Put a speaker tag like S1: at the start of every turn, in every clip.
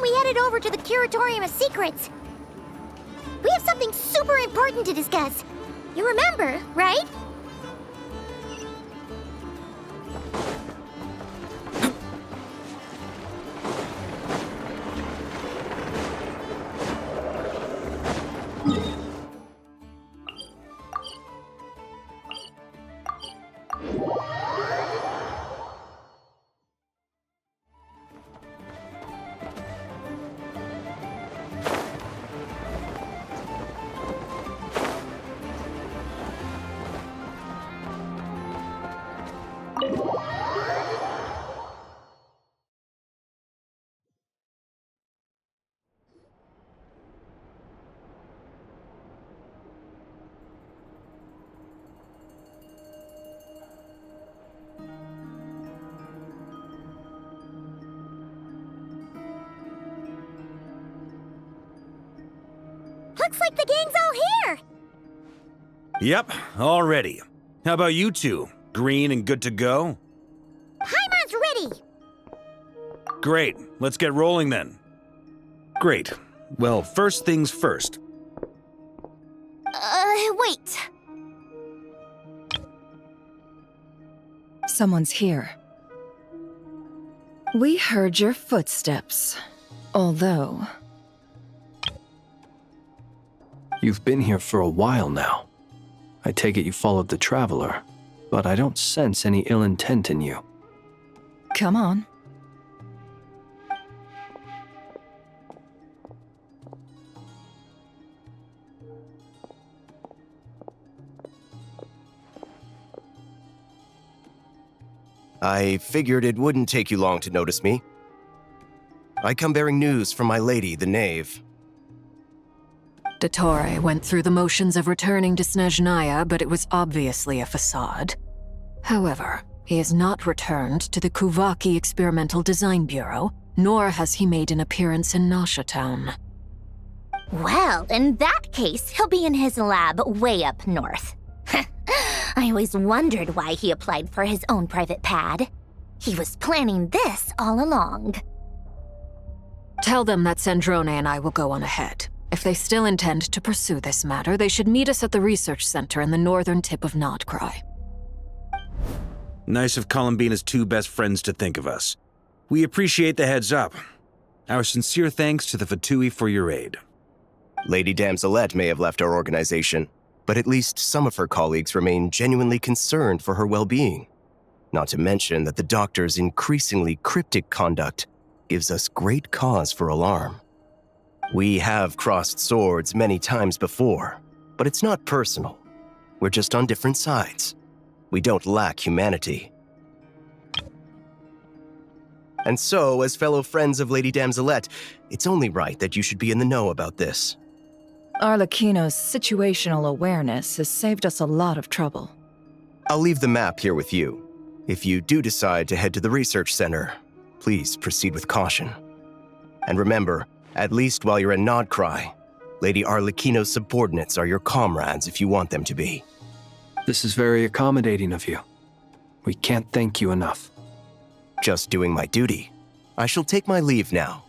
S1: we headed over to the Curatorium of Secrets. We have something super important to discuss. You remember, right? Looks like the gang's all here!
S2: Yep, all ready. How about you two? Green and good to go?
S1: Paimon's ready!
S2: Great, let's get rolling then. Great. Well, first things first.
S1: Wait.
S3: Someone's here. We heard your footsteps, although...
S4: You've been here for a while now. I take it you followed the Traveler, but I don't sense any ill intent in you.
S3: Come on.
S5: I figured it wouldn't take you long to notice me. I come bearing news from my lady, the Knave.
S6: Dottore went through the motions of returning to Snezhnaya, but it was obviously a facade. However, he has not returned to the Kuvaki Experimental Design Bureau, nor has he made an appearance in Nasha Town.
S1: Well, in that case, he'll be in his lab way up north. I always wondered why he applied for his own private pad. He was planning this all along.
S6: Tell them that Sandrone and I will go on ahead. If they still intend to pursue this matter, they should meet us at the research center in the northern tip of Nodcry.
S2: Nice of Columbina's two best friends to think of us. We appreciate the heads up. Our sincere thanks to the Fatui for your aid.
S5: Lady Damselette may have left our organization, but at least some of her colleagues remain genuinely concerned for her well-being. Not to mention that the doctor's increasingly cryptic conduct gives us great cause for alarm. We have crossed swords many times before, but it's not personal. We're just on different sides. We don't lack humanity. And so, as fellow friends of Lady Damselette, it's only right that you should be in the know about this.
S3: Arlecchino's situational awareness has saved us a lot of trouble.
S5: I'll leave the map here with you. If you do decide to head to the research center, please proceed with caution. And remember, at least while you're in Nodcry, Lady Arlecchino's subordinates are your comrades if you want them to be.
S4: This is very accommodating of you. We can't thank you enough.
S5: Just doing my duty. I shall take my leave now.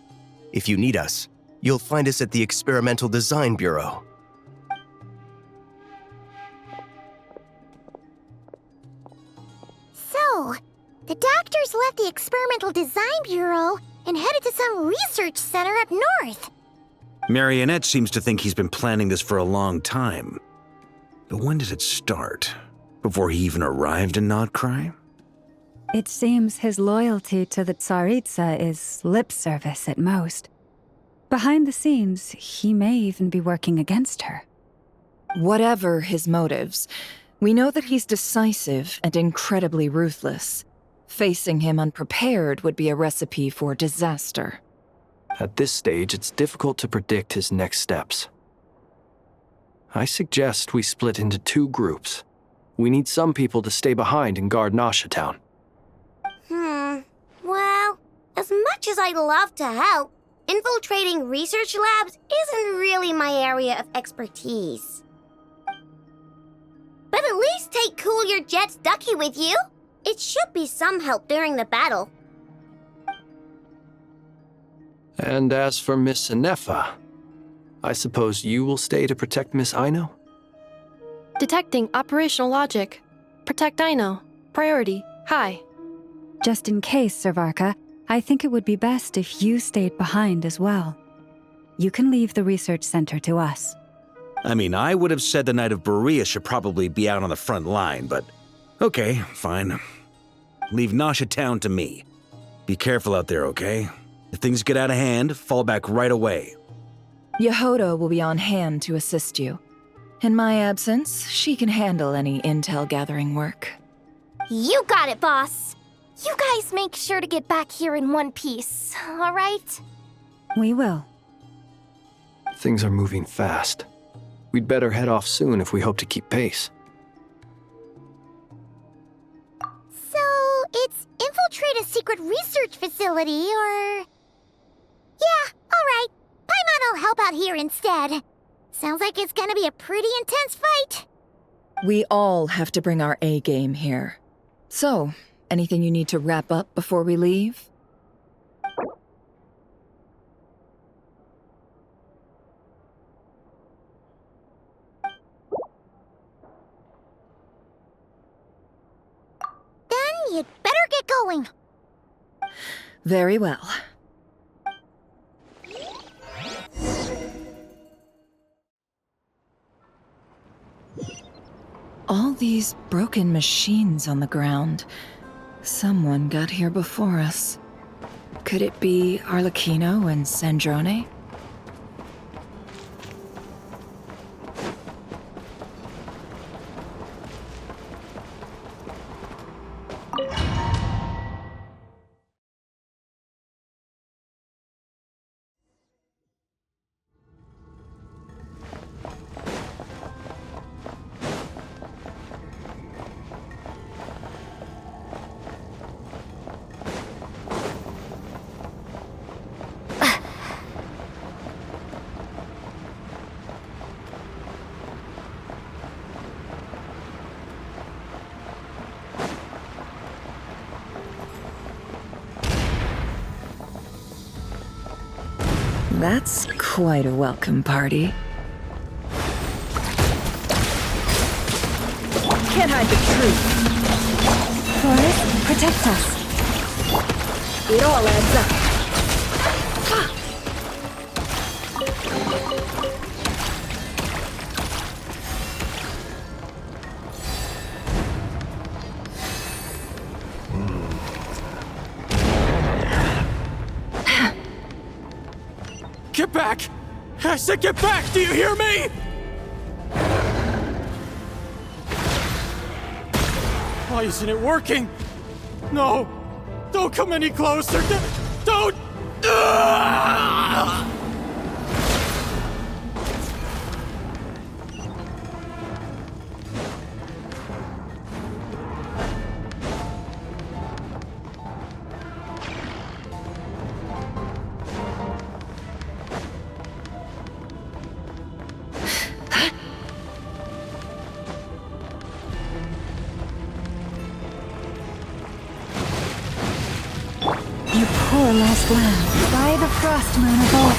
S5: If you need us, you'll find us at the Experimental Design Bureau.
S1: So, the doctors left the Experimental Design Bureau and headed to some research center up north.
S2: Marionette seems to think he's been planning this for a long time. But when did it start? Before he even arrived in Nodcry?
S7: It seems his loyalty to the Tsaritsa is lip service at most. Behind the scenes, he may even be working against her.
S3: Whatever his motives, we know that he's decisive and incredibly ruthless. Facing him unprepared would be a recipe for disaster.
S4: At this stage, it's difficult to predict his next steps. I suggest we split into two groups. We need some people to stay behind and guard Nasha Town.
S1: Well, as much as I'd love to help, infiltrating research labs isn't really my area of expertise. But at least take Cool Your Jet's Ducky with you. It should be some help during the battle.
S4: And as for Miss Anefa, I suppose you will stay to protect Miss Aino?
S8: Detecting operational logic. Protect Aino. Priority. High.
S7: Just in case, Servarka, I think it would be best if you stayed behind as well. You can leave the research center to us.
S2: I mean, I would have said the Knight of Berea should probably be out on the front line, but okay, fine. Leave Nasha Town to me. Be careful out there, okay? If things get out of hand, fall back right away.
S3: Yehoda will be on hand to assist you. In my absence, she can handle any intel gathering work.
S1: You got it, boss. You guys make sure to get back here in one piece, all right?
S7: We will.
S4: Things are moving fast. We'd better head off soon if we hope to keep pace.
S1: So, it's infiltrate a secret research facility, or... Yeah, all right. Paimon will help out here instead. Sounds like it's gonna be a pretty intense fight.
S3: We all have to bring our A game here. So, anything you need to wrap up before we leave?
S1: Then you'd better get going.
S3: Very well. All these broken machines on the ground. Someone got here before us. Could it be Arlecchino and Sandrone? That's quite a welcome party. Can't hide the truth.
S7: Forrest, protect us.
S3: It all adds up.
S4: Get back! I said get back! Do you hear me? Why isn't it working? No! Don't come any closer! Don't!
S7: You poor lost lamb. By the frost moon of old.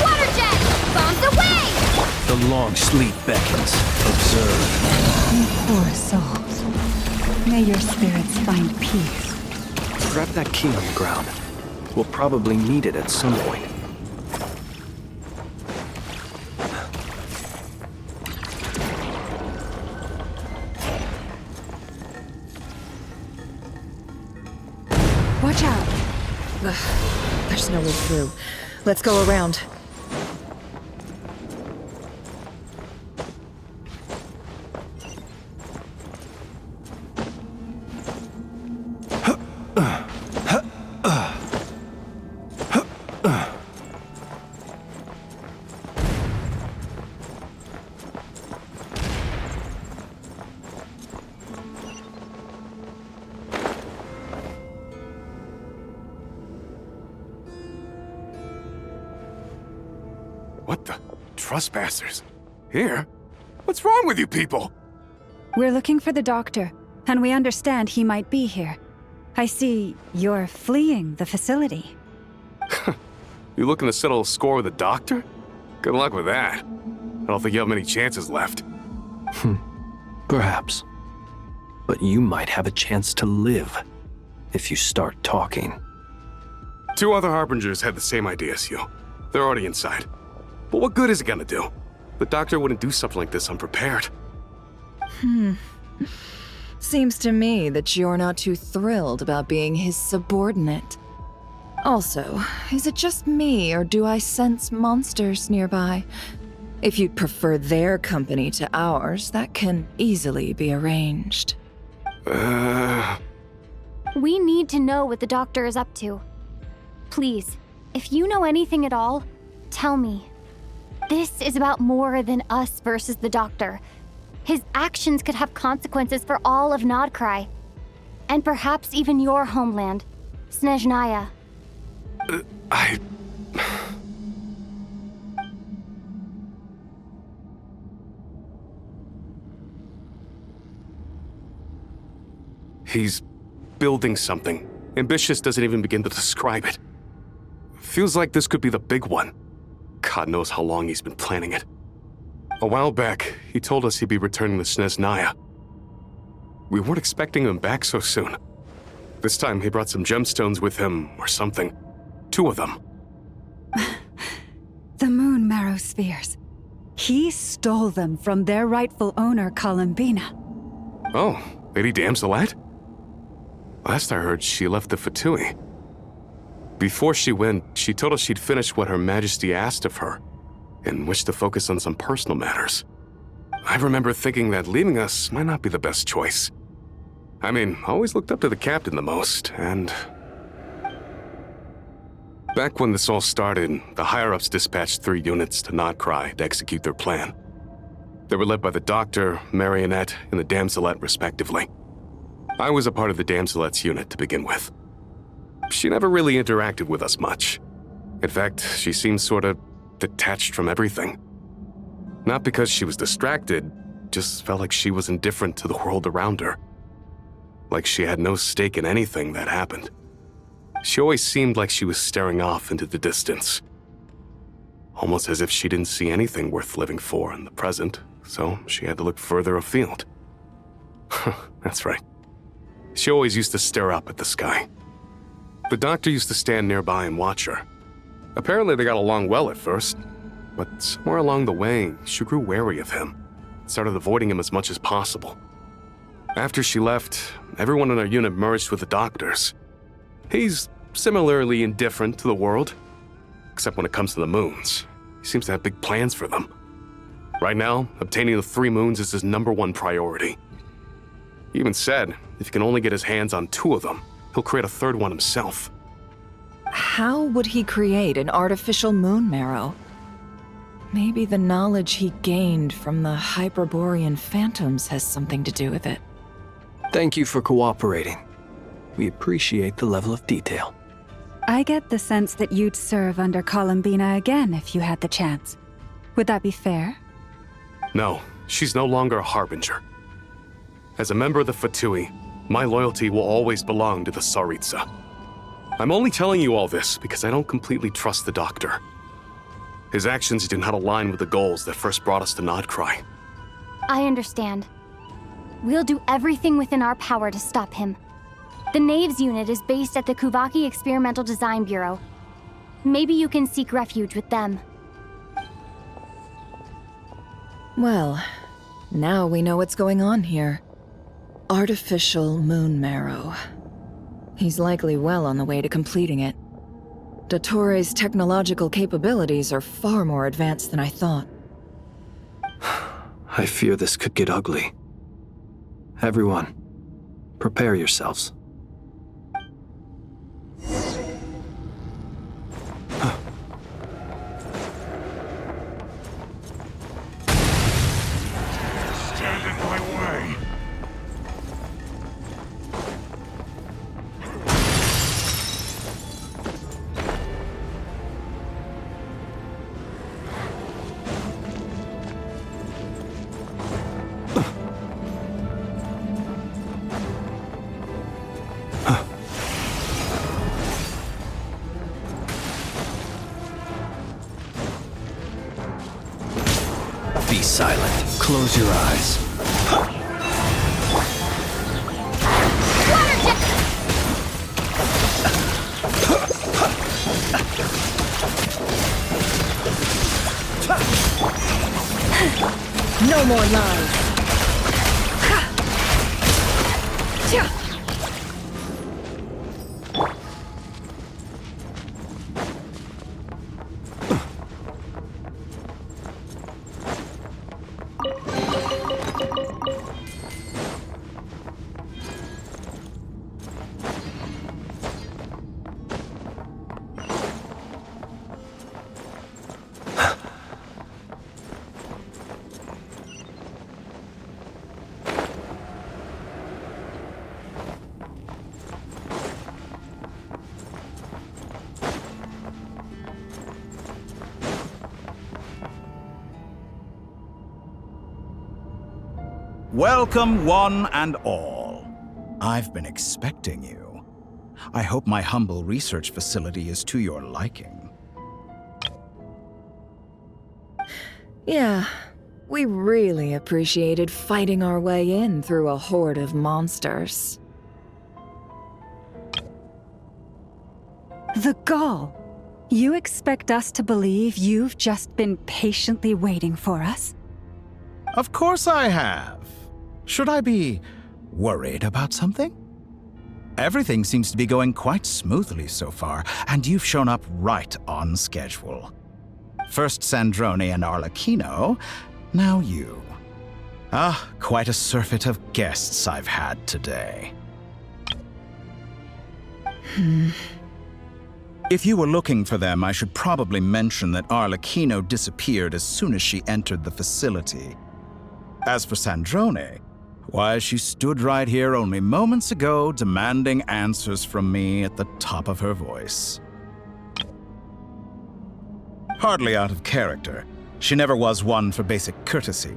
S1: Water jet! Bombs away!
S4: The long sleep beckons. Observe.
S7: You poor souls. May your spirits find peace.
S4: Grab that key on the ground. We'll probably need it at some point.
S3: Watch out! Ugh, there's no way through. Let's go around.
S9: What the? Trespassers? Here? What's wrong with you people?
S7: We're looking for the doctor, and we understand he might be here. I see you're fleeing the facility.
S9: You looking to settle a score with the doctor? Good luck with that. I don't think you have many chances left.
S4: Perhaps. But you might have a chance to live if you start talking.
S9: 2 other Harbingers had the same idea as you. They're already inside. But what good is it gonna do? The doctor wouldn't do something like this unprepared.
S3: Seems to me that you're not too thrilled about being his subordinate. Also, is it just me, or do I sense monsters nearby? If you'd prefer their company to ours, that can easily be arranged.
S10: We need to know what the doctor is up to. Please, if you know anything at all, tell me. This is about more than us versus the doctor. His actions could have consequences for all of Nodcry. And perhaps even your homeland, Snezhnaya.
S9: He's building something. Ambitious doesn't even begin to describe it. Feels like this could be the big one. God knows how long he's been planning it. A while back, he told us he'd be returning to Snezhnaya. We weren't expecting him back so soon. This time he brought some gemstones with him, or something. 2 of them.
S7: The moon marrow spheres. He stole them from their rightful owner, Columbina.
S9: Oh, Lady Damselette? Last I heard, she left the Fatui. Before she went, she told us she'd finished what Her Majesty asked of her, and wished to focus on some personal matters. I remember thinking that leaving us might not be the best choice. I mean, I always looked up to the captain the most, and... Back when this all started, the higher-ups dispatched 3 units to Nodcry to execute their plan. They were led by the Doctor, Marionette, and the Damselette, respectively. I was a part of the Damselette's unit to begin with. She never really interacted with us much. In fact, she seemed sort of detached from everything. Not because she was distracted, just felt like she was indifferent to the world around her. Like she had no stake in anything that happened. She always seemed like she was staring off into the distance. Almost as if she didn't see anything worth living for in the present, so she had to look further afield. That's right. She always used to stare up at the sky. The Doctor used to stand nearby and watch her. Apparently they got along well at first, but somewhere along the way, she grew wary of him, started avoiding him as much as possible. After she left, everyone in our unit merged with the Doctor's. He's similarly indifferent to the world, except when it comes to the moons. He seems to have big plans for them. Right now, obtaining the 3 moons is his #1 priority. He even said if he can only get his hands on 2 of them, he'll create a 3rd one himself.
S3: How would he create an artificial moon marrow? Maybe the knowledge he gained from the Hyperborean phantoms has something to do with it.
S4: Thank you for cooperating. We appreciate the level of detail.
S7: I get the sense that you'd serve under Columbina again if you had the chance. Would that be fair?
S9: No, she's no longer a Harbinger. As a member of the Fatui, my loyalty will always belong to the Tsaritsa. I'm only telling you all this because I don't completely trust the Doctor. His actions do not align with the goals that first brought us to Nodcry.
S10: I understand. We'll do everything within our power to stop him. The Knaves unit is based at the Kuvaki Experimental Design Bureau. Maybe you can seek refuge with them.
S3: Well, now we know what's going on here. Artificial moon marrow. He's likely well on the way to completing it. Dottore's technological capabilities are far more advanced than I thought.
S4: I fear this could get ugly. Everyone, prepare yourselves.
S9: Stand in my way.
S4: Be silent. Close your eyes.
S3: No more lies.
S11: Welcome, one and all. I've been expecting you. I hope my humble research facility is to your liking.
S3: Yeah, we really appreciated fighting our way in through a horde of monsters.
S7: The gall. You expect us to believe you've just been patiently waiting for us?
S11: Of course I have. Should I be worried about something? Everything seems to be going quite smoothly so far, and you've shown up right on schedule. First Sandrone and Arlecchino, now you. Ah, quite a surfeit of guests I've had today. If you were looking for them, I should probably mention that Arlecchino disappeared as soon as she entered the facility. As for Sandrone, why, she stood right here only moments ago demanding answers from me at the top of her voice. Hardly out of character. She never was one for basic courtesy.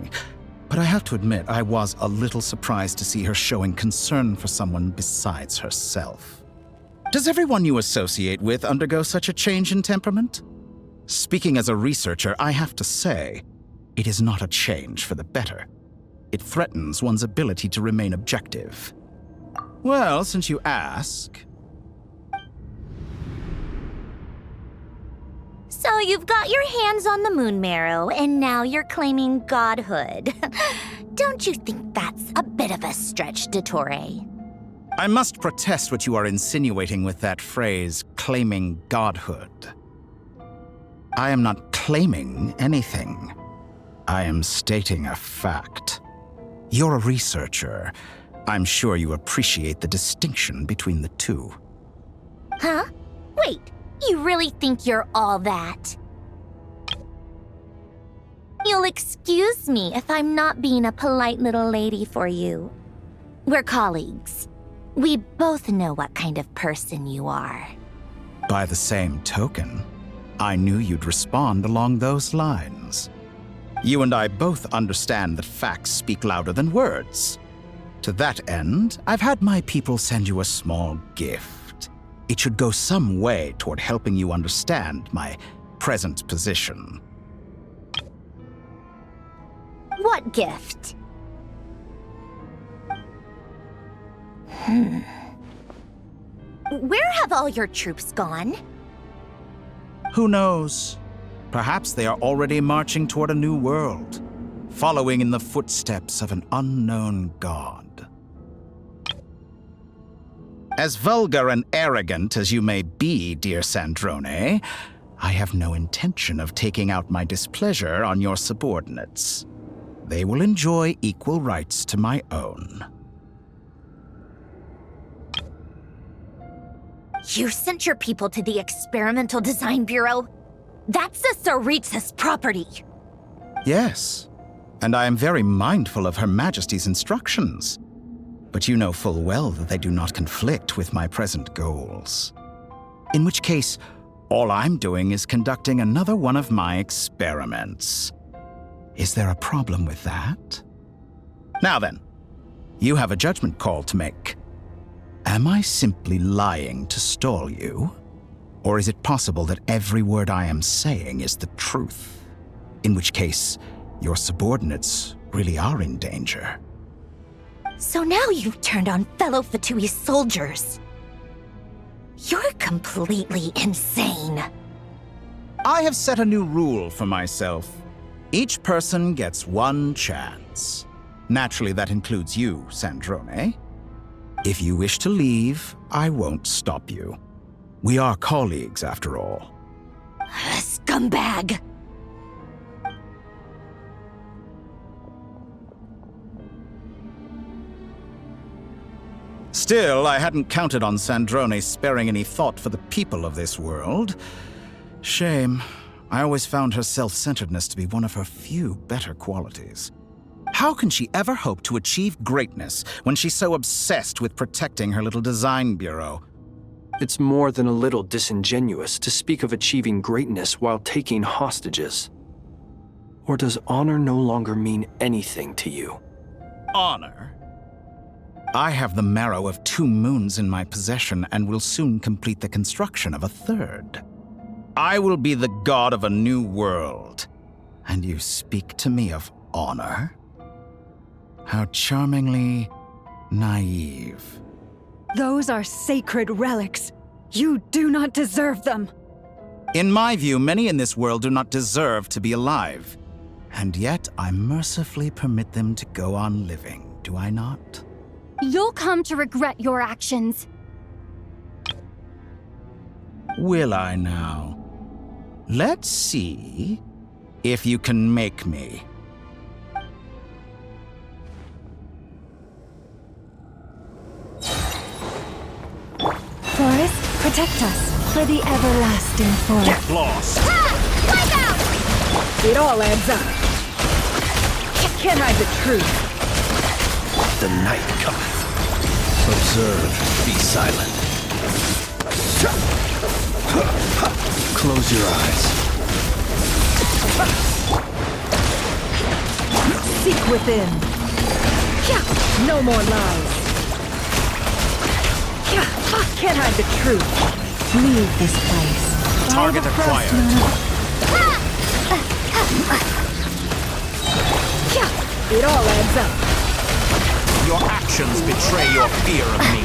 S11: But I have to admit, I was a little surprised to see her showing concern for someone besides herself. Does everyone you associate with undergo such a change in temperament? Speaking as a researcher, I have to say, it is not a change for the better. It threatens one's ability to remain objective. Well, since you ask...
S1: So you've got your hands on the moon marrow, and now you're claiming godhood. Don't you think that's a bit of a stretch, Dottore?
S11: I must protest what you are insinuating with that phrase, claiming godhood. I am not claiming anything. I am stating a fact. You're a researcher. I'm sure you appreciate the distinction between the two.
S1: Huh? Wait, you really think you're all that? You'll excuse me if I'm not being a polite little lady for you. We're colleagues. We both know what kind of person you are.
S11: By the same token, I knew you'd respond along those lines. You and I both understand that facts speak louder than words. To that end, I've had my people send you a small gift. It should go some way toward helping you understand my present position.
S1: What gift? Where have all your troops gone?
S11: Who knows? Perhaps they are already marching toward a new world, following in the footsteps of an unknown god. As vulgar and arrogant as you may be, dear Sandrone, I have no intention of taking out my displeasure on your subordinates. They will enjoy equal rights to my own.
S1: You sent your people to the Experimental Design Bureau? That's the Tsaritsa's property.
S11: Yes, and I am very mindful of Her Majesty's instructions. But you know full well that they do not conflict with my present goals. In which case, all I'm doing is conducting another one of my experiments. Is there a problem with that? Now then, you have a judgment call to make. Am I simply lying to stall you? Or is it possible that every word I am saying is the truth? In which case, Your subordinates really are in danger.
S1: So now you've turned on fellow Fatui soldiers. You're completely insane.
S11: I have set a new rule for myself. Each person gets one chance. Naturally, that includes you, Sandrone. If you wish to leave, I won't stop you. We are colleagues, after all.
S1: Scumbag!
S11: Still, I hadn't counted on Sandrone sparing any thought for the people of this world. Shame. I always found her self-centeredness to be one of her few better qualities. How can she ever hope to achieve greatness when she's so obsessed with protecting her little design bureau?
S4: It's more than a little disingenuous to speak of achieving greatness while taking hostages. Or does honor no longer mean anything to you?
S11: Honor? I have the marrow of 2 moons in my possession and will soon complete the construction of a 3rd. I will be the god of a new world. And you speak to me of honor? How charmingly naive.
S7: Those are sacred relics. You do not deserve them.
S11: In my view, many in this world do not deserve to be alive. And yet, I mercifully permit them to go on living, do I not?
S10: You'll come to regret your actions.
S11: Will I now? Let's see if you can make me.
S7: Forest, protect us for the everlasting forest.
S11: Get lost!
S10: Wipe out!
S3: It all adds up. Can't hide the truth.
S4: The night cometh. Observe, be silent. Close your eyes.
S3: Seek within. No more lies. Can't hide the truth.
S7: Leave this place.
S11: Target acquired.
S3: It all adds up.
S11: Your actions betray your fear of me.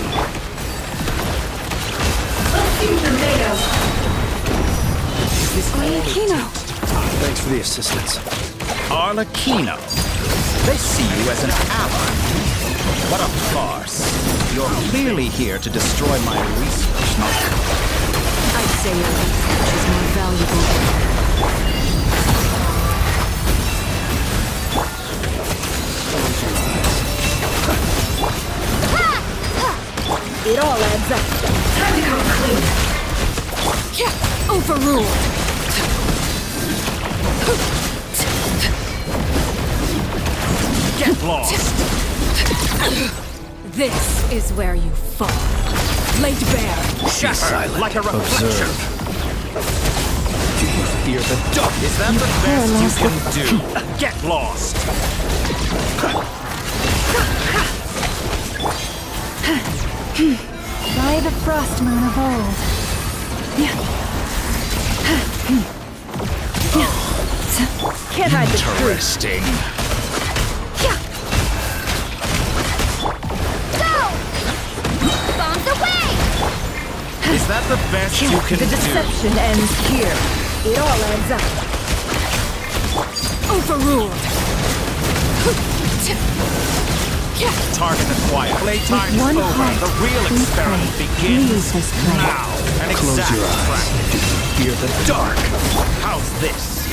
S7: Arlecchino.
S4: Thanks for the assistance.
S11: Arlecchino. They see you as an ally. What a farce. You're clearly here to destroy my research, not...
S6: I'd say your research is more valuable.
S3: It all adds up. Time to go clean.
S6: Overruled.
S11: Get lost!
S6: This is where you fall. Laid bare.
S11: Shatter like a reflection!
S4: Do you fear the dark?
S11: Is that the best you can do? Get lost!
S7: By the frost moon of old.
S3: Can't hide the truth.
S11: Interesting.
S10: Bombs away!
S11: Is that the best you can
S3: The
S11: do?
S3: deception ends here. It all adds up.
S6: Overruled.
S11: Target acquired. Playtime's
S7: one
S11: over.
S7: heart,
S11: The real
S7: we
S11: experiment
S7: pray.
S11: begins
S7: Leave this place.
S11: now. An
S4: Close
S11: exact
S4: your eyes.
S11: practice.
S4: Do you fear the dark?
S11: How's this?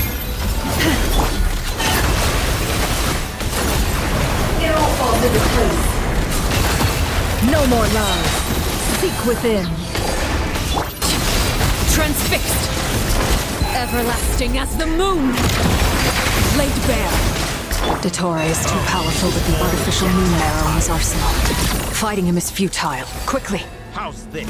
S3: It all falls into place. No more lies. Seek within.
S6: Transfixed. Everlasting as the moon. Laid bare. Dottore is too powerful with the artificial moon arrow in his arsenal. Fighting him is futile. Quickly.
S11: How's this?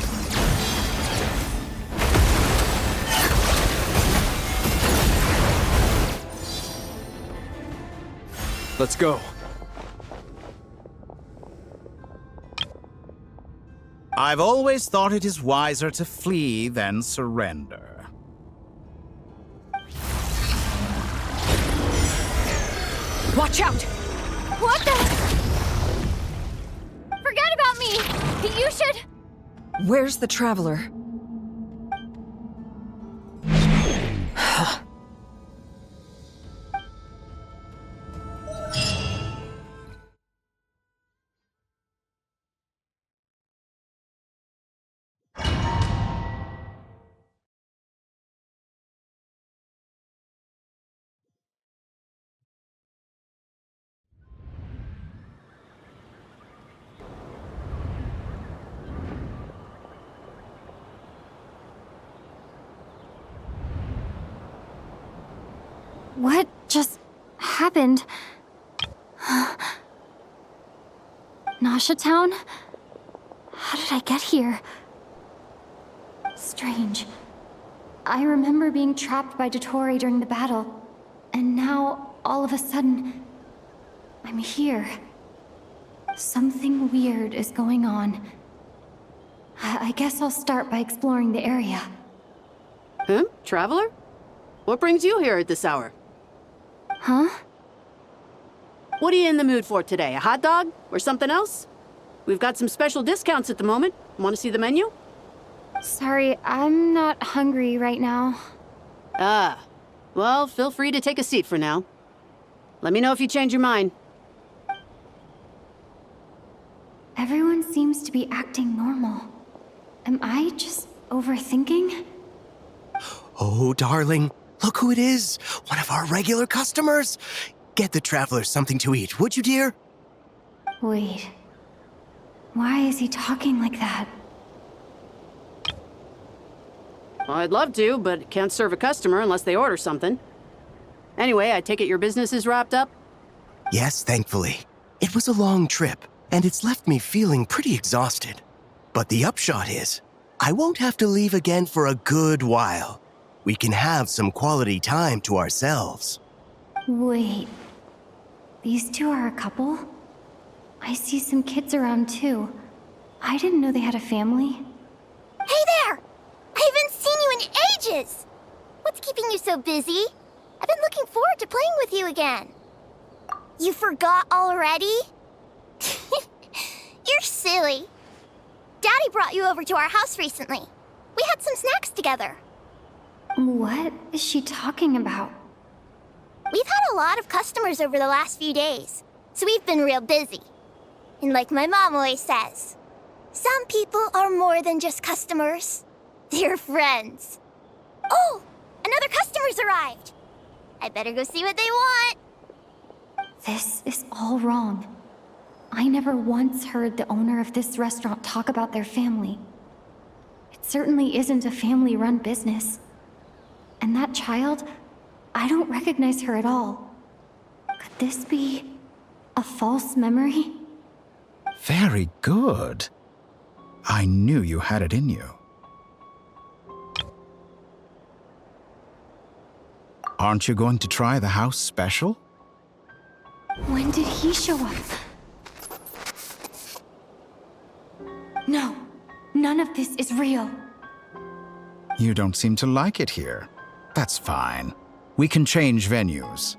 S4: Let's go.
S11: I've always thought it is wiser to flee than surrender.
S6: Watch out!
S10: What the? Forget about me! You should...
S3: Where's the Traveler?
S10: What just happened? Nasha Town? How did I get here? Strange. I remember being trapped by Dottore during the battle, and now, all of a sudden, I'm here. Something weird is going on. I guess I'll start by exploring the area.
S12: Huh? Traveler? What brings you here at this hour?
S10: Huh?
S12: What are you in the mood for today? A hot dog? Or something else? We've got some special discounts at the moment. Want to see the menu?
S10: Sorry, I'm not hungry right now.
S12: Ah. Well, feel free to take a seat for now. Let me know if you change your mind.
S10: Everyone seems to be acting normal. Am I just overthinking?
S5: Oh, darling, look who it is. One of our regular customers. Get the Traveler something to eat, would you, dear?
S10: Wait. Why is he talking like that?
S12: Well, I'd love to, but can't serve a customer unless they order something. Anyway, I take it your business is wrapped up?
S5: Yes, thankfully. It was a long trip, and it's left me feeling pretty exhausted. But the upshot is, I won't have to leave again for a good while. We can have some quality time to ourselves.
S10: Wait. These two are a couple? I see some kids around too. I didn't know they had a family.
S1: Hey there! I haven't seen you in ages! What's keeping you so busy? I've been looking forward to playing with you again. You forgot already? You're silly. Daddy brought you over to our house recently. We had some snacks together.
S10: What is she talking about?
S1: We've had a lot of customers over the last few days, so we've been real busy. And like my mom always says, some people are more than just customers. They're friends. Oh, another customer's arrived. I better go see what they want.
S10: This is all wrong. I never once heard the owner of this restaurant talk about their family. It certainly isn't a family-run business. And that child, I don't recognize her at all. Could this be a false memory?
S11: Very good. I knew you had it in you. Aren't you going to try the house special?
S10: When did he show up? No, none of this is real.
S11: You don't seem to like it here. That's fine. We can change venues.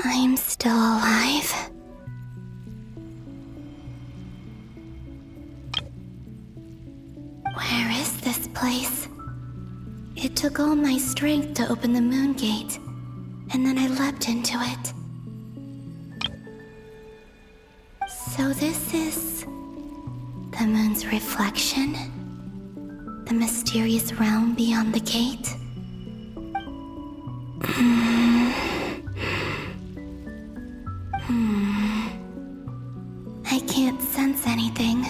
S1: I'm still alive. Where is this place? It took all my strength to open the moon gate, and then I leapt into it. So this is the moon's reflection? The mysterious realm beyond the gate? I can't sense anything.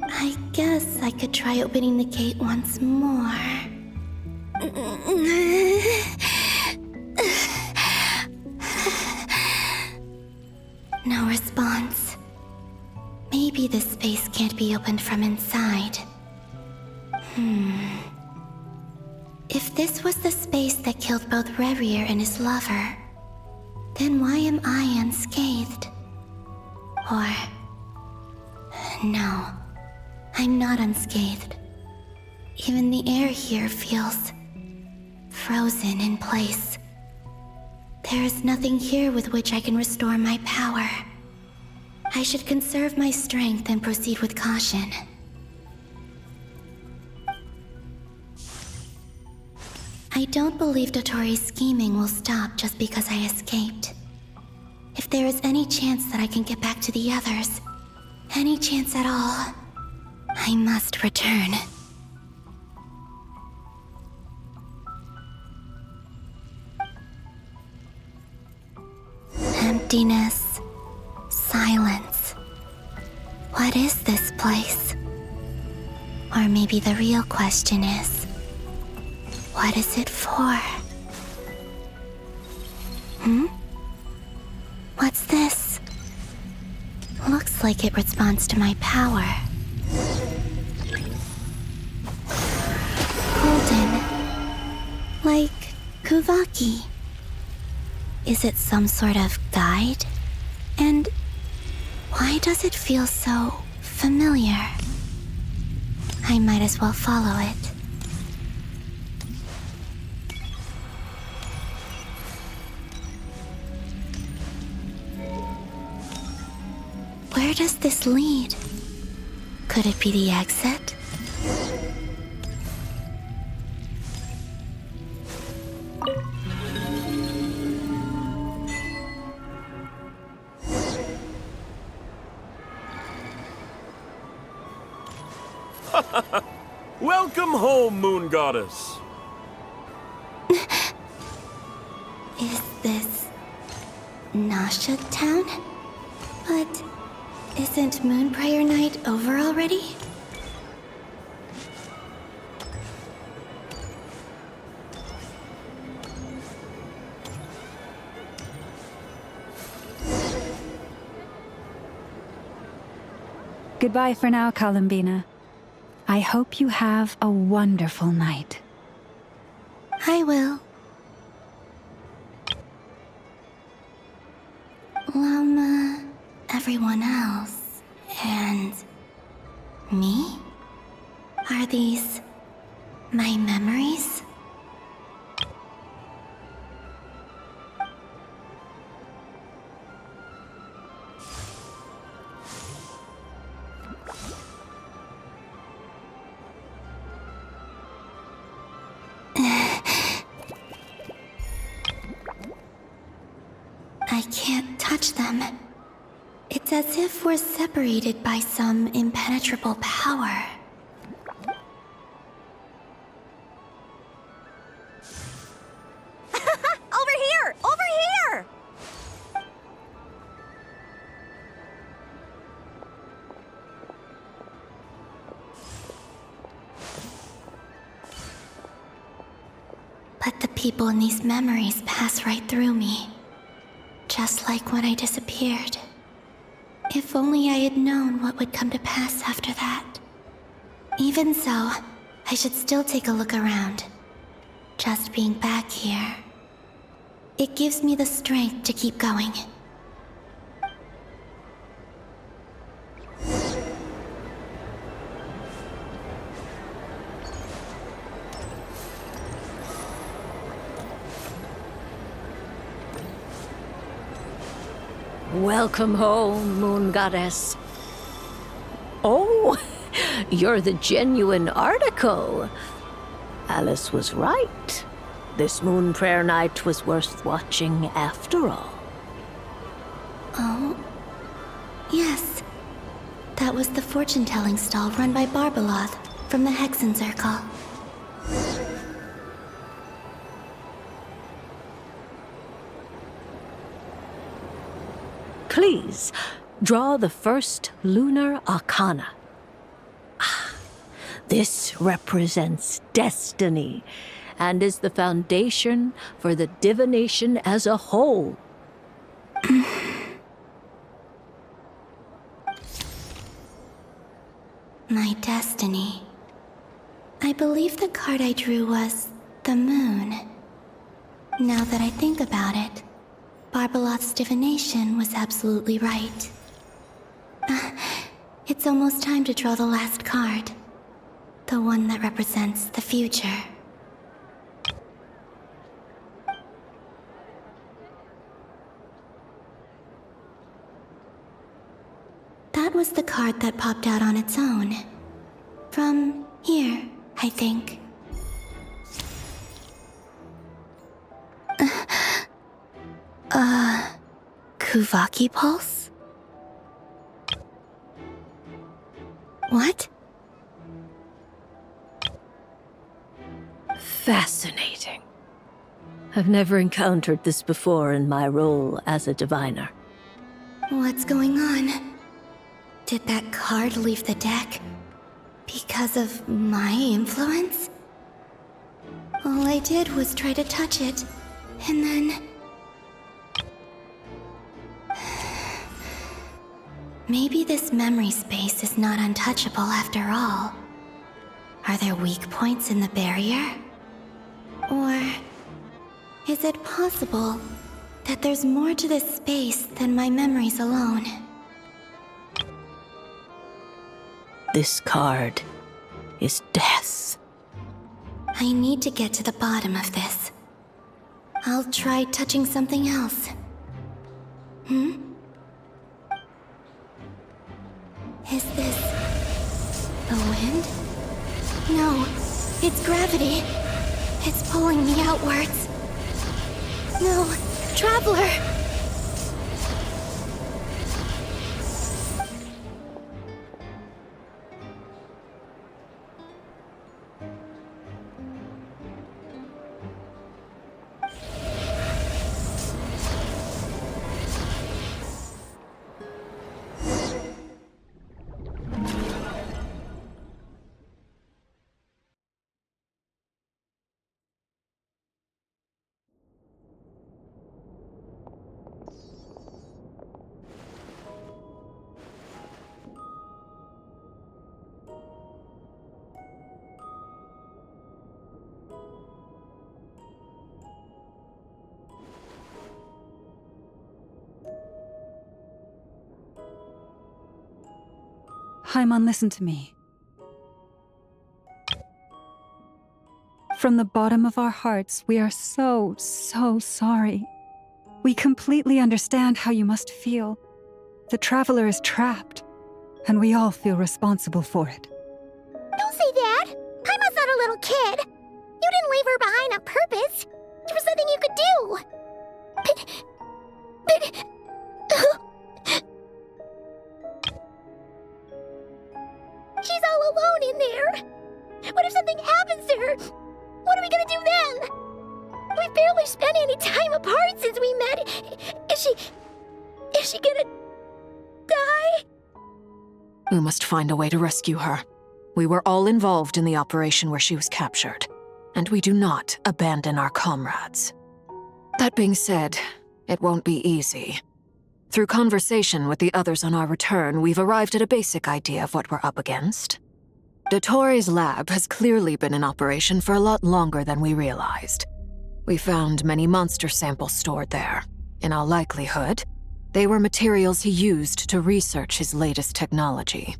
S1: I guess I could try opening the gate once more. No response. Maybe this space can't be opened from inside. If this was the space that killed both Revier and his lover, then why am I unscathed? Or... no, I'm not unscathed. Even the air here feels... frozen in place. There is nothing here with which I can restore my power. I should conserve my strength and proceed with caution. I don't believe Dotori's scheming will stop just because I escaped. If there is any chance that I can get back to the others, any chance at all, I must return. Emptiness, silence. What is this place? Or maybe the real question is, what is it for? What's this? Looks like it responds to my power. Golden. Like Kuvaki. Is it some sort of guide? And why does it feel so familiar? I might as well follow it. Where does this lead? Could it be the exit?
S13: Welcome home, Moon Goddess.
S1: Is this... Nasha Town? But... isn't Moonprayer Night over already?
S7: Goodbye for now, Columbina. I hope you have a wonderful night.
S1: I will. Llama, everyone else, and... me? Are these... my memories? I can't touch them. It's as if we're separated by some impenetrable power.
S14: Over here! Over here!
S1: But the people in these memories pass right through me. Just like when I disappeared. If only I had known what would come to pass after that. Even so, I should still take a look around. Just being back here. It gives me the strength to keep going.
S15: Welcome home, Moon Goddess. Oh, you're the genuine article. Alice was right. This Moonprayer Night was worth watching after all.
S1: Oh, yes. That was the fortune-telling stall run by Barbaloth from the Hexen Circle.
S15: Please, draw the first lunar arcana. This represents destiny and is the foundation for the divination as a whole.
S16: My destiny. I believe the card I drew was the moon. Now that I think about it, Barbeloth's divination was absolutely right. It's almost time to draw the last card. The one that represents the future. That was the card that popped out on its own. From here, I think. Kuvaki Pulse? What?
S15: Fascinating. I've never encountered this before in my role as a diviner.
S16: What's going on? Did that card leave the deck? Because of my influence? All I did was try to touch it, and then... Maybe this memory space is not untouchable after all. Are there weak points in the barrier? Or is it possible that there's more to this space than my memories alone?
S15: This card is death.
S16: I need to get to the bottom of this. I'll try touching something else. Is this the wind? No, it's gravity. It's pulling me outwards. No, Traveler!
S7: Haimon, listen to me. From the bottom of our hearts, we are so sorry. We completely understand how you must feel. The Traveler is trapped, and we all feel responsible for it.
S1: Don't say that! Haimon's not a little kid! You didn't leave her behind on purpose! There was nothing you could do! But... She's all alone in there! What if something happens to her? What are we gonna do then? We've barely spent any time apart since we met. Is she gonna die?
S6: We must find a way to rescue her. We were all involved in the operation where she was captured, and we do not abandon our comrades. That being said, it won't be easy. Through conversation with the others on our return, we've arrived at a basic idea of what we're up against. Dottore's lab has clearly been in operation for a lot longer than we realized. We found many monster samples stored there. In all likelihood, they were materials he used to research his latest technology.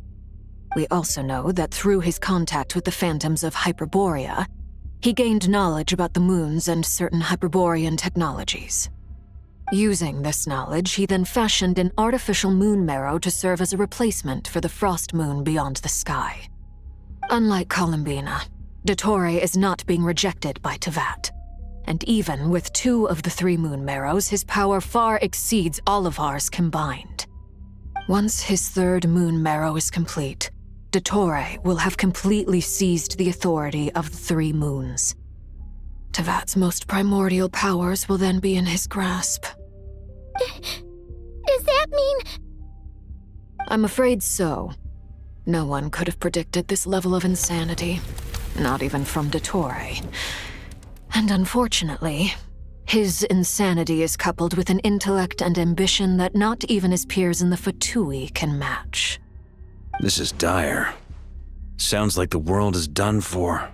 S6: We also know that through his contact with the phantoms of Hyperborea, he gained knowledge about the moons and certain Hyperborean technologies. Using this knowledge, he then fashioned an artificial moon marrow to serve as a replacement for the frost moon beyond the sky. Unlike Columbina, Dottore is not being rejected by Teyvat. And even with 2 of the 3 moon marrows, his power far exceeds all of ours combined. Once his 3rd moon marrow is complete, Dottore will have completely seized the authority of the 3 moons. Teyvat's most primordial powers will then be in his grasp.
S1: Does that mean...
S6: I'm afraid so. No one could have predicted this level of insanity. Not even from Dottore. And unfortunately, his insanity is coupled with an intellect and ambition that not even his peers in the Fatui can match.
S2: This is dire. Sounds like the world is done for.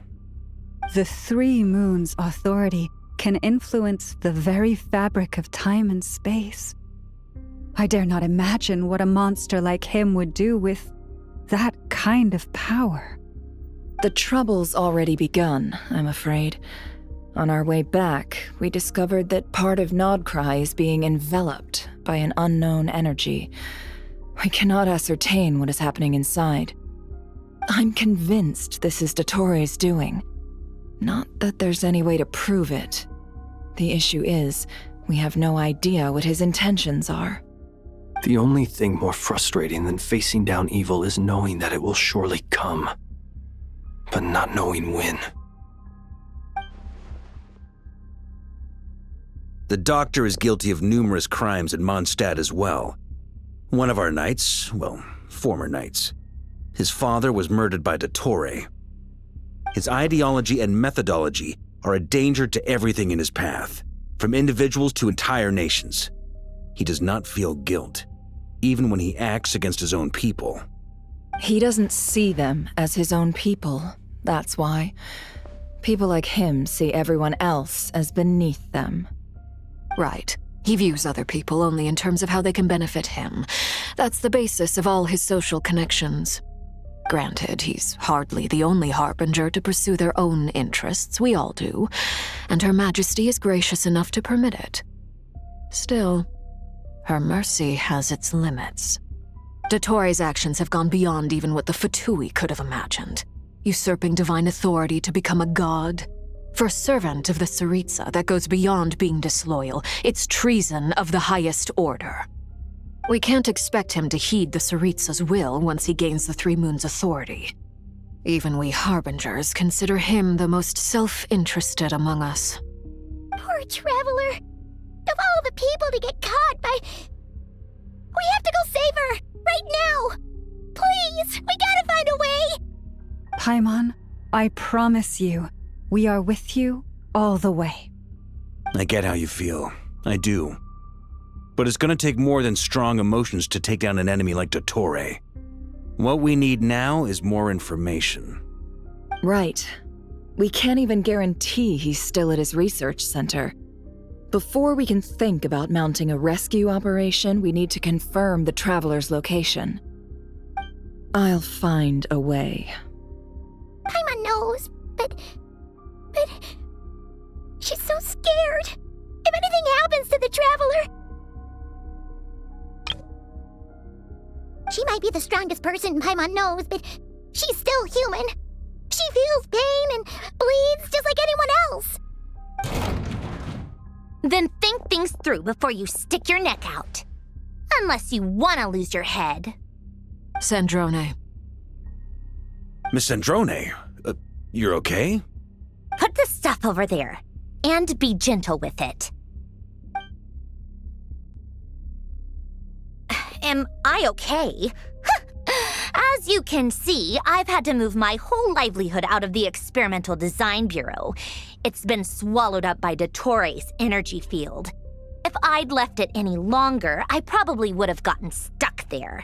S7: The Three Moons' authority can influence the very fabric of time and space. I dare not imagine what a monster like him would do with that kind of power.
S3: The trouble's already begun, I'm afraid. On our way back, we discovered that part of Nodcry is being enveloped by an unknown energy. We cannot ascertain what is happening inside. I'm convinced this is Dottoro's doing. Not that there's any way to prove it. The issue is, we have no idea what his intentions are.
S4: The only thing more frustrating than facing down evil is knowing that it will surely come, but not knowing when.
S2: The Doctor is guilty of numerous crimes in Mondstadt as well. One of our knights, well, former knights. His father was murdered by Dottore. His ideology and methodology are a danger to everything in his path, from individuals to entire nations. He does not feel guilt, even when he acts against his own people.
S3: He doesn't see them as his own people, that's why. People like him see everyone else as beneath them.
S6: Right. He views other people only in terms of how they can benefit him. That's the basis of all his social connections. Granted, he's hardly the only harbinger to pursue their own interests. We all do. And Her Majesty is gracious enough to permit it. Still, her mercy has its limits. Dottore's actions have gone beyond even what the Fatui could have imagined. Usurping divine authority to become a god. For a servant of the Tsaritsa, that goes beyond being disloyal. It's treason of the highest order. We can't expect him to heed the Tsaritsa's will once he gains the Three Moons' authority. Even we Harbingers consider him the most self-interested among us.
S1: Poor Traveler. Of all the people to get caught by... We have to go save her! Right now! Please! We gotta find a way!
S7: Paimon, I promise you, we are with you all the way.
S2: I get how you feel. I do. But it's gonna take more than strong emotions to take down an enemy like Dottore. What we need now is more information.
S3: Right. We can't even guarantee he's still at his research center. Before we can think about mounting a rescue operation, we need to confirm the Traveler's location. I'll find a way.
S1: Paimon knows, but... She's so scared. If anything happens to the Traveler... She might be the strongest person Paimon knows, but she's still human. She feels pain and bleeds just like anyone else. Then think things through before you stick your neck out. Unless you want to lose your head.
S6: Sandrone.
S2: Miss Sandrone, you're okay?
S1: Put the stuff over there, and be gentle with it. Am I okay? As you can see, I've had to move my whole livelihood out of the Experimental Design Bureau. It's been swallowed up by Dottore's energy field. If I'd left it any longer, I probably would have gotten stuck there.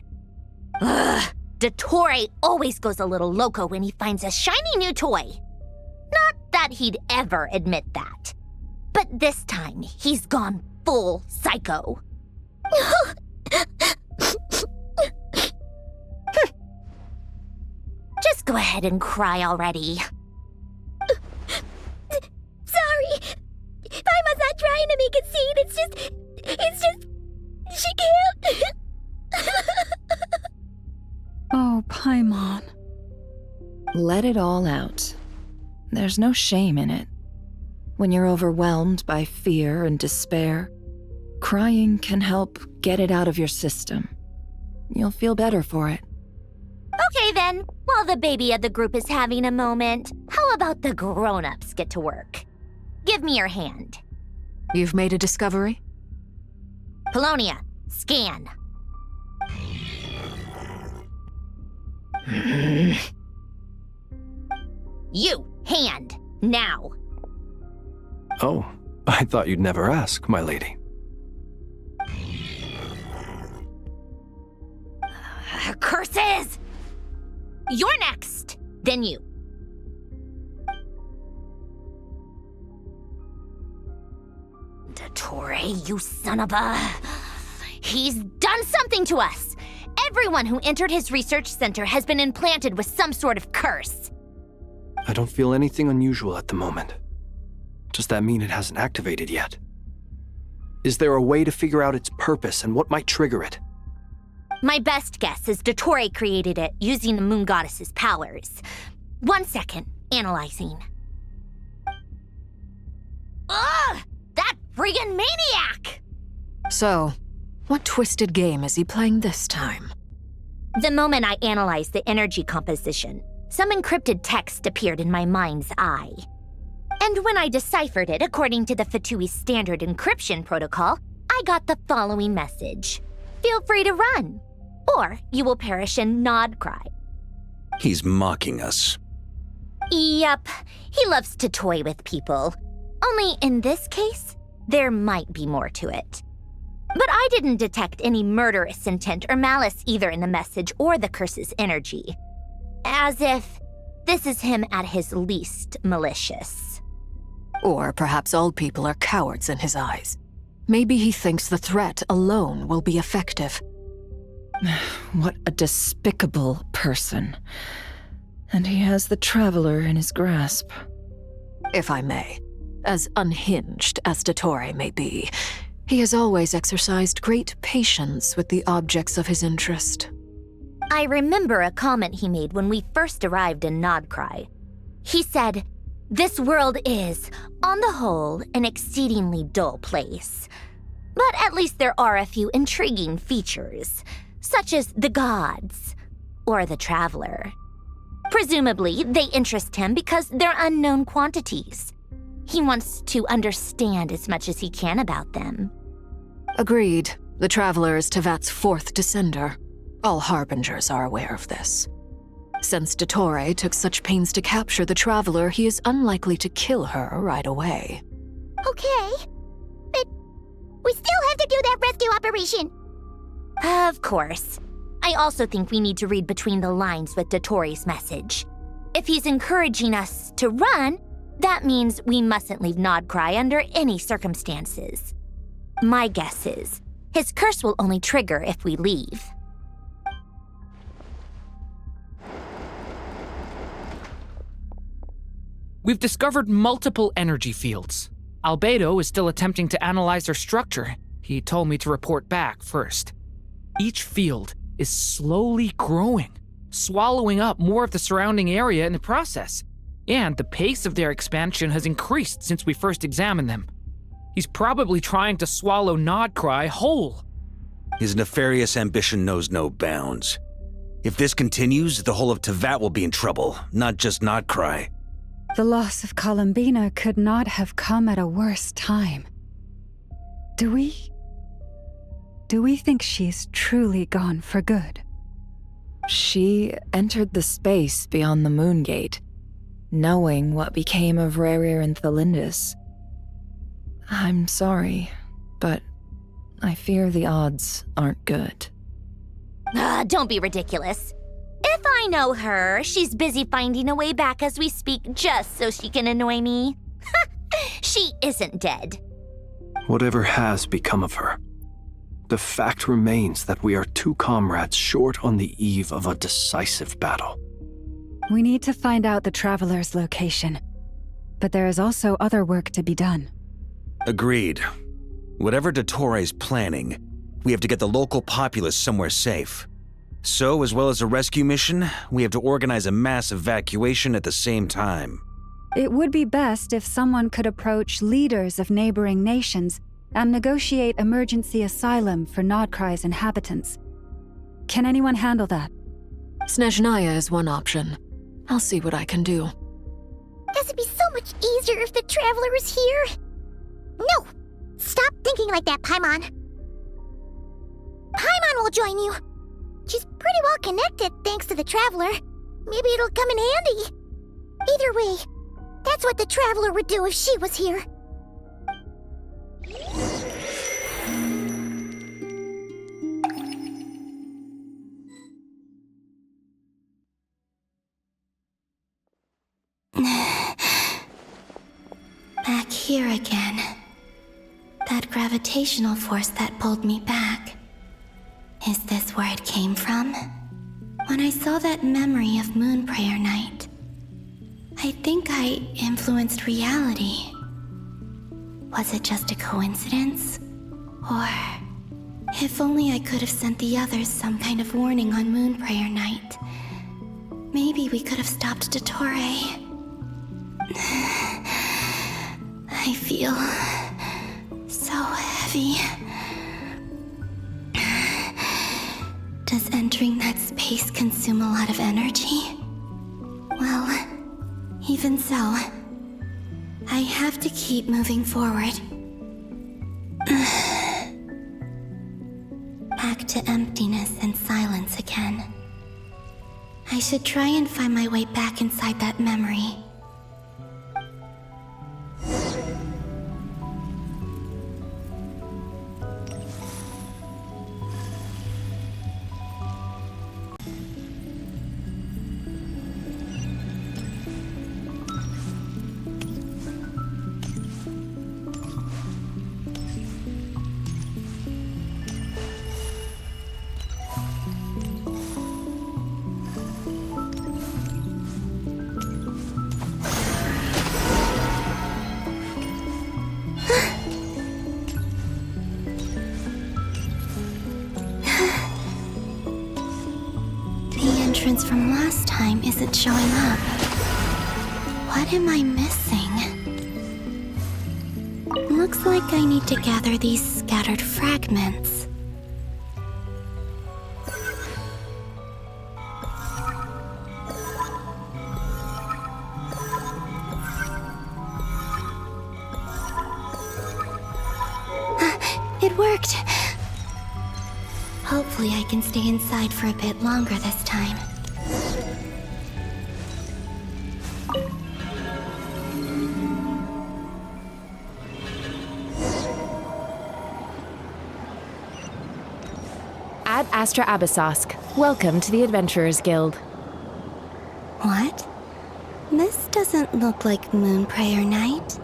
S1: Ugh, Dottore always goes a little loco when he finds a shiny new toy. Not that he'd ever admit that. But this time, he's gone full psycho. Just go ahead and cry already. Sorry. Paimon's not trying to make it seem. It's just... She can't.
S7: Oh, Paimon.
S3: Let it all out. There's no shame in it. When you're overwhelmed by fear and despair, crying can help get it out of your system. You'll feel better for it.
S1: Okay then, while the baby of the group is having a moment, how about the grown-ups get to work? Give me your hand.
S6: You've made a discovery?
S1: Polonia, scan. You, hand, now.
S4: Oh, I thought you'd never ask, my lady.
S1: Curses! You're next! then you. Dottore, you son of a... He's done something to us! Everyone who entered his research center has been implanted with some sort of curse.
S4: I don't feel anything unusual at the moment. Does that mean it hasn't activated yet? Is there a way to figure out its purpose and what might trigger it?
S1: My best guess is Dottore created it using the Moon Goddess's powers. 1 second, analyzing. Ugh! That friggin' maniac!
S6: So, what twisted game is he playing this time?
S1: The moment I analyzed the energy composition, some encrypted text appeared in my mind's eye. And when I deciphered it according to the Fatui standard encryption protocol, I got the following message. Feel free to run, or you will perish in nod cry.
S2: He's mocking us.
S1: Yup, he loves to toy with people. Only in this case, there might be more to it. But I didn't detect any murderous intent or malice either in the message or the curse's energy. As if this is him at his least malicious.
S6: Or perhaps all people are cowards in his eyes. Maybe he thinks the threat alone will be effective.
S3: What a despicable person. And he has the Traveler in his grasp.
S6: If I may, as unhinged as Dottore may be, he has always exercised great patience with the objects of his interest.
S1: I remember a comment he made when we first arrived in Nodcry. He said, "This world is, on the whole, an exceedingly dull place. But at least there are a few intriguing features, such as the gods or the Traveler. Presumably, they interest him because they're unknown quantities. He wants to understand as much as he can about them."
S6: Agreed. The Traveler is Tevat's fourth descender. All Harbingers are aware of this. Since Dottore took such pains to capture the Traveler, he is unlikely to kill her right away.
S14: Okay, but we still have to do that rescue operation.
S1: Of course. I also think we need to read between the lines with Dottore's message. If he's encouraging us to run, that means we mustn't leave Nodcry under any circumstances. My guess is, his curse will only trigger if we leave.
S17: We've discovered multiple energy fields. Albedo is still attempting to analyze their structure. He told me to report back first. Each field is slowly growing, swallowing up more of the surrounding area in the process. And the pace of their expansion has increased since we first examined them. He's probably trying to swallow Nodcry whole.
S2: His nefarious ambition knows no bounds. If this continues, the whole of Tevat will be in trouble, not just Nodcry.
S7: The loss of Columbina could not have come at a worse time. Do we think she's truly gone for good?
S3: She entered the space beyond the Moon Gate, knowing what became of Rerir and Thalindus. I'm sorry, but I fear the odds aren't good.
S1: Don't be ridiculous. If I know her, she's busy finding a way back as we speak just so she can annoy me. She isn't dead.
S4: Whatever has become of her, the fact remains that we are two comrades short on the eve of a decisive battle.
S7: We need to find out the Traveler's location, but there is also other work to be done.
S2: Agreed. Whatever Dottore's planning, we have to get the local populace somewhere safe. So, as well as a rescue mission, we have to organize a mass evacuation at the same time.
S7: It would be best if someone could approach leaders of neighboring nations and negotiate emergency asylum for Nodcry's inhabitants. Can anyone handle that?
S6: Snezhnaya is one option. I'll see what I can do.
S14: This would be so much easier if the Traveler was here. No! Stop thinking like that, Paimon. Paimon will join you. She's pretty well connected thanks to the Traveler. Maybe it'll come in handy. Either way, that's what the Traveler would do if she was here.
S16: here again. That gravitational force that pulled me back. Is this where it came from? When I saw that memory of Moon Prayer Night, I think I influenced reality. Was it just a coincidence? Or if only I could have sent the others some kind of warning on Moon Prayer Night. Maybe we could have stopped Dottore. I feel so heavy. Does entering that space consume a lot of energy? Well, even so, I have to keep moving forward. Back to emptiness and silence again. I should try and find my way back inside that memory. From last time isn't showing up. What am I missing? Looks like I need to gather these scattered fragments. It worked! Hopefully I can stay inside for a bit longer this time.
S18: Ad Astra Abyssosque. Welcome to the Adventurers Guild.
S16: What? This doesn't look like Moon Prayer Night.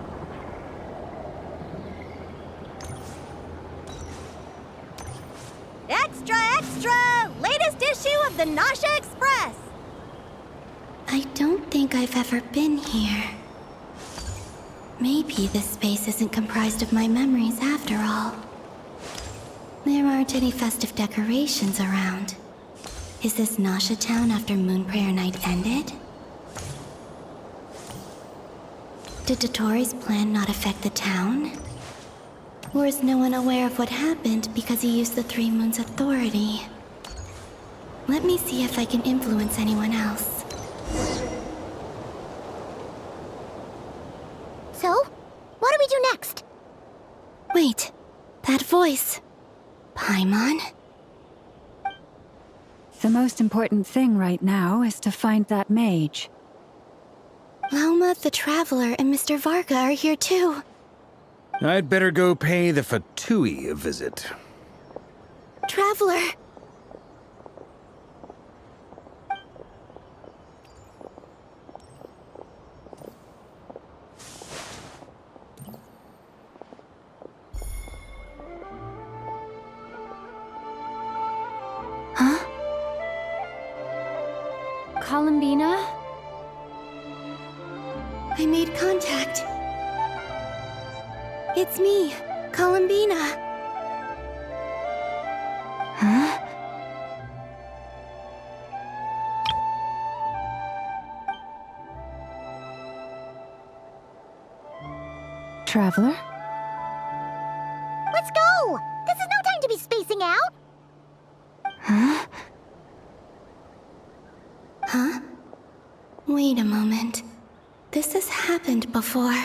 S14: Extra, extra! Latest issue of the Nasha Express!
S16: I don't think I've ever been here. Maybe this space isn't comprised of my memories after all. There aren't any festive decorations around. Is this Nasha Town after Moon Prayer Night ended? Did Dottore's plan not affect the town? Or is no one aware of what happened because he used the Three Moons' authority? Let me see if I can influence anyone else.
S14: So, what do we do next?
S16: Wait, that voice. Paimon?
S7: The most important thing right now is to find that mage.
S16: Lauma, the Traveler, and Mr. Varga are here too.
S2: I'd better go pay the Fatui a visit.
S16: Traveler!
S10: Huh? Columbina?
S16: I made contact. It's me, Columbina.
S10: Huh?
S7: Traveler?
S14: Let's go! This is no time to be spacing out!
S10: Huh?
S16: Huh? Wait a moment. This has happened before.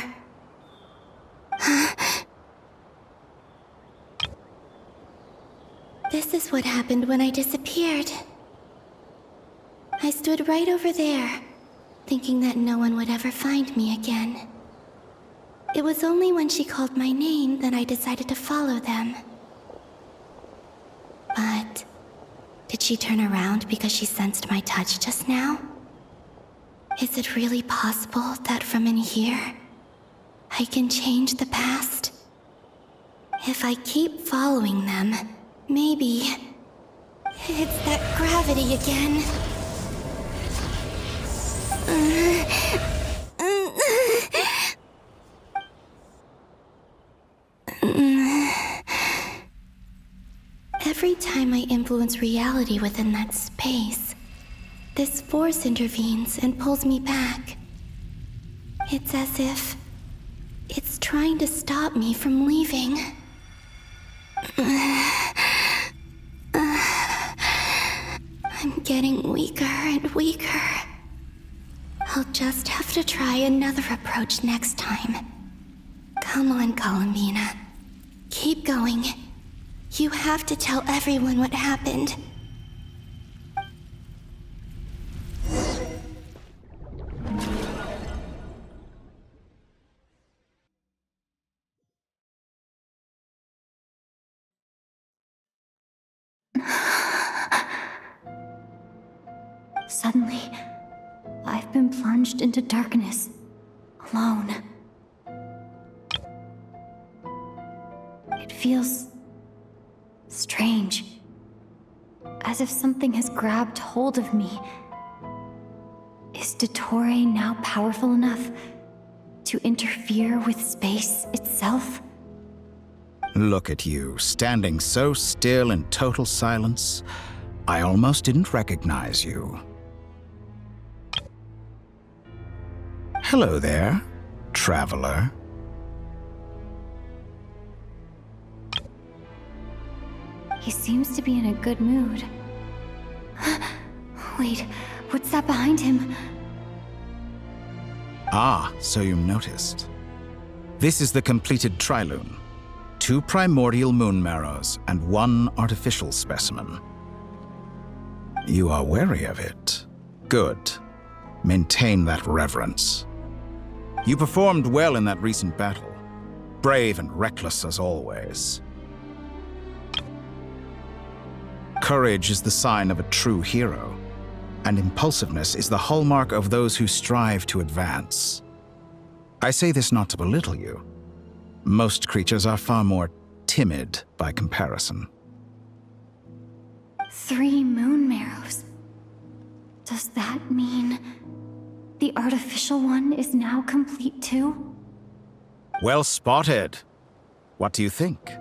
S16: This is what happened when I disappeared. I stood right over there, thinking that no one would ever find me again. It was only when she called my name that I decided to follow them. But did she turn around because she sensed my touch just now? Is it really possible that from in here, I can change the past. If I keep following them, maybe it's that gravity again. Every time I influence reality within that space, this force intervenes and pulls me back. It's as if it's trying to stop me from leaving. I'm getting weaker and weaker. I'll just have to try another approach next time. Come on, Columbina. Keep going. You have to tell everyone what happened.
S10: Suddenly, I've been plunged into darkness, alone. It feels strange, as if something has grabbed hold of me. Is Dottore now powerful enough to interfere with space itself?
S11: Look at you, standing so still in total silence. I almost didn't recognize you. Hello there, traveler.
S10: He seems to be in a good mood. Wait, what's that behind him?
S11: Ah, so you noticed. This is the completed trilune. 2 primordial moon marrows and 1 artificial specimen. You are wary of it. Good. Maintain that reverence. You performed well in that recent battle. Brave and reckless as always. Courage is the sign of a true hero, and impulsiveness is the hallmark of those who strive to advance. I say this not to belittle you. Most creatures are far more timid by comparison.
S10: 3 moon marrows. Does that mean the artificial one is now complete too?
S11: Well spotted. What do you think?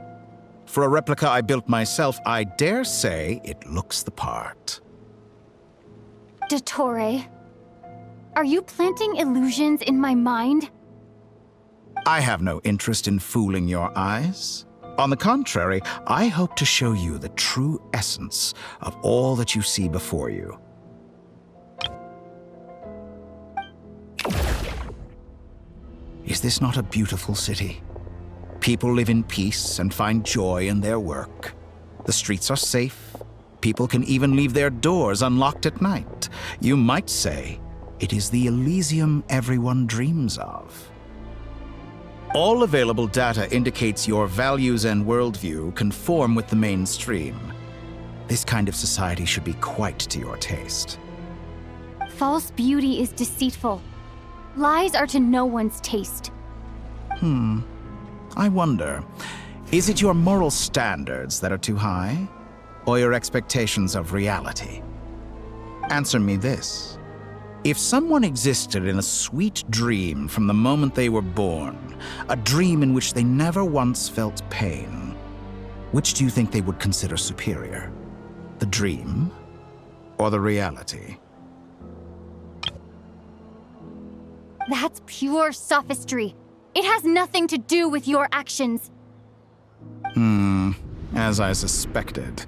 S11: For a replica I built myself, I dare say it looks the part.
S10: Dottore, are you planting illusions in my mind?
S11: I have no interest in fooling your eyes. On the contrary, I hope to show you the true essence of all that you see before you. Is this not a beautiful city? People live in peace and find joy in their work. The streets are safe. People can even leave their doors unlocked at night. You might say it is the Elysium everyone dreams of. All available data indicates your values and worldview conform with the mainstream. This kind of society should be quite to your taste.
S10: False beauty is deceitful. Lies are to no one's taste.
S11: I wonder, is it your moral standards that are too high, or your expectations of reality? Answer me this. If someone existed in a sweet dream from the moment they were born, a dream in which they never once felt pain, which do you think they would consider superior? The dream or the reality?
S10: That's pure sophistry. It has nothing to do with your actions.
S11: As I suspected.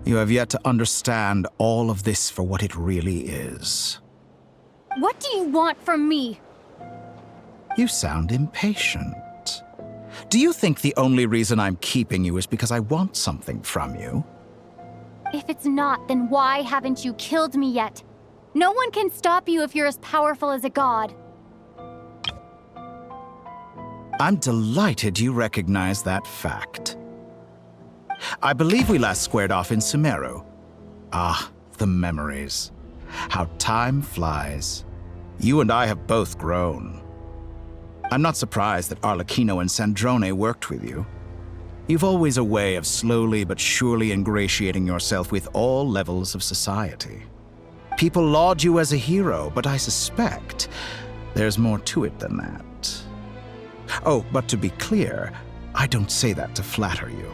S11: You have yet to understand all of this for what it really is.
S10: What do you want from me?
S11: You sound impatient. Do you think the only reason I'm keeping you is because I want something from you?
S10: If it's not, then why haven't you killed me yet? No one can stop you if you're as powerful as a god.
S11: I'm delighted you recognize that fact. I believe we last squared off in Sumeru. Ah, the memories. How time flies. You and I have both grown. I'm not surprised that Arlecchino and Sandrone worked with you. You've always a way of slowly but surely ingratiating yourself with all levels of society. People laud you as a hero, but I suspect there's more to it than that. Oh, but to be clear, I don't say that to flatter you.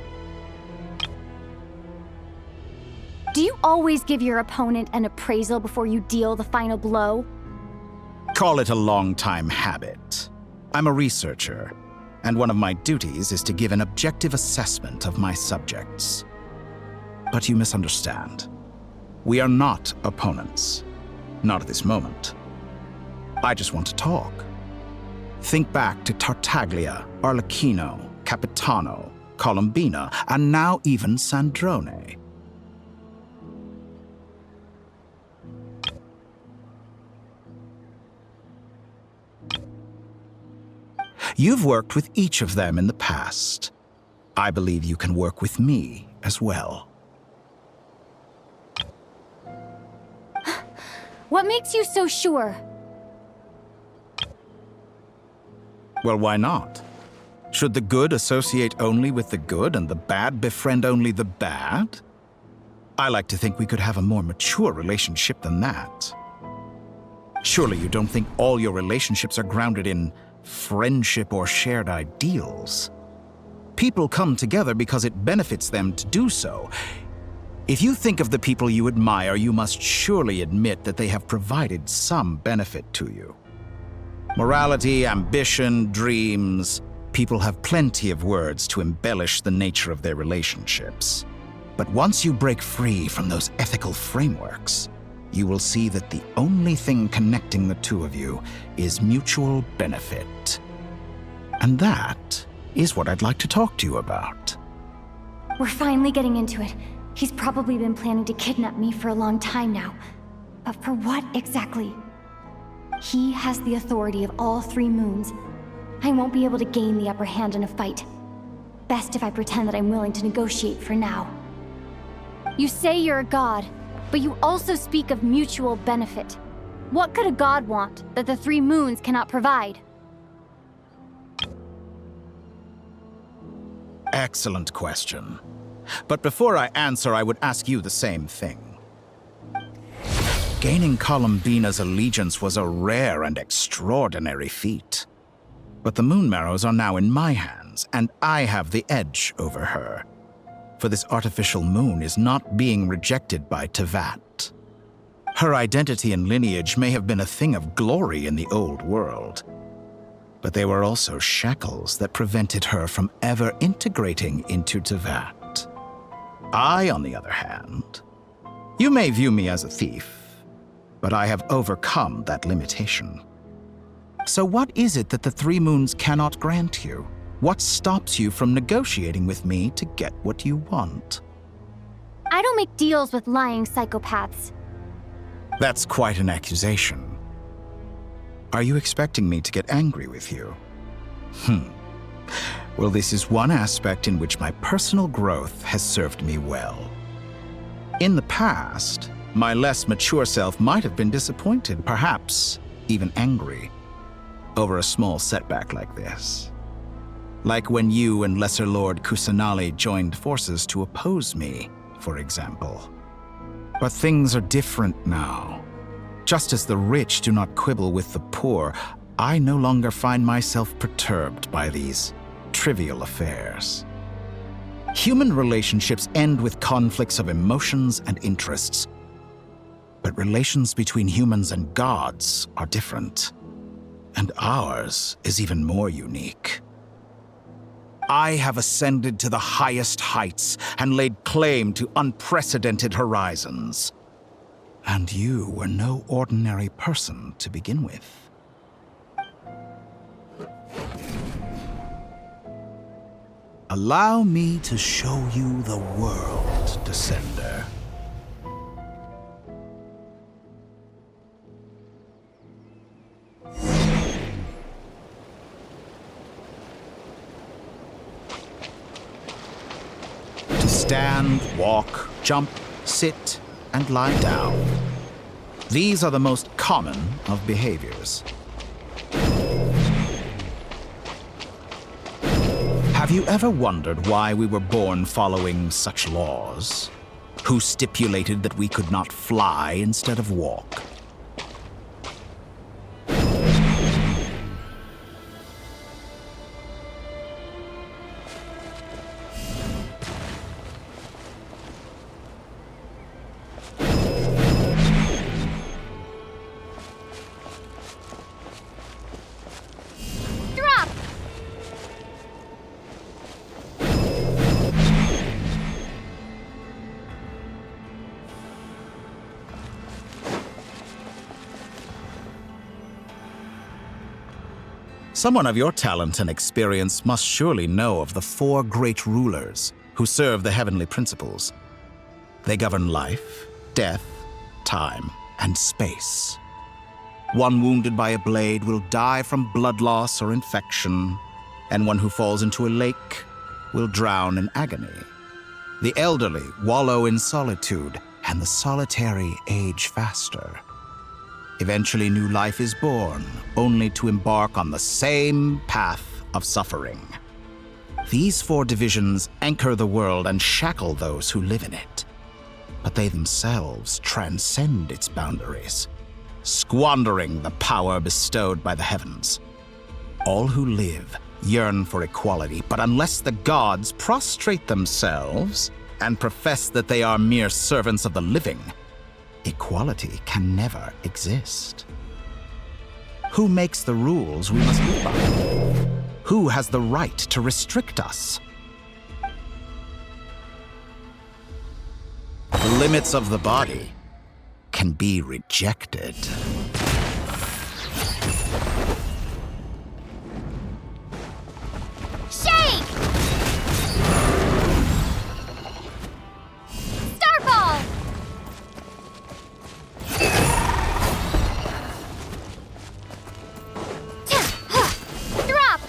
S10: Do you always give your opponent an appraisal before you deal the final blow?
S11: Call it a long-time habit. I'm a researcher, and one of my duties is to give an objective assessment of my subjects. But you misunderstand. We are not opponents. Not at this moment. I just want to talk. Think back to Tartaglia, Arlecchino, Capitano, Columbina, and now even Sandrone. You've worked with each of them in the past. I believe you can work with me as well.
S10: What makes you so sure?
S11: Well, why not? Should the good associate only with the good and the bad befriend only the bad? I like to think we could have a more mature relationship than that. Surely you don't think all your relationships are grounded in friendship or shared ideals. People come together because it benefits them to do so. If you think of the people you admire, you must surely admit that they have provided some benefit to you. Morality, ambition, dreams. People have plenty of words to embellish the nature of their relationships. But once you break free from those ethical frameworks, you will see that the only thing connecting the two of you is mutual benefit. And that is what I'd like to talk to you about.
S10: We're finally getting into it. He's probably been planning to kidnap me for a long time now. But for what exactly? He has the authority of all 3 moons. I won't be able to gain the upper hand in a fight. Best if I pretend that I'm willing to negotiate for now. You say you're a god, but you also speak of mutual benefit. What could a god want that the 3 moons cannot provide?
S11: Excellent question. But before I answer, I would ask you the same thing. Gaining Columbina's allegiance was a rare and extraordinary feat. But the Moon Marrows are now in my hands, and I have the edge over her. For this artificial moon is not being rejected by Tevat. Her identity and lineage may have been a thing of glory in the old world, but they were also shackles that prevented her from ever integrating into Tevat. I, on the other hand, you may view me as a thief, but I have overcome that limitation. So what is it that the 3 moons cannot grant you? What stops you from negotiating with me to get what you want?
S10: I don't make deals with lying psychopaths.
S11: That's quite an accusation. Are you expecting me to get angry with you? Well, this is one aspect in which my personal growth has served me well. In the past, my less mature self might have been disappointed, perhaps even angry, over a small setback like this. Like when you and Lesser Lord Kusanali joined forces to oppose me, for example. But things are different now. Just as the rich do not quibble with the poor, I no longer find myself perturbed by these trivial affairs. Human relationships end with conflicts of emotions and interests. But relations between humans and gods are different. And ours is even more unique. I have ascended to the highest heights and laid claim to unprecedented horizons. And you were no ordinary person to begin with. Allow me to show you the world, Descender. To stand, walk, jump, sit, and lie down. These are the most common of behaviors. you ever wondered why we were born following such laws? Who stipulated that we could not fly instead of walk?
S14: Drop!
S11: Someone of your talent and experience must surely know of the 4 great rulers who serve the heavenly principles. They govern life, death, time, and space. One wounded by a blade will die from blood loss or infection, and one who falls into a lake will drown in agony. The elderly wallow in solitude, and the solitary age faster. Eventually, new life is born, only to embark on the same path of suffering. These 4 divisions anchor the world and shackle those who live in it. But they themselves transcend its boundaries, squandering the power bestowed by the heavens. All who live yearn for equality, but unless the gods prostrate themselves and profess that they are mere servants of the living, equality can never exist. Who makes the rules we must live by? Who has the right to restrict us? The limits of the body can be rejected.
S14: Shake! Starfall! Drop!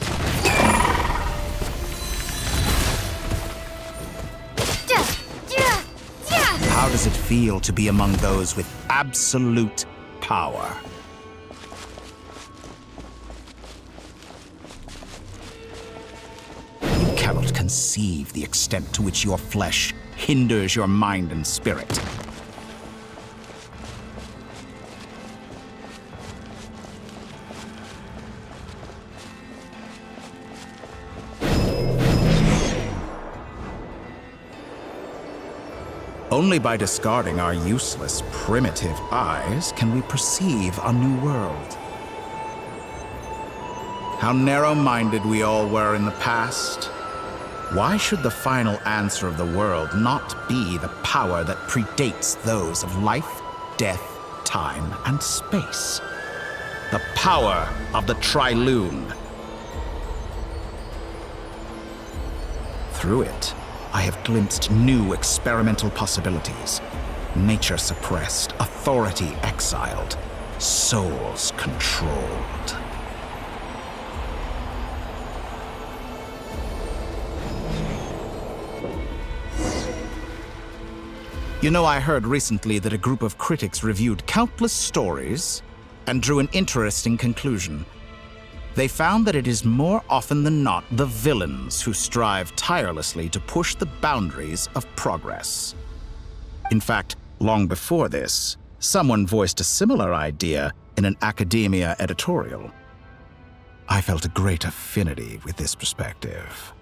S11: How does it feel to be among those with absolute power? You cannot conceive the extent to which your flesh hinders your mind and spirit. Only by discarding our useless, primitive eyes can we perceive a new world. How narrow-minded we all were in the past. Why should the final answer of the world not be the power that predates those of life, death, time, and space? The power of the Trilune. Through it, I have glimpsed new experimental possibilities. Nature suppressed, authority exiled, souls controlled. You know, I heard recently that a group of critics reviewed countless stories and drew an interesting conclusion. They found that it is more often than not the villains who strive tirelessly to push the boundaries of progress. In fact, long before this, someone voiced a similar idea in an academia editorial. I felt a great affinity with this perspective.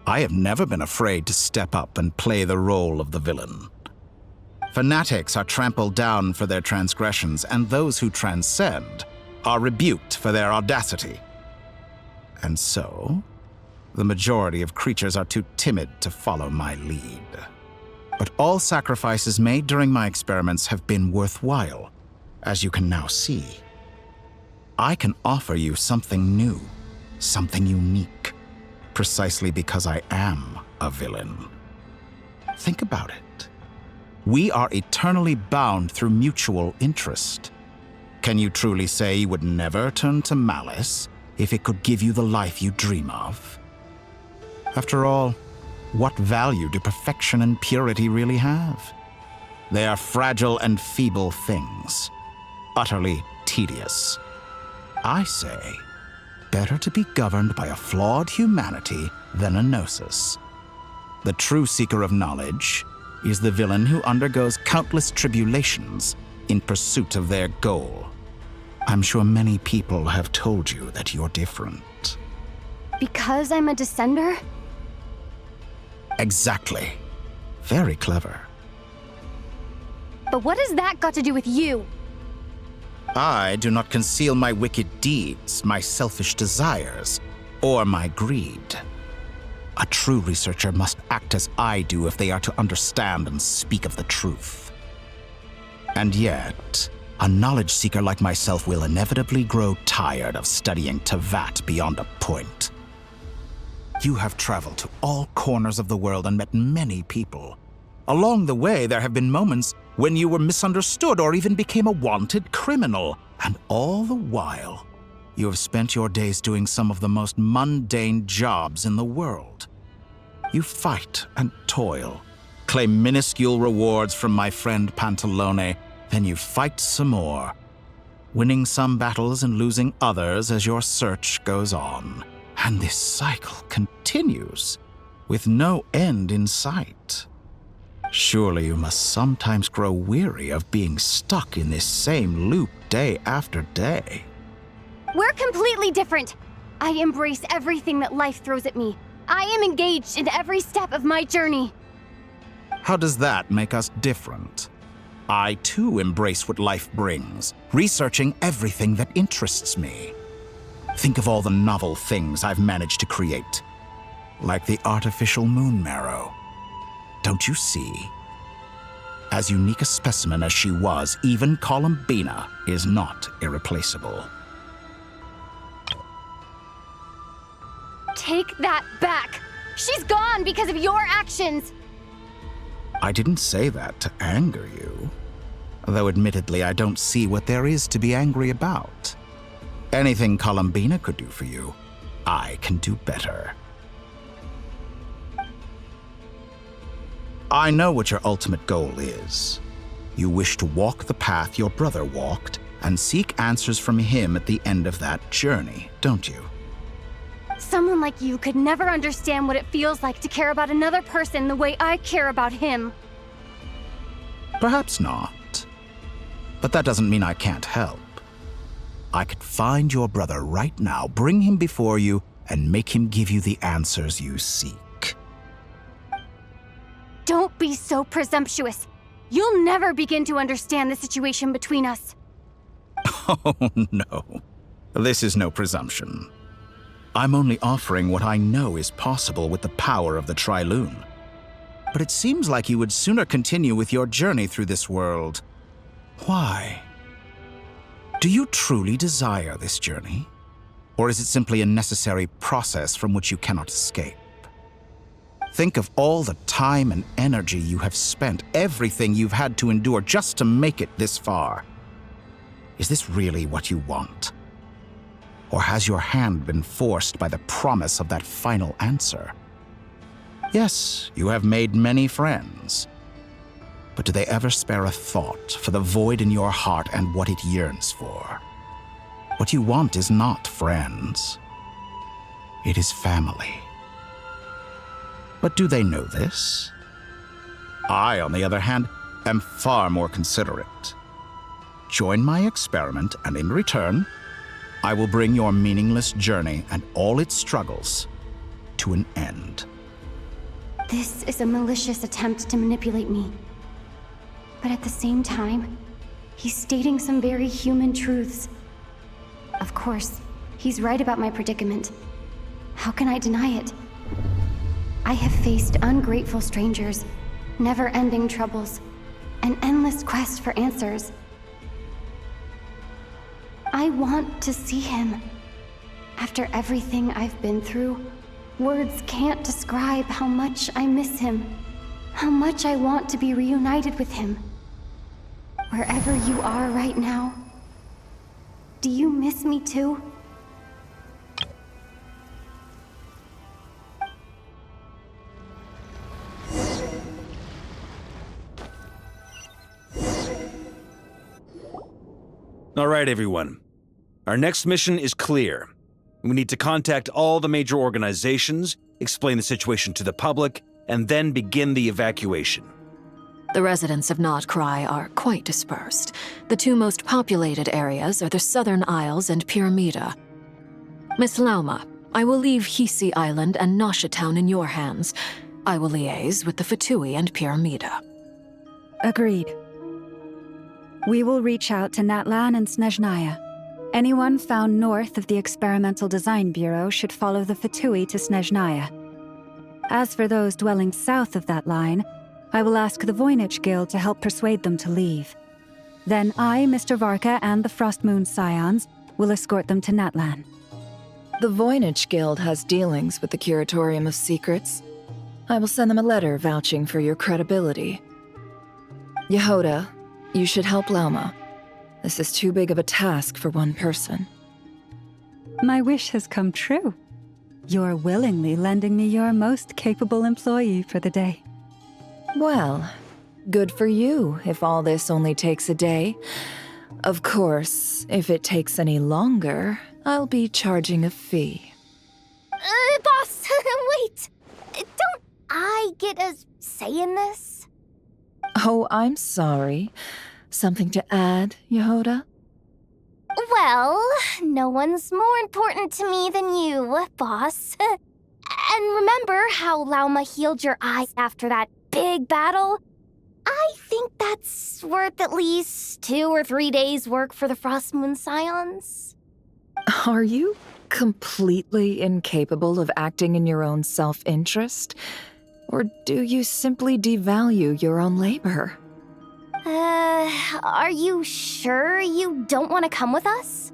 S11: I have never been afraid to step up and play the role of the villain. Fanatics are trampled down for their transgressions, and those who transcend are rebuked for their audacity. And so, the majority of creatures are too timid to follow my lead. But all sacrifices made during my experiments have been worthwhile, as you can now see. I can offer you something new, something unique, precisely because I am a villain. Think about it. We are eternally bound through mutual interest. Can you truly say you would never turn to malice if it could give you the life you dream of? After all, what value do perfection and purity really have? They are fragile and feeble things, utterly tedious. I say, better to be governed by a flawed humanity than a gnosis. The true seeker of knowledge is the villain who undergoes countless tribulations in pursuit of their goal. I'm sure many people have told you that you're different.
S10: Because I'm a descender?
S11: Exactly. Very clever.
S10: But what has that got to do with you?
S11: I do not conceal my wicked deeds, my selfish desires, or my greed. A true researcher must act as I do if they are to understand and speak of the truth. And yet, a knowledge seeker like myself will inevitably grow tired of studying Tevat beyond a point. You have traveled to all corners of the world and met many people. Along the way, there have been moments when you were misunderstood or even became a wanted criminal. And all the while, you have spent your days doing some of the most mundane jobs in the world. You fight and toil, claim minuscule rewards from my friend Pantalone, then you fight some more, winning some battles and losing others as your search goes on. And this cycle continues, with no end in sight. Surely you must sometimes grow weary of being stuck in this same loop day after day.
S10: We're completely different. I embrace everything that life throws at me. I am engaged in every step of my journey.
S11: How does that make us different? I too embrace what life brings, researching everything that interests me. Think of all the novel things I've managed to create, like the artificial moon marrow. Don't you see? As unique a specimen as she was, even Columbina is not irreplaceable.
S10: Take that back! She's gone because of your actions!
S11: I didn't say that to anger you. Though admittedly, I don't see what there is to be angry about. Anything Columbina could do for you, I can do better. I know what your ultimate goal is. You wish to walk the path your brother walked and seek answers from him at the end of that journey, don't you?
S10: Someone like you could never understand what it feels like to care about another person the way I care about him.
S11: Perhaps not. But that doesn't mean I can't help. I could find your brother right now, bring him before you, and make him give you the answers you seek.
S10: Don't be so presumptuous. You'll never begin to understand the situation between us.
S11: Oh, no. This is no presumption. I'm only offering what I know is possible with the power of the Trilune. But it seems like you would sooner continue with your journey through this world. Why? Do you truly desire this journey? Or is it simply a necessary process from which you cannot escape? Think of all the time and energy you have spent, everything you've had to endure just to make it this far. Is this really what you want? Or has your hand been forced by the promise of that final answer? Yes, you have made many friends. But do they ever spare a thought for the void in your heart and what it yearns for? What you want is not friends. It is family. But do they know this? I, on the other hand, am far more considerate. Join my experiment, and in return, I will bring your meaningless journey and all its struggles to an end.
S10: This is a malicious attempt to manipulate me. But at the same time, he's stating some very human truths. Of course, he's right about my predicament. How can I deny it? I have faced ungrateful strangers, never-ending troubles, an endless quest for answers. I want to see him. After everything I've been through, words can't describe how much I miss him, how much I want to be reunited with him. Wherever you are right now, do you miss me too?
S2: All right, everyone. Our next mission is clear. We need to contact all the major organizations, explain the situation to the public, and then begin the evacuation.
S6: The residents of Notcry are quite dispersed. The two most populated areas are the Southern Isles and Pyramida. Miss Lauma, I will leave Hisi Island and Nasha Town in your hands. I will liaise with the Fatui and Pyramida.
S7: Agreed. We will reach out to Natlan and Snezhnaya. Anyone found north of the Experimental Design Bureau should follow the Fatui to Snezhnaya. As for those dwelling south of that line, I will ask the Voynich Guild to help persuade them to leave. Then I, Mr. Varka, and the Frostmoon Scions will escort them to Natlan.
S3: The Voynich Guild has dealings with the Curatorium of Secrets. I will send them a letter vouching for your credibility. Yehoda, you should help Lauma. This is too big of a task for one person.
S7: My wish has come true. You're willingly lending me your most capable employee for the day.
S3: Well, good for you if all this only takes a day. Of course, if it takes any longer, I'll be charging a fee.
S1: Boss, wait! Don't I get a say in this?
S3: Oh, I'm sorry. Something to add, Yehoda?
S1: Well, no one's more important to me than you, boss. And remember how Lauma healed your eyes after that big battle? I think that's worth at least 2 or 3 days' work for the Frostmoon Scions.
S3: Are you completely incapable of acting in your own self-interest? Or do you simply devalue your own labor?
S1: Are you sure you don't want to come with us?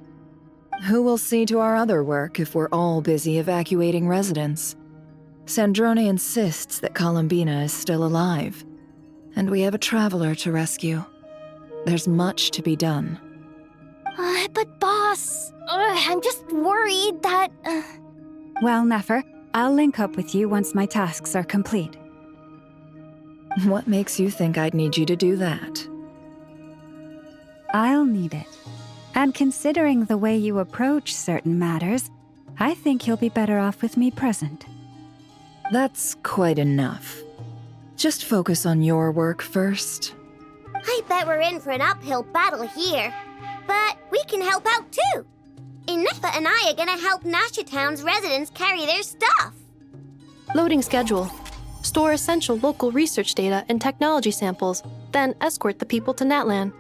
S3: Who will see to our other work if we're all busy evacuating residents? Sandrone insists that Columbina is still alive, and we have a traveler to rescue. There's much to be done.
S1: But boss, I'm just worried that...
S7: Well, Nefer, I'll link up with you once my tasks are complete.
S3: What makes you think I'd need you to do that?
S7: I'll need it. And considering the way you approach certain matters, I think you'll be better off with me present.
S3: That's quite enough. Just focus on your work first.
S14: I bet we're in for an uphill battle here. But we can help out too. Inefa and I are gonna help Nasha Town's residents carry their stuff.
S8: Loading schedule. Store essential local research data and technology samples, then escort the people to Natlan.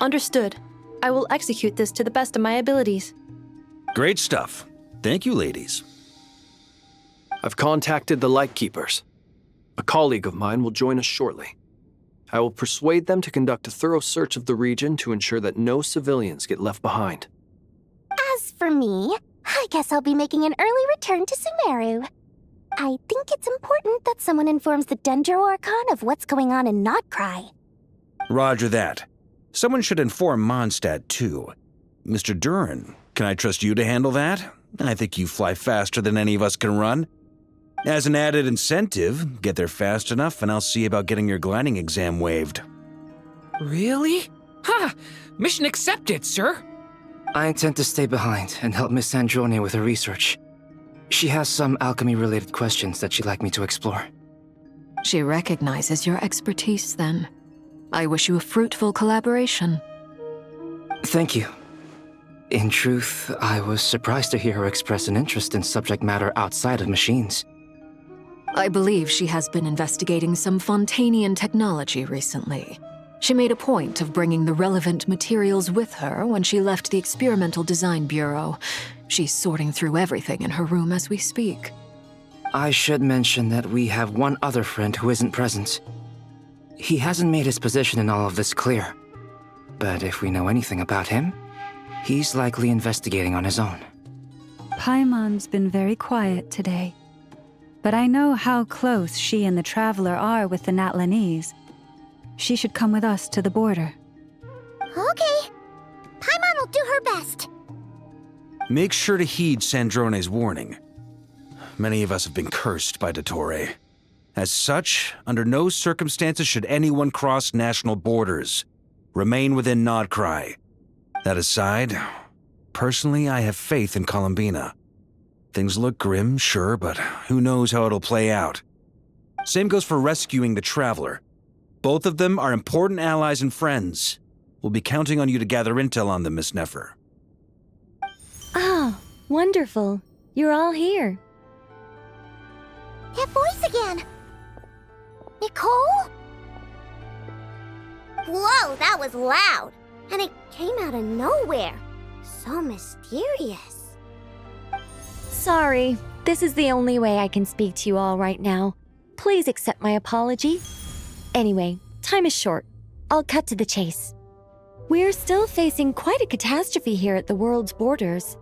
S8: Understood. I will execute this to the best of my abilities.
S2: Great stuff. Thank you, ladies.
S4: I've contacted the Lightkeepers. A colleague of mine will join us shortly. I will persuade them to conduct a thorough search of the region to ensure that no civilians get left behind.
S1: As for me, I guess I'll be making an early return to Sumeru. I think it's important that someone informs the Dendro Archon of what's going on in Notcry.
S2: Roger that. Someone should inform Mondstadt, too. Mr. Duran, can I trust you to handle that? I think you fly faster than any of us can run. As an added incentive, get there fast enough and I'll see about getting your gliding exam waived.
S17: Really? Ha! Mission accepted, sir.
S19: I intend to stay behind and help Miss Sandrone with her research. She has some alchemy-related questions that she'd like me to explore.
S6: She recognizes your expertise, then. I wish you a fruitful collaboration.
S19: Thank you. In truth, I was surprised to hear her express an interest in subject matter outside of machines.
S6: I believe she has been investigating some Fontanian technology recently. She made a point of bringing the relevant materials with her when she left the Experimental Design Bureau. She's sorting through everything in her room as we speak.
S19: I should mention that we have one other friend who isn't present. He hasn't made his position in all of this clear. But if we know anything about him, he's likely investigating on his own.
S7: Paimon's been very quiet today. But I know how close she and the Traveler are with the Natlanese. She should come with us to the border.
S14: Okay. Paimon will do her best.
S2: Make sure to heed Sandrone's warning. Many of us have been cursed by Dottore. As such, under no circumstances should anyone cross national borders. Remain within Notcry. That aside, personally I have faith in Columbina. Things look grim, sure, but who knows how it'll play out. Same goes for rescuing the Traveler. Both of them are important allies and friends. We'll be counting on you to gather intel on them, Miss Nefer.
S20: Oh, wonderful. You're all here.
S14: That voice again! Nicole? Whoa, that was loud! And it came out of nowhere. So mysterious.
S20: Sorry, this is the only way I can speak to you all right now. Please accept my apology. Anyway, time is short. I'll cut to the chase. We're still facing quite a catastrophe here at the world's borders.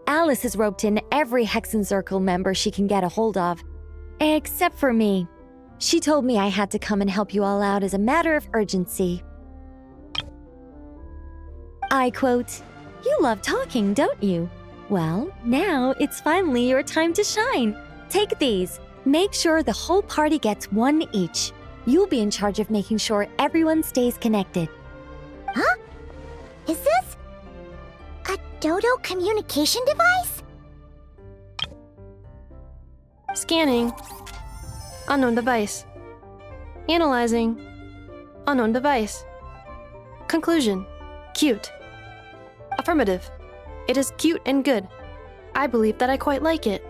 S20: Alice has roped in every Hexen Circle member she can get a hold of, except for me. She told me I had to come and help you all out as a matter of urgency. I quote, "You love talking, don't you? Well, now it's finally your time to shine. Take these. Make sure the whole party gets one each. You'll be in charge of making sure everyone stays connected."
S14: Huh? Is this a Dodo communication device?
S8: Scanning. Unknown device. Analyzing. Unknown device. Conclusion. Cute. Affirmative. It is cute and good. I believe that I quite like it.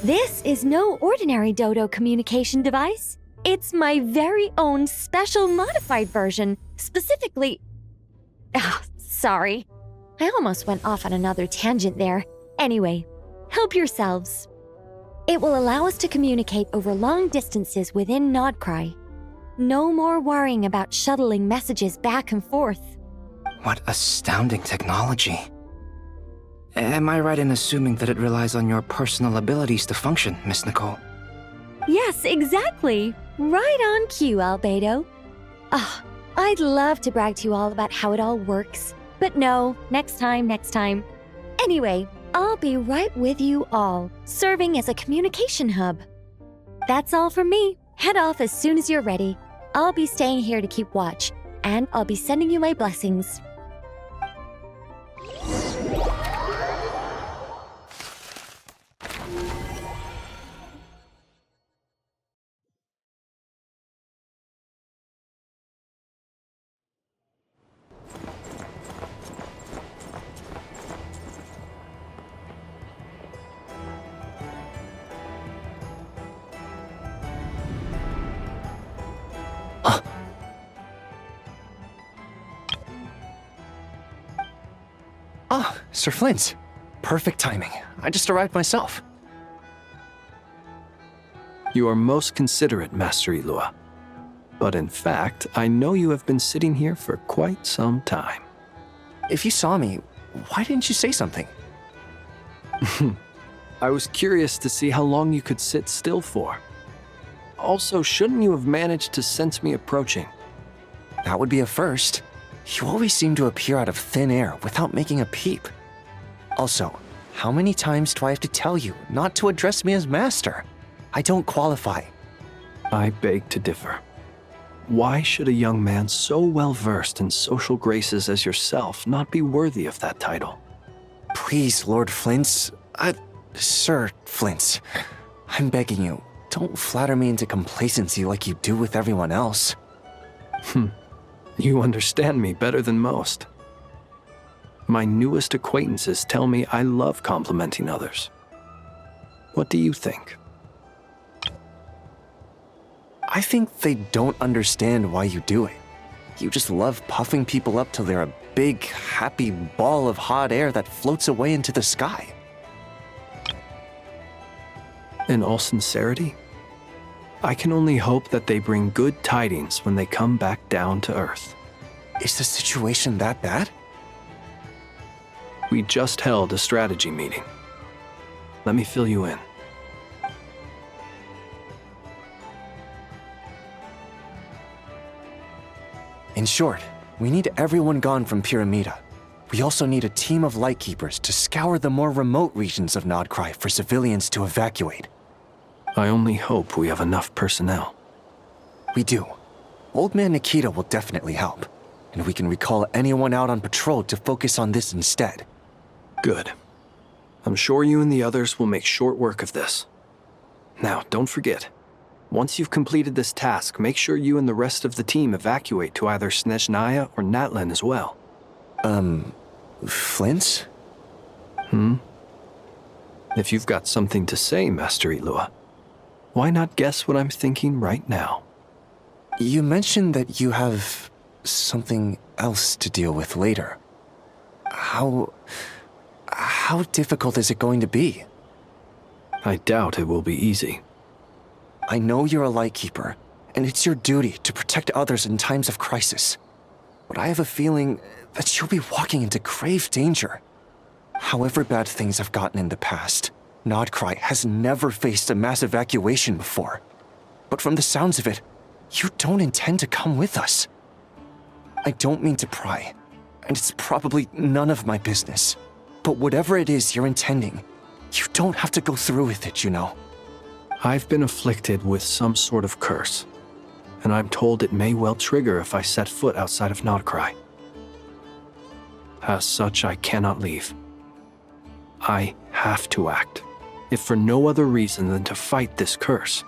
S20: This is no ordinary Dodo communication device. It's my very own special modified version, specifically... Oh, sorry. I almost went off on another tangent there. Anyway, help yourselves. It will allow us to communicate over long distances within Nodcry. No more worrying about shuttling messages back and forth.
S19: What astounding technology. Am I right in assuming that it relies on your personal abilities to function, Miss Nicole?
S20: Yes, exactly. Right on cue, Albedo. Ah, I'd love to brag to you all about how it all works. But no, next time. Anyway, I'll be right with you all, serving as a communication hub. That's all from me. Head off as soon as you're ready. I'll be staying here to keep watch, and I'll be sending you my blessings.
S21: Ah, Sir Flint. Perfect timing. I just arrived myself.
S4: You are most considerate, Master Ilua. But in fact, I know you have been sitting here for quite some time.
S21: If you saw me, why didn't you say something?
S4: I was curious to see how long you could sit still for. Also, shouldn't you have managed to sense me approaching?
S21: That would be a first. You always seem to appear out of thin air without making a peep. Also, how many times do I have to tell you not to address me as master? I don't qualify.
S4: I beg to differ. Why should a young man so well versed in social graces as yourself not be worthy of that title?
S21: Please, Lord Flint's... Sir Flint's. I'm begging you, don't flatter me into complacency like you do with everyone else.
S4: You understand me better than most. My newest acquaintances tell me I love complimenting others. What do you think?
S21: I think they don't understand why you do it. You just love puffing people up till they're a big, happy ball of hot air that floats away into the sky.
S4: In all sincerity, I can only hope that they bring good tidings when they come back down to Earth.
S21: Is the situation that bad?
S4: We just held a strategy meeting. Let me fill you in.
S21: In short, we need everyone gone from Pyramida. We also need a team of Lightkeepers to scour the more remote regions of Nodcry for civilians to evacuate.
S4: I only hope we have enough personnel.
S21: We do. Old Man Nikita will definitely help, and we can recall anyone out on patrol to focus on this instead.
S4: Good. I'm sure you and the others will make short work of this. Now, don't forget, once you've completed this task, make sure you and the rest of the team evacuate to either Snezhnaya or Natlan as well.
S21: Flint?
S4: If you've got something to say, Master Ilua, why not guess what I'm thinking right now?
S21: You mentioned that you have something else to deal with later. How difficult is it going to be?
S4: I doubt it will be easy.
S21: I know you're a Lightkeeper, and it's your duty to protect others in times of crisis. But I have a feeling that you'll be walking into grave danger. However bad things have gotten in the past, Nodcry has never faced a mass evacuation before. But from the sounds of it, you don't intend to come with us. I don't mean to pry, and it's probably none of my business. But whatever it is you're intending, you don't have to go through with it, you know.
S4: I've been afflicted with some sort of curse, and I'm told it may well trigger if I set foot outside of Nodcry. As such, I cannot leave. I have to act, if for no other reason than to fight this curse.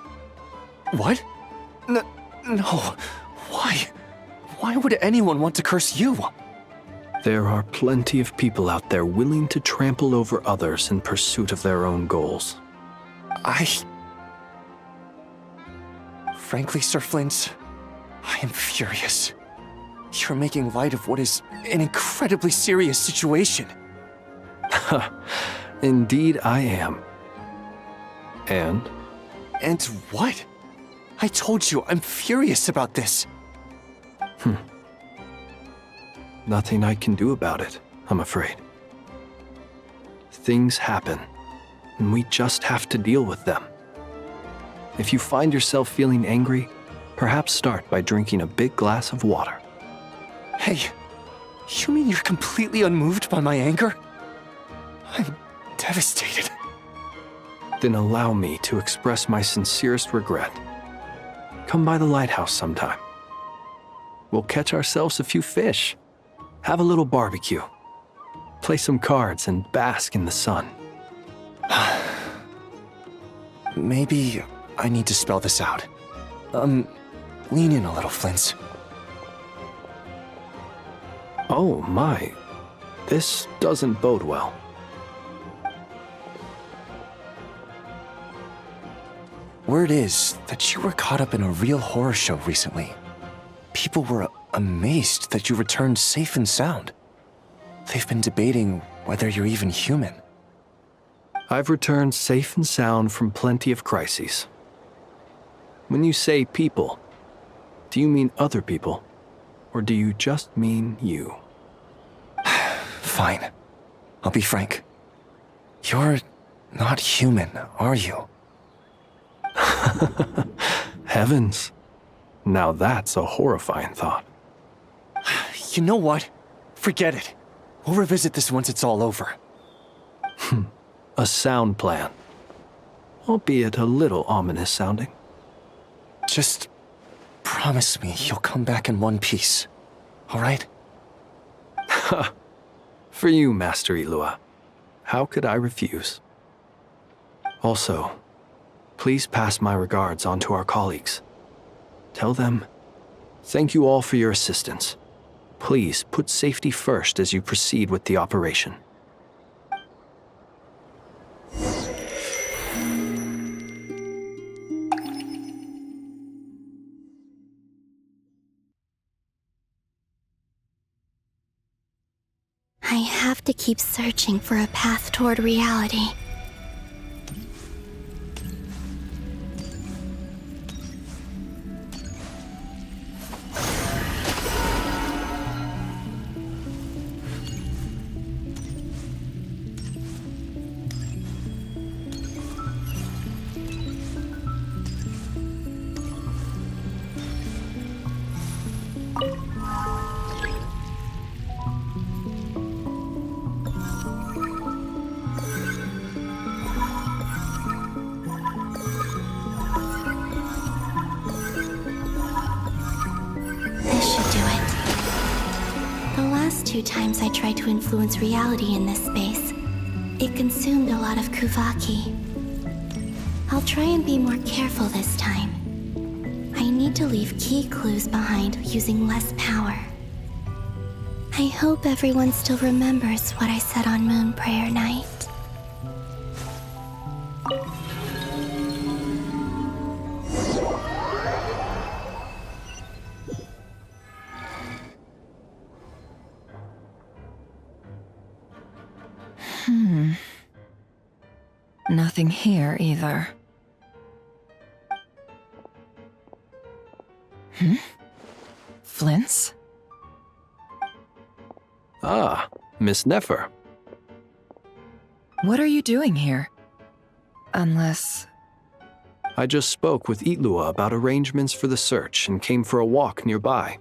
S21: What? No. Why? Why would anyone want to curse you?
S4: There are plenty of people out there willing to trample over others in pursuit of their own goals.
S21: Frankly, Sir Flint, I am furious. You're making light of what is an incredibly serious situation.
S4: Indeed I am. And?
S21: And what? I told you, I'm furious about this.
S4: Nothing I can do about it, I'm afraid. Things happen, and we just have to deal with them. If you find yourself feeling angry, perhaps start by drinking a big glass of water.
S21: Hey, you mean you're completely unmoved by my anger? I'm devastated.
S4: Then allow me to express my sincerest regret. Come by the lighthouse sometime. We'll catch ourselves a few fish, have a little barbecue, play some cards, and bask in the sun.
S21: Maybe I need to spell this out. Lean in a little, Flint.
S4: Oh my, this doesn't bode well.
S21: Word is that you were caught up in a real horror show recently. People were amazed that you returned safe and sound. They've been debating whether you're even human.
S4: I've returned safe and sound from plenty of crises. When you say people, do you mean other people? Or do you just mean you?
S21: Fine. I'll be frank. You're not human, are you?
S4: Heavens. Now that's a horrifying thought.
S21: You know what? Forget it. We'll revisit this once it's all over.
S4: A sound plan. Albeit a little ominous sounding.
S21: Just promise me you'll come back in one piece, all right?
S4: For you, Master Ilua. How could I refuse? Also, please pass my regards on to our colleagues. Tell them, thank you all for your assistance. Please put safety first as you proceed with the operation.
S16: I have to keep searching for a path toward reality. Two times I tried to influence reality in this space. It consumed a lot of Kuvaki. I'll try and be more careful this time. I need to leave key clues behind using less power. I hope everyone still remembers what I said on Moon Prayer Night.
S3: Nothing here either. Flints?
S4: Ah, Miss Nefer.
S3: What are you doing here? Unless...
S4: I just spoke with Itlua about arrangements for the search and came for a walk nearby.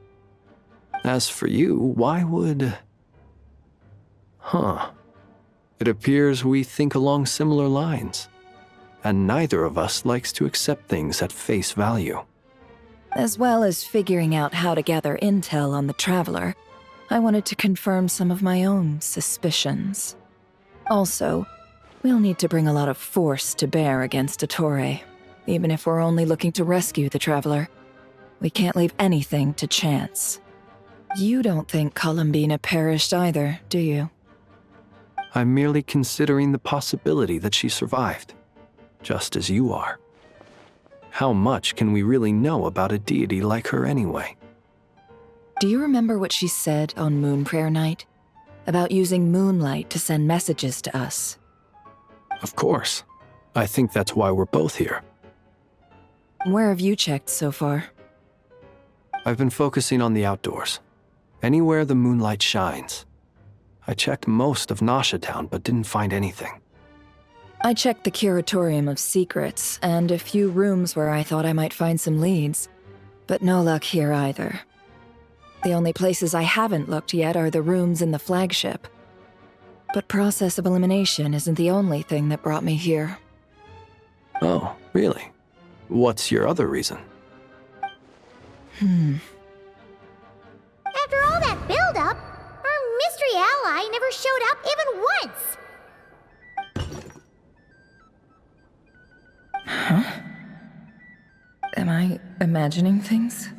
S4: As for you, why would... It appears we think along similar lines, and neither of us likes to accept things at face value.
S3: As well as figuring out how to gather intel on the Traveler, I wanted to confirm some of my own suspicions. Also, we'll need to bring a lot of force to bear against Ettore, even if we're only looking to rescue the Traveler. We can't leave anything to chance. You don't think Columbina perished either, do you?
S4: I'm merely considering the possibility that she survived, just as you are. How much can we really know about a deity like her anyway?
S3: Do you remember what she said on Moon Prayer Night? About using moonlight to send messages to us?
S4: Of course. I think that's why we're both here.
S3: Where have you checked so far?
S4: I've been focusing on the outdoors. Anywhere the moonlight shines. I checked most of Nasha Town, but didn't find anything.
S3: I checked the Curatorium of Secrets, and a few rooms where I thought I might find some leads. But no luck here either. The only places I haven't looked yet are the rooms in the flagship. But process of elimination isn't the only thing that brought me here.
S4: Oh, really? What's your other reason?
S14: After all that build-up, our mystery ally never showed up even once!
S3: Huh? Am I imagining things?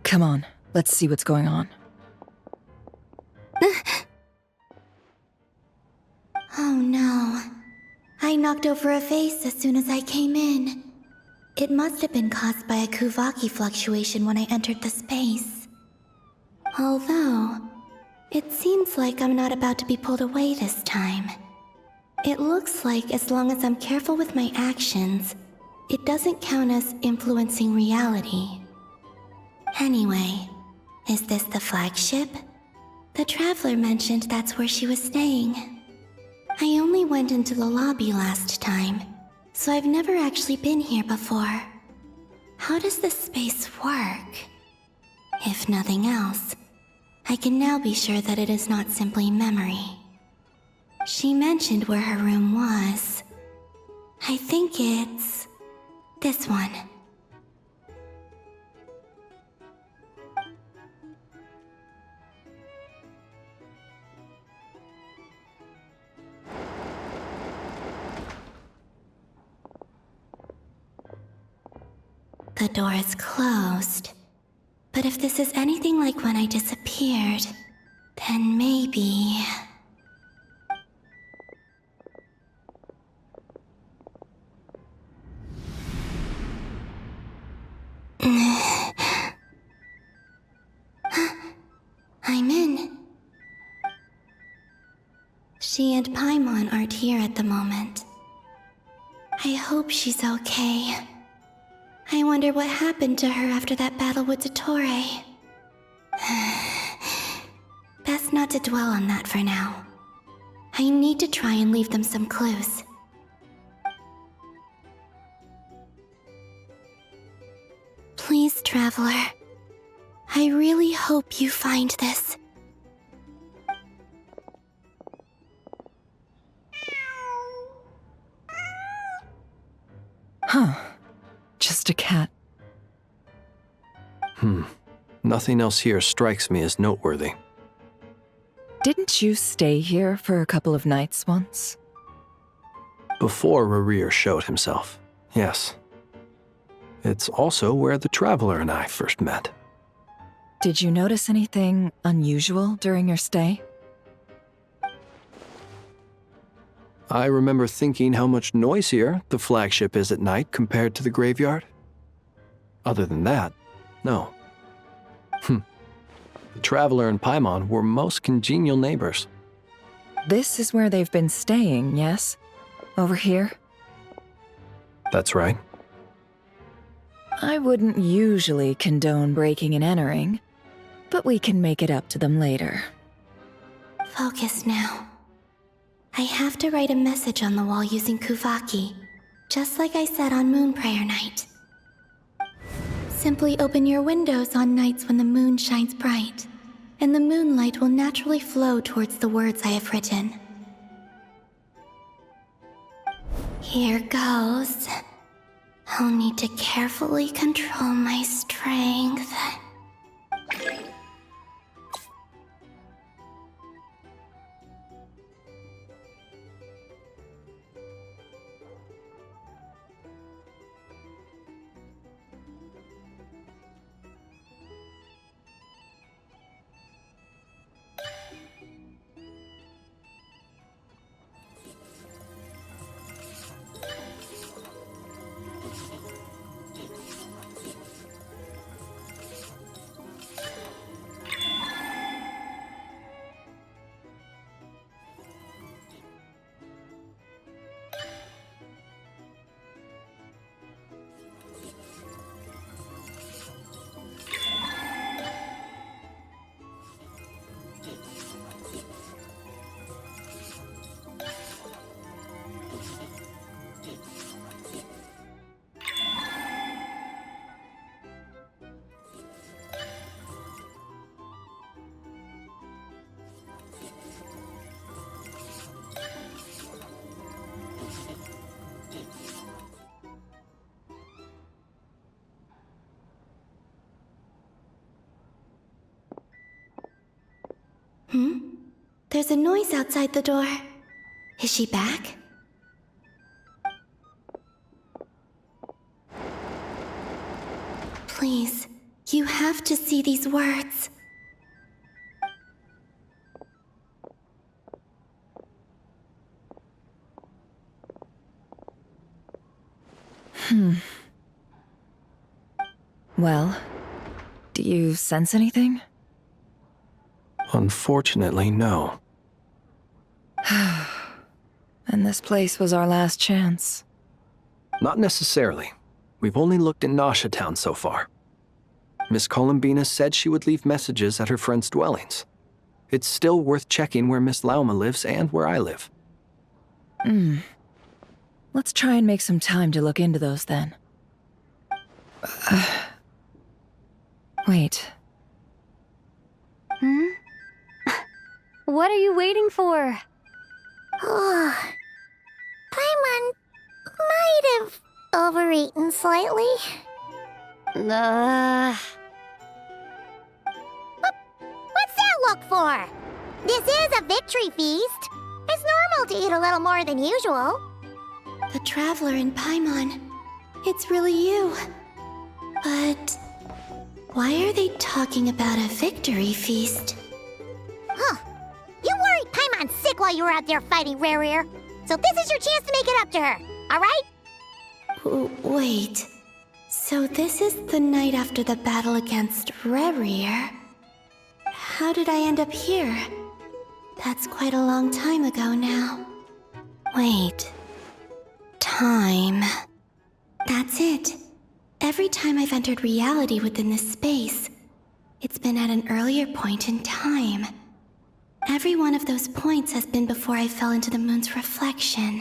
S3: Come on, let's see what's going on.
S16: Oh no. I knocked over a vase as soon as I came in. It must have been caused by a Kuvaki fluctuation when I entered the space. Although, it seems like I'm not about to be pulled away this time. It looks like as long as I'm careful with my actions, it doesn't count as influencing reality. Anyway, is this the flagship? The Traveler mentioned that's where she was staying. I only went into the lobby last time, so I've never actually been here before. How does this space work? If nothing else, I can now be sure that it is not simply memory. She mentioned where her room was. I think it's this one. The door is closed. But if this is anything like when I disappeared, then maybe... I'm in. She and Paimon aren't here at the moment. I hope she's okay. I wonder what happened to her after that battle with Ettore. Best not to dwell on that for now. I need to try and leave them some clues. Please, Traveler. I really hope you find this.
S3: Huh. Just a cat.
S4: Nothing else here strikes me as noteworthy.
S3: Didn't you stay here for a couple of nights once?
S4: Before Rerir showed himself, yes. It's also where the Traveler and I first met.
S3: Did you notice anything unusual during your stay?
S4: I remember thinking how much noisier the flagship is at night compared to the graveyard. Other than that, no. The Traveler and Paimon were most congenial neighbors.
S3: This is where they've been staying, yes? Over here?
S4: That's right.
S3: I wouldn't usually condone breaking and entering, but we can make it up to them later.
S16: Focus now. I have to write a message on the wall using Kuvaki, just like I said on Moon Prayer Night. Simply open your windows on nights when the moon shines bright, and the moonlight will naturally flow towards the words I have written. Here goes. I'll need to carefully control my strength. There's a noise outside the door. Is she back? Please, you have to see these words.
S3: Well, do you sense anything?
S4: Unfortunately, no.
S3: And this place was our last chance.
S4: Not necessarily. We've only looked in Nasha Town so far. Miss Columbina said she would leave messages at her friends' dwellings. It's still worth checking where Miss Lauma lives and where I live.
S3: Let's try and make some time to look into those then. Wait.
S10: What are you waiting for?
S14: Paimon might have overeaten slightly. What's that look for? This is a victory feast. It's normal to eat a little more than usual.
S16: The Traveler and Paimon. It's really you. But why are they talking about a victory feast?
S14: Huh. You worried Paimon's sick while you were out there fighting Rerir. So this is your chance to make it up to her, alright?
S16: Wait. So this is the night after the battle against Rerir? How did I end up here? That's quite a long time ago now. Wait. Time. That's it. Every time I've entered reality within this space, it's been at an earlier point in time. Every one of those points has been before I fell into the moon's reflection.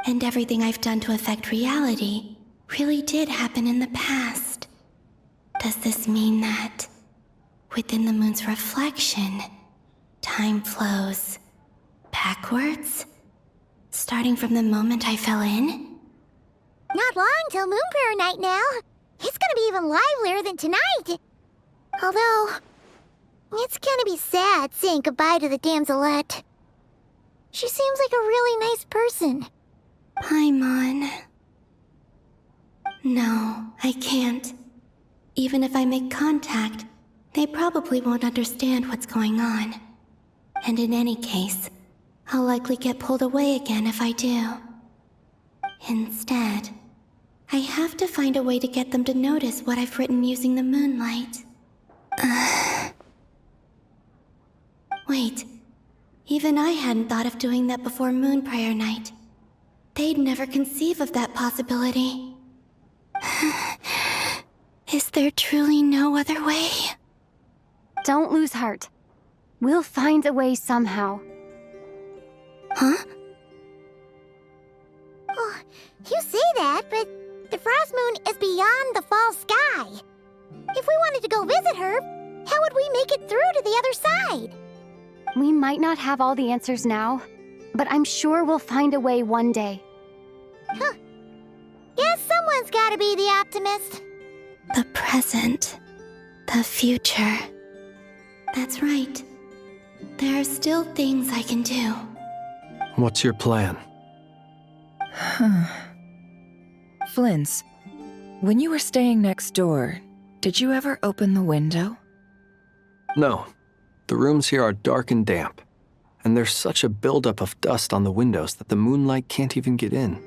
S16: And everything I've done to affect reality really did happen in the past. Does this mean that, within the moon's reflection, time flows backwards? Starting from the moment I fell in?
S14: Not long till Moon Prayer Night now. It's gonna be even livelier than tonight. Although, it's gonna be sad saying goodbye to the damselette. She seems like a really nice person.
S16: Paimon. No, I can't. Even if I make contact, they probably won't understand what's going on. And in any case, I'll likely get pulled away again if I do. Instead, I have to find a way to get them to notice what I've written using the moonlight. Wait, even I hadn't thought of doing that before Moon Prayer Night. They'd never conceive of that possibility. Is there truly no other way?
S10: Don't lose heart. We'll find a way somehow.
S16: Huh?
S14: Oh, you say that, but the Frost Moon is beyond the fall sky. If we wanted to go visit her, how would we make it through to the other side?
S10: We might not have all the answers now, but I'm sure we'll find a way one day.
S14: Huh. Guess someone's gotta be the optimist.
S16: The present. The future. That's right. There are still things I can do.
S4: What's your plan?
S3: Flint's, when you were staying next door, did you ever open the window?
S4: No. The rooms here are dark and damp, and there's such a buildup of dust on the windows that the moonlight can't even get in.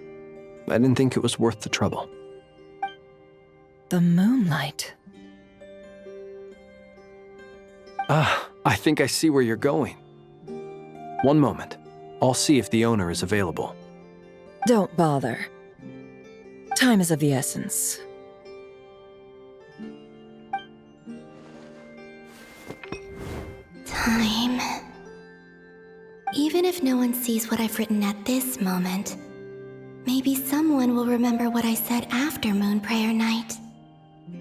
S4: I didn't think it was worth the trouble.
S3: The moonlight.
S4: I think I see where you're going. One moment. I'll see if the owner is available.
S3: Don't bother. Time is of the essence.
S16: Time. Even if no one sees what I've written at this moment, maybe someone will remember what I said after Moon Prayer Night.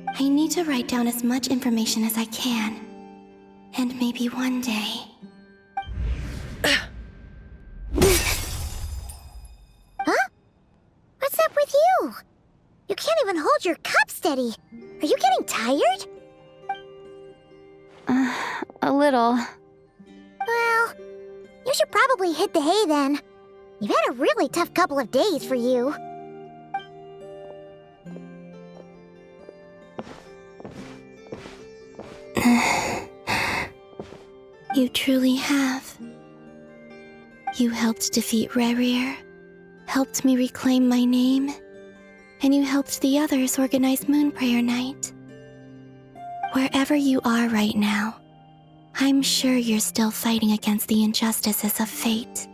S16: I need to write down as much information as I can. And maybe one day...
S14: Huh? What's up with you? You can't even hold your cup steady. Are you getting tired?
S10: A little.
S14: Well, you should probably hit the hay then. You've had a really tough couple of days for you.
S16: You truly have. You helped defeat Rerir, helped me reclaim my name, and you helped the others organize Moon Prayer Night. Wherever you are right now, I'm sure you're still fighting against the injustices of fate.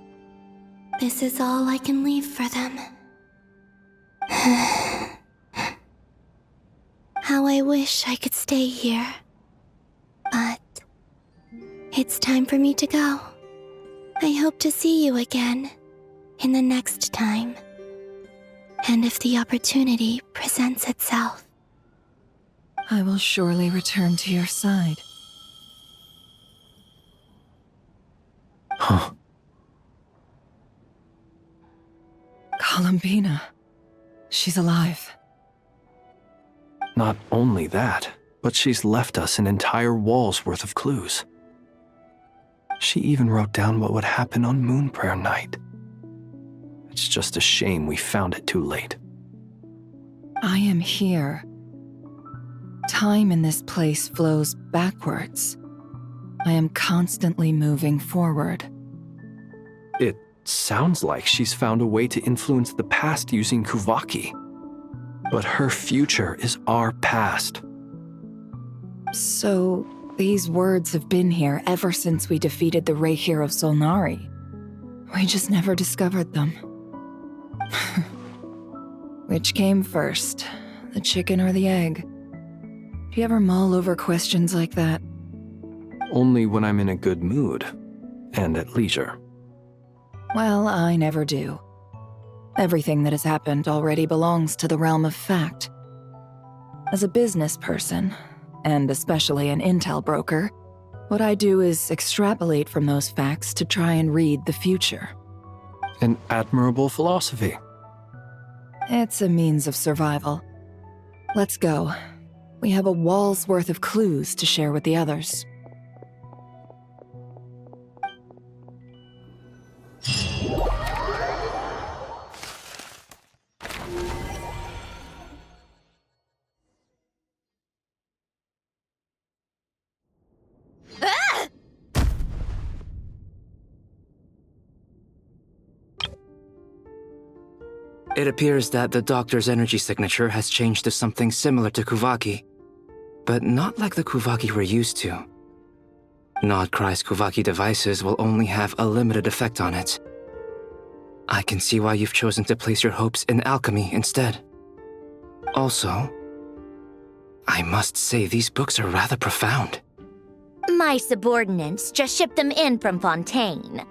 S16: This is all I can leave for them. How I wish I could stay here. But it's time for me to go. I hope to see you again in the next time. And if the opportunity presents itself.
S3: I will surely return to your side.
S4: Huh.
S3: Columbina. She's alive.
S4: Not only that, but she's left us an entire wall's worth of clues. She even wrote down what would happen on Moon Prayer Night. It's just a shame we found it too late.
S3: I am here. Time in this place flows backwards. I am constantly moving forward.
S4: It sounds like she's found a way to influence the past using Kuvaki. But her future is our past.
S3: So, these words have been here ever since we defeated the Reihir of Solnari. We just never discovered them. Which came first, the chicken or the egg? Do you ever mull over questions like that?
S4: Only when I'm in a good mood, and at leisure.
S3: Well, I never do. Everything that has happened already belongs to the realm of fact. As a business person, and especially an intel broker, what I do is extrapolate from those facts to try and read the future.
S4: An admirable philosophy.
S3: It's a means of survival. Let's go. We have a wall's worth of clues to share with the others.
S19: It appears that the doctor's energy signature has changed to something similar to Kuvaki, but not like the Kuvaki we're used to. Nodcry's Kuvaki devices will only have a limited effect on it. I can see why you've chosen to place your hopes in alchemy instead. Also, I must say these books are rather profound.
S1: My subordinates just shipped them in from Fontaine.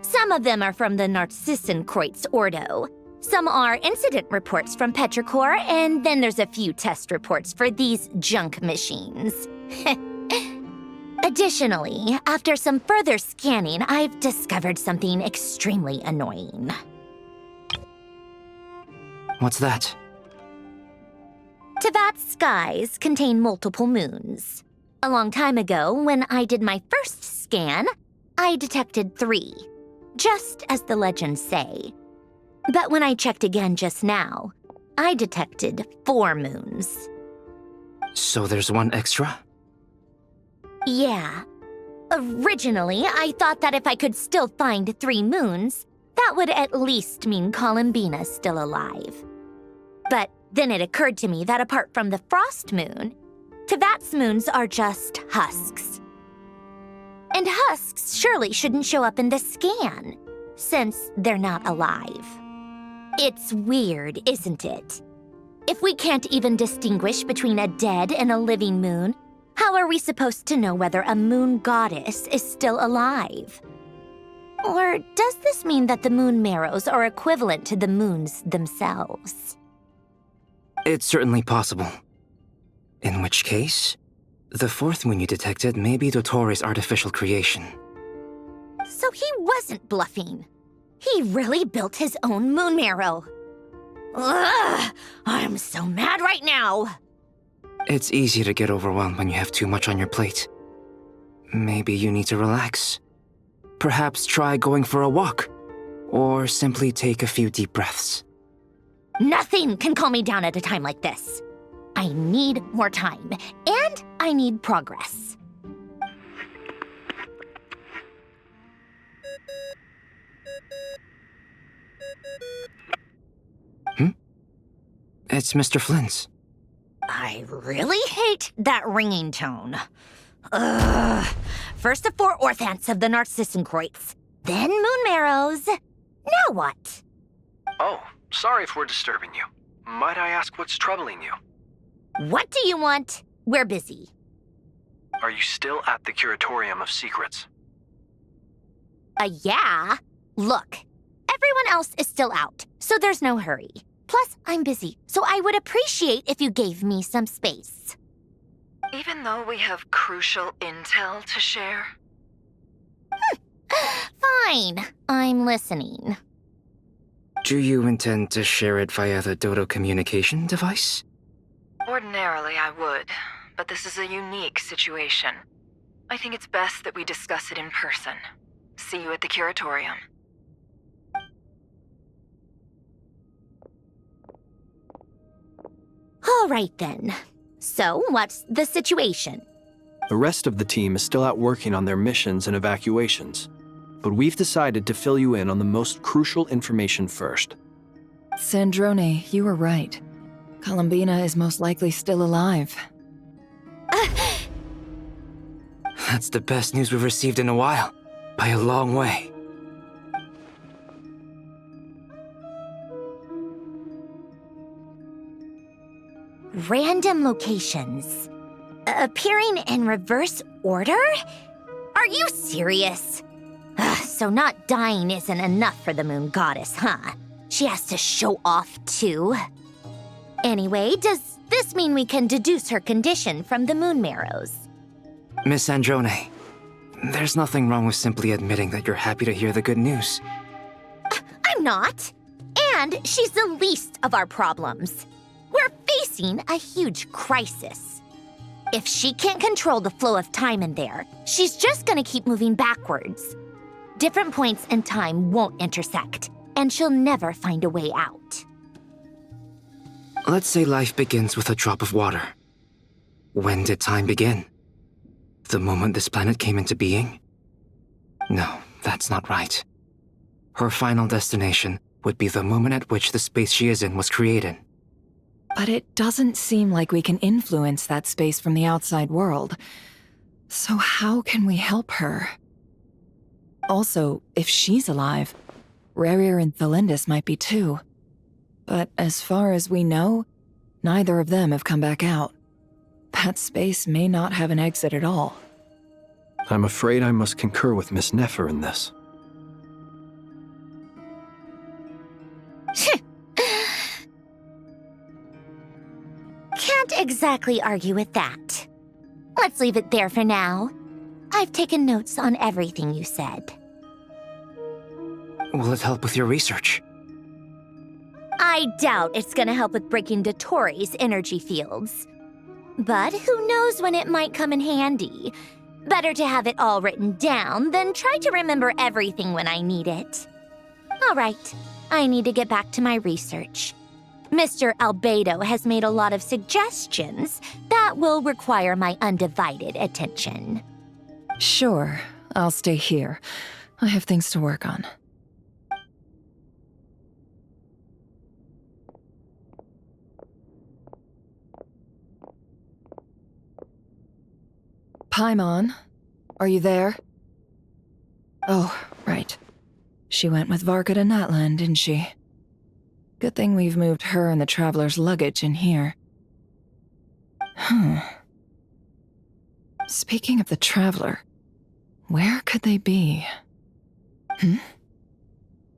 S1: Some of them are from the Narcissenkreuz Ordo. Some are incident reports from Petrichor, and then there's a few test reports for these junk machines. Additionally, after some further scanning, I've discovered something extremely annoying.
S19: What's that?
S1: Tevat's skies contain multiple moons. A long time ago, when I did my first scan, I detected 3, just as the legends say. But when I checked again just now, I detected 4 moons.
S19: So there's one extra?
S1: Yeah. Originally, I thought that if I could still find 3 moons, that would at least mean Columbina's still alive. But then it occurred to me that apart from the frost moon, Tevat's moons are just husks. And husks surely shouldn't show up in the scan, since they're not alive. It's weird, isn't it? If we can't even distinguish between a dead and a living moon, how are we supposed to know whether a moon goddess is still alive? Or does this mean that the moon marrows are equivalent to the moons themselves?
S19: It's certainly possible. In which case, the 4th moon you detected may be Dottore artificial creation.
S1: So he wasn't bluffing. He really built his own moon marrow. Ugh! I'm so mad right now!
S19: It's easy to get overwhelmed when you have too much on your plate. Maybe you need to relax. Perhaps try going for a walk, or simply take a few deep breaths.
S1: Nothing can calm me down at a time like this. I need more time, and I need progress.
S19: It's Mr. Flynn's.
S1: I really hate that ringing tone. Ugh. First the 4 orthants of the Narcissenkreuz, then moon marrows. Now what?
S4: Oh, sorry if we're disturbing you. Might I ask what's troubling you?
S1: What do you want? We're busy.
S4: Are you still at the Curatorium of Secrets?
S1: Yeah. Look, everyone else is still out, so there's no hurry. Plus, I'm busy, so I would appreciate if you gave me some space.
S3: Even though we have crucial intel to share?
S1: Fine, I'm listening.
S19: Do you intend to share it via the Dodo communication device?
S3: Ordinarily, I would, but this is a unique situation. I think it's best that we discuss it in person. See you at the Curatorium.
S1: All right then. So, what's the situation?
S4: The rest of the team is still out working on their missions and evacuations, but we've decided to fill you in on the most crucial information first.
S3: Sandrone, you were right. Columbina is most likely still alive.
S19: That's the best news we've received in a while, by a long way.
S1: Random locations. Appearing in reverse order? Are you serious? So not dying isn't enough for the moon goddess, huh? She has to show off too. Anyway, does this mean we can deduce her condition from the moon marrows?
S19: Miss Androne, there's nothing wrong with simply admitting that you're happy to hear the good news.
S1: I'm not. And she's the least of our problems. We're facing a huge crisis. If she can't control the flow of time in there, she's just gonna keep moving backwards. Different points in time won't intersect, and she'll never find a way out.
S19: Let's say life begins with a drop of water. When did time begin? The moment this planet came into being? No, that's not right. Her final destination would be the moment at which the space she is in was created.
S3: But it doesn't seem like we can influence that space from the outside world. So how can we help her? Also, if she's alive, Rarier and Thalindus might be too. But as far as we know, neither of them have come back out. That space may not have an exit at all.
S4: I'm afraid I must concur with Miss Nefer in this.
S1: Can't exactly argue with that. Let's leave it there for now. I've taken notes on everything you said.
S19: Will it help with your research?
S1: I doubt it's gonna help with breaking Dotori's energy fields. But who knows when it might come in handy. Better to have it all written down than try to remember everything when I need it. All right, I need to get back to my research. Mr. Albedo has made a lot of suggestions that will require my undivided attention.
S3: Sure, I'll stay here. I have things to work on. Paimon, are you there? Oh, right. She went with Varka to Natlan, didn't she? Good thing we've moved her and the Traveler's luggage in here. Speaking of the Traveler, where could they be?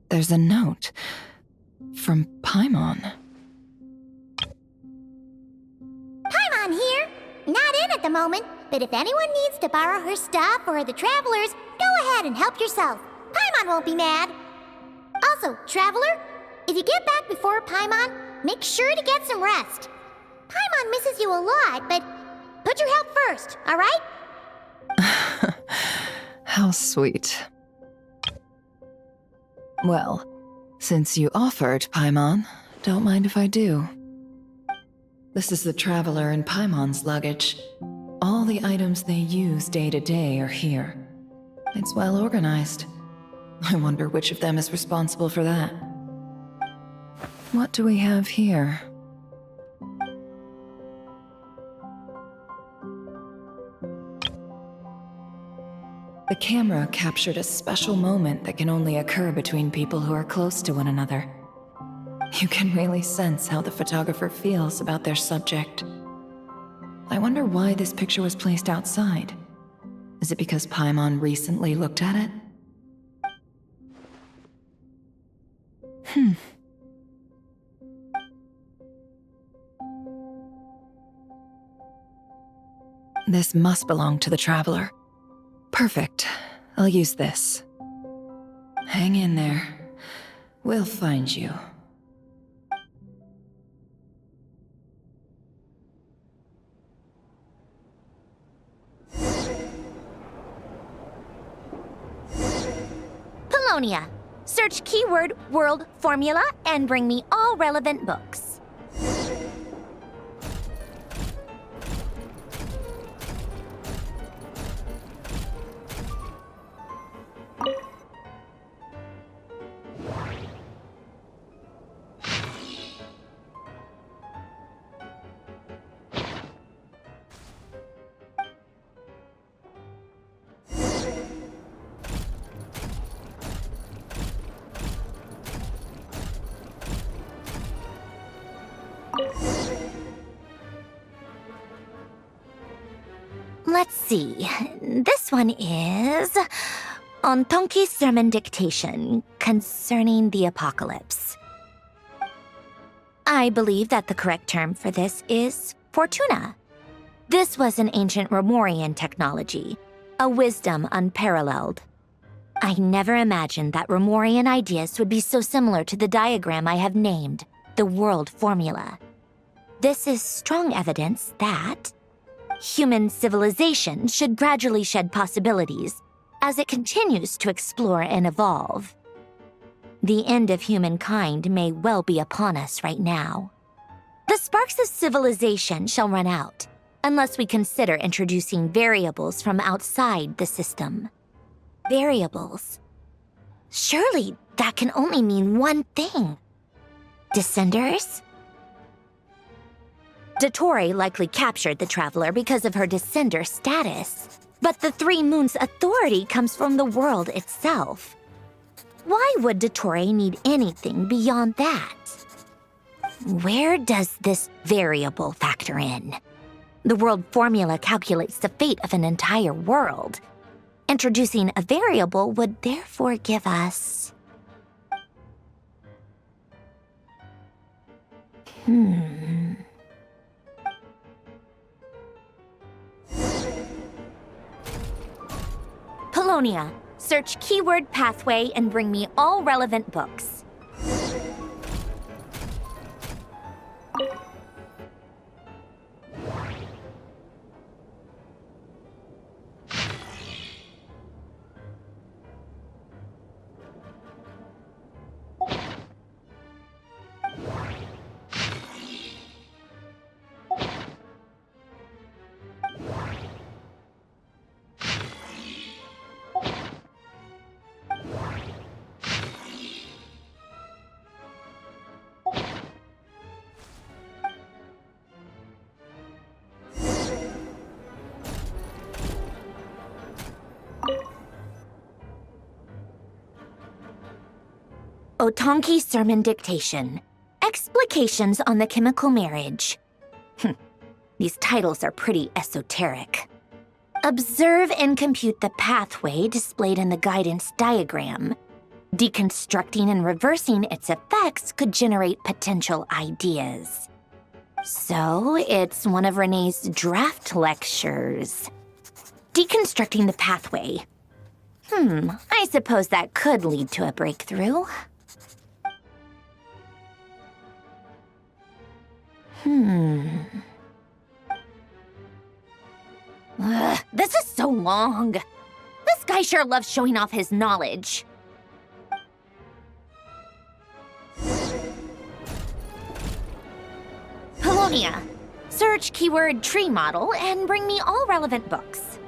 S3: There's a note from Paimon.
S14: Paimon here. Not in at the moment, but if anyone needs to borrow her stuff or the Travelers, go ahead and help yourself. Paimon won't be mad. Also, Traveler, if you get back before Paimon, make sure to get some rest. Paimon misses you a lot, but put your health first, all right?
S3: How sweet. Well, since you offered, Paimon, don't mind if I do. This is the Traveler and Paimon's luggage. All the items they use day to day are here. It's well organized. I wonder which of them is responsible for that. What do we have here? The camera captured a special moment that can only occur between people who are close to one another. You can really sense how the photographer feels about their subject. I wonder why this picture was placed outside. Is it because Paimon recently looked at it? This must belong to the Traveler. Perfect. I'll use this. Hang in there. We'll find you.
S1: Polonia. Search keyword world formula and bring me all relevant books. Let's see. This one is on Tonki's sermon dictation concerning the apocalypse. I believe that the correct term for this is Fortuna. This was an ancient Romorian technology, a wisdom unparalleled. I never imagined that Romorian ideas would be so similar to the diagram I have named, the world formula. This is strong evidence that human civilization should gradually shed possibilities as it continues to explore and evolve. The end of humankind may well be upon us right now. The sparks of civilization shall run out, unless we consider introducing variables from outside the system. Variables. Surely that can only mean one thing. Descenders? Dottore likely captured the Traveler because of her descender status, but the Three Moons' authority comes from the world itself. Why would Dottore need anything beyond that? Where does this variable factor in? The world formula calculates the fate of an entire world. Introducing a variable would therefore give us... Polonia, search keyword pathway and bring me all relevant books. Otonki Sermon Dictation. Explications on the Chemical Marriage. These titles are pretty esoteric. Observe and compute the pathway displayed in the guidance diagram. Deconstructing and reversing its effects could generate potential ideas. So, it's one of Renee's draft lectures. Deconstructing the pathway. I suppose that could lead to a breakthrough. This is so long. This guy sure loves showing off his knowledge. Polonia, search keyword tree model and bring me all relevant books.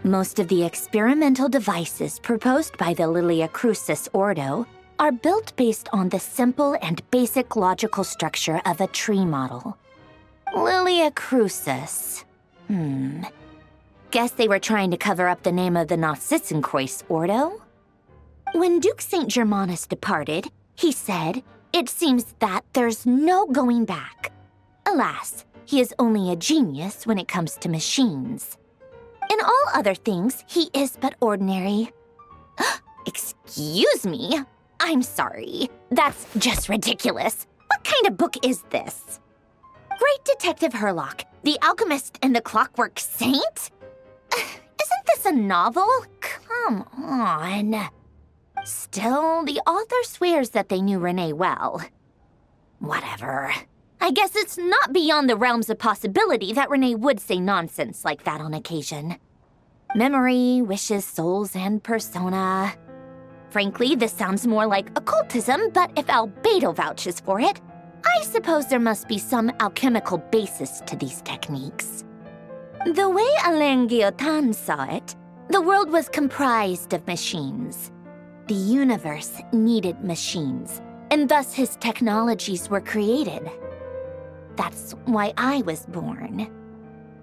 S1: Most of the experimental devices proposed by the Lilia Crucis Ordo are built based on the simple and basic logical structure of a tree model. Lilia Crucis. Guess they were trying to cover up the name of the Nausitzenkois Ordo? When Duke St. Germanus departed, he said, "It seems that there's no going back." Alas, he is only a genius when it comes to machines. In all other things, he is but ordinary. Excuse me? I'm sorry. That's just ridiculous. What kind of book is this? Great Detective Herlock, The Alchemist and the Clockwork Saint? Isn't this a novel? Come on. Still, the author swears that they knew Renee well. Whatever. I guess it's not beyond the realms of possibility that Renee would say nonsense like that on occasion. Memory, wishes, souls, and persona. Frankly, this sounds more like occultism, but if Albedo vouches for it, I suppose there must be some alchemical basis to these techniques. The way Alain Guillotin saw it, the world was comprised of machines. The universe needed machines, and thus his technologies were created. That's why I was born.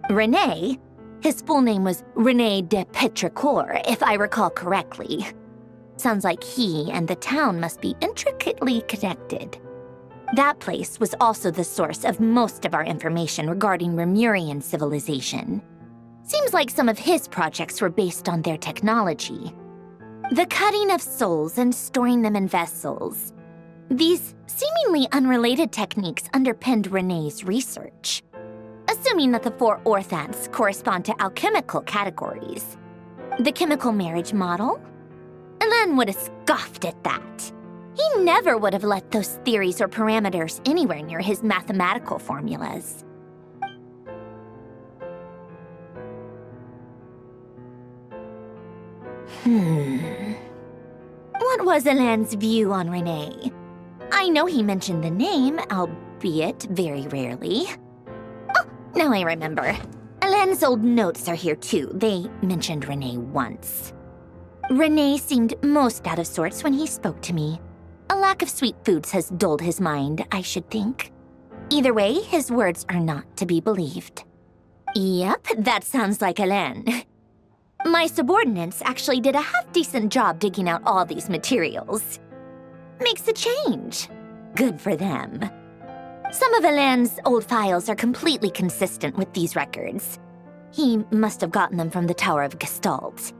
S1: Renee, His full name was René de Petrichor, if I recall correctly. Sounds like he and the town must be intricately connected. That place was also the source of most of our information regarding Remurian civilization. Seems like some of his projects were based on their technology. The cutting of souls and storing them in vessels. These seemingly unrelated techniques underpinned René's research. Assuming that the 4 orthants correspond to alchemical categories. The chemical marriage model? Elen would have scoffed at that. He never would have let those theories or parameters anywhere near his mathematical formulas. What was Elen's view on René? I know he mentioned the name, albeit very rarely. Oh, now I remember. Elen's old notes are here too. They mentioned René once. René seemed most out of sorts when he spoke to me. A lack of sweet foods has dulled his mind, I should think. Either way, his words are not to be believed. Yep, that sounds like Elen. My subordinates actually did a half-decent job digging out all these materials. Makes a change. Good for them. Some of Elen's old files are completely consistent with these records. He must have gotten them from the Tower of Gestalt.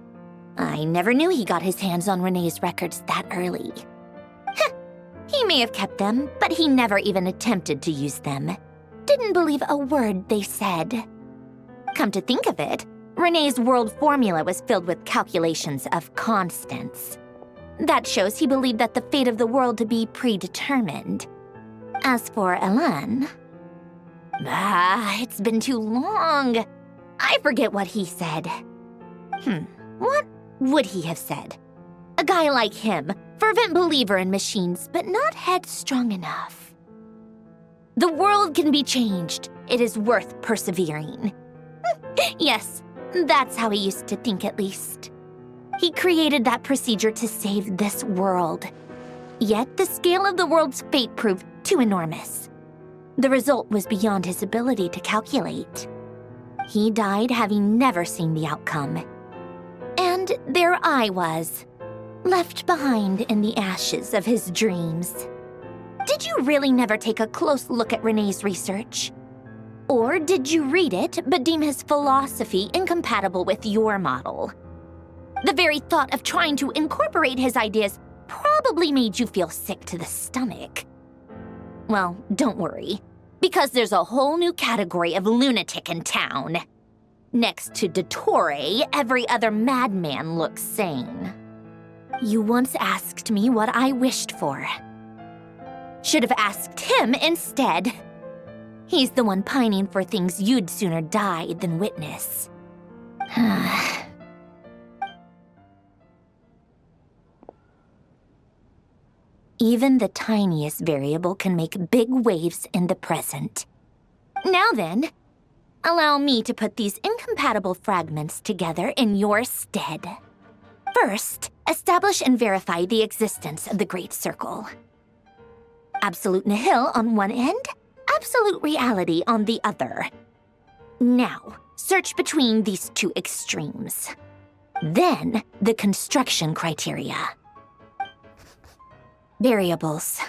S1: I never knew he got his hands on René's records that early. He may have kept them, but he never even attempted to use them. Didn't believe a word they said. Come to think of it, René's world formula was filled with calculations of constants. That shows he believed that the fate of the world to be predetermined. As for Elen... it's been too long. I forget what he said. What would he have said? A guy like him, fervent believer in machines, but not headstrong enough. The world can be changed. It is worth persevering. Yes, that's how he used to think at least. He created that procedure to save this world. Yet the scale of the world's fate proved too enormous. The result was beyond his ability to calculate. He died having never seen the outcome. And there I was, left behind in the ashes of his dreams. Did you really never take a close look at René's research? Or did you read it but deem his philosophy incompatible with your model? The very thought of trying to incorporate his ideas probably made you feel sick to the stomach. Well, don't worry, because there's a whole new category of lunatic in town. Next to Dottore, every other madman looks sane. You once asked me what I wished for. Should have asked him instead. He's the one pining for things you'd sooner die than witness. Even the tiniest variable can make big waves in the present. Now then, allow me to put these incompatible fragments together in your stead. First, establish and verify the existence of the Great Circle. Absolute nihil on one end, absolute reality on the other. Now, search between these two extremes. Then, the construction criteria. Variables.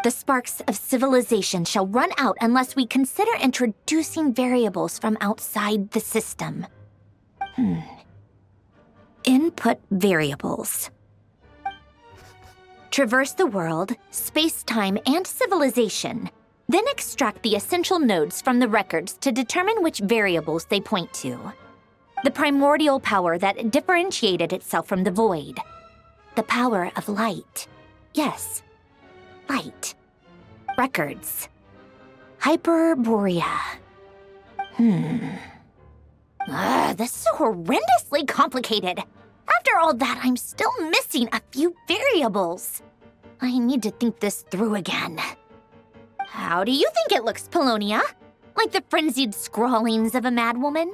S1: The sparks of civilization shall run out unless we consider introducing variables from outside the system. Input variables. Traverse the world, space-time, and civilization, then extract the essential nodes from the records to determine which variables they point to. The primordial power that differentiated itself from the void. The power of light. Yes, light. Records. Hyperborea. This is horrendously complicated. After all that, I'm still missing a few variables. I need to think this through again. How do you think it looks, Polonia? Like the frenzied scrawlings of a madwoman?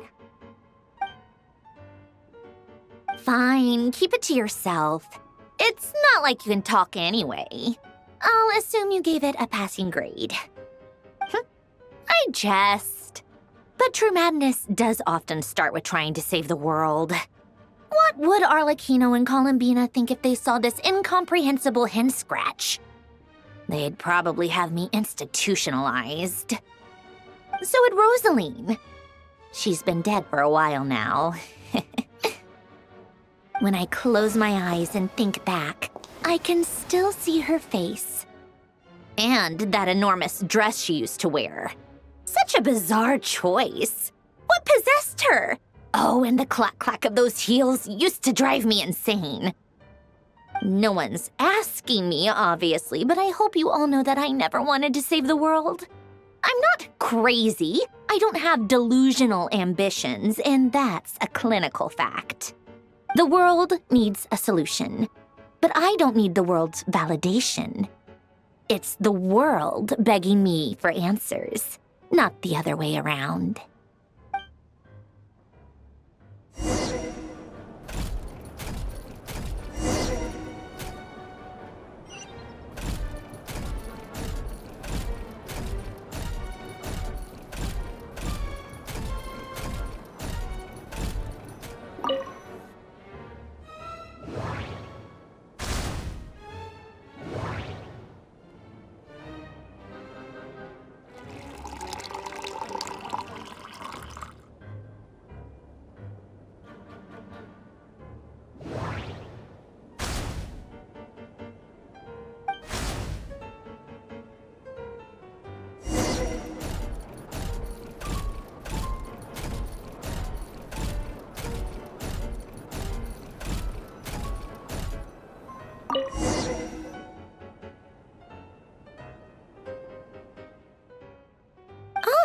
S1: Fine, keep it to yourself. It's not like you can talk anyway. I'll assume you gave it a passing grade. I jest. But But true madness does often start with trying to save the world. What would Arlecchino and Columbina think if they saw this incomprehensible hen scratch? They'd probably have me institutionalized. So would Rosaline. She's been dead for a while now. When I close my eyes and think back, I can still see her face. And that enormous dress she used to wear. Such a bizarre choice. What possessed her? Oh, and the clack-clack of those heels used to drive me insane. No one's asking me, obviously, but I hope you all know that I never wanted to save the world. I'm not crazy. I don't have delusional ambitions, and that's a clinical fact. The world needs a solution, but I don't need the world's validation. It's the world begging me for answers, not the other way around.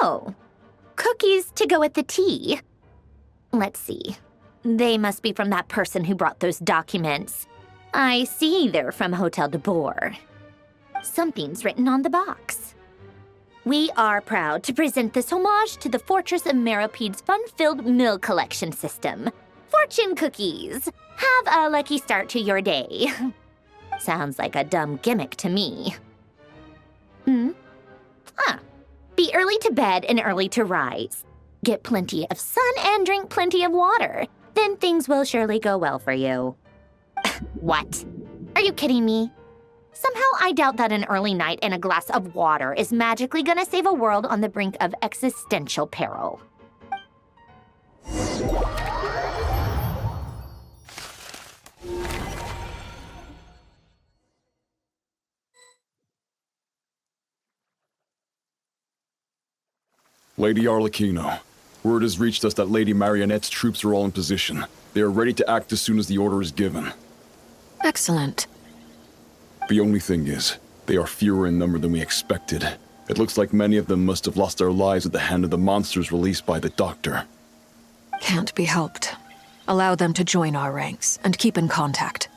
S1: Oh, cookies to go with the tea. Let's see. They must be from that person who brought those documents. I see they're from Hotel de Boer. Something's written on the box. We are proud to present this homage to the Fortress of Meropede's fun-filled mill collection system. Fortune cookies. Have a lucky start to your day. Sounds like a dumb gimmick to me. Be early to bed and early to rise. Get plenty of sun and drink plenty of water. Then things will surely go well for you. What? Are you kidding me? Somehow I doubt that an early night and a glass of water is magically gonna save a world on the brink of existential peril.
S13: Lady Arlecchino, word has reached us that Lady Marionette's troops are all in position. They are ready to act as soon as the order is given.
S6: Excellent.
S13: The only thing is, they are fewer in number than we expected. It looks like many of them must have lost their lives at the hand of the monsters released by the Doctor.
S6: Can't be helped. Allow them to join our ranks and keep in contact.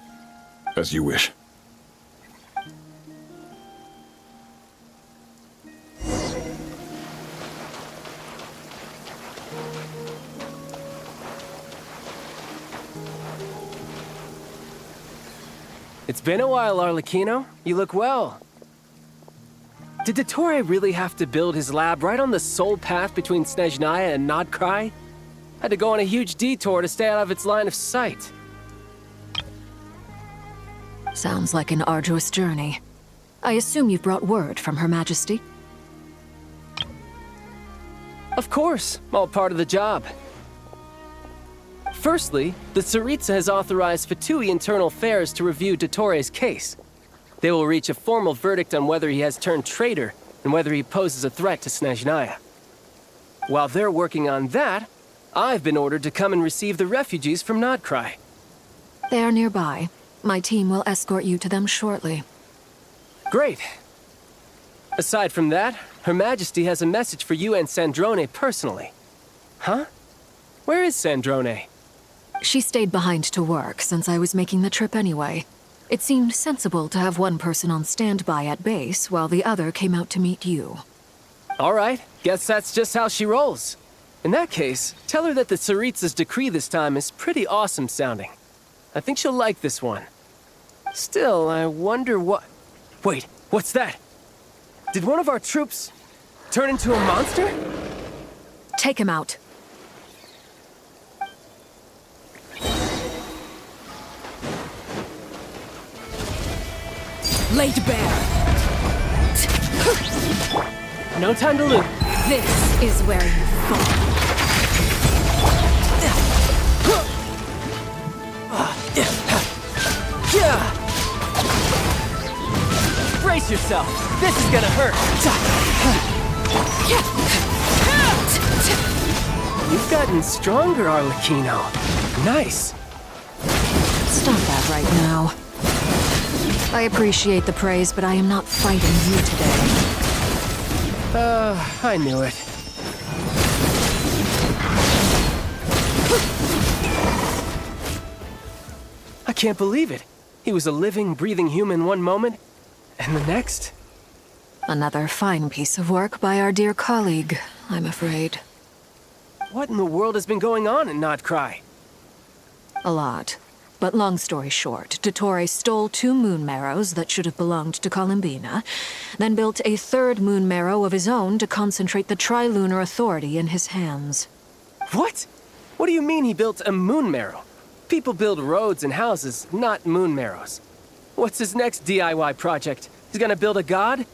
S13: As you wish.
S9: It's been a while, Arlecchino. You look well. Did Dottore really have to build his lab right on the sole path between Snezhnaya and Nodcry? Had to go on a huge detour to stay out of its line of sight.
S6: Sounds like an arduous journey. I assume you've brought word from Her Majesty?
S9: Of course, all part of the job. Firstly, the Tsaritsa has authorized Fatui Internal Affairs to review Dottore's case. They will reach a formal verdict on whether he has turned traitor and whether he poses a threat to Snezhnaya. While they're working on that, I've been ordered to come and receive the refugees from Nodcry.
S6: They are nearby. My team will escort you to them shortly.
S9: Great. Aside from that, Her Majesty has a message for you and Sandrone personally. Huh? Where is Sandrone?
S6: She stayed behind to work since I was making the trip anyway. It seemed sensible to have one person on standby at base while the other came out to meet you.
S9: All right, guess that's just how she rolls. In that case, tell her that the Tsaritsa's decree this time is pretty awesome sounding. I think she'll like this one. Still, I wonder what... Wait, what's that? Did one of our troops turn into a monster?
S6: Take him out.
S17: Laid bare.
S9: No time to lose.
S6: This is where you fall.
S9: Brace yourself. This is gonna hurt. You've gotten stronger, Arlecchino. Nice.
S6: Stop that right now. I appreciate the praise, but I am not fighting you today.
S9: I knew it. I can't believe it. He was a living, breathing human one moment, and the next?
S6: Another fine piece of work by our dear colleague, I'm afraid.
S9: What in the world has been going on in Nodcry?
S6: A lot. But long story short, Dottore stole 2 moon marrows that should have belonged to Columbina, then built a 3rd moon marrow of his own to concentrate the Trilunar Authority in his hands.
S9: What? What do you mean he built a moon marrow? People build roads and houses, not moon marrows. What's his next DIY project? He's gonna build a god?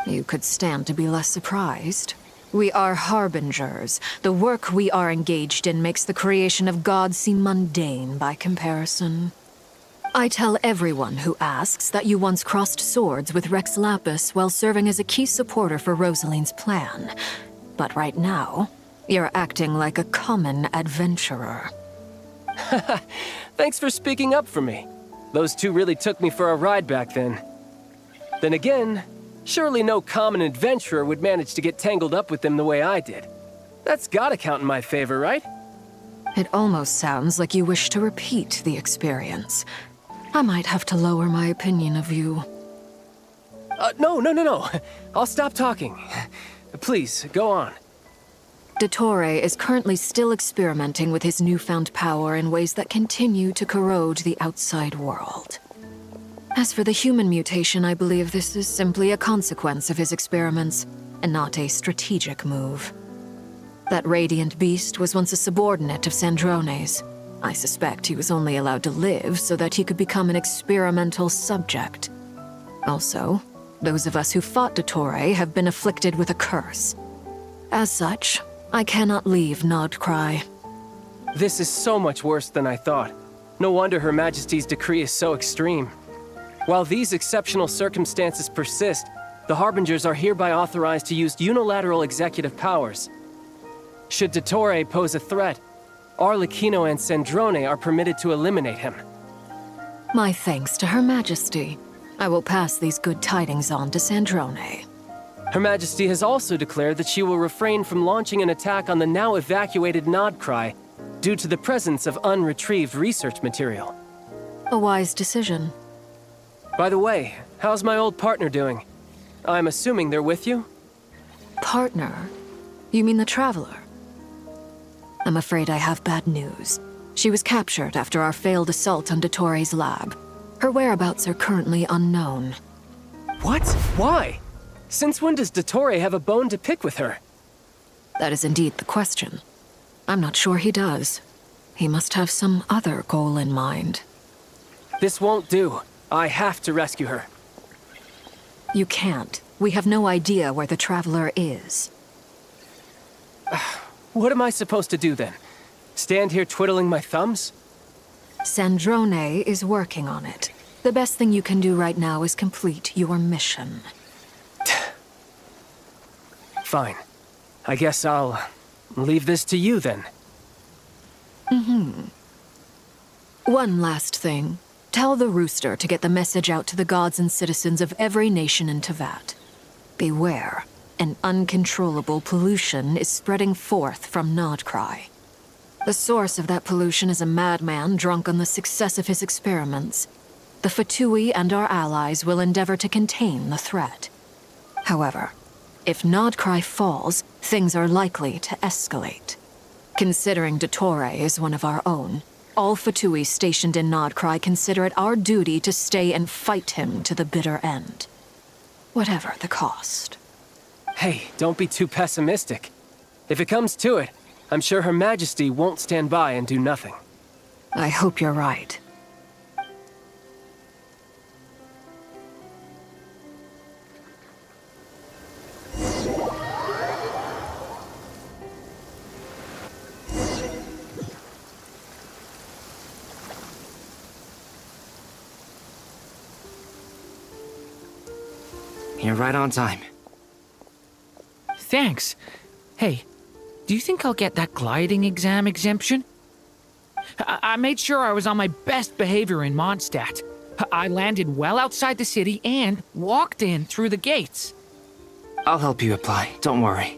S6: You could stand to be less surprised. We are harbingers. The work we are engaged in makes the creation of gods seem mundane by comparison. I tell everyone who asks that you once crossed swords with Rex Lapis while serving as a key supporter for Rosaline's plan. But right now, you're acting like a common adventurer.
S9: Thanks for speaking up for me. Those 2 really took me for a ride back then. Then again, surely no common adventurer would manage to get tangled up with them the way I did. That's gotta count in my favor, right?
S6: It almost sounds like you wish to repeat the experience. I might have to lower my opinion of you.
S9: No. I'll stop talking. Please, go on.
S6: Dottore is currently still experimenting with his newfound power in ways that continue to corrode the outside world. As for the human mutation, I believe this is simply a consequence of his experiments, and not a strategic move. That radiant beast was once a subordinate of Sandrone's. I suspect he was only allowed to live so that he could become an experimental subject. Also, those of us who fought Dottore have been afflicted with a curse. As such, I cannot leave Nodcry.
S9: This is so much worse than I thought. No wonder Her Majesty's decree is so extreme. While these exceptional circumstances persist, the Harbingers are hereby authorized to use unilateral executive powers. Should Dottore pose a threat, Arlecchino and Sandrone are permitted to eliminate him.
S6: My thanks to Her Majesty. I will pass these good tidings on to Sandrone.
S9: Her Majesty has also declared that she will refrain from launching an attack on the now evacuated Nodcry due to the presence of unretrieved research material.
S6: A wise decision.
S9: By the way, how's my old partner doing? I'm assuming they're with you?
S6: Partner? You mean the Traveler? I'm afraid I have bad news. She was captured after our failed assault on Dottore's lab. Her whereabouts are currently unknown.
S9: What? Why? Since when does Dottore have a bone to pick with her?
S6: That is indeed the question. I'm not sure he does. He must have some other goal in mind.
S9: This won't do. I have to rescue her.
S6: You can't. We have no idea where the Traveler is.
S9: What am I supposed to do then? Stand here twiddling my thumbs?
S6: Sandrone is working on it. The best thing you can do right now is complete your mission.
S9: Fine. I guess I'll leave this to you then.
S6: One last thing. Tell the Rooster to get the message out to the gods and citizens of every nation in Tevat. Beware. An uncontrollable pollution is spreading forth from Nodcry. The source of that pollution is a madman drunk on the success of his experiments. The Fatui and our allies will endeavor to contain the threat. However, if Nodcry falls, things are likely to escalate. Considering Dottore is one of our own, all Fatui stationed in Nodcry consider it our duty to stay and fight him to the bitter end. Whatever the cost.
S9: Hey, don't be too pessimistic. If it comes to it, I'm sure Her Majesty won't stand by and do nothing.
S6: I hope you're right.
S19: You're right on time.
S17: Thanks. Hey, do you think I'll get that gliding exam exemption? I made sure I was on my best behavior in Mondstadt. I landed well outside the city and walked in through the gates.
S19: I'll help you apply, don't worry.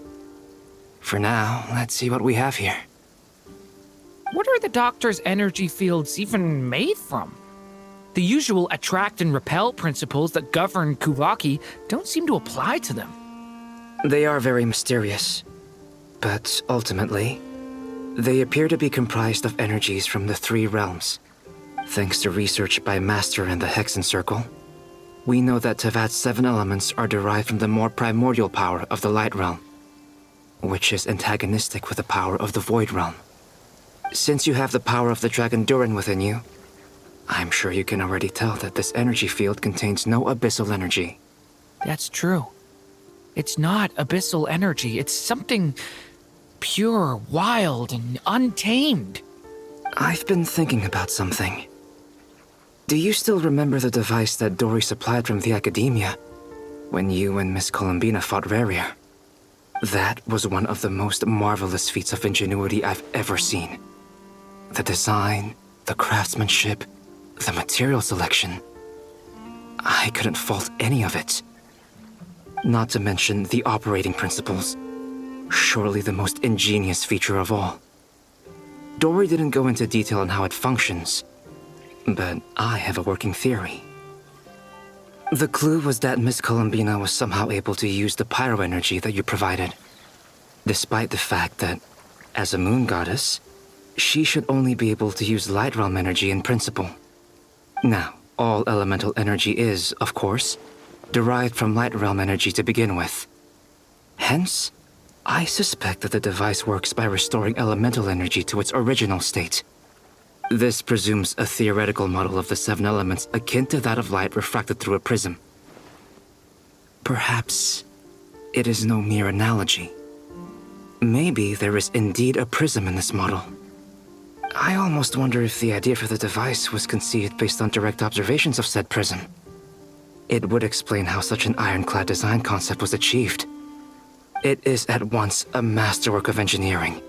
S19: For now, let's see what we have here.
S17: What are the doctor's energy fields even made from? The usual attract and repel principles that govern Kuvaki don't seem to apply to them.
S19: They are very mysterious, but ultimately, they appear to be comprised of energies from the 3 realms. Thanks to research by Master in the Hexen Circle, we know that Tevat's 7 elements are derived from the more primordial power of the Light Realm, which is antagonistic with the power of the Void Realm. Since you have the power of the Dragon Durin within you, I'm sure you can already tell that this energy field contains no abyssal energy.
S17: That's true. It's not abyssal energy, it's something pure, wild, and untamed.
S19: I've been thinking about something. Do you still remember the device that Dory supplied from the Academia when you and Miss Columbina fought Rarier? That was one of the most marvelous feats of ingenuity I've ever seen. The design, the craftsmanship, the material selection. I couldn't fault any of it. Not to mention the operating principles. Surely the most ingenious feature of all. Dory didn't go into detail on how it functions, but I have a working theory. The clue was that Miss Columbina was somehow able to use the pyro energy that you provided, despite the fact that, as a moon goddess, she should only be able to use light realm energy in principle. Now, all elemental energy is, of course, derived from light realm energy to begin with. Hence, I suspect that the device works by restoring elemental energy to its original state. This presumes a theoretical model of the 7 elements akin to that of light refracted through a prism. Perhaps it is no mere analogy. Maybe there is indeed a prism in this model. I almost wonder if the idea for the device was conceived based on direct observations of said prism. It would explain how such an ironclad design concept was achieved. It is at once a masterwork of engineering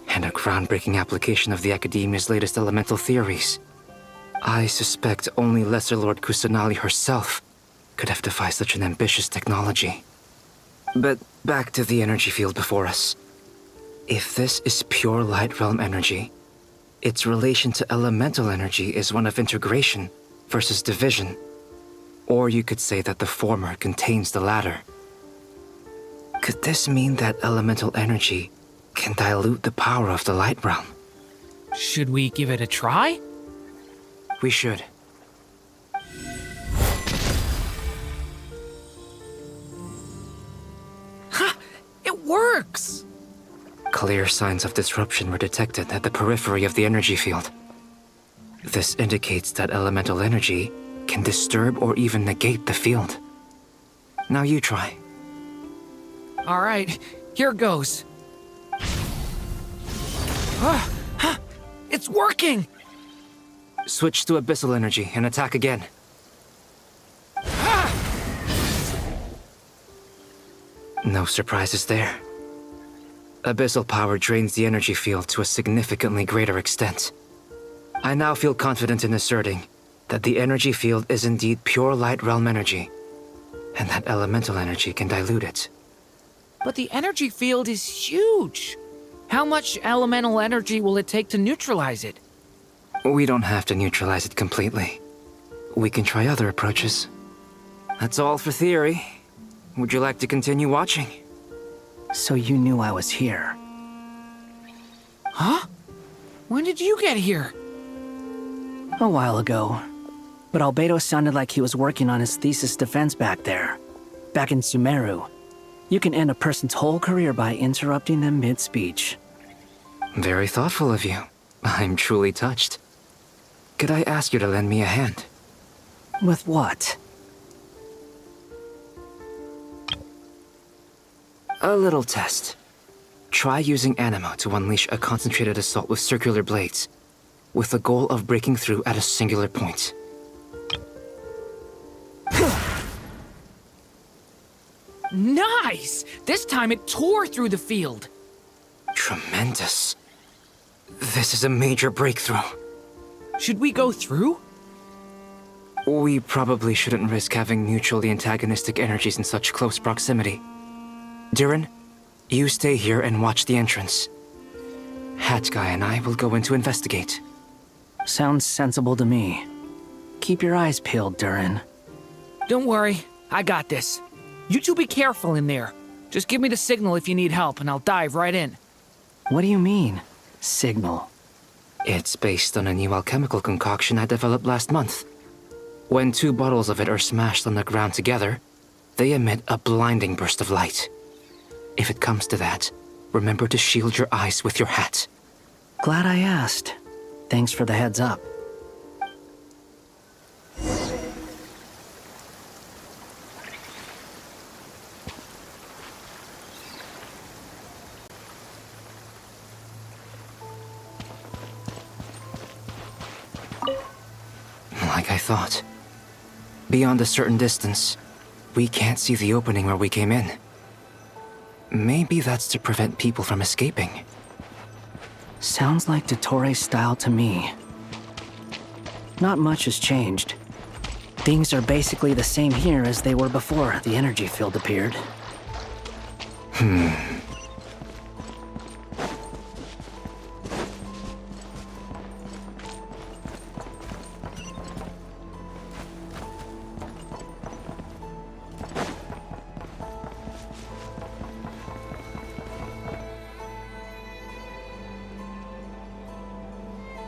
S19: and a groundbreaking application of the Academia's latest elemental theories. I suspect only Lesser Lord Kusanali herself could have devised such an ambitious technology. But back to the energy field before us. If this is pure light realm energy, its relation to elemental energy is one of integration versus division. Or you could say that the former contains the latter. Could this mean that elemental energy can dilute the power of the light realm?
S17: Should we give it a try?
S19: We should.
S17: Ha! It works!
S19: Clear signs of disruption were detected at the periphery of the energy field. This indicates that elemental energy can disturb or even negate the field. Now you try.
S17: All right, here goes. It's working!
S19: Switch to abyssal energy and attack again. No surprises there. Abyssal power drains the energy field to a significantly greater extent. I now feel confident in asserting that the energy field is indeed pure light realm energy, and that elemental energy can dilute it.
S17: But the energy field is huge. How much elemental energy will it take to neutralize it?
S19: We don't have to neutralize it completely. We can try other approaches. That's all for theory. Would you like to continue watching?
S12: So you knew I was here.
S17: Huh? When did you get here?
S12: A while ago. But Albedo sounded like he was working on his thesis defense back there. Back in Sumeru. You can end a person's whole career by interrupting them mid-speech.
S19: Very thoughtful of you. I'm truly touched. Could I ask you to lend me a hand?
S12: With what?
S19: A little test. Try using Anima to unleash a concentrated assault with circular blades, with the goal of breaking through at a singular point.
S17: Nice! This time it tore through the field.
S19: Tremendous. This is a major breakthrough.
S17: Should we go through?
S19: We probably shouldn't risk having mutually antagonistic energies in such close proximity. Durin, you stay here and watch the entrance. Hat Guy and I will go in to investigate.
S12: Sounds sensible to me. Keep your eyes peeled, Durin.
S17: Don't worry, I got this. You two be careful in there. Just give me the signal if you need help, and I'll dive right in.
S12: What do you mean, signal?
S19: It's based on a new alchemical concoction I developed last month. When 2 bottles of it are smashed on the ground together, they emit a blinding burst of light. If it comes to that, remember to shield your eyes with your hat.
S12: Glad I asked. Thanks for the heads up.
S19: Like I thought. Beyond a certain distance, we can't see the opening where we came in. Maybe that's to prevent people from escaping.
S12: Sounds like Dottore style to me. Not much has changed. Things are basically the same here as they were before the energy field appeared.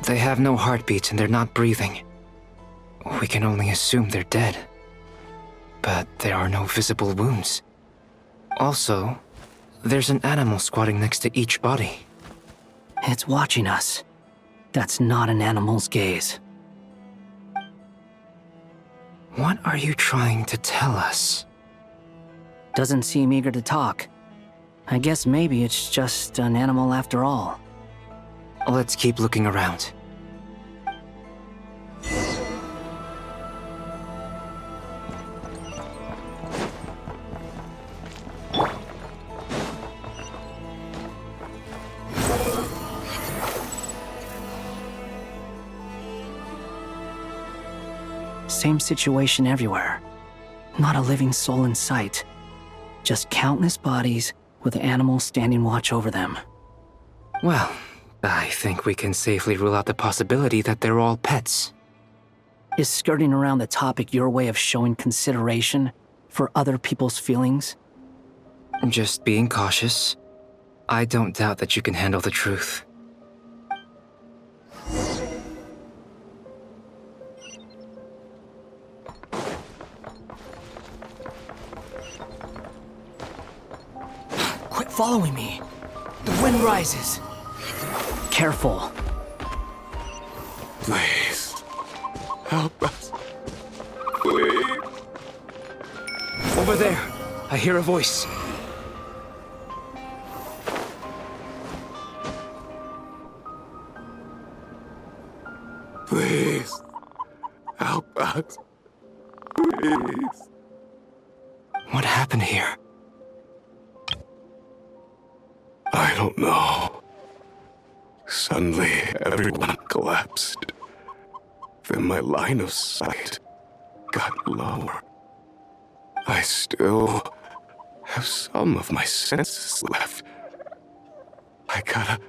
S19: They have no heartbeat and they're not breathing. We can only assume they're dead. But there are no visible wounds. Also, there's an animal squatting next to each body.
S12: It's watching us. That's not an animal's gaze.
S19: What are you trying to tell us?
S12: Doesn't seem eager to talk. I guess maybe it's just an animal after all.
S19: Let's keep looking around.
S12: Same situation everywhere. Not a living soul in sight. Just countless bodies with animals standing watch over them.
S19: Well, I think we can safely rule out the possibility that they're all pets.
S12: Is skirting around the topic your way of showing consideration for other people's feelings?
S19: Just being cautious. I don't doubt that you can handle the truth.
S17: Quit following me. The wind rises.
S12: Careful.
S13: Please. Help us. Please.
S19: Over there. I hear a voice.
S13: Please. Help us. Please.
S19: What happened here?
S13: I don't know. Suddenly, everyone collapsed. Then my line of sight got lower. I still have some of my senses left. I gotta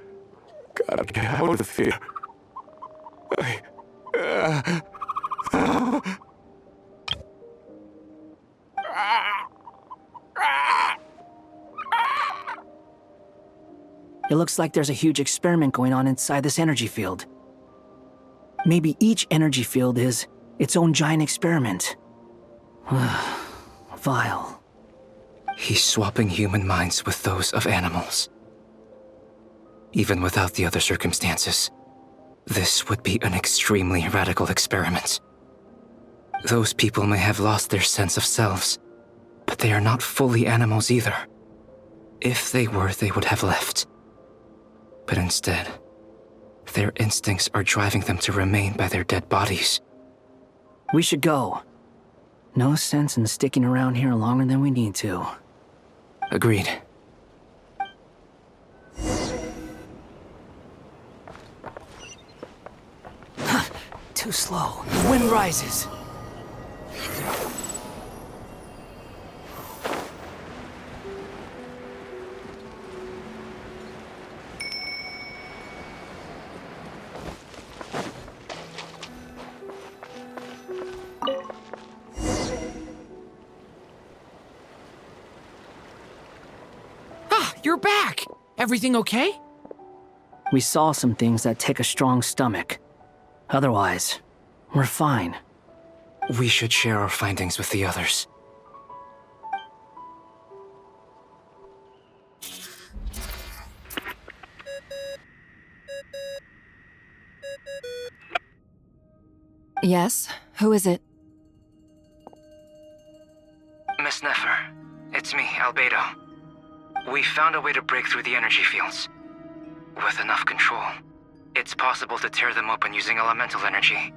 S13: get out of here.
S12: It looks like there's a huge experiment going on inside this energy field. Maybe each energy field is its own giant experiment. Vile.
S19: He's swapping human minds with those of animals. Even without the other circumstances, this would be an extremely radical experiment. Those people may have lost their sense of selves, but they are not fully animals either. If they were, they would have left. But instead, their instincts are driving them to remain by their dead bodies.
S12: We should go. No sense in sticking around here longer than we need to.
S19: Agreed.
S12: Too slow. The wind rises.
S17: You're back! Everything okay?
S12: We saw some things that take a strong stomach. Otherwise, we're fine.
S19: We should share our findings with the others.
S3: Yes? Who is it?
S19: Miss Nefer, it's me, Albedo. We found a way to break through the energy fields. With enough control, it's possible to tear them open using elemental energy.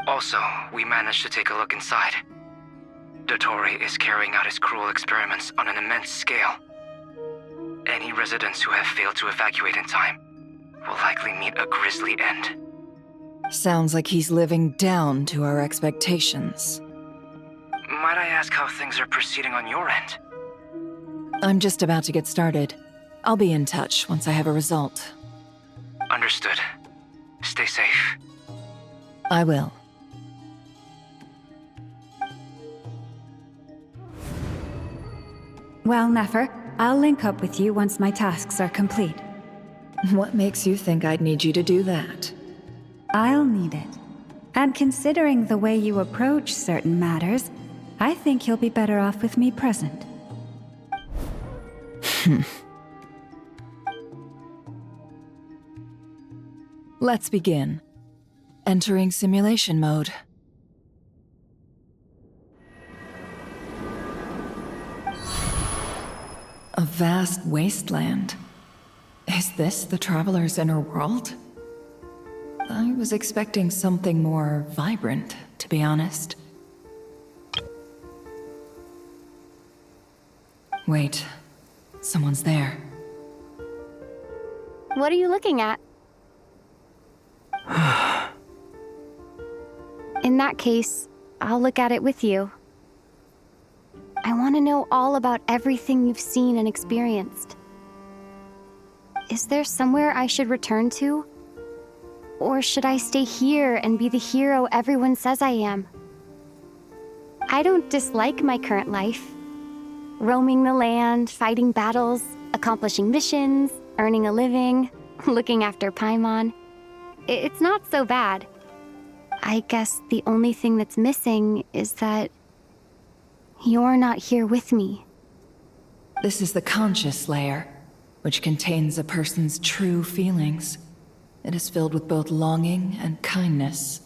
S19: Also, we managed to take a look inside. Dottore is carrying out his cruel experiments on an immense scale. Any residents who have failed to evacuate in time will likely meet a grisly end.
S3: Sounds like he's living down to our expectations.
S19: Might I ask how things are proceeding on your end?
S3: I'm just about to get started. I'll be in touch once I have a result.
S19: Understood. Stay safe.
S3: I will.
S7: Well, Nefer, I'll link up with you once my tasks are complete.
S3: What makes you think I'd need you to do that?
S7: I'll need it. And considering the way you approach certain matters, I think you'll be better off with me present.
S3: Let's begin. Entering simulation mode. A vast wasteland. Is this the Traveler's inner world? I was expecting something more vibrant, to be honest. Wait, someone's there.
S10: What are you looking at? In that case, I'll look at it with you. I want to know all about everything you've seen and experienced. Is there somewhere I should return to? Or should I stay here and be the hero everyone says I am? I don't dislike my current life. Roaming the land, fighting battles, accomplishing missions, earning a living, looking after Paimon. It's not so bad. I guess the only thing that's missing is that you're not here with me.
S3: This is the conscious layer, which contains a person's true feelings. It is filled with both longing and kindness.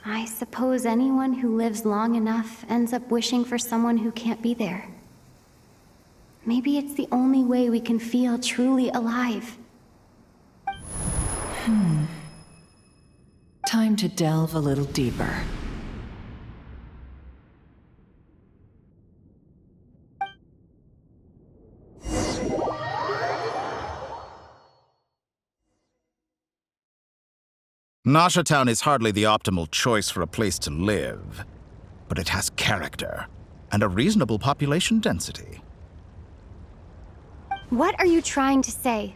S10: I suppose anyone who lives long enough ends up wishing for someone who can't be there. Maybe it's the only way we can feel truly alive.
S3: Time to delve a little deeper.
S11: Nasha Town is hardly the optimal choice for a place to live, but it has character and a reasonable population density.
S10: What are you trying to say?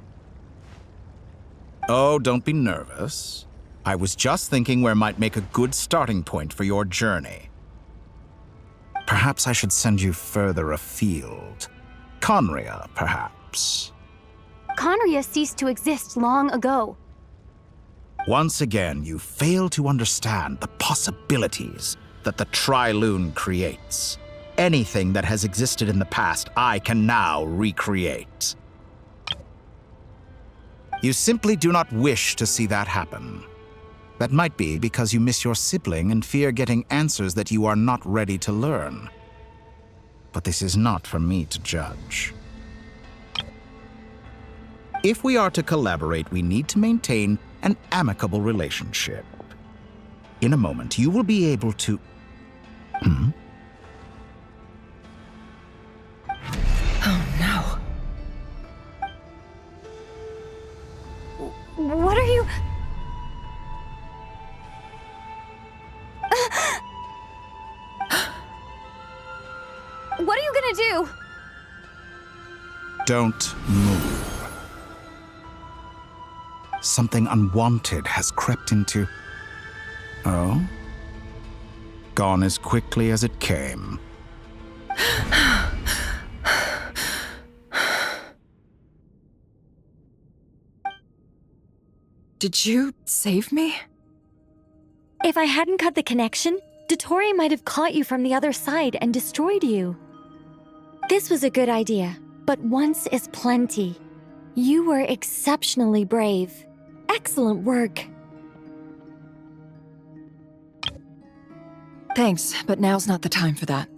S11: Oh, don't be nervous. I was just thinking where might make a good starting point for your journey. Perhaps I should send you further afield. Conria, perhaps.
S10: Conria ceased to exist long ago.
S11: Once again, you fail to understand the possibilities that the Tri-Lune creates. Anything that has existed in the past, I can now recreate. You simply do not wish to see that happen. That might be because you miss your sibling and fear getting answers that you are not ready to learn. But this is not for me to judge. If we are to collaborate, we need to maintain an amicable relationship. In a moment, you will be able to...
S3: Oh no.
S10: What are you... What are you gonna do?
S11: Don't move. Something unwanted has crept into... Oh? Gone as quickly as it came.
S3: Did you save me?
S20: If I hadn't cut the connection, Dottore might have caught you from the other side and destroyed you. This was a good idea, but once is plenty. You were exceptionally brave. Excellent work.
S3: Thanks, but now's not the time for that.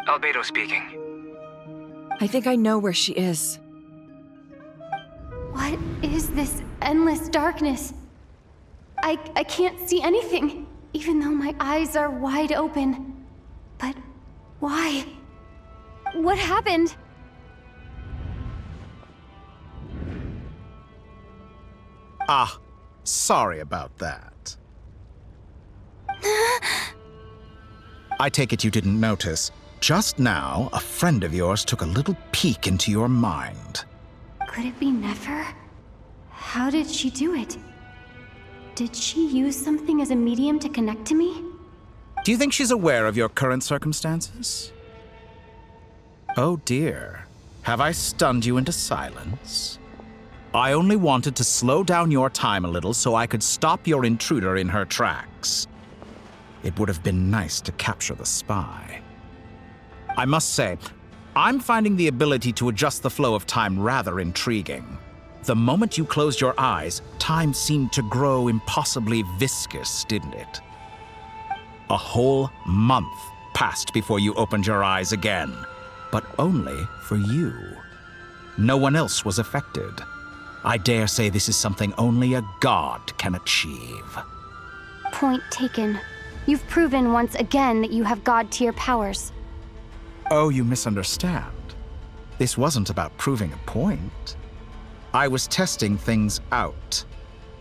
S19: Albedo speaking.
S3: I think I know where she is.
S10: What is this endless darkness? I can't see anything, even though my eyes are wide open. But why? What happened?
S11: Ah, sorry about that. I take it you didn't notice. Just now, a friend of yours took a little peek into your mind.
S10: Could it be Nefer? How did she do it? Did she use something as a medium to connect to me?
S11: Do you think she's aware of your current circumstances? Oh dear. Have I stunned you into silence? I only wanted to slow down your time a little so I could stop your intruder in her tracks. It would have been nice to capture the spy. I must say, I'm finding the ability to adjust the flow of time rather intriguing. The moment you closed your eyes, time seemed to grow impossibly viscous, didn't it? A whole month passed before you opened your eyes again, but only for you. No one else was affected. I dare say this is something only a god can achieve.
S10: Point taken. You've proven once again that you have god-tier powers.
S11: Oh, you misunderstand. This wasn't about proving a point. I was testing things out.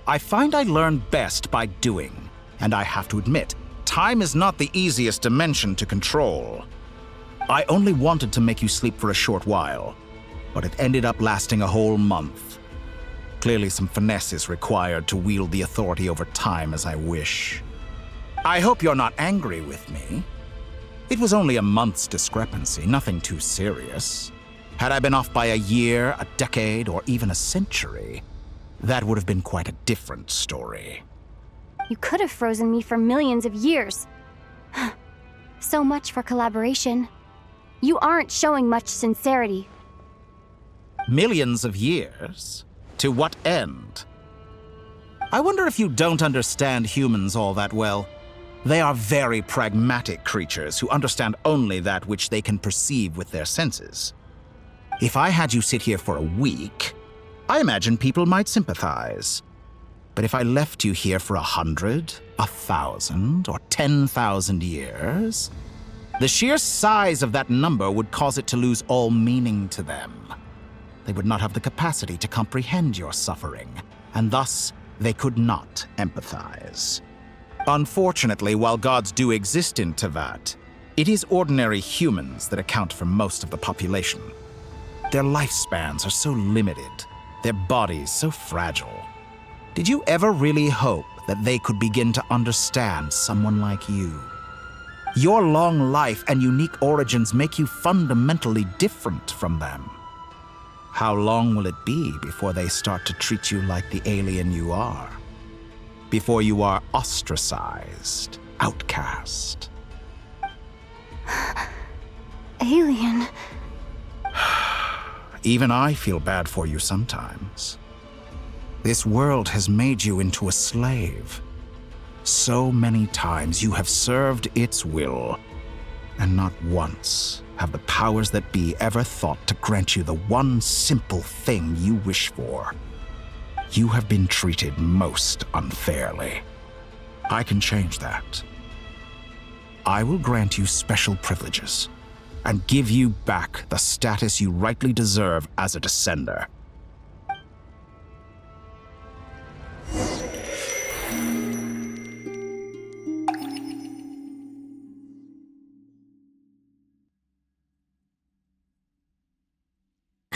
S11: I find I learn best by doing, and I have to admit, time is not the easiest dimension to control. I only wanted to make you sleep for a short while, but it ended up lasting a whole month. Clearly some finesse is required to wield the authority over time as I wish. I hope you're not angry with me. It was only a month's discrepancy, nothing too serious. Had I been off by a year, a decade, or even a century, that would have been quite a different story.
S10: You could have frozen me for millions of years. So much for collaboration. You aren't showing much sincerity.
S11: Millions of years? To what end? I wonder if you don't understand humans all that well. They are very pragmatic creatures who understand only that which they can perceive with their senses. If I had you sit here for a week, I imagine people might sympathize. But if I left you here for 100, 1,000, or 10,000 years, the sheer size of that number would cause it to lose all meaning to them. They would not have the capacity to comprehend your suffering, and thus they could not empathize. Unfortunately, while gods do exist in Tevat, it is ordinary humans that account for most of the population. Their lifespans are so limited, their bodies so fragile. Did you ever really hope that they could begin to understand someone like you? Your long life and unique origins make you fundamentally different from them. How long will it be before they start to treat you like the alien you are? Before you are ostracized, outcast?
S10: Alien.
S11: Even I feel bad for you sometimes. This world has made you into a slave. So many times you have served its will, and not once have the powers that be ever thought to grant you the one simple thing you wish for. You have been treated most unfairly. I can change that. I will grant you special privileges and give you back the status you rightly deserve as a descender.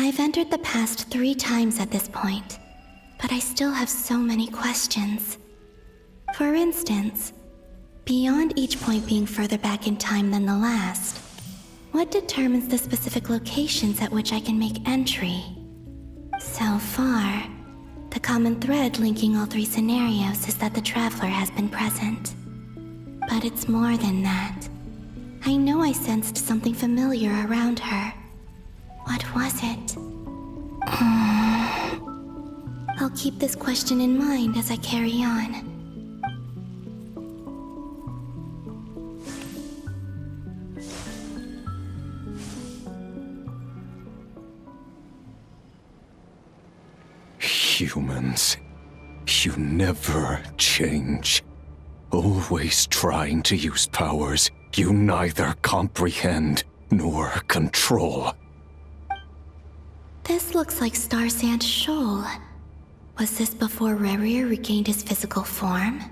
S16: I've entered the past 3 times at this point, but I still have so many questions. For instance, beyond each point being further back in time than the last, what determines the specific locations at which I can make entry? So far, the common thread linking all 3 scenarios is that the Traveler has been present. But it's more than that. I know I sensed something familiar around her. What was it? I'll keep this question in mind as I carry on.
S5: Humans, you never change. Always trying to use powers you neither comprehend nor control.
S16: This looks like Star Sand Shoal. Was this before Rerir regained his physical form?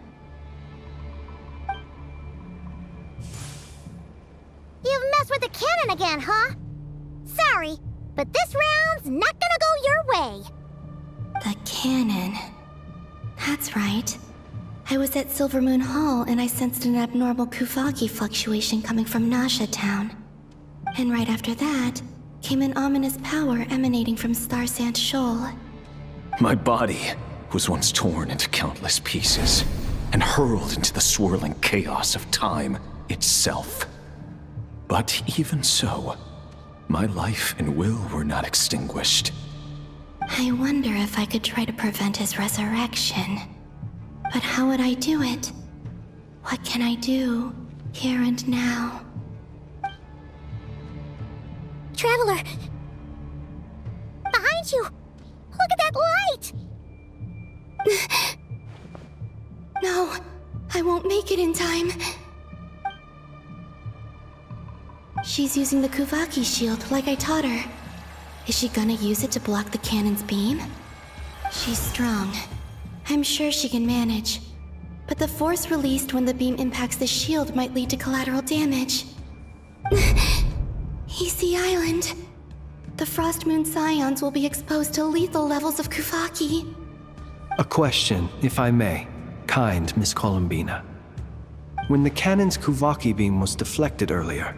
S14: You've messed with the cannon again, huh? Sorry, but this round's not gonna go your way.
S16: The cannon. That's right. I was at Silvermoon Hall and I sensed an abnormal Kuvaki fluctuation coming from Nasha Town. And right after that, came an ominous power emanating from Star Sand Shoal.
S5: My body was once torn into countless pieces and hurled into the swirling chaos of time itself. But even so, my life and will were not extinguished.
S16: I wonder if I could try to prevent his resurrection. But how would I do it? What can I do, here and now?
S14: Traveler! Behind you! Look at that light!
S16: No, I won't make it in time. She's using the Kuvaki shield like I taught her. Is she gonna use it to block the cannon's beam? She's strong. I'm sure she can manage. But the force released when the beam impacts the shield might lead to collateral damage. EC Island. The Frost Moon Scions will be exposed to lethal levels of Kuvaki.
S4: A question, if I may. Kind Miss Columbina. When the cannon's Kuvaki beam was deflected earlier,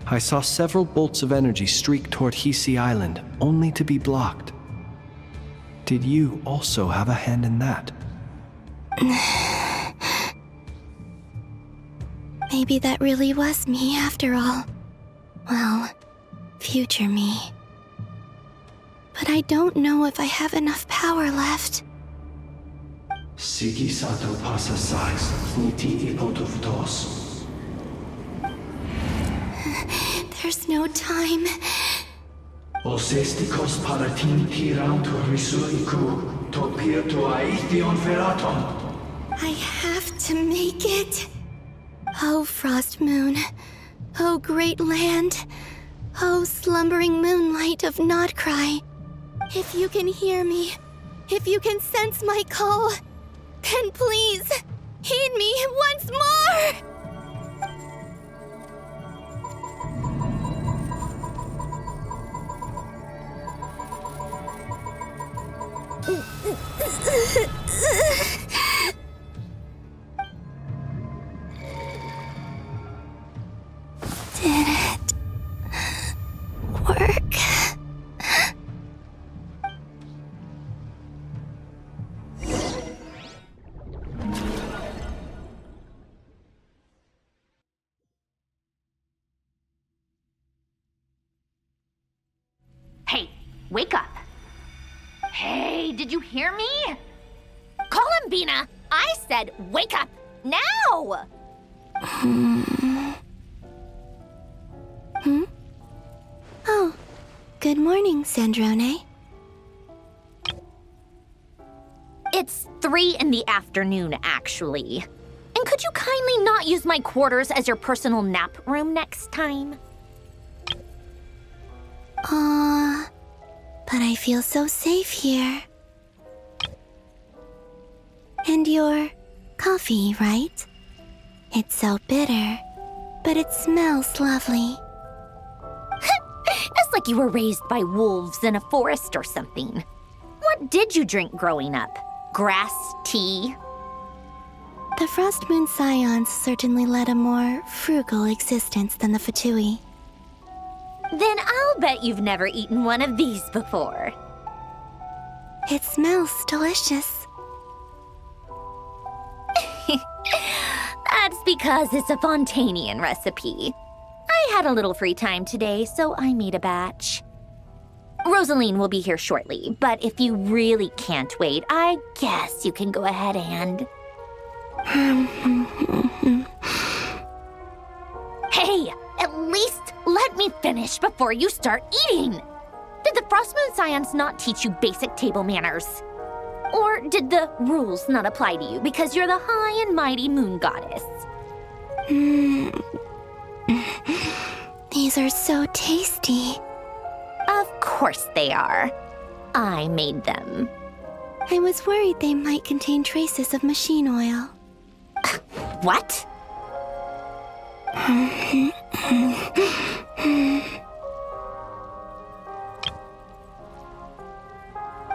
S4: I saw several bolts of energy streak toward Hisi Island, only to be blocked. Did you also have a hand in that?
S16: Maybe that really was me after all. Well, future me. But I don't know if I have enough power left.
S22: Sigi sato pasa sax, niti ipotuftos.
S16: There's no time.
S22: Osestikos paratin tiram to risuiku, to pir to aithion feraton.
S16: I have to make it. Oh, Frost Moon. Oh, great land. Oh, slumbering moonlight of Nodcry. If you can hear me, if you can sense my call, then please, heed me once more! Did it work?
S1: wake up. Hey, did you hear me? Columbina, I said wake up, now!
S16: Oh, good morning, Sandrone.
S1: It's 3 in the afternoon, actually. And could you kindly not use my quarters as your personal nap room next time?
S16: Aw, but I feel so safe here. And your coffee, right? It's so bitter, but it smells lovely.
S1: It's like you were raised by wolves in a forest or something. What did you drink growing up? Grass tea?
S16: The Frost Moon Scions certainly led a more frugal existence than the Fatui.
S1: Then I'll bet you've never eaten one of these before.
S16: It smells delicious.
S1: That's because it's a Fontanian recipe. I had a little free time today, so I made a batch. Rosaline will be here shortly, but if you really can't wait, I guess you can go ahead and... Hey, at least let me finish before you start eating! Did the Frost Moon Scions not teach you basic table manners? Or did the rules not apply to you because you're the high and mighty moon goddess?
S16: These are so tasty.
S1: Of course they are. I made them.
S16: I was worried they might contain traces of machine oil.
S1: What?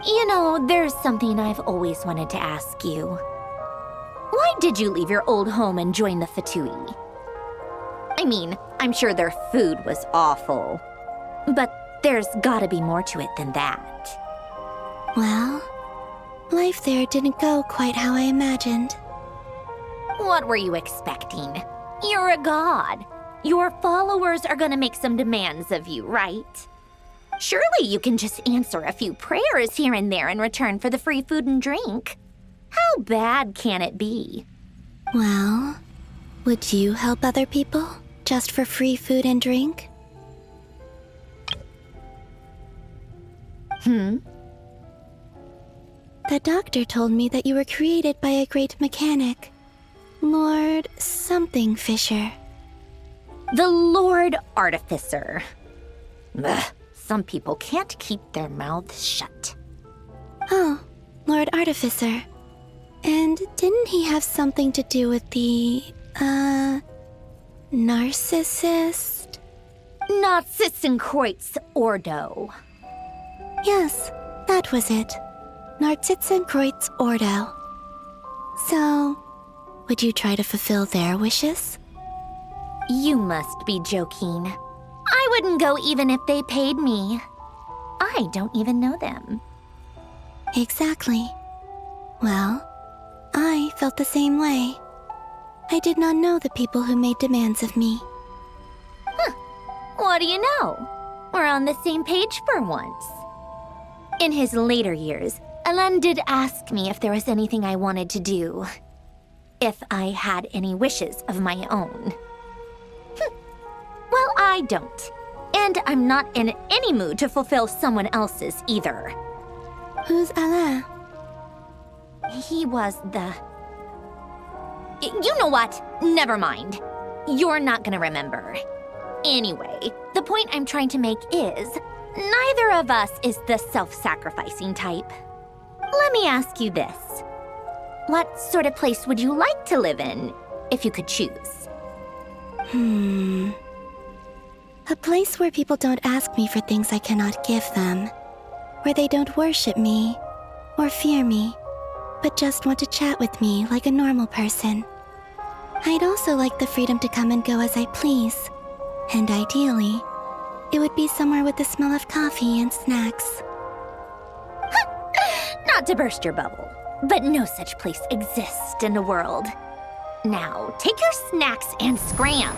S1: You know, there's something I've always wanted to ask you. Why did you leave your old home and join the Fatui? I mean, I'm sure their food was awful. But there's gotta be more to it than that.
S16: Well, life there didn't go quite how I imagined.
S1: What were you expecting? You're a god. Your followers are gonna make some demands of you, right? Surely you can just answer a few prayers here and there in return for the free food and drink. How bad can it be?
S16: Well, would you help other people just for free food and drink? The doctor told me that you were created by a great mechanic, Lord something Fisher.
S1: The Lord Artificer. Ugh, some people can't keep their mouths shut.
S16: Oh, Lord Artificer. And didn't he have something to do with the, narcissist?
S1: Narcissenkreuz Ordo.
S16: Yes, that was it. Narcissenkreuz Ordo. So, would you try to fulfill their wishes?
S1: You must be joking. I wouldn't go even if they paid me. I don't even know them.
S16: Exactly. Well, I felt the same way. I did not know the people who made demands of me.
S1: What do you know? We're on the same page for once. In his later years, Alan did ask me if there was anything I wanted to do. If I had any wishes of my own. Well, I don't. And I'm not in any mood to fulfill someone else's either.
S16: Who's Alain?
S1: He was the... You know what? Never mind. You're not gonna remember. Anyway, the point I'm trying to make is, neither of us is the self-sacrificing type. Let me ask you this. What sort of place would you like to live in, if you could choose?
S16: A place where people don't ask me for things I cannot give them. Where they don't worship me, or fear me, but just want to chat with me like a normal person. I'd also like the freedom to come and go as I please. And ideally, it would be somewhere with the smell of coffee and snacks.
S1: Not to burst your bubble, but no such place exists in the world. Now, take your snacks and scram.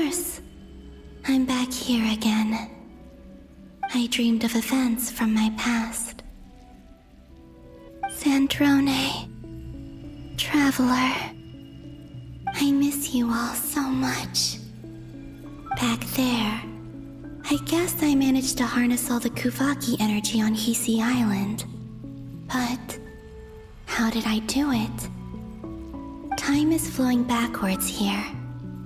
S16: course. I'm back here again. I dreamed of events from my past. Sandrone, Traveler, I miss you all so much. Back there, I guess I managed to harness all the Kuvaki energy on Hisi Island. But how did I do it? Time is flowing backwards here,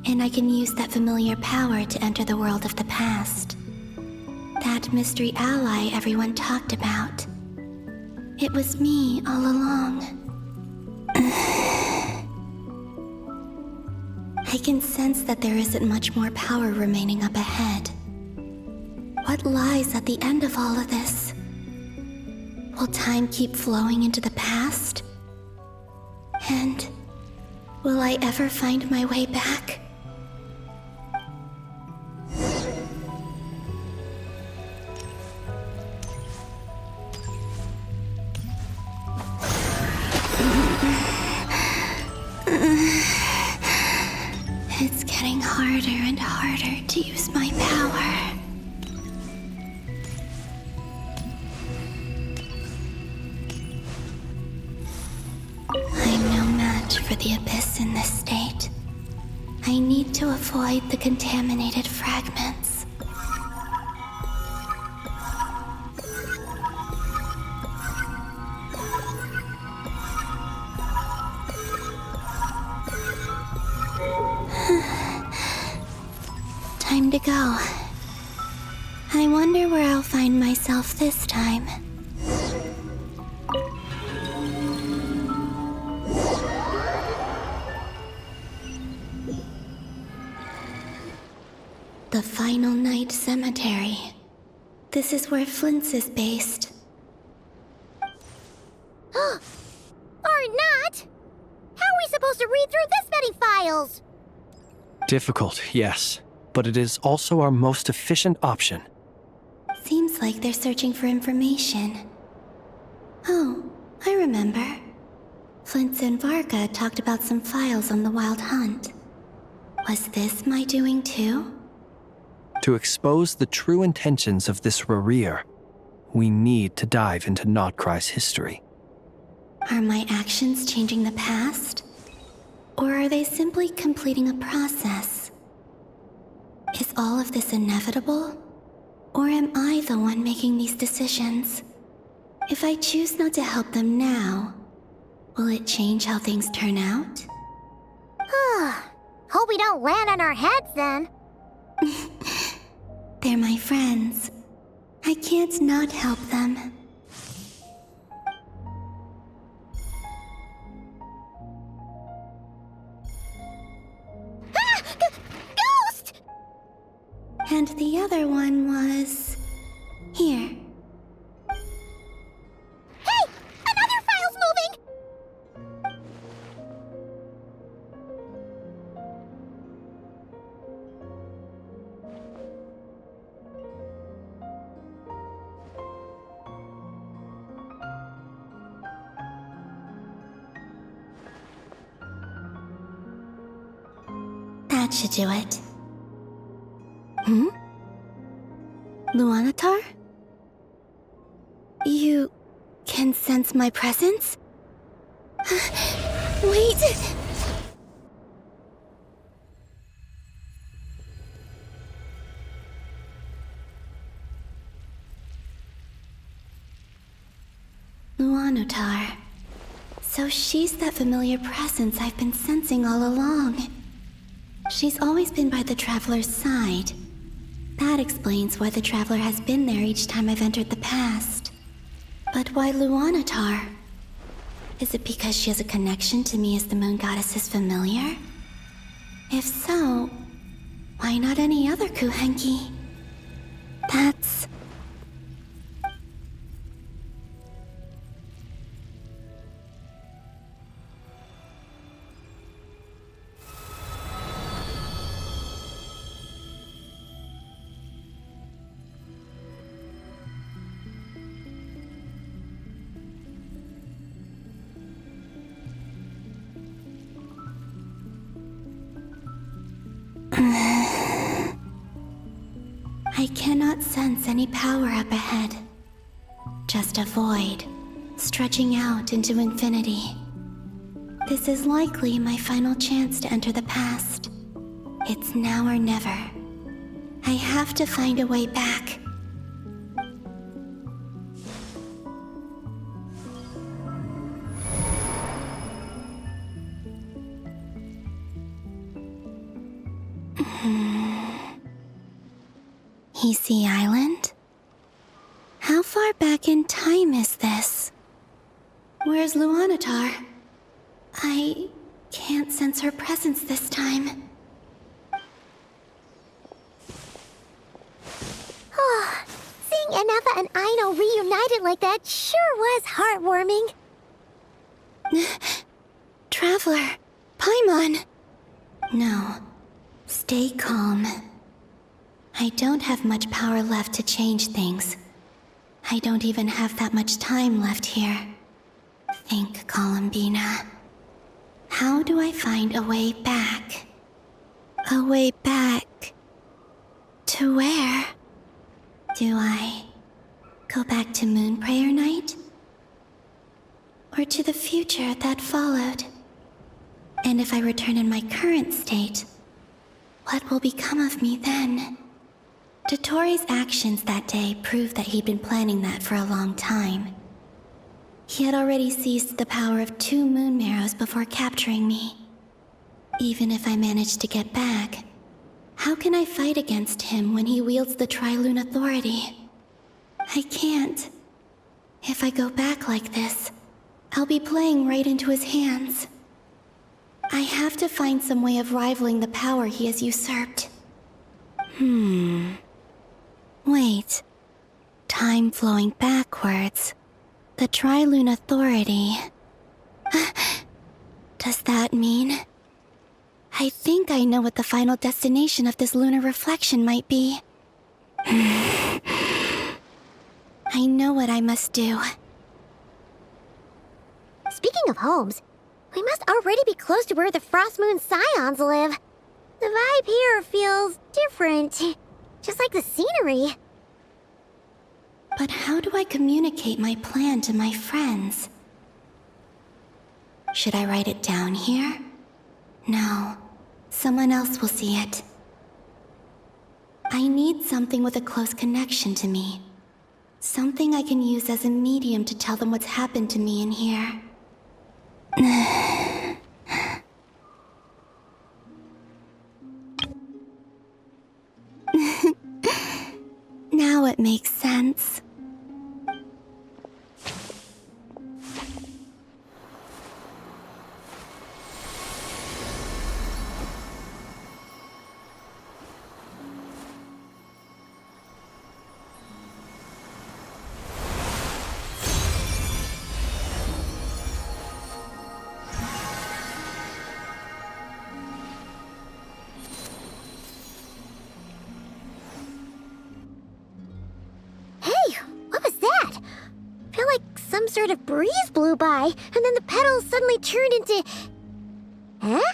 S16: and I can use that familiar power to enter the world of the past. That mystery ally everyone talked about. It was me all along. I can sense that there isn't much more power remaining up ahead. What lies at the end of all of this? Will time keep flowing into the past? And will I ever find my way back? It's getting harder and harder to use my power. I'm no match for the Abyss in this state. I need to avoid the contaminated fragments. Time to go. I wonder where I'll find myself this time. The Final Night Cemetery. This is where Flint's is based.
S14: Or not! How are we supposed to read through this many files?
S4: Difficult, yes, but it is also our most efficient option.
S16: Seems like they're searching for information. Oh, I remember. Flint's and Varga talked about some files on the Wild Hunt. Was this my doing too?
S4: To expose the true intentions of this Rarir, we need to dive into Notcry's history.
S16: Are my actions changing the past? Or are they simply completing a process? Is all of this inevitable? Or am I the one making these decisions? If I choose not to help them now, will it change how things turn out?
S14: Hope we don't land on our heads then.
S16: They're my friends. I can't not help them.
S14: Ghost!
S16: And the other one was... here.
S14: Hey! Another file's moving!
S16: That should do it. Hmm? Luanatar? You can sense my presence? Wait! Luanatar. So she's that familiar presence I've been sensing all along. She's always been by the Traveler's side. That explains why the Traveler has been there each time I've entered the past. But why Luanatar? Is it because she has a connection to me as the Moon Goddess's familiar? If so, why not any other Kuhenki? That's... I cannot sense any power up ahead. Just a void, stretching out into infinity. This is likely my final chance to enter the past. It's now or never. I have to find a way back. Easy Island? How far back in time is this? Where's Luanatar? I can't sense her presence this time.
S14: Oh, seeing Enefa and Aino reunited like that sure was heartwarming.
S16: Traveler, Paimon. No, stay calm. I don't have much power left to change things. I don't even have that much time left here. Think, Columbina. How do I find a way back? A way back... to where? Do I go back to Moon Prayer Night? Or to the future that followed? And if I return in my current state, what will become of me then? Dottoro's actions that day proved that he'd been planning that for a long time. He had already seized the power of 2 moon marrows before capturing me. Even if I managed to get back, how can I fight against him when he wields the Tri-Lune authority? I can't. If I go back like this, I'll be playing right into his hands. I have to find some way of rivaling the power he has usurped. Wait. Time flowing backwards. The Tri-Lune authority. Does that mean... I think I know what the final destination of this lunar reflection might be. I know what I must do.
S14: Speaking of homes, we must already be close to where the Frost Moon Scions live. The vibe here feels different, just like the scenery.
S16: But how do I communicate my plan to my friends? Should I write it down here? No, someone else will see it. I need something with a close connection to me. Something I can use as a medium to tell them what's happened to me in here. Now it makes sense.
S14: Some sort of breeze blew by, and then the petals suddenly turned into... Huh?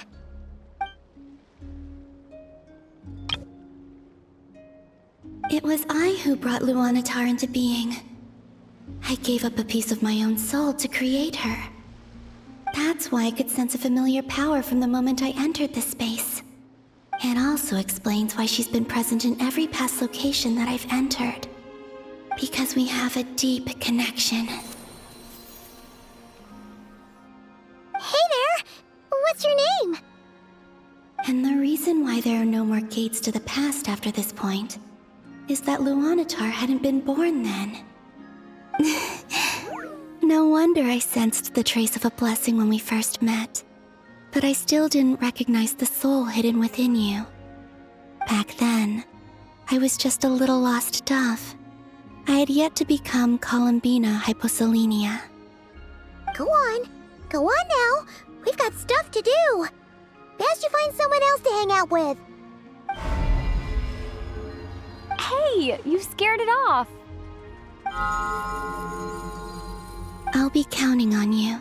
S16: It was I who brought Luanatar into being. I gave up a piece of my own soul to create her. That's why I could sense a familiar power from the moment I entered this space. It also explains why she's been present in every past location that I've entered. Because we have a deep connection.
S14: Hey there! What's your name?
S16: And the reason why there are no more gates to the past after this point is that Luanatar hadn't been born then. No wonder I sensed the trace of a blessing when we first met. But I still didn't recognize the soul hidden within you. Back then, I was just a little lost dove. I had yet to become Columbina Hyposelenia.
S14: Go on. Go on now. We've got stuff to do. Best you find someone else to hang out with.
S20: Hey, you scared it off.
S16: I'll be counting on you.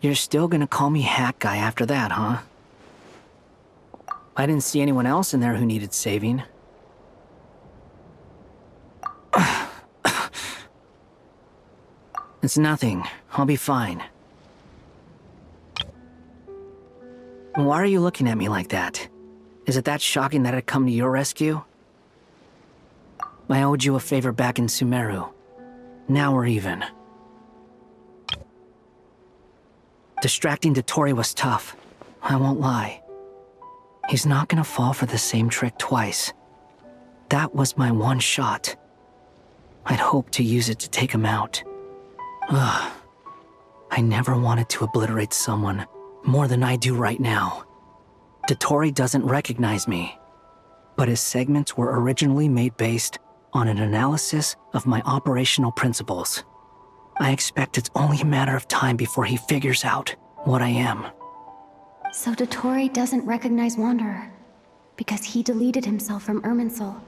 S12: You're still gonna call me Hat Guy after that, huh? I didn't see anyone else in there who needed saving. It's nothing. I'll be fine. Why are you looking at me like that? Is it that shocking that I'd come to your rescue? I owed you a favor back in Sumeru. Now we're even. Distracting Dottore was tough. I won't lie. He's not gonna fall for the same trick twice. That was my one shot. I'd hoped to use it to take him out. Ugh. I never wanted to obliterate someone more than I do right now. Dottore doesn't recognize me, but his segments were originally made based on an analysis of my operational principles. I expect it's only a matter of time before he figures out what I am.
S10: So Dottore doesn't recognize Wanderer because he deleted himself from Irminsul.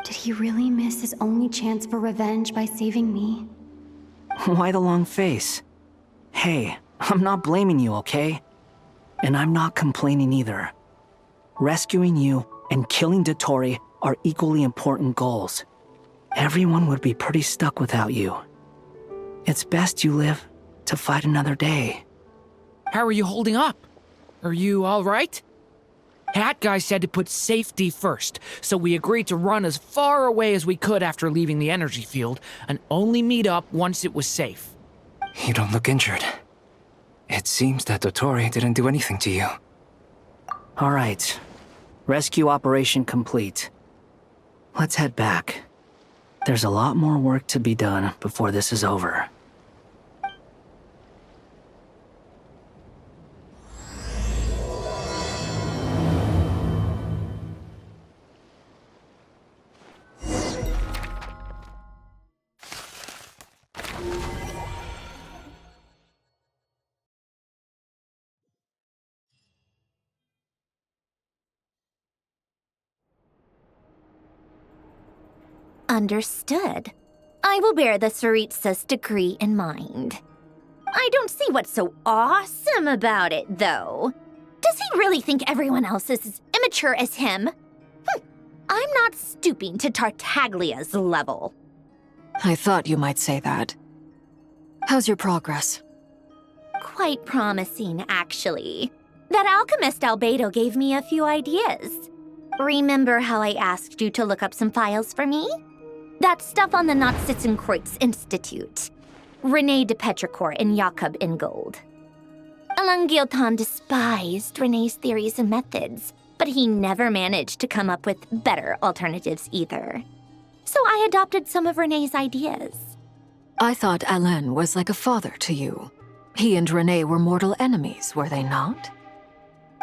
S10: Did he really miss his only chance for revenge by saving me?
S12: Why the long face? Hey, I'm not blaming you, okay? And I'm not complaining either. Rescuing you and killing Dottore are equally important goals. Everyone would be pretty stuck without you. It's best you live to fight another day.
S17: How are you holding up? Are you all right? Hat Guy said to put safety first, so we agreed to run as far away as we could after leaving the energy field and only meet up once it was safe.
S19: You don't look injured. It seems that Dottore didn't do anything to you.
S12: All right. Rescue operation complete. Let's head back. There's a lot more work to be done before this is over.
S1: Understood. I will bear the Tsaritsa's decree in mind. I don't see what's so awesome about it, though. Does he really think everyone else is as immature as him? I'm not stooping to Tartaglia's level.
S6: I thought you might say that. How's your progress?
S1: Quite promising, actually. That alchemist Albedo gave me a few ideas. Remember how I asked you to look up some files for me? That stuff on the Nazi-Kreuz Institute. René de Petrichor and Jakob Ingold. Alain Guillotin despised René's theories and methods, but he never managed to come up with better alternatives either. So I adopted some of René's ideas.
S6: I thought Alain was like a father to you. He and René were mortal enemies, were they not?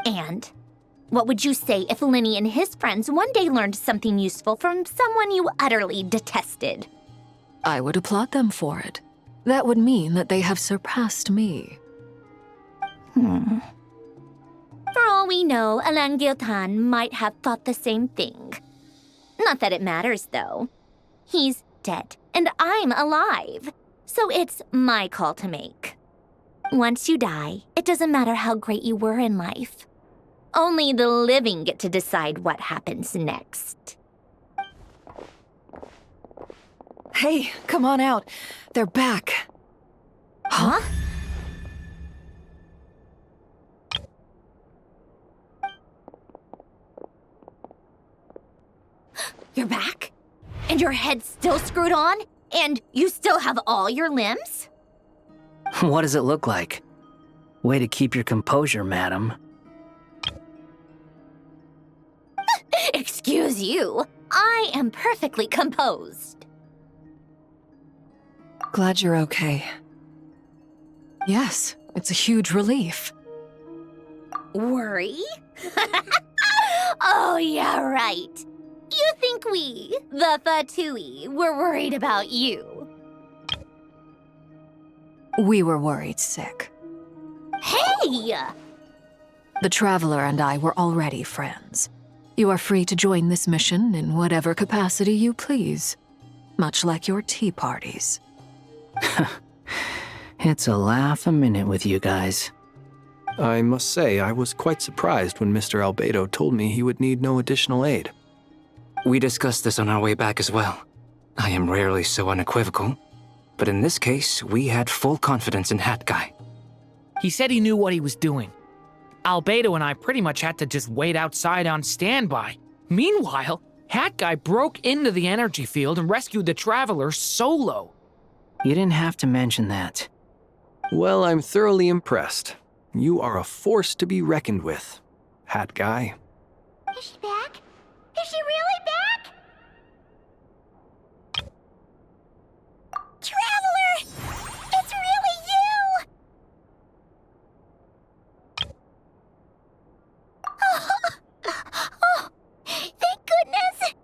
S1: And what would you say if Lenny and his friends one day learned something useful from someone you utterly detested?
S6: I would applaud them for it. That would mean that they have surpassed me.
S1: For all we know, Alain Guillotin might have thought the same thing. Not that it matters, though. He's dead, and I'm alive. So it's my call to make. Once you die, it doesn't matter how great you were in life. Only the living get to decide what happens next.
S3: Hey, come on out. They're back.
S1: Huh? You're back? And your head's still screwed on? And you still have all your limbs?
S12: What does it look like? Way to keep your composure, madam.
S1: Excuse you. I am perfectly composed.
S3: Glad you're okay.
S6: Yes, it's a huge relief.
S1: Worry? Oh, yeah, right. You think we, the Fatui, were worried about you?
S6: We were worried sick.
S1: Hey!
S6: The Traveler and I were already friends. You are free to join this mission in whatever capacity you please, much like your tea parties.
S12: It's a laugh a minute with you guys.
S4: I must say, I was quite surprised when Mr. Albedo told me he would need no additional aid.
S19: We discussed this on our way back as well. I am rarely so unequivocal, but in this case, we had full confidence in Hat Guy.
S17: He said he knew what he was doing. Albedo and I pretty much had to just wait outside on standby. Meanwhile, Hat Guy broke into the energy field and rescued the Traveler solo.
S12: You didn't have to mention that.
S4: Well, I'm thoroughly impressed. You are a force to be reckoned with, Hat Guy.
S14: Is she back? Is she really back? Traveler! It's really you! Oh, thank goodness!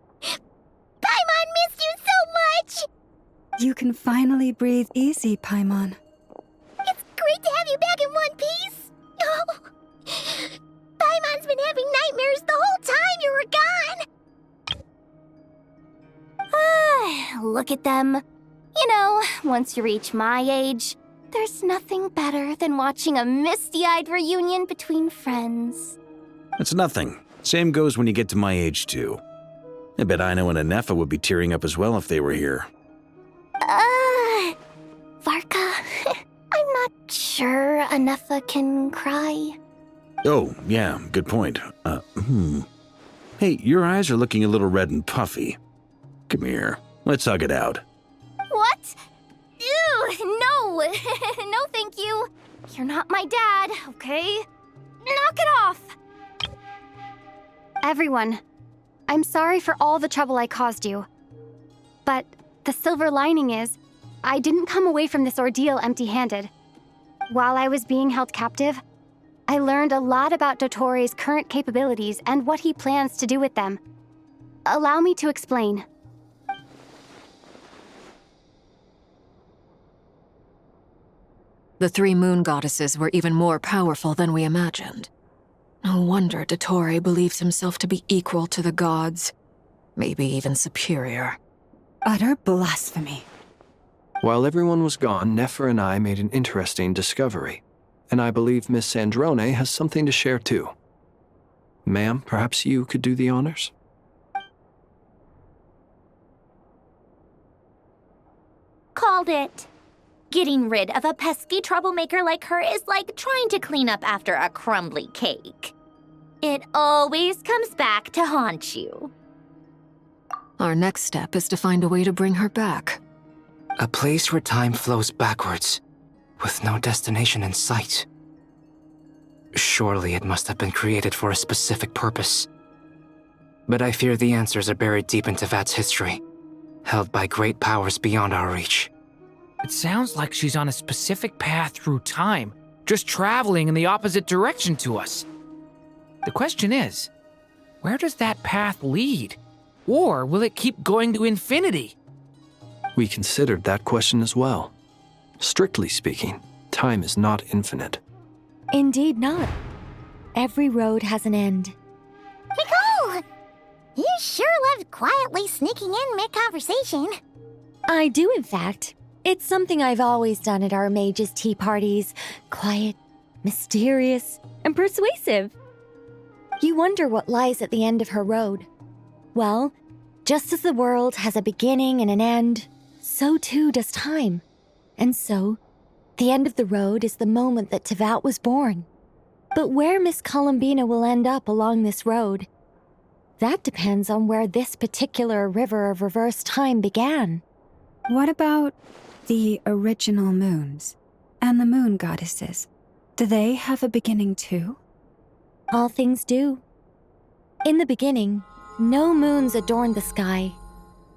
S14: Paimon missed you so much!
S7: You can finally breathe easy, Paimon.
S14: It's great to have you back in one piece! Oh, Paimon's been having nightmares the whole time you were gone! Look at them. You know, once you reach my age, there's nothing better than watching a misty-eyed reunion between friends.
S2: It's nothing. Same goes when you get to my age, too. I bet Ino and Anefa would be tearing up as well if they were here.
S14: Varka, I'm not sure Anefa can cry.
S2: Oh, yeah, good point. Hey, your eyes are looking a little red and puffy. Come here, let's hug it out.
S14: What? Ew, no! No, thank you. You're not my dad, okay? Knock it off!
S10: Everyone, I'm sorry for all the trouble I caused you. But the silver lining is, I didn't come away from this ordeal empty-handed. While I was being held captive, I learned a lot about Dottoro's current capabilities and what he plans to do with them. Allow me to explain.
S6: The three moon goddesses were even more powerful than we imagined. No wonder Dottore believes himself to be equal to the gods, maybe even superior.
S7: Utter blasphemy.
S4: While everyone was gone, Nefer and I made an interesting discovery, and I believe Miss Sandrone has something to share too. Ma'am, perhaps you could do the honors?
S1: Called it. Getting rid of a pesky troublemaker like her is like trying to clean up after a crumbly cake. It always comes back to haunt you.
S6: Our next step is to find a way to bring her back.
S19: A place where time flows backwards, with no destination in sight. Surely it must have been created for a specific purpose. But I fear the answers are buried deep in Tevat's history, held by great powers beyond our reach.
S17: It sounds like she's on a specific path through time, just traveling in the opposite direction to us. The question is, where does that path lead? Or will it keep going to infinity?
S4: We considered that question as well. Strictly speaking, time is not infinite.
S20: Indeed not. Every road has an end.
S14: Nicole! You sure loved quietly sneaking in mid-conversation.
S20: I do, in fact. It's something I've always done at our mages' tea parties. Quiet, mysterious, and persuasive. You wonder what lies at the end of her road. Well, just as the world has a beginning and an end, so too does time. And so, the end of the road is the moment that Tevat was born. But where Miss Columbina will end up along this road, that depends on where this particular river of reverse time began.
S7: What about the original moons and the moon goddesses? Do they have a beginning too?
S20: All things do. In the beginning, no moons adorned the sky.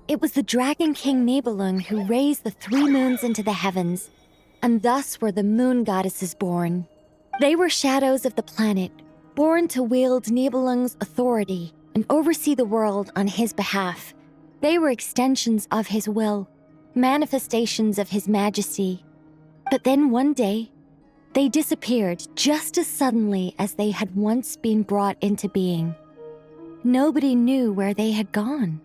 S20: It was the Dragon King Nibelung who raised the three moons into the heavens, and thus were the moon goddesses born. They were shadows of the planet, born to wield Nibelung's authority and oversee the world on his behalf. They were extensions of his will, manifestations of his majesty. But then one day, they disappeared just as suddenly as they had once been brought into being. Nobody knew where they had gone.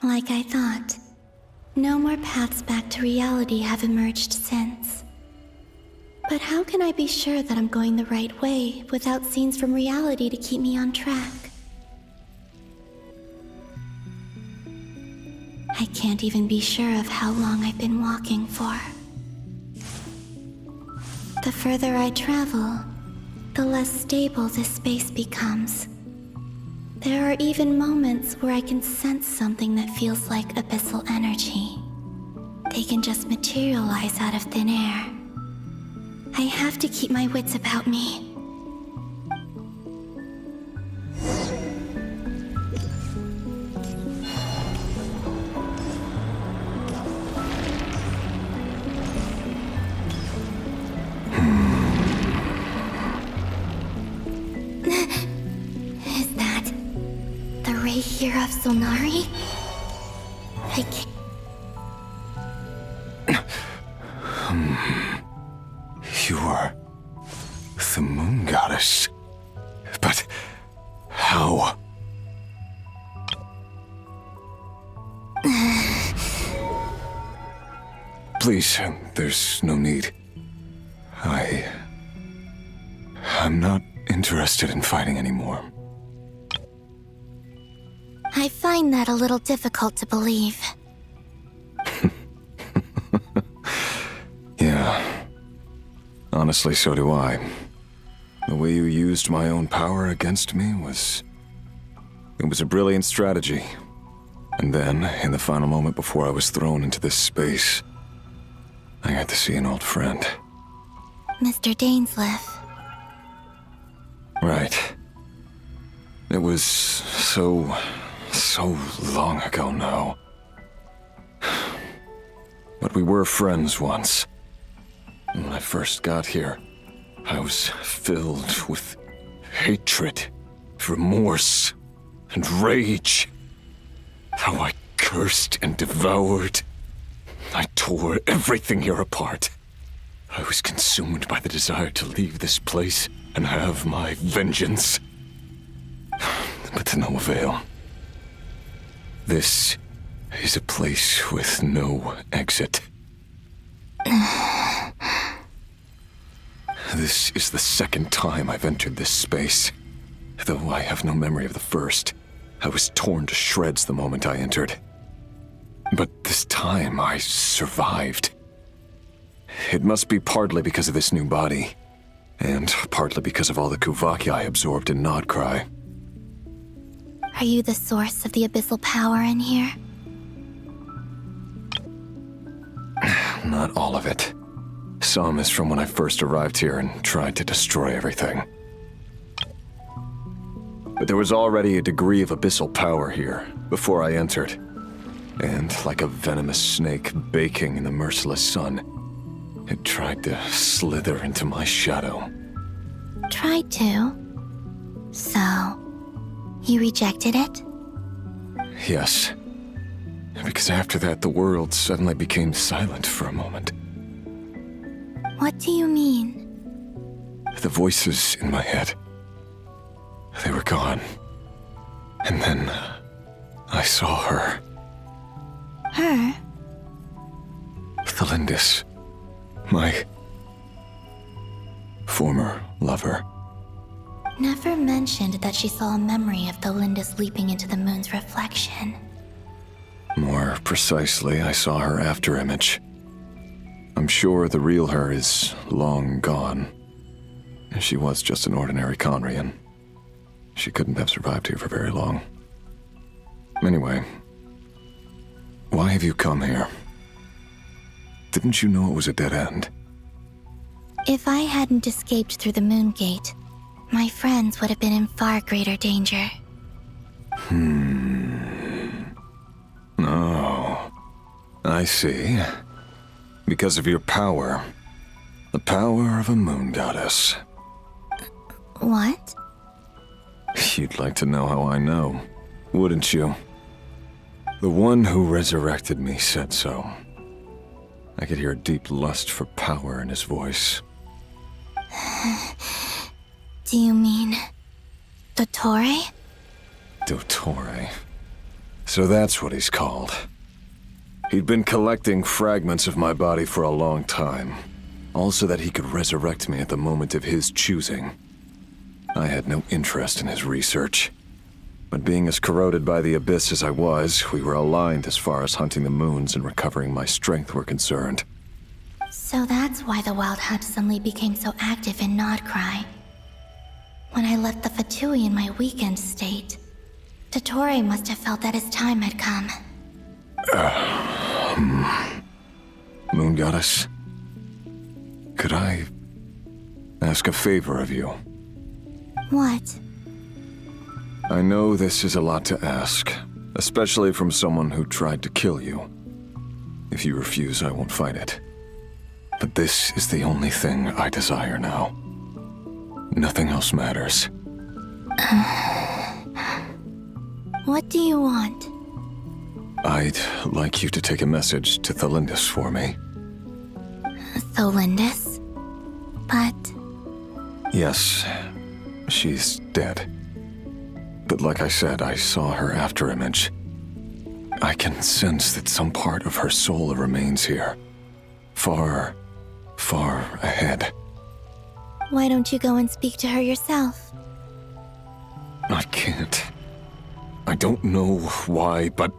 S16: Like I thought. No more paths back to reality have emerged since. But how can I be sure that I'm going the right way without scenes from reality to keep me on track? I can't even be sure of how long I've been walking for. The further I travel, the less stable this space becomes. There are even moments where I can sense something that feels like abyssal energy. They can just materialize out of thin air. I have to keep my wits about me. Is that the ray here of Solnari? I can't...
S5: You are the moon goddess. But how? Please, there's no need. I'm not interested in fighting anymore.
S16: I find that a little difficult to believe.
S5: Yeah. Honestly, so do I. The way you used my own power against me was... It was a brilliant strategy. And then, in the final moment before I was thrown into this space, I got to see an old friend.
S16: Mr. Dainsleif.
S5: Right. It was so long ago now. But we were friends once. When I first got here, I was filled with hatred, remorse, and rage. How I cursed and devoured. I tore everything here apart. I was consumed by the desire to leave this place and have my vengeance. But to no avail. This is a place with no exit. This is the second time I've entered this space. Though I have no memory of the first. I was torn to shreds the moment I entered. But this time I survived. It must be partly because of this new body, and partly because of all the Kuvaki I absorbed in Nodcry.
S16: Are you the source of the abyssal power in here?
S5: Not all of it. Some is from when I first arrived here and tried to destroy everything. But there was already a degree of abyssal power here before I entered. And like a venomous snake baking in the merciless sun, it tried to slither into my shadow.
S16: Tried to? So, you rejected it?
S5: Yes. Because after that, the world suddenly became silent for a moment.
S16: What do you mean?
S5: The voices in my head, they were gone. And then I saw her.
S16: Her?
S5: Thelindis. My former lover.
S16: Never mentioned that she saw a memory of Thelindis leaping into the moon's reflection.
S5: More precisely, I saw her afterimage. I'm sure the real her is long gone. She was just an ordinary Conrian. She couldn't have survived here for very long. Anyway, why have you come here? Didn't you know it was a dead end?
S16: If I hadn't escaped through the moon gate, my friends would have been in far greater danger.
S5: Oh, I see. Because of your power. The power of a moon goddess.
S16: What?
S5: You'd like to know how I know, wouldn't you? The one who resurrected me said so. I could hear a deep lust for power in his voice.
S16: Do you mean... Dottore?
S5: Dottore. So
S15: So that's what he's called. He'd been collecting fragments of my body for a long time, all so that he could resurrect me at the moment of his choosing. I had no interest in his research, but being as corroded by the Abyss as I was, we were aligned as far as hunting the moons and recovering my strength were concerned.
S16: So that's why the Wild Hunt suddenly became so active in Nodcry. When I left the Fatui in my weakened state, Dottore must have felt that his time had come.
S15: Moon Goddess, could I ask a favor of you?
S16: What?
S15: I know this is a lot to ask, especially from someone who tried to kill you. If you refuse, I won't fight it. But this is the only thing I desire now. Nothing else matters.
S16: What do you want?
S15: I'd like you to take a message to Thelindis for me.
S16: Thelindis? But...
S15: Yes, she's dead. But like I said, I saw her afterimage. I can sense that some part of her soul remains here. Far, far ahead.
S16: Why don't you go and speak to her yourself?
S15: I can't. I don't know why, but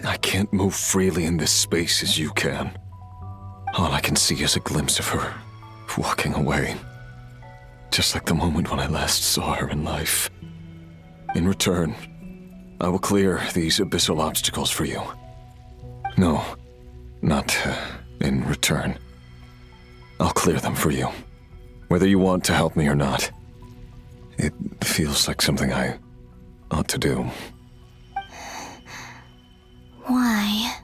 S15: I can't move freely in this space as you can. All I can see is a glimpse of her walking away. Just like the moment when I last saw her in life. In return, I will clear these abyssal obstacles for you. No, not in return. I'll clear them for you, whether you want to help me or not. It feels like something I ought to do.
S16: Why?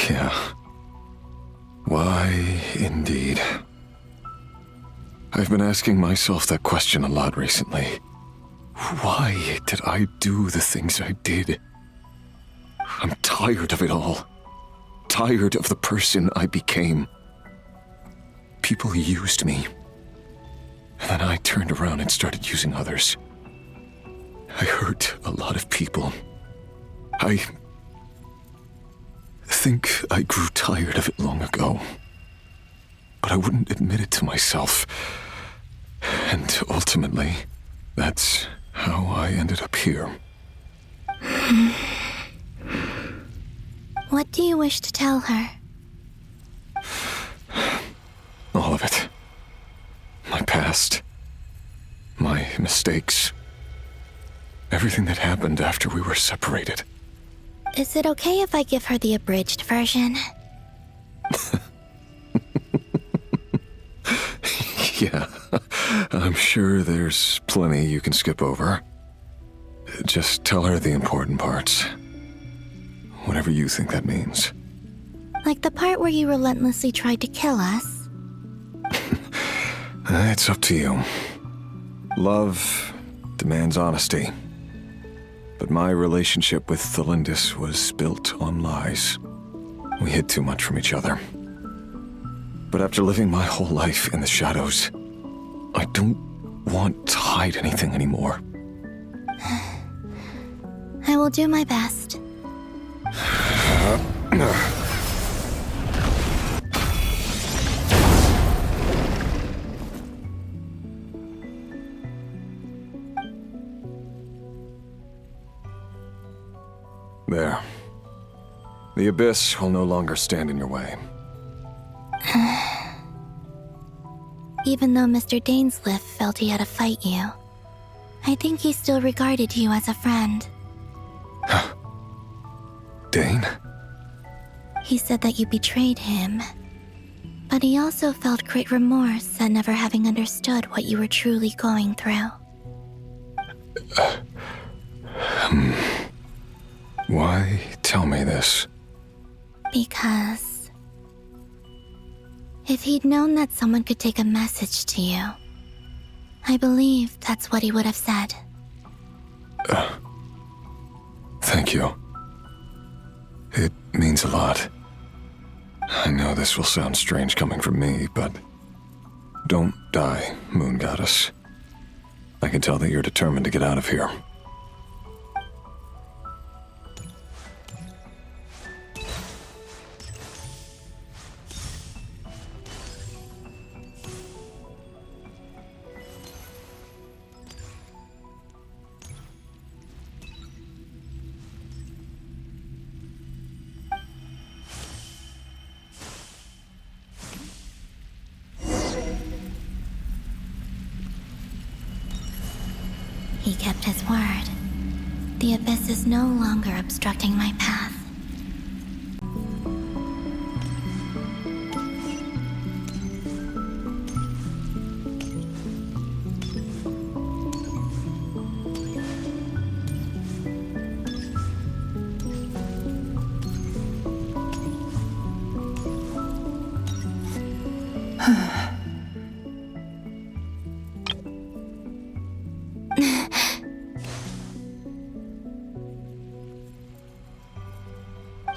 S15: Yeah. Why, indeed. I've been asking myself that question a lot recently. Why did I do the things I did? I'm tired of it all. Tired of the person I became. People used me. And then I turned around and started using others. I hurt a lot of people. I think I grew tired of it long ago. But I wouldn't admit it to myself. And ultimately, that's how I ended up here.
S16: What do you wish to tell her?
S15: All of it. My past. My mistakes. Everything that happened after we were separated.
S16: Is it okay if I give her the abridged version?
S15: Yeah, I'm sure there's plenty you can skip over. Just tell her the important parts. Whatever you think that means.
S16: Like the part where you relentlessly tried to kill us?
S15: It's up to you. Love demands honesty. But my relationship with Thelindis was built on lies. We hid too much from each other. But after living my whole life in the shadows, I don't want to hide anything anymore.
S16: I will do my best.
S15: There. The Abyss will no longer stand in your way.
S16: Even though Mr. Dainsliff felt he had to fight you, I think he still regarded you as a friend.
S15: Dane?
S16: He said that you betrayed him, but he also felt great remorse at never having understood what you were truly going through.
S15: Why tell me this?
S16: Because if he'd known that someone could take a message to you, I believe that's what he would have said.
S15: Thank you. It means a lot. I know this will sound strange coming from me, but don't die, Moon Goddess. I can tell that you're determined to get out of here.
S16: He kept his word. The abyss is no longer obstructing my path.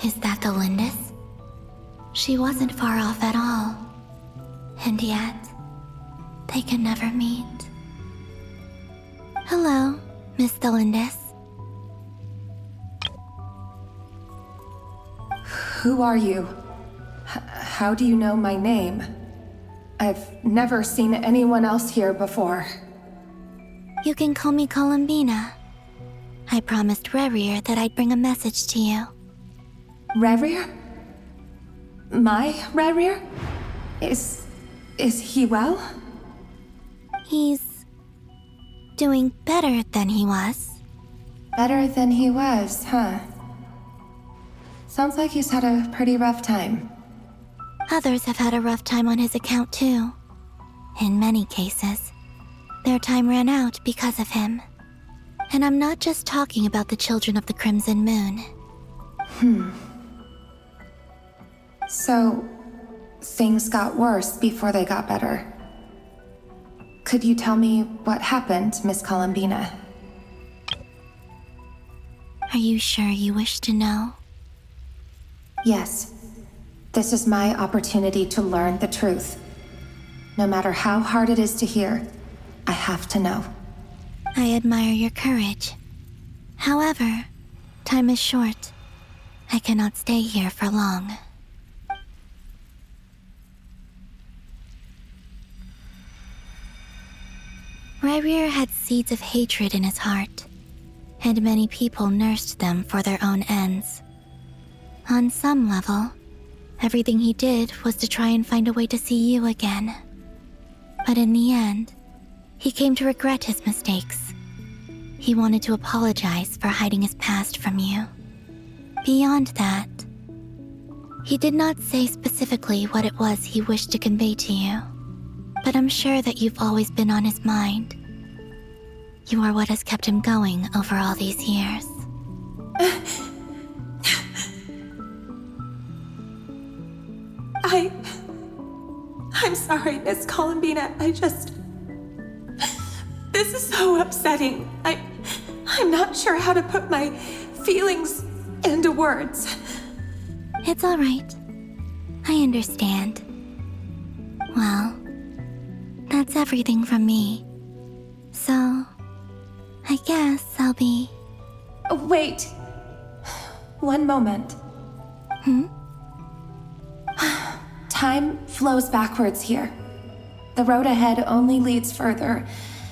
S16: Is that the Lindis? She wasn't far off at all. And yet, they can never meet. Hello, Miss the Lindis.
S8: Who are you? How do you know my name? I've never seen anyone else here before.
S16: You can call me Columbina. I promised Rerir that I'd bring a message to you.
S8: Rerir? My Rerir? Is he well?
S16: He's doing better than he was.
S8: Better than he was, huh? Sounds like he's had a pretty rough time.
S16: Others have had a rough time on his account too. In many cases, their time ran out because of him. And I'm not just talking about the children of the Crimson Moon.
S8: So, things got worse before they got better. Could you tell me what happened, Miss Columbina?
S16: Are you sure you wish to know?
S8: Yes. This is my opportunity to learn the truth. No matter how hard it is to hear, I have to know.
S16: I admire your courage. However, time is short. I cannot stay here for long. Rerir had seeds of hatred in his heart, and many people nursed them for their own ends. On some level, everything he did was to try and find a way to see you again. But in the end, he came to regret his mistakes. He wanted to apologize for hiding his past from you. Beyond that, he did not say specifically what it was he wished to convey to you, but I'm sure that you've always been on his mind. You are what has kept him going over all these years.
S8: I'm sorry, Miss Columbina. This is so upsetting. I'm not sure how to put my feelings into words.
S16: It's all right. I understand. Well, that's everything from me. So, I guess I'll be...
S8: Wait. One moment. Time flows backwards here. The road ahead only leads further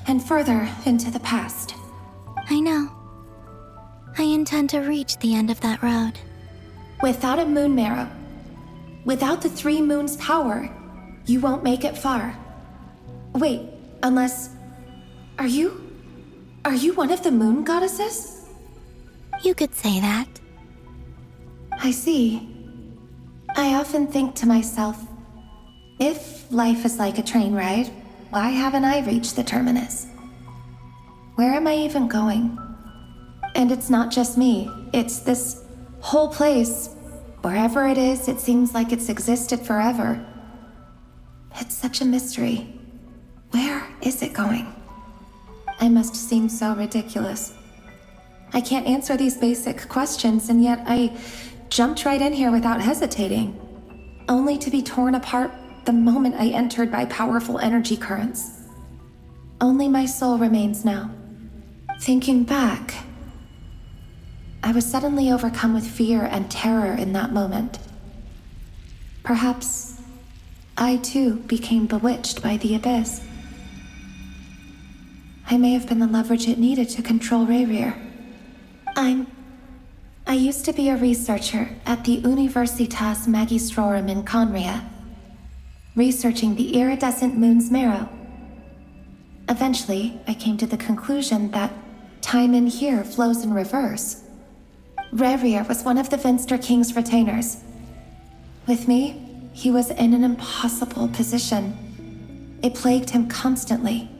S8: and further into the past.
S16: I know. I intend to reach the end of that road.
S8: Without a moon marrow, without the 3 moons' power, you won't make it far. Wait, unless... Are you one of the moon goddesses?
S16: You could say that.
S8: I see. I often think to myself, if life is like a train ride, why haven't I reached the terminus? Where am I even going? And it's not just me, it's this whole place. Wherever it is, it seems like it's existed forever. It's such a mystery. Where is it going? I must seem so ridiculous. I can't answer these basic questions, and yet I jumped right in here without hesitating, only to be torn apart the moment I entered by powerful energy currents. Only my soul remains now. Thinking back, I was suddenly overcome with fear and terror in that moment. Perhaps I too became bewitched by the abyss. I may have been the leverage it needed to control Rerir. I used to be a researcher at the Universitas Magistrorum in Conria, researching the iridescent moon's marrow. Eventually, I came to the conclusion that time in here flows in reverse. Rerir was one of the Vinster King's retainers. With me, he was in an impossible position. It plagued him constantly.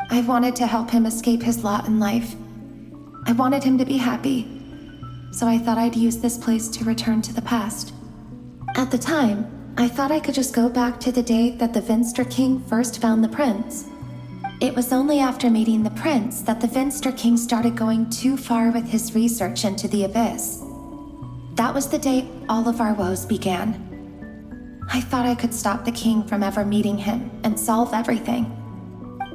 S8: I wanted to help him escape his lot in life. I wanted him to be happy, so I thought I'd use this place to return to the past. At the time, I thought I could just go back to the day that the Vinster King first found the prince. It was only after meeting the prince that the Vinster King started going too far with his research into the abyss. That was the day all of our woes began. I thought I could stop the king from ever meeting him and solve everything.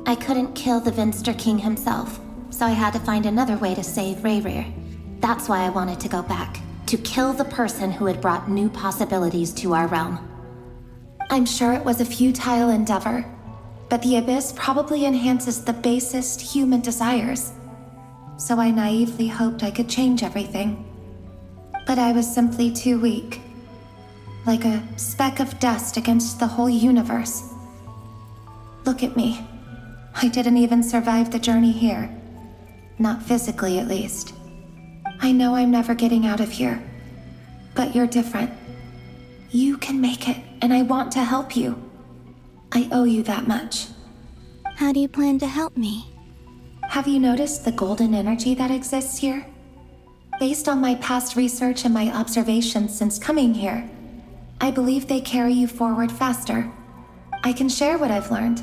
S8: I couldn't kill the Vinster King himself, so I had to find another way to save Rerir. That's why I wanted to go back, to kill the person who had brought new possibilities to our realm. I'm sure it was a futile endeavor, but the abyss probably enhances the basest human desires. So I naively hoped I could change everything. But I was simply too weak. Like a speck of dust against the whole universe. Look at me. I didn't even survive the journey here. Not physically, at least. I know I'm never getting out of here. But you're different. You can make it, and I want to help you. I owe you that much.
S16: How do you plan to help me?
S8: Have you noticed the golden energy that exists here? Based on my past research and my observations since coming here, I believe they carry you forward faster. I can share what I've learned,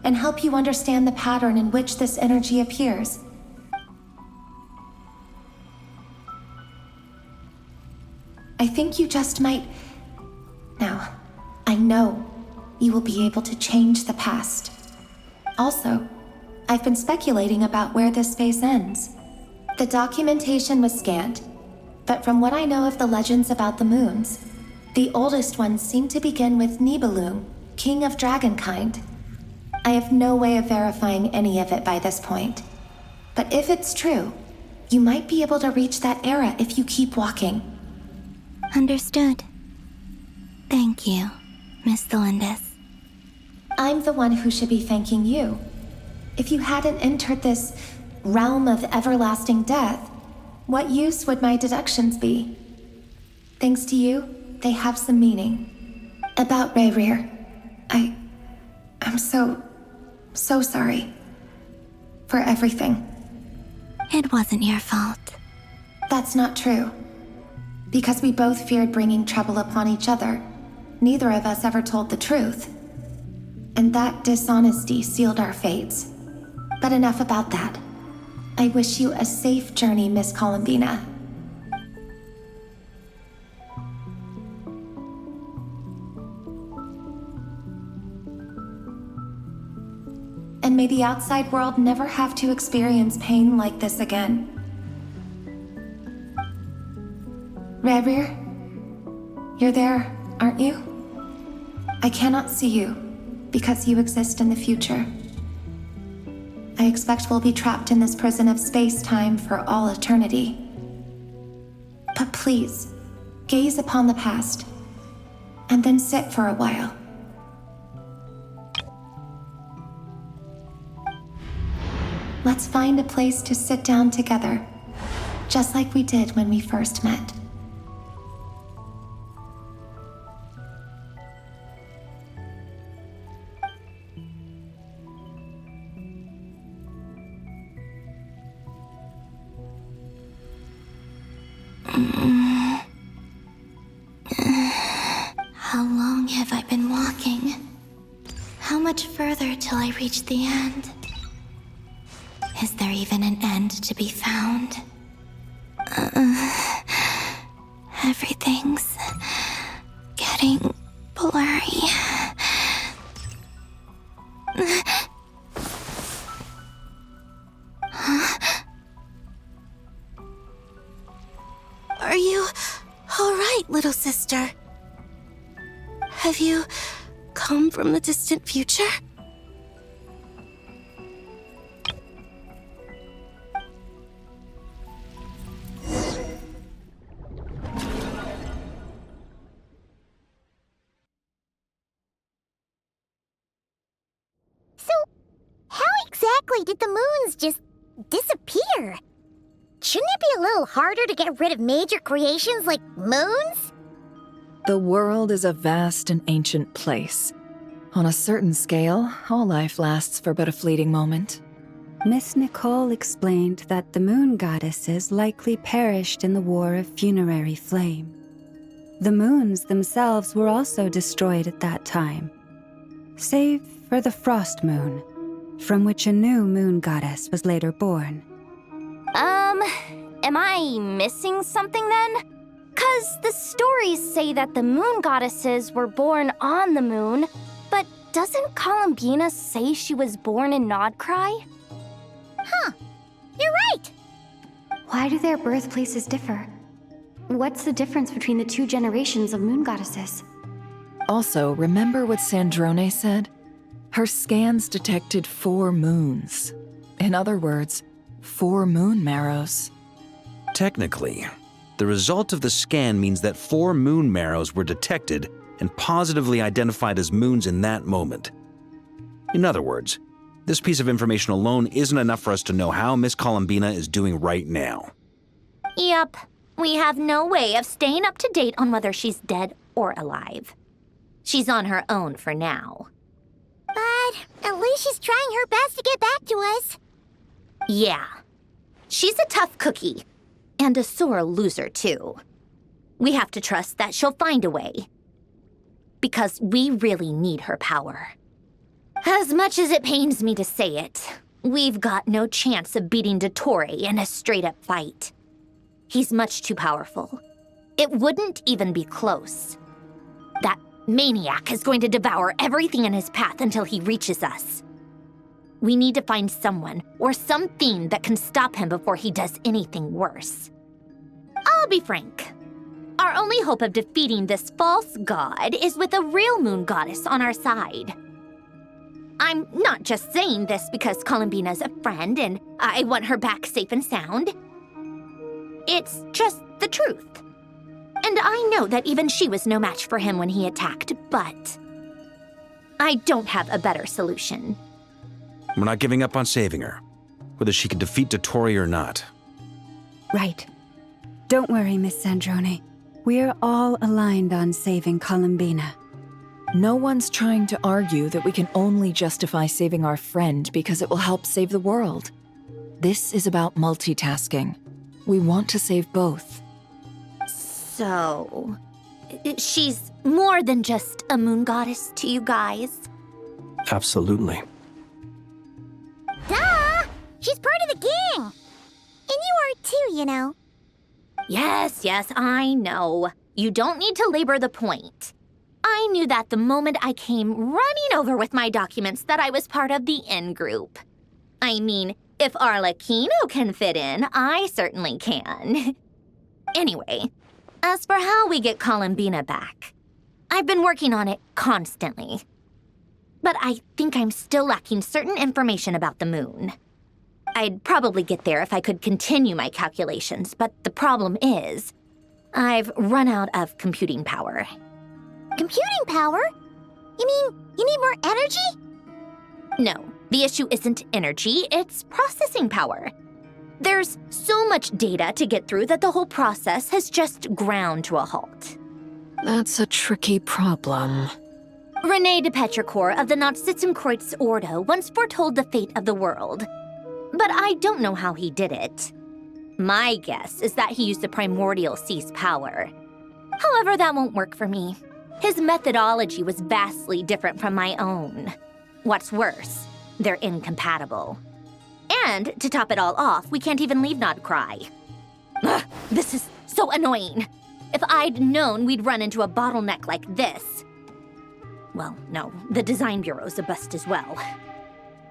S8: and help you understand the pattern in which this energy appears. I think you just might... Now, I know you will be able to change the past. Also, I've been speculating about where this space ends. The documentation was scanned, but from what I know of the legends about the moons, the oldest ones seem to begin with Nibelung, king of dragonkind. I have no way of verifying any of it by this point. But if it's true, you might be able to reach that era if you keep walking.
S16: Understood. Thank you, Miss Delindis.
S8: I'm the one who should be thanking you. If you hadn't entered this realm of everlasting death, what use would my deductions be? Thanks to you, they have some meaning. About Rerir, I'm so sorry. For everything.
S16: It wasn't your fault.
S8: That's not true. Because we both feared bringing trouble upon each other, neither of us ever told the truth. And that dishonesty sealed our fates. But enough about that. I wish you a safe journey, Miss Columbina. And may the outside world never have to experience pain like this again. Rerir, you're there, aren't you? I cannot see you, because you exist in the future. I expect we'll be trapped in this prison of space-time for all eternity. But please, gaze upon the past, and then sit for a while. Let's find a place to sit down together, just like we did when we first met.
S16: How long have I been walking? How much further till I reach the end? Is there even an end to be found? Everything's getting blurry. Huh? Are you all right, little sister? Have you come from the distant future?
S14: So, how exactly did the moons just disappear? Shouldn't it be a little harder to get rid of major creations like moons?
S3: The world is a vast and ancient place. On a certain scale, all life lasts for but a fleeting moment.
S18: Miss Nicole explained that the moon goddesses likely perished in the War of Funerary Flame. The moons themselves were also destroyed at that time, save for the Frost Moon, from which a new moon goddess was later born.
S10: Am I missing something then? 'Cause the stories say that the moon goddesses were born on the moon, but doesn't Columbina say she was born in Nodcry?
S14: Huh, you're right!
S10: Why do their birthplaces differ? What's the difference between the two generations of moon goddesses?
S3: Also, remember what Sandrone said? Her scans detected 4 moons. In other words, 4 moon marrows.
S2: Technically, the result of the scan means that 4 moon marrows were detected and positively identified as moons in that moment. In other words, this piece of information alone isn't enough for us to know how Miss Columbina is doing right now.
S1: Yep, we have no way of staying up to date on whether she's dead or alive. She's on her own for now.
S14: But at least she's trying her best to get back to us.
S1: Yeah, she's a tough cookie. And a sore loser, too. We have to trust that she'll find a way. Because we really need her power. As much as it pains me to say it, we've got no chance of beating Dottore in a straight-up fight. He's much too powerful. It wouldn't even be close. That maniac is going to devour everything in his path until he reaches us. We need to find someone or something that can stop him before he does anything worse. I'll be frank. Our only hope of defeating this false god is with a real moon goddess on our side. I'm not just saying this because Columbina's a friend and I want her back safe and sound. It's just the truth. And I know that even she was no match for him when he attacked, but I don't have a better solution.
S2: We're not giving up on saving her, whether she can defeat Dottore or not.
S18: Right. Don't worry, Miss Sandrone. We're all aligned on saving Columbina.
S3: No one's trying to argue that we can only justify saving our friend because it will help save the world. This is about multitasking. We want to save both.
S1: So, she's more than just a moon goddess to you guys?
S4: Absolutely.
S14: Duh! She's part of the gang! And you are too, you know.
S1: Yes, I know. You don't need to labor the point. I knew that the moment I came running over with my documents that I was part of the in-group. I mean, if Arlecchino can fit in, I certainly can. Anyway, as for how we get Columbina back, I've been working on it constantly. But I think I'm still lacking certain information about the moon. I'd probably get there if I could continue my calculations, but the problem is, I've run out of computing power.
S14: Computing power? You mean you need more energy?
S1: No, the issue isn't energy, it's processing power. There's so much data to get through that the whole process has just ground to a halt.
S6: That's a tricky problem.
S1: René de Petrichor of the Nazissenkreuz Ordo once foretold the fate of the world. But I don't know how he did it. My guess is that he used the primordial sea's power. However, that won't work for me. His methodology was vastly different from my own. What's worse, they're incompatible. And to top it all off, we can't even leave Nodcry. Ugh, this is so annoying. If I'd known we'd run into a bottleneck like this. Well, no, the design bureau's a bust as well.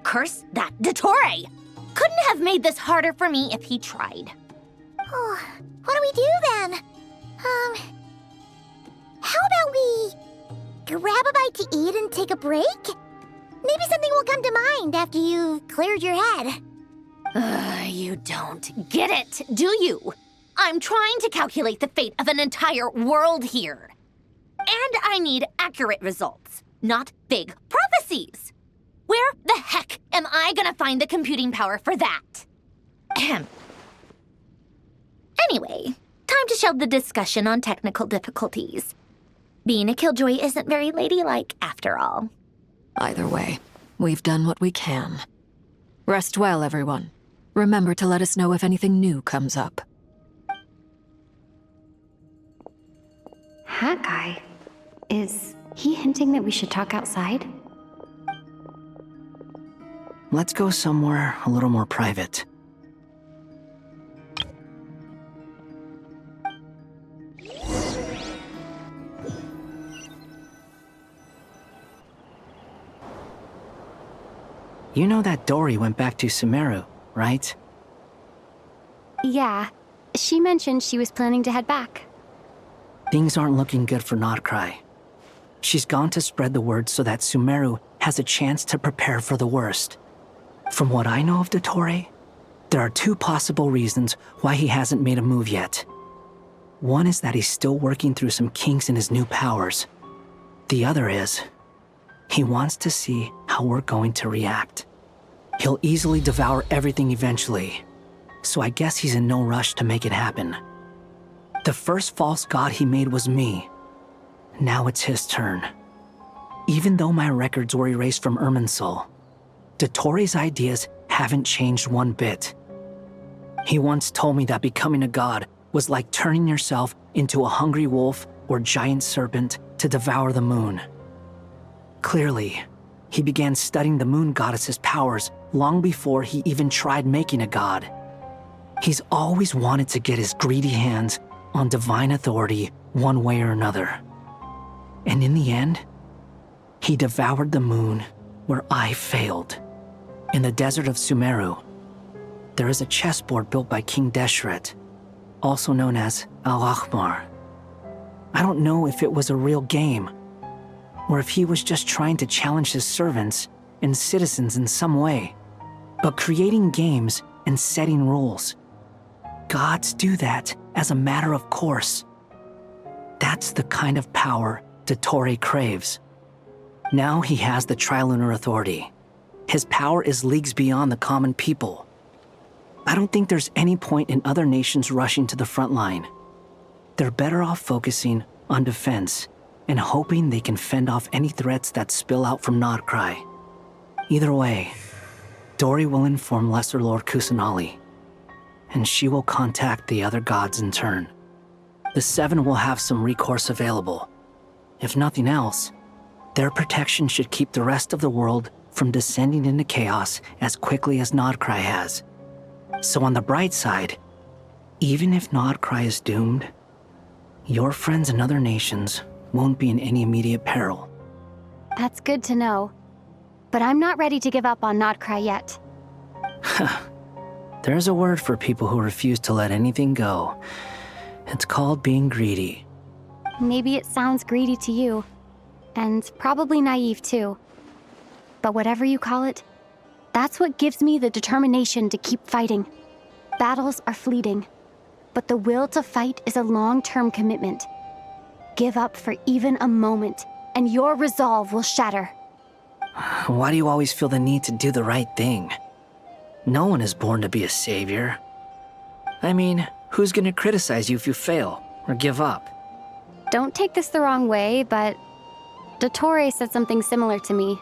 S1: Curse that Dottore! Couldn't have made this harder for me if he tried.
S14: Oh, what do we do then? How about we grab a bite to eat and take a break? Maybe something will come to mind after you've cleared your head.
S1: You don't get it, do you? I'm trying to calculate the fate of an entire world here. And I need accurate results, not big prophecies. Where the heck am I gonna find the computing power for that? Ahem. Anyway, time to shelve the discussion on technical difficulties. Being a killjoy isn't very ladylike, after all.
S6: Either way, we've done what we can. Rest well, everyone. Remember to let us know if anything new comes up.
S16: Hat guy? Is he hinting that we should talk outside?
S12: Let's go somewhere a little more private. You know that Dory went back to Sumeru, right?
S10: Yeah, she mentioned she was planning to head back.
S12: Things aren't looking good for Notcry. She's gone to spread the word so that Sumeru has a chance to prepare for the worst. From what I know of Dottore, there are two possible reasons why he hasn't made a move yet. One is that he's still working through some kinks in his new powers. The other is, he wants to see how we're going to react. He'll easily devour everything eventually, so I guess he's in no rush to make it happen. The first false god he made was me. Now it's his turn. Even though my records were erased from Irminsul, Dottore's ideas haven't changed one bit. He once told me that becoming a god was like turning yourself into a hungry wolf or giant serpent to devour the moon. Clearly, he began studying the moon goddess's powers long before he even tried making a god. He's always wanted to get his greedy hands on divine authority one way or another. And in the end, he devoured the moon where I failed. In the desert of Sumeru, there is a chessboard built by King Deshret, also known as Al-Ahmar. I don't know if it was a real game, or if he was just trying to challenge his servants and citizens in some way. But creating games and setting rules, gods do that as a matter of course. That's the kind of power Dottore craves. Now he has the Trilunar Authority. His power is leagues beyond the common people. I don't think there's any point in other nations rushing to the front line. They're better off focusing on defense and hoping they can fend off any threats that spill out from Notcry. Either way, Dory will inform Lesser Lord Kusanali, and she will contact the other gods in turn. The Seven will have some recourse available. If nothing else, their protection should keep the rest of the world from descending into chaos as quickly as Notcry has. So on the bright side, even if Notcry is doomed, your friends in other nations won't be in any immediate peril.
S10: That's good to know. But I'm not ready to give up on Notcry yet.
S12: There's a word for people who refuse to let anything go. It's called being greedy.
S10: Maybe it sounds greedy to you, and probably naive too. But whatever you call it, that's what gives me the determination to keep fighting. Battles are fleeting, but the will to fight is a long-term commitment. Give up for even a moment, and your resolve will shatter.
S12: Why do you always feel the need to do the right thing? No one is born to be a savior. I mean, who's gonna criticize you if you fail or give up?
S10: Don't take this the wrong way, but Dottore said something similar to me.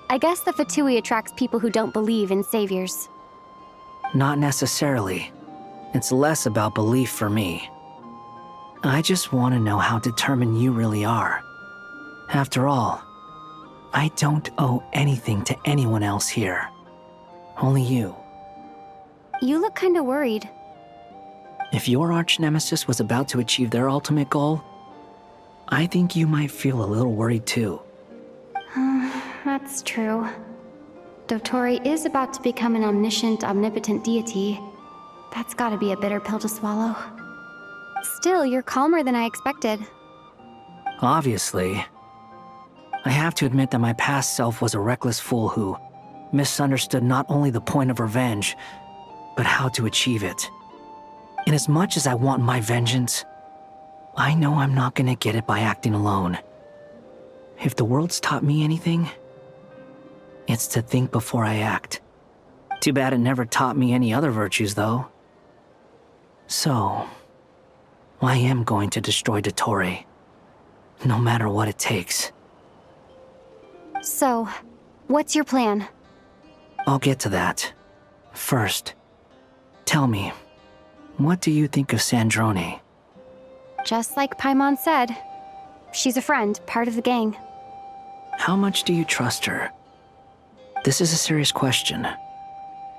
S10: I guess the Fatui attracts people who don't believe in saviors.
S12: Not necessarily. It's less about belief for me. I just want to know how determined you really are. After all, I don't owe anything to anyone else here. Only you.
S10: You look kinda worried.
S12: If your arch-nemesis was about to achieve their ultimate goal, I think you might feel a little worried too.
S10: That's true. Dottore is about to become an omniscient, omnipotent deity. That's gotta be a bitter pill to swallow. Still, you're calmer than I expected.
S12: Obviously. I have to admit that my past self was a reckless fool who misunderstood not only the point of revenge, but how to achieve it. And as much as I want my vengeance, I know I'm not gonna get it by acting alone. If the world's taught me anything, it's to think before I act. Too bad it never taught me any other virtues, though. So, I am going to destroy Dottore, no matter what it takes.
S10: So, what's your plan?
S12: I'll get to that. First, tell me, what do you think of Sandrone?
S10: Just like Paimon said, she's a friend, part of the gang.
S12: How much do you trust her? This is a serious question.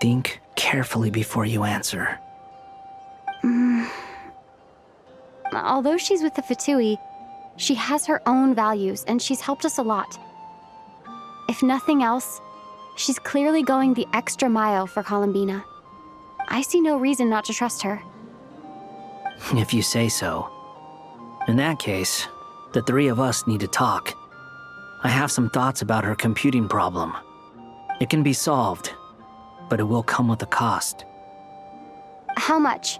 S12: Think carefully before you answer.
S10: Although she's with the Fatui, she has her own values and she's helped us a lot. If nothing else, she's clearly going the extra mile for Columbina. I see no reason not to trust her.
S12: If you say so. In that case, the three of us need to talk. I have some thoughts about her computing problem. It can be solved, but it will come with a cost.
S10: How much?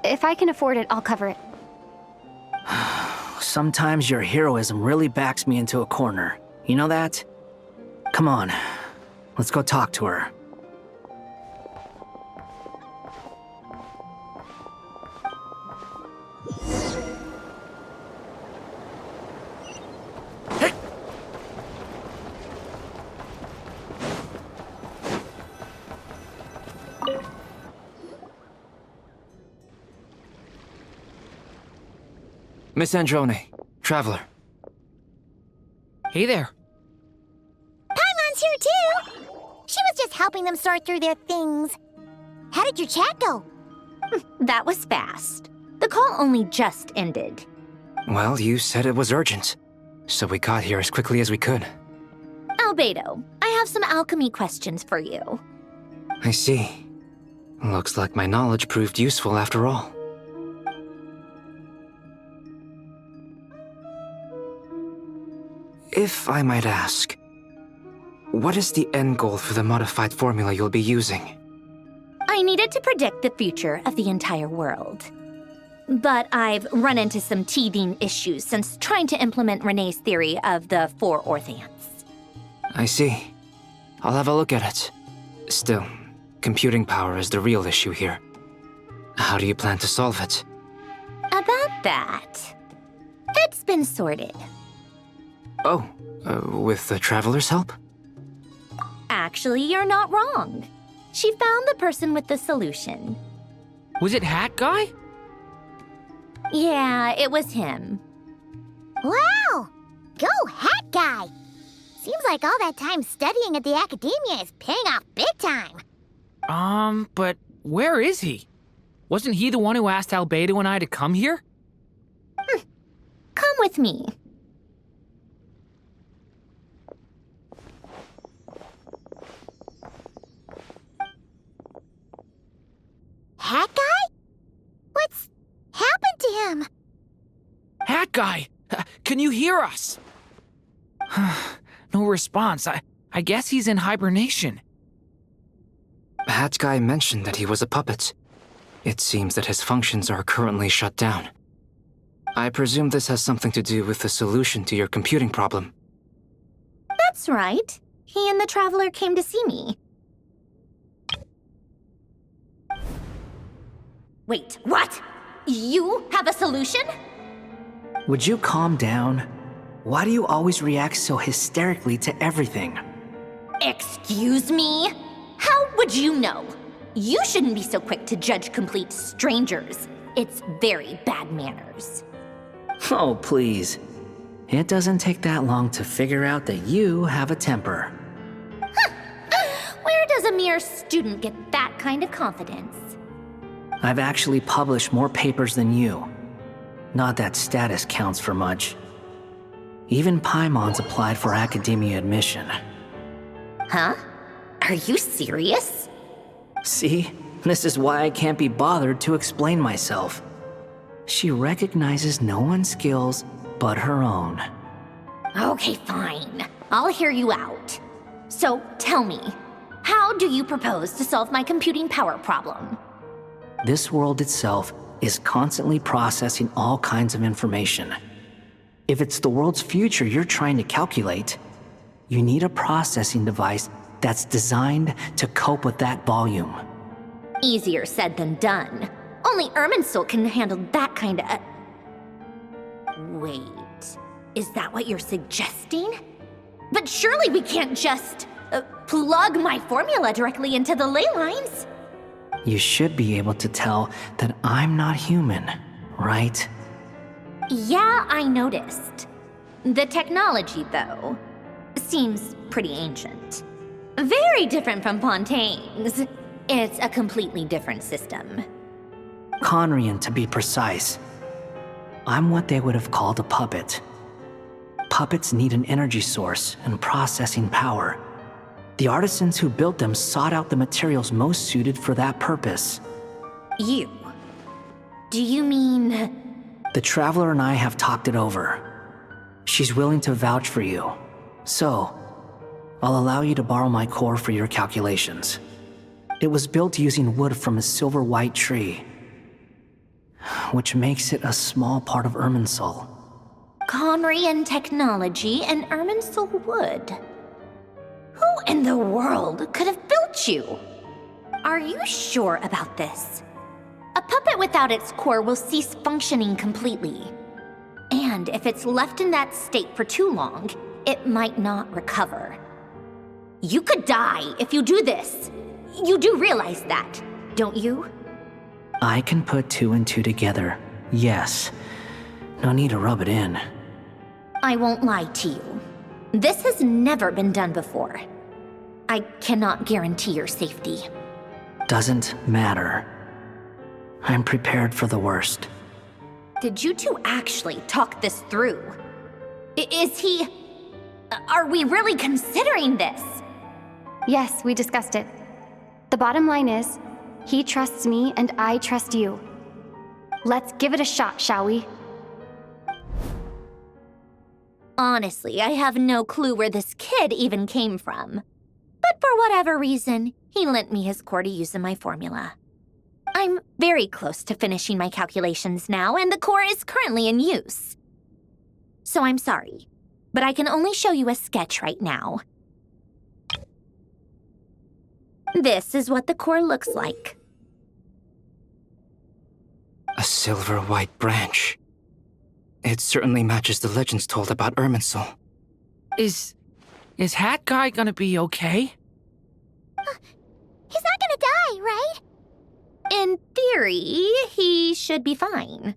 S10: If I can afford it, I'll cover it.
S12: Sometimes your heroism really backs me into a corner. You know that? Come on, let's go talk to her.
S19: Miss Androne, Traveler.
S17: Hey there.
S14: Paimon's here too! She was just helping them sort through their things. How did your chat go?
S1: That was fast. The call only just ended.
S19: Well, you said it was urgent, so we got here as quickly as we could.
S1: Albedo, I have some alchemy questions for you.
S19: I see. Looks like my knowledge proved useful after all. If I might ask, what is the end goal for the modified formula you'll be using?
S1: I needed to predict the future of the entire world. But I've run into some teething issues since trying to implement Renee's theory of the four Orthants.
S19: I see. I'll have a look at it. Still, computing power is the real issue here. How do you plan to solve it?
S1: About that, it's been sorted.
S19: Oh, with the Traveler's help?
S1: Actually, you're not wrong. She found the person with the solution.
S17: Was it Hat Guy?
S1: Yeah, it was him.
S14: Wow! Go Hat Guy! Seems like all that time studying at the academia is paying off big time.
S17: But where is he? Wasn't he the one who asked Albedo and I to come here?
S1: Come with me.
S14: Hat Guy? What's happened to him?
S17: Hat Guy! Can you hear us? No response. I guess he's in hibernation.
S19: Hat Guy mentioned that he was a puppet. It seems that his functions are currently shut down. I presume this has something to do with the solution to your computing problem.
S1: That's right. He and the Traveler came to see me. Wait, what? You have a solution?
S12: Would you calm down? Why do you always react so hysterically to everything?
S1: Excuse me? How would you know? You shouldn't be so quick to judge complete strangers. It's very bad manners.
S12: Oh, please. It doesn't take that long to figure out that you have a temper.
S1: Where does a mere student get that kind of confidence?
S12: I've actually published more papers than you. Not that status counts for much. Even Paimon's applied for academia admission.
S1: Huh? Are you serious?
S12: See? This is why I can't be bothered to explain myself. She recognizes no one's skills but her own.
S1: Okay, fine. I'll hear you out. So, tell me, how do you propose to solve my computing power problem?
S12: This world itself is constantly processing all kinds of information. If it's the world's future you're trying to calculate, you need a processing device that's designed to cope with that volume.
S1: Easier said than done. Only Irminsul can handle that kind of... Wait, is that what you're suggesting? But surely we can't just plug my formula directly into the ley lines.
S12: You should be able to tell that I'm not human, right?
S1: Yeah, I noticed. The technology, though, seems pretty ancient. Very different from Fontaine's. It's a completely different system.
S12: Conrian, to be precise. I'm what they would have called a puppet. Puppets need an energy source and processing power. The artisans who built them sought out the materials most suited for that purpose.
S1: You? Do you mean...
S12: The Traveler and I have talked it over. She's willing to vouch for you. So, I'll allow you to borrow my core for your calculations. It was built using wood from a silver white tree, which makes it a small part of Irminsul.
S1: Conrian technology and Irminsul wood. Who in the world could have built you? Are you sure about this? A puppet without its core will cease functioning completely. And if it's left in that state for too long, it might not recover. You could die if you do this. You do realize that, don't you?
S12: I can put 2 and 2 together, yes. No need to rub it in.
S1: I won't lie to you. This has never been done before. I cannot guarantee your safety.
S12: Doesn't matter. I'm prepared for the worst.
S1: Did you two actually talk this through? Is he... Are we really considering this?
S10: Yes, we discussed it. The bottom line is, he trusts me and I trust you. Let's give it a shot, shall we?
S1: Honestly, I have no clue where this kid even came from. But for whatever reason, he lent me his core to use in my formula. I'm very close to finishing my calculations now, and the core is currently in use. So I'm sorry, but I can only show you a sketch right now. This is what the core looks like.
S19: A silver white branch. It certainly matches the legends told about Irminsul.
S17: Is Hat Guy gonna be okay?
S14: He's not gonna die, right?
S1: In theory, he should be fine.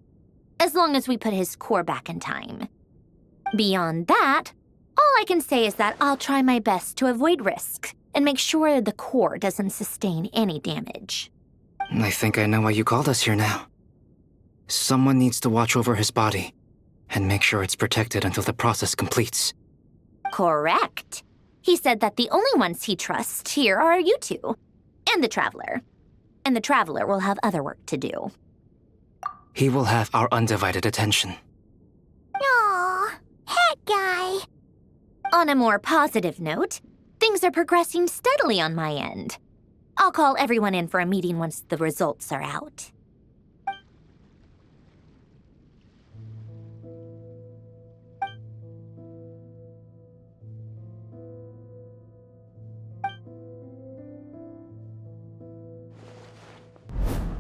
S1: As long as we put his core back in time. Beyond that, all I can say is that I'll try my best to avoid risk and make sure the core doesn't sustain any damage.
S19: I think I know why you called us here now. Someone needs to watch over his body and make sure it's protected until the process completes.
S1: Correct. He said that the only ones he trusts here are you two, and the Traveler. And the Traveler will have other work to do.
S19: He will have our undivided attention.
S14: Aw, Hat Guy.
S1: On a more positive note, things are progressing steadily on my end. I'll call everyone in for a meeting once the results are out.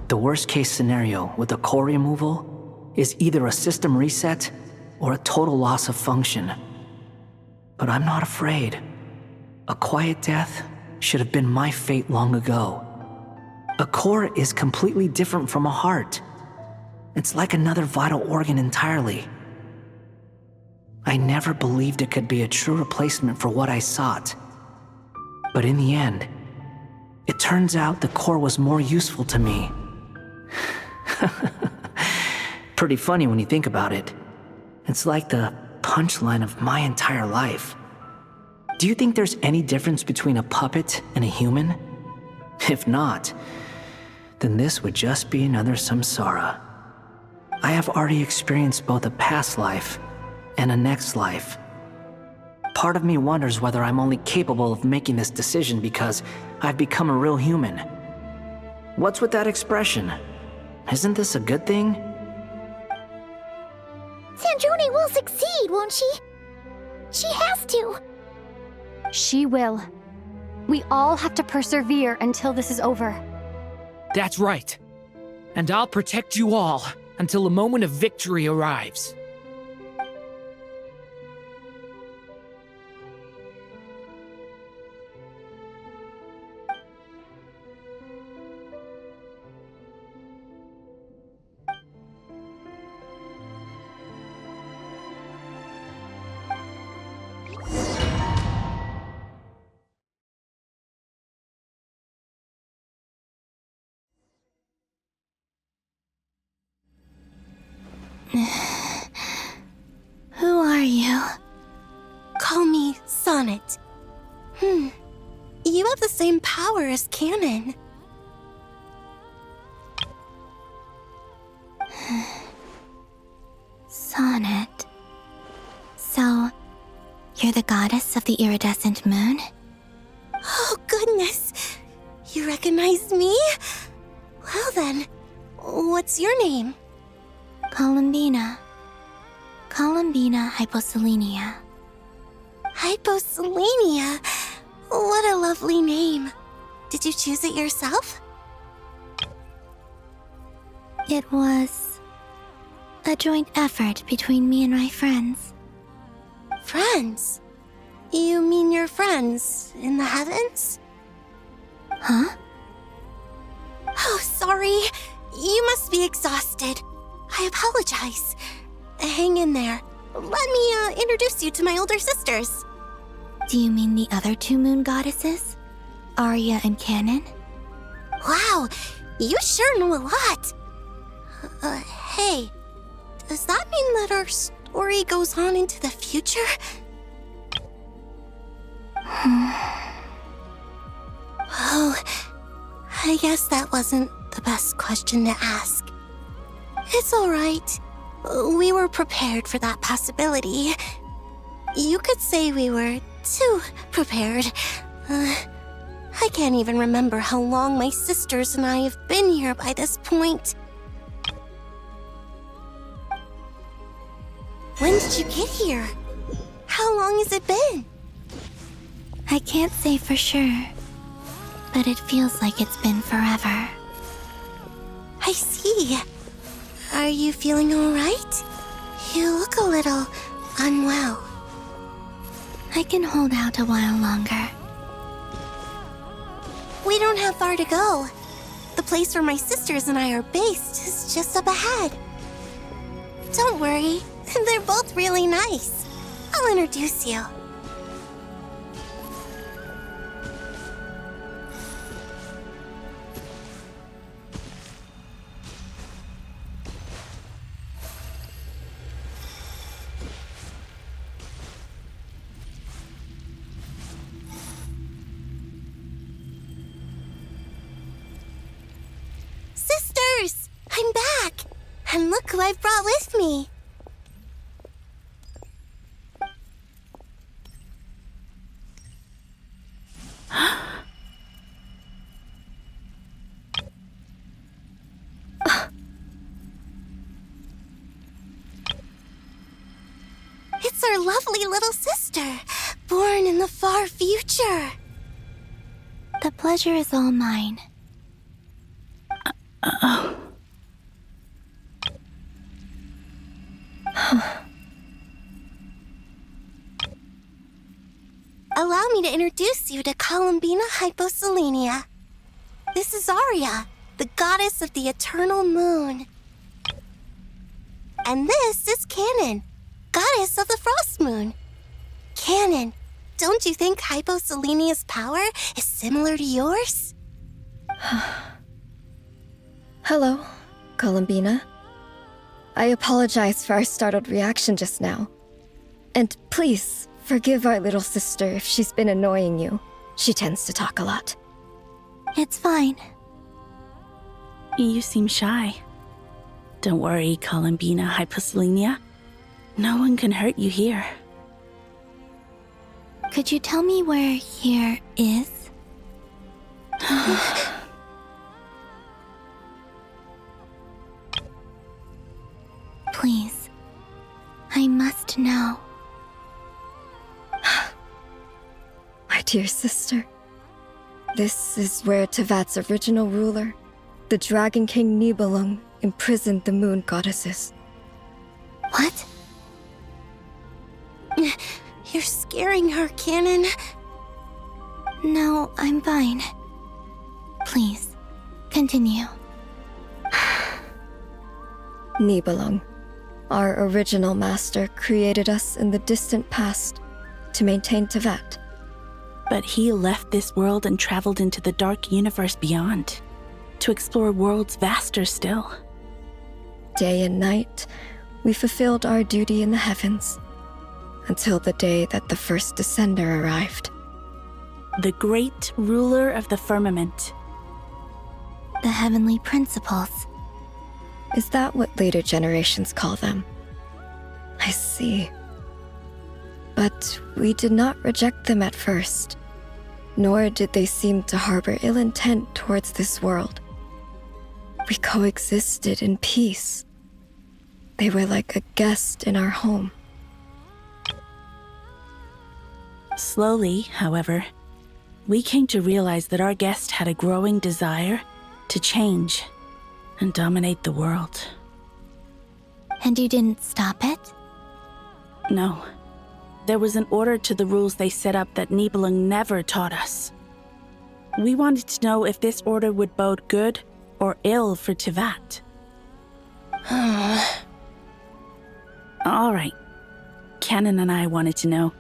S12: The worst case scenario with the core removal is either a system reset or a total loss of function. But I'm not afraid. A quiet death should have been my fate long ago. A core is completely different from a heart. It's like another vital organ entirely. I never believed it could be a true replacement for what I sought. But in the end, it turns out the core was more useful to me. Pretty funny when you think about it. It's like the punchline of my entire life. Do you think there's any difference between a puppet and a human? If not, then this would just be another samsara. I have already experienced both a past life and a next life. Part of me wonders whether I'm only capable of making this decision because I've become a real human. What's with that expression? Isn't this a good thing?
S14: Sandruni will succeed, won't she? She has to.
S10: She will. We all have to persevere until this is over.
S17: That's right. And I'll protect you all until a moment of victory arrives.
S16: Who are you?
S9: Call me Sonnet. You have the same power as Canon.
S16: Sonnet. So, you're the goddess of the iridescent moon?
S9: Oh, goodness. You recognize me? Well then, what's your name?
S16: Columbina. Columbina Hyposelenia.
S9: Hyposelenia? What a lovely name. Did you choose it yourself?
S16: It was a joint effort between me and my friends.
S9: Friends? You mean your friends in the heavens?
S16: Huh?
S9: Oh, sorry. You must be exhausted. I apologize. Hang in there. Let me introduce you to my older sisters.
S16: Do you mean the other two moon goddesses? Arya and Canon?
S9: Wow, you sure know a lot. Hey, does that mean that our story goes on into the future? Oh, I guess that wasn't the best question to ask. It's alright. We were prepared for that possibility. You could say we were too prepared. I can't even remember how long my sisters and I have been here by this point. When did you get here? How long has it been?
S16: I can't say for sure, but it feels like it's been forever.
S9: I see. Are you feeling alright? You look a little unwell.
S16: I can hold out a while longer.
S9: We don't have far to go. The place where my sisters and I are based is just up ahead. Don't worry, they're both really nice. I'll introduce you. Sisters! I'm back! And look who I've brought with me! It's our lovely little sister, born in the far future.
S16: The pleasure is all mine.
S9: Allow me to introduce you to Columbina Hyposelenia. This is Arya, the goddess of the eternal moon. And this is Canon, goddess of the frost moon. Canon, don't you think Hyposelenia's power is similar to yours?
S21: Hello, Columbina. I apologize for our startled reaction just now. And please, forgive our little sister if she's been annoying you. She tends to talk a lot.
S16: It's fine.
S23: You seem shy. Don't worry, Columbina Hyposelenia. No one can hurt you here.
S16: Could you tell me where here is? Please. I must know.
S21: My dear sister, This is where Tevat's original ruler, the Dragon King Nibelung, imprisoned the moon goddesses.
S9: What? You're scaring her, Canon.
S16: No, I'm fine. Please, continue.
S21: Nibelung, our original master, created us in the distant past to maintain Tevat.
S23: But he left this world and traveled into the dark universe beyond, to explore worlds vaster still.
S21: Day and night, we fulfilled our duty in the heavens, until the day that the first Descender arrived.
S23: The great ruler of the firmament.
S16: The heavenly principles.
S21: Is that what later generations call them? I see. But we did not reject them at first, nor did they seem to harbor ill intent towards this world. We coexisted in peace. They were like a guest in our home.
S23: Slowly, however, we came to realize that our guest had a growing desire to change and dominate the world.
S16: And you didn't stop it?
S23: No. There was an order to the rules they set up that Nibelung never taught us. We wanted to know if this order would bode good or ill for Tevat. All right. Canon and I wanted to know.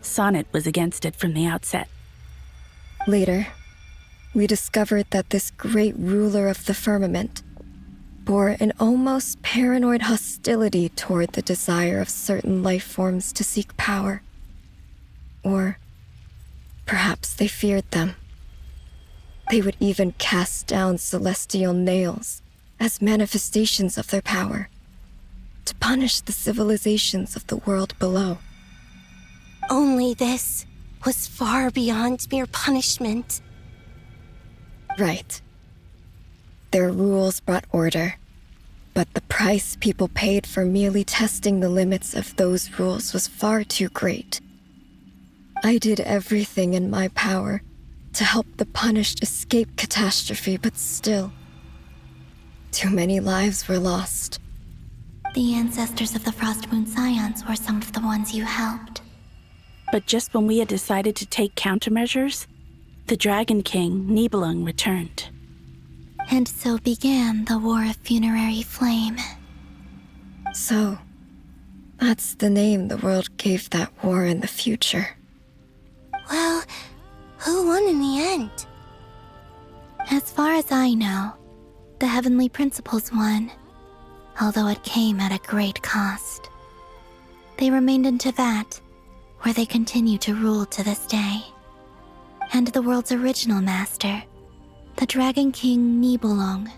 S23: Sonnet was against it from the outset.
S21: Later, we discovered that this great ruler of the firmament bore an almost paranoid hostility toward the desire of certain life forms to seek power. Or perhaps they feared them. They would even cast down celestial nails as manifestations of their power, to punish the civilizations of the world below.
S9: Only this was far beyond mere punishment.
S21: Right. Their rules brought order, but the price people paid for merely testing the limits of those rules was far too great. I did everything in my power to help the punished escape catastrophe, but still, too many lives were lost.
S16: The ancestors of the Frost Moon Scions were some of the ones you helped.
S23: But just when we had decided to take countermeasures, the Dragon King, Nibelung, returned.
S16: And so began the War of Funerary Flame.
S21: So, that's the name the world gave that war in the future.
S9: Well, who won in the end?
S16: As far as I know, the Heavenly Principles won, although it came at a great cost. They remained in Tevat, where they continue to rule to this day. And the world's original master, the Dragon King Nibelung,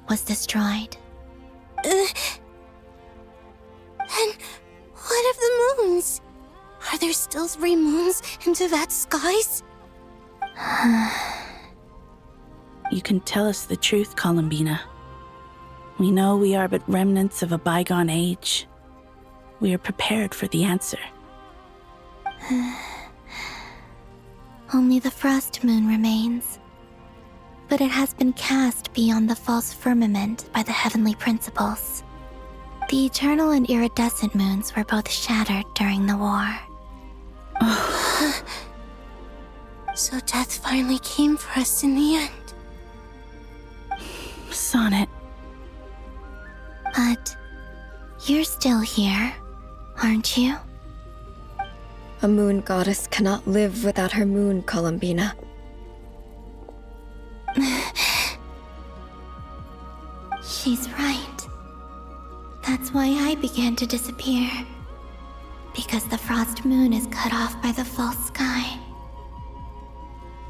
S16: was destroyed.
S9: And what of the moons? Are there still 3 moons in Tevat's skies?
S23: You can tell us the truth, Columbina. We know we are but remnants of a bygone age. We are prepared for the answer.
S16: Only the Frost Moon remains. But it has been cast beyond the false firmament by the Heavenly Principles. The eternal and iridescent moons were both shattered during the war.
S9: So death finally came for us in the end.
S23: Sonnet.
S16: But you're still here, aren't you?
S21: A moon goddess cannot live without her moon, Columbina.
S16: She's right. That's why I began to disappear. Because the Frost Moon is cut off by the false sky.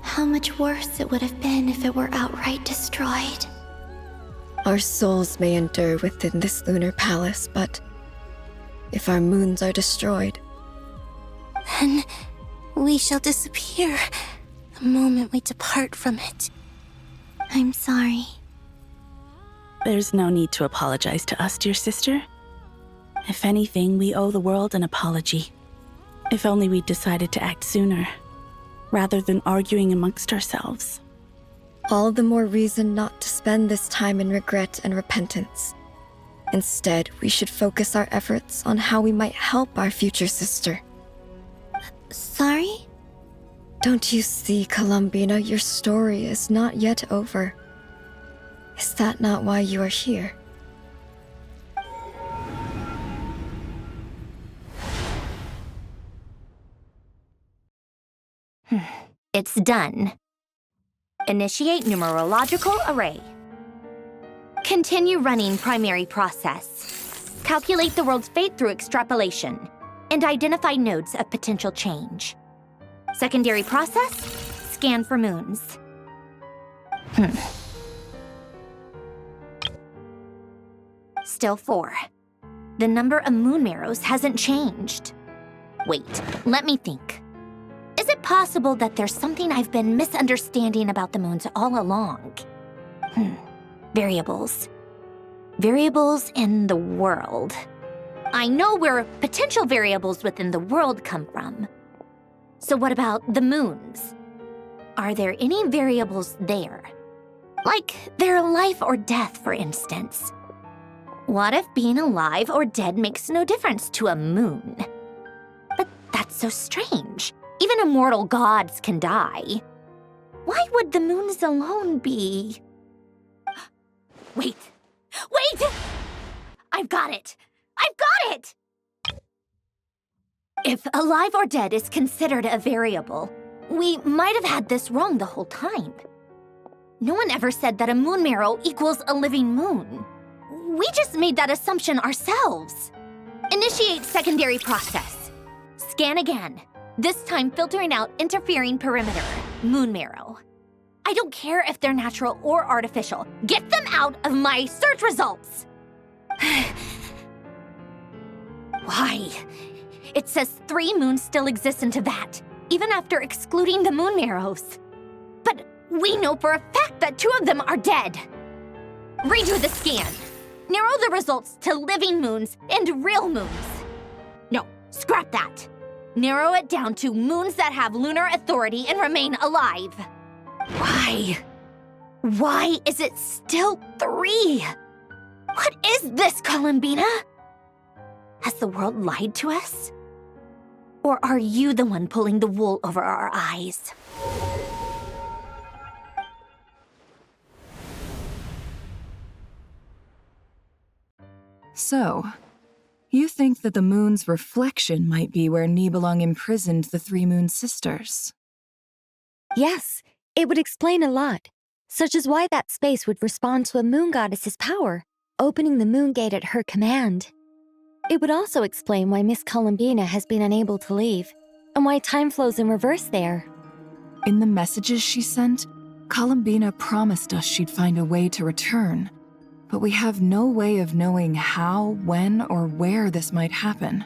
S16: How much worse it would have been if it were outright destroyed.
S21: Our souls may endure within this lunar palace, but if our moons are destroyed,
S9: then we shall disappear the moment we depart from it.
S16: I'm sorry.
S23: There's no need to apologize to us, dear sister. If anything, we owe the world an apology. If only we'd decided to act sooner. rather than arguing amongst ourselves.
S21: All the more reason not to spend this time in regret and repentance. Instead, we should focus our efforts on how we might help our future sister.
S16: Sorry?
S21: Don't you see, Columbina, your story is not yet over. Is that not why you are here?
S1: It's done. Initiate numerological array. Continue running primary process. Calculate the world's fate through extrapolation, and identify nodes of potential change. Secondary process, scan for moons. Still 4. The number of moon marrows hasn't changed. Wait, let me think. Is it possible that there's something I've been misunderstanding about the moons all along? Variables. Variables in the world. I know where potential variables within the world come from. So what about the moons? Are there any variables there? Like their life or death, for instance. What if being alive or dead makes no difference to a moon? But that's so strange. Even immortal gods can die. Why would the moons alone be? Wait! Wait! I've got it! I've got it! If alive or dead is considered a variable, we might have had this wrong the whole time. No one ever said that a moon marrow equals a living moon. We just made that assumption ourselves. Initiate secondary process. Scan again. This time filtering out interfering perimeter, moon marrow. I don't care if they're natural or artificial. Get them out of my search results! Why? It says 3 moons still exist in Teyvat, even after excluding the moon marrows. But we know for a fact that 2 of them are dead. Redo the scan. Narrow the results to living moons and real moons. No, scrap that. Narrow it down to moons that have lunar authority and remain alive. Why? Why is it still 3? What is this, Columbina? Has the world lied to us? Or are you the one pulling the wool over our eyes?
S3: So, you think that the moon's reflection might be where Nibelung imprisoned the 3 moon sisters?
S20: Yes, it would explain a lot, such as why that space would respond to a moon goddess's power, opening the moon gate at her command. It would also explain why Miss Columbina has been unable to leave, and why time flows in reverse there.
S3: In the messages she sent, Columbina promised us she'd find a way to return, but we have no way of knowing how, when, or where this might happen.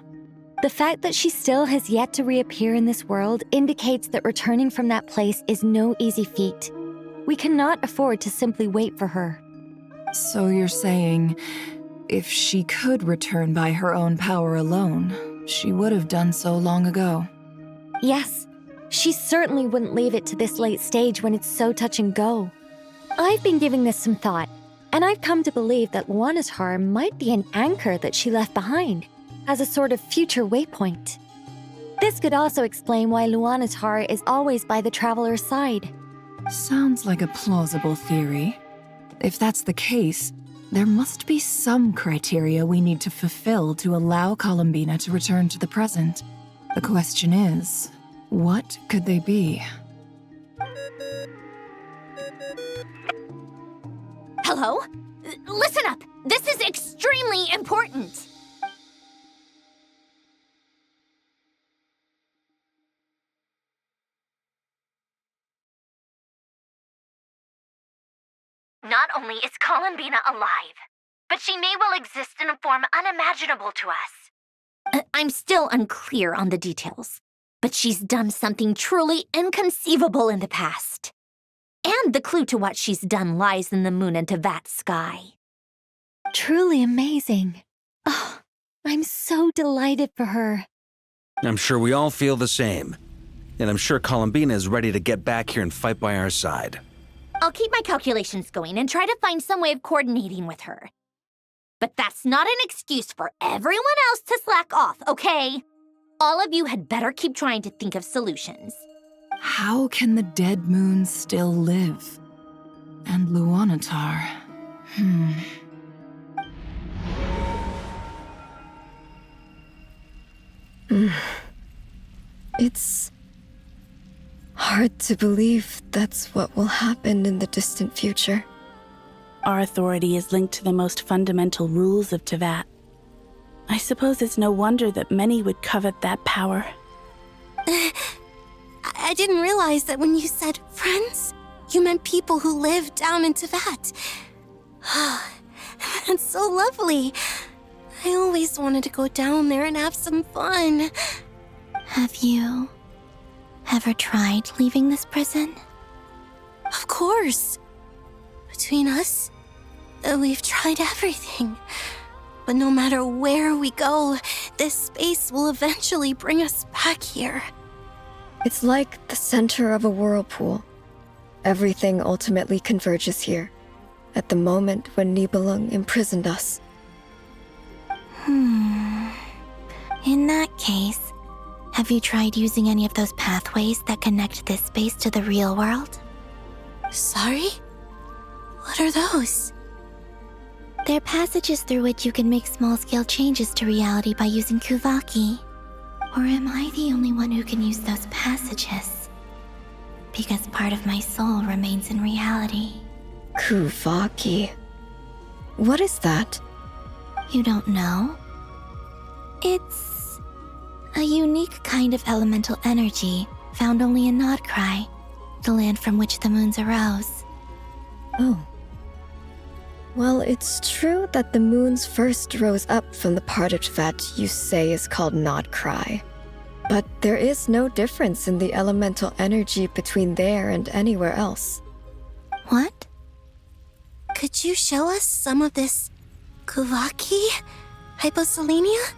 S20: The fact that she still has yet to reappear in this world indicates that returning from that place is no easy feat. We cannot afford to simply wait for her.
S3: So you're saying, if she could return by her own power alone, she would have done so long ago?
S20: Yes, she certainly wouldn't leave it to this late stage when it's so touch and go. I've been giving this some thought, and I've come to believe that Luanatar might be an anchor that she left behind, as a sort of future waypoint. This could also explain why Luanatar is always by the Traveler's side.
S3: Sounds like a plausible theory. If that's the case, there must be some criteria we need to fulfill to allow Columbina to return to the present. The question is, what could they be?
S1: Hello? Listen up! This is extremely important! Not only is Columbina alive, but she may well exist in a form unimaginable to us. I'm still unclear on the details, but she's done something truly inconceivable in the past. And the clue to what she's done lies in the moon and Teyvat sky.
S20: Truly amazing. Oh, I'm so delighted for her.
S2: I'm sure we all feel the same. And I'm sure Columbina is ready to get back here and fight by our side.
S1: I'll keep my calculations going and try to find some way of coordinating with her. But that's not an excuse for everyone else to slack off, okay? All of you had better keep trying to think of solutions.
S3: How can the dead moon still live? And Luanatar?
S21: It's hard to believe that's what will happen in the distant future.
S23: Our authority is linked to the most fundamental rules of Teyvat. I suppose it's no wonder that many would covet that power.
S9: I didn't realize that when you said friends, you meant people who live down in Teyvat. That's so lovely. I always wanted to go down there and have some fun.
S16: Have you ever tried leaving this prison?
S9: Of course. Between us, we've tried everything. But no matter where we go, this space will eventually bring us back here.
S21: It's like the center of a whirlpool. Everything ultimately converges here, at the moment when Nibelung imprisoned us.
S16: In that case, have you tried using any of those pathways that connect this space to the real world?
S9: Sorry? What are those?
S16: They're passages through which you can make small-scale changes to reality by using Kuvaki. Or am I the only one who can use those passages? Because part of my soul remains in reality.
S21: Kuvaki. What is that?
S16: You don't know? It's a unique kind of elemental energy found only in Nodcry, the land from which the moons arose.
S21: Oh. Well, it's true that the moons first rose up from the part of Teyvat you say is called Nodcry. But there is no difference in the elemental energy between there and anywhere else.
S9: What? Could you show us some of this Kuvaki hyposelenia?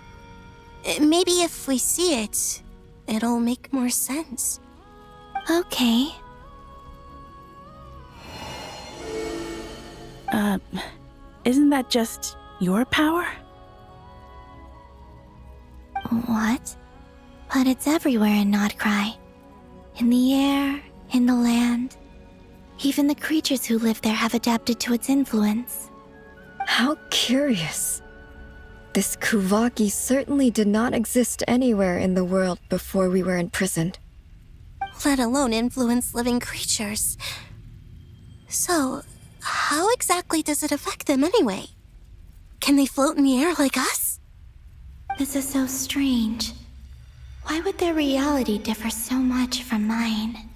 S9: Maybe if we see it, it'll make more sense.
S16: Okay.
S23: Isn't that just your power?
S16: What? But it's everywhere in Nodcry. In the air, in the land. Even the creatures who live there have adapted to its influence.
S21: How curious. This Kuvaki certainly did not exist anywhere in the world before we were imprisoned.
S9: Let alone influence living creatures. So, how exactly does it affect them anyway? Can they float in the air like us?
S16: This is so strange. Why would their reality differ so much from mine?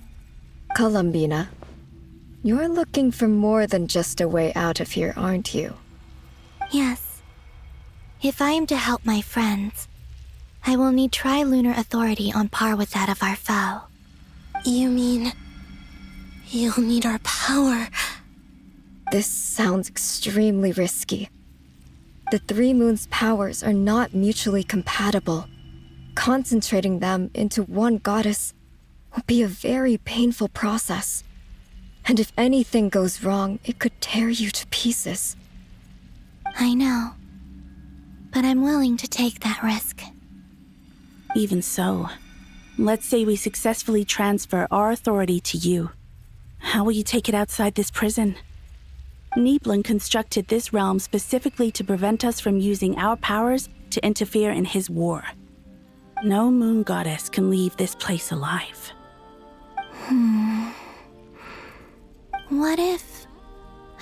S21: Columbina, you're looking for more than just a way out of here, aren't you?
S16: Yes. If I am to help my friends, I will need trilunar authority on par with that of our foe.
S9: You mean you'll need our power?
S21: This sounds extremely risky. The Three Moons' powers are not mutually compatible. Concentrating them into one goddess will be a very painful process. And if anything goes wrong, it could tear you to pieces.
S16: I know. But I'm willing to take that risk.
S23: Even so, let's say we successfully transfer our authority to you. How will you take it outside this prison? Nibelung constructed this realm specifically to prevent us from using our powers to interfere in his war. No moon goddess can leave this place alive.
S16: What if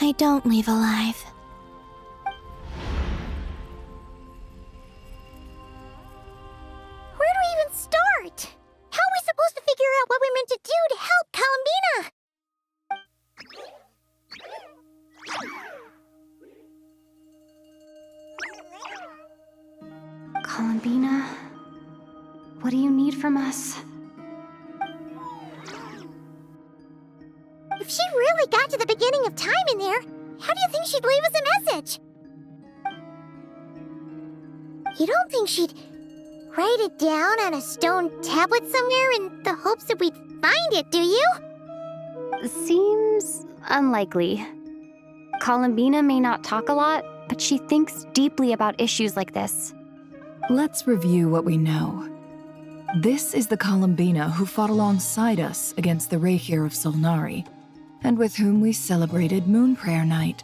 S16: I don't leave alive?
S14: Where do we even start? How are we supposed to figure out what we're meant to do to help Columbina?
S10: Columbina, what do you need from us?
S14: If she really got to the beginning of time in there, how do you think she'd leave us a message? You don't think she'd write it down on a stone tablet somewhere in the hopes that we'd find it, do you?
S10: Seems unlikely. Columbina may not talk a lot, but she thinks deeply about issues like this.
S3: Let's review what we know. This is the Columbina who fought alongside us against the Rahir of Solnari, and with whom we celebrated Moon Prayer Night.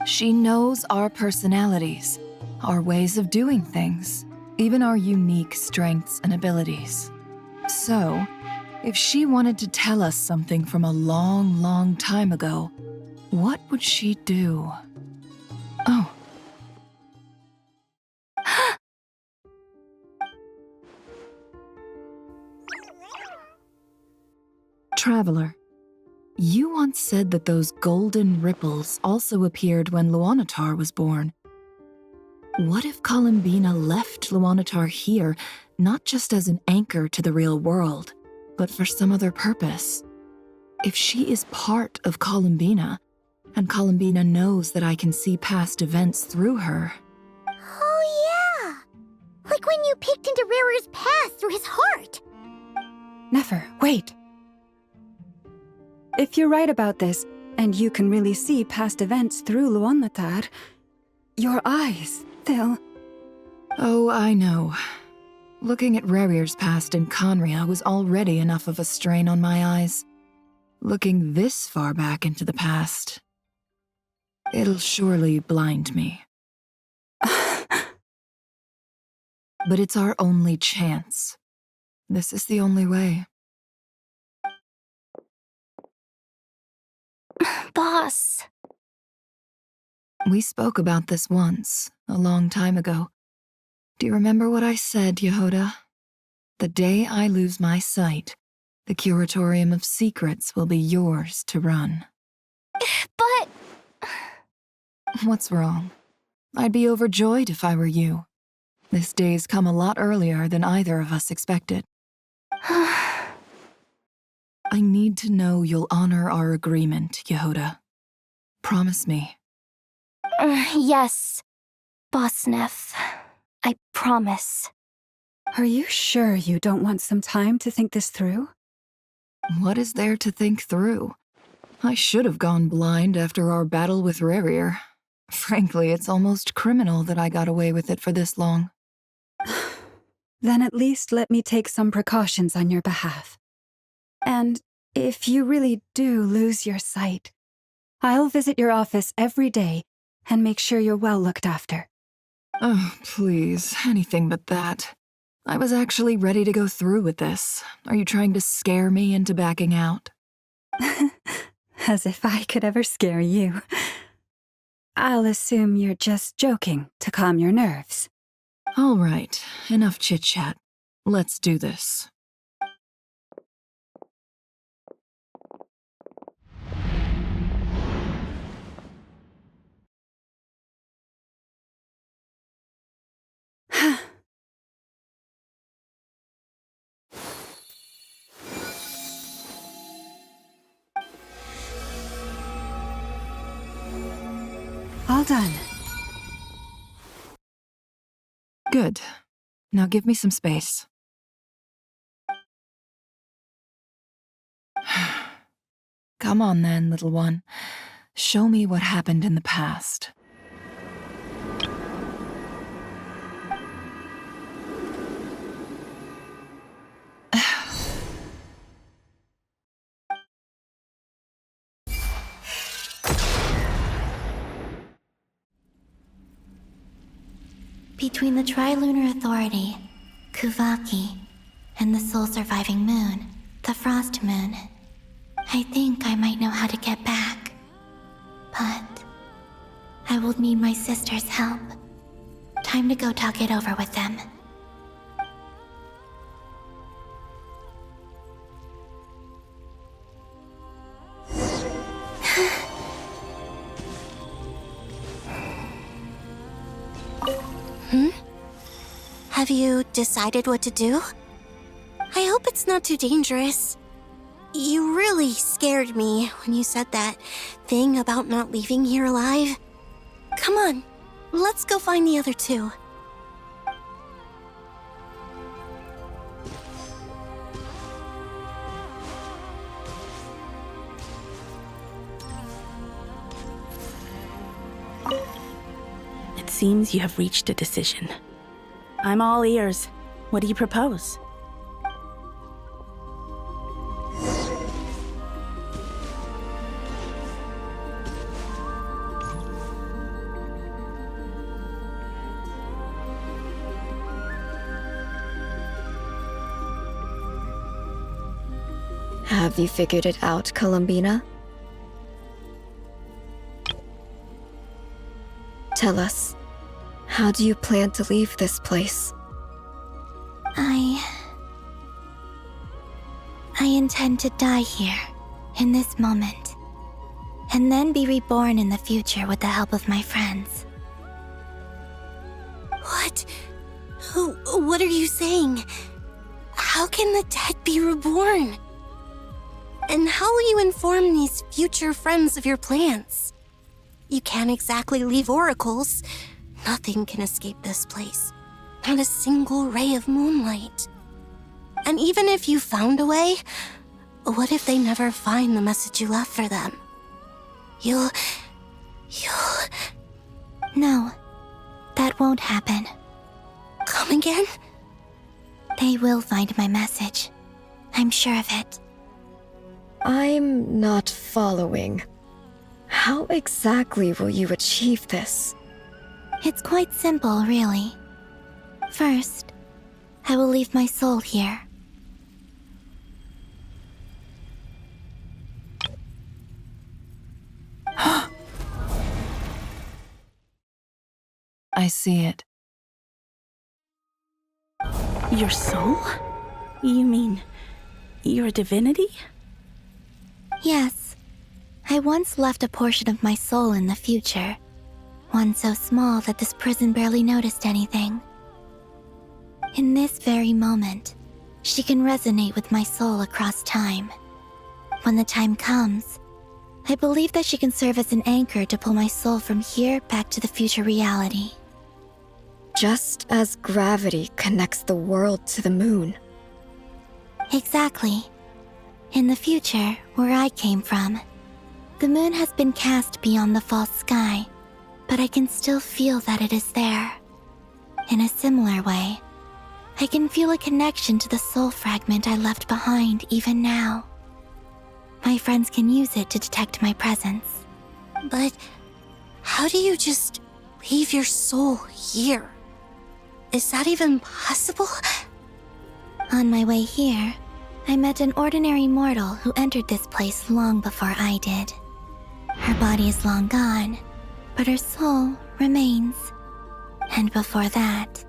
S3: She knows our personalities, our ways of doing things, even our unique strengths and abilities. So, if she wanted to tell us something from a long, long time ago, what would she do? Oh. Traveler, you once said that those golden ripples also appeared when Luanatar was born. What if Columbina left Luanatar here, not just as an anchor to the real world, but for some other purpose? If she is part of Columbina, and Columbina knows that I can see past events through her.
S14: Oh yeah! Like when you peeked into Rare's past through his heart!
S7: Never, wait. If you're right about this, and you can really see past events through Luanatar, your eyes, they'll...
S3: Oh, I know. Looking at Rarir's past in Conria was already enough of a strain on my eyes. Looking this far back into the past, it'll surely blind me. But it's our only chance. This is the only way.
S10: Boss.
S3: We spoke about this once, a long time ago. Do you remember what I said, Yehoda? The day I lose my sight, the Curatorium of Secrets will be yours to run.
S10: But...
S3: What's wrong? I'd be overjoyed if I were you. This day's come a lot earlier than either of us expected. I need to know you'll honor our agreement, Yehoda. Promise me.
S10: Yes, Boss Neff. I promise.
S7: Are you sure you don't want some time to think this through?
S3: What is there to think through? I should have gone blind after our battle with Rarir. Frankly, it's almost criminal that I got away with it for this long.
S7: Then at least let me take some precautions on your behalf. And if you really do lose your sight, I'll visit your office every day and make sure you're well looked after.
S3: Oh, please, anything but that. I was actually ready to go through with this. Are you trying to scare me into backing out?
S7: As if I could ever scare you. I'll assume you're just joking to calm your nerves.
S3: All right, enough chit-chat. Let's do this.
S7: All done.
S3: Good. Now give me some space. Come on then, little one. Show me what happened in the past.
S16: Between the Trilunar Authority, Kuvaki, and the soul-surviving moon, the Frost Moon, I think I might know how to get back. But I will need my sister's help. Time to go talk it over with them.
S9: Have you decided what to do? I hope it's not too dangerous. You really scared me when you said that thing about not leaving here alive. Come on, let's go find the other two.
S23: seems you have reached a decision. I'm all ears. What do you propose?
S21: Have you figured it out, Columbina? Tell us, how do you plan to leave this place?
S16: I intend to die here, in this moment, and then be reborn in the future with the help of my friends.
S9: What? What are you saying? How can the dead be reborn? And how will you inform these future friends of your plans? You can't exactly leave oracles. Nothing can escape this place. Not a single ray of moonlight. And even if you found a way, what if they never find the message you left for them? You'll...
S16: No, that won't happen.
S9: Come again?
S16: They will find my message. I'm sure of it.
S21: I'm not following. How exactly will you achieve this?
S16: It's quite simple, really. First, I will leave my soul here.
S3: I see it.
S23: Your soul? You mean you're a divinity?
S16: Yes. I once left a portion of my soul in the future. One so small that this prison barely noticed anything. In this very moment, she can resonate with my soul across time. When the time comes, I believe that she can serve as an anchor to pull my soul from here back to the future reality.
S21: Just as gravity connects the world to the moon.
S16: Exactly. In the future, where I came from, the moon has been cast beyond the false sky, but I can still feel that it is there. In a similar way, I can feel a connection to the soul fragment I left behind even now. My friends can use it to detect my presence.
S9: But how do you just leave your soul here? Is that even possible?
S16: On my way here, I met an ordinary mortal who entered this place long before I did. Her body is long gone, but her soul remains. And before that,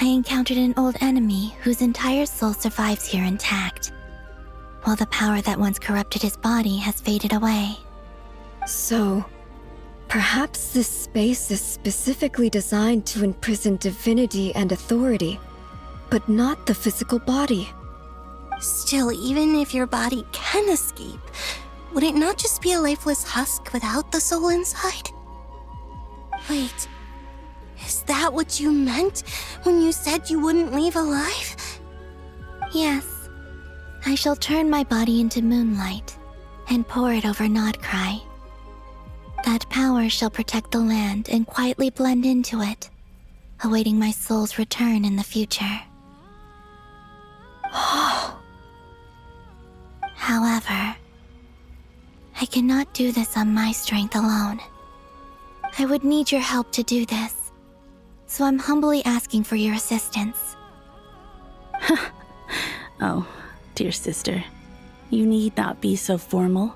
S16: I encountered an old enemy whose entire soul survives here intact, while the power that once corrupted his body has faded away.
S21: So, perhaps this space is specifically designed to imprison divinity and authority, but not the physical body.
S9: Still, even if your body can escape, would it not just be a lifeless husk without the soul inside? Wait, is that what you meant when you said you wouldn't leave alive?
S16: Yes, I shall turn my body into moonlight and pour it over Nodcry. That power shall protect the land and quietly blend into it, awaiting my soul's return in the future. However, I cannot do this on my strength alone. I would need your help to do this, so I'm humbly asking for your assistance.
S23: Oh, dear sister, you need not be so formal.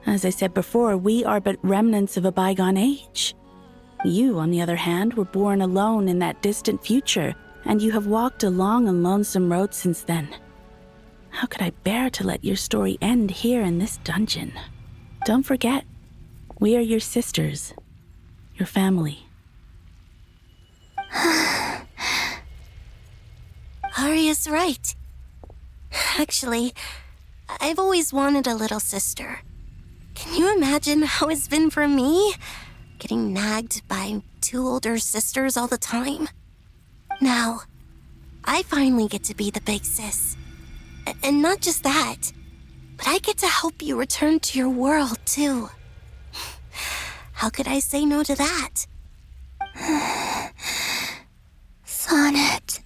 S23: As I said before, we are but remnants of a bygone age. You, on the other hand, were born alone in that distant future, and you have walked a long and lonesome road since then. How could I bear to let your story end here in this dungeon? Don't forget, we are your sisters, your family.
S9: Arya's right. Actually, I've always wanted a little sister. Can you imagine how it's been for me? Getting nagged by 2 older sisters all the time. Now, I finally get to be the big sis. And not just that, but I get to help you return to your world, too. How could I say no to that? Sonnet.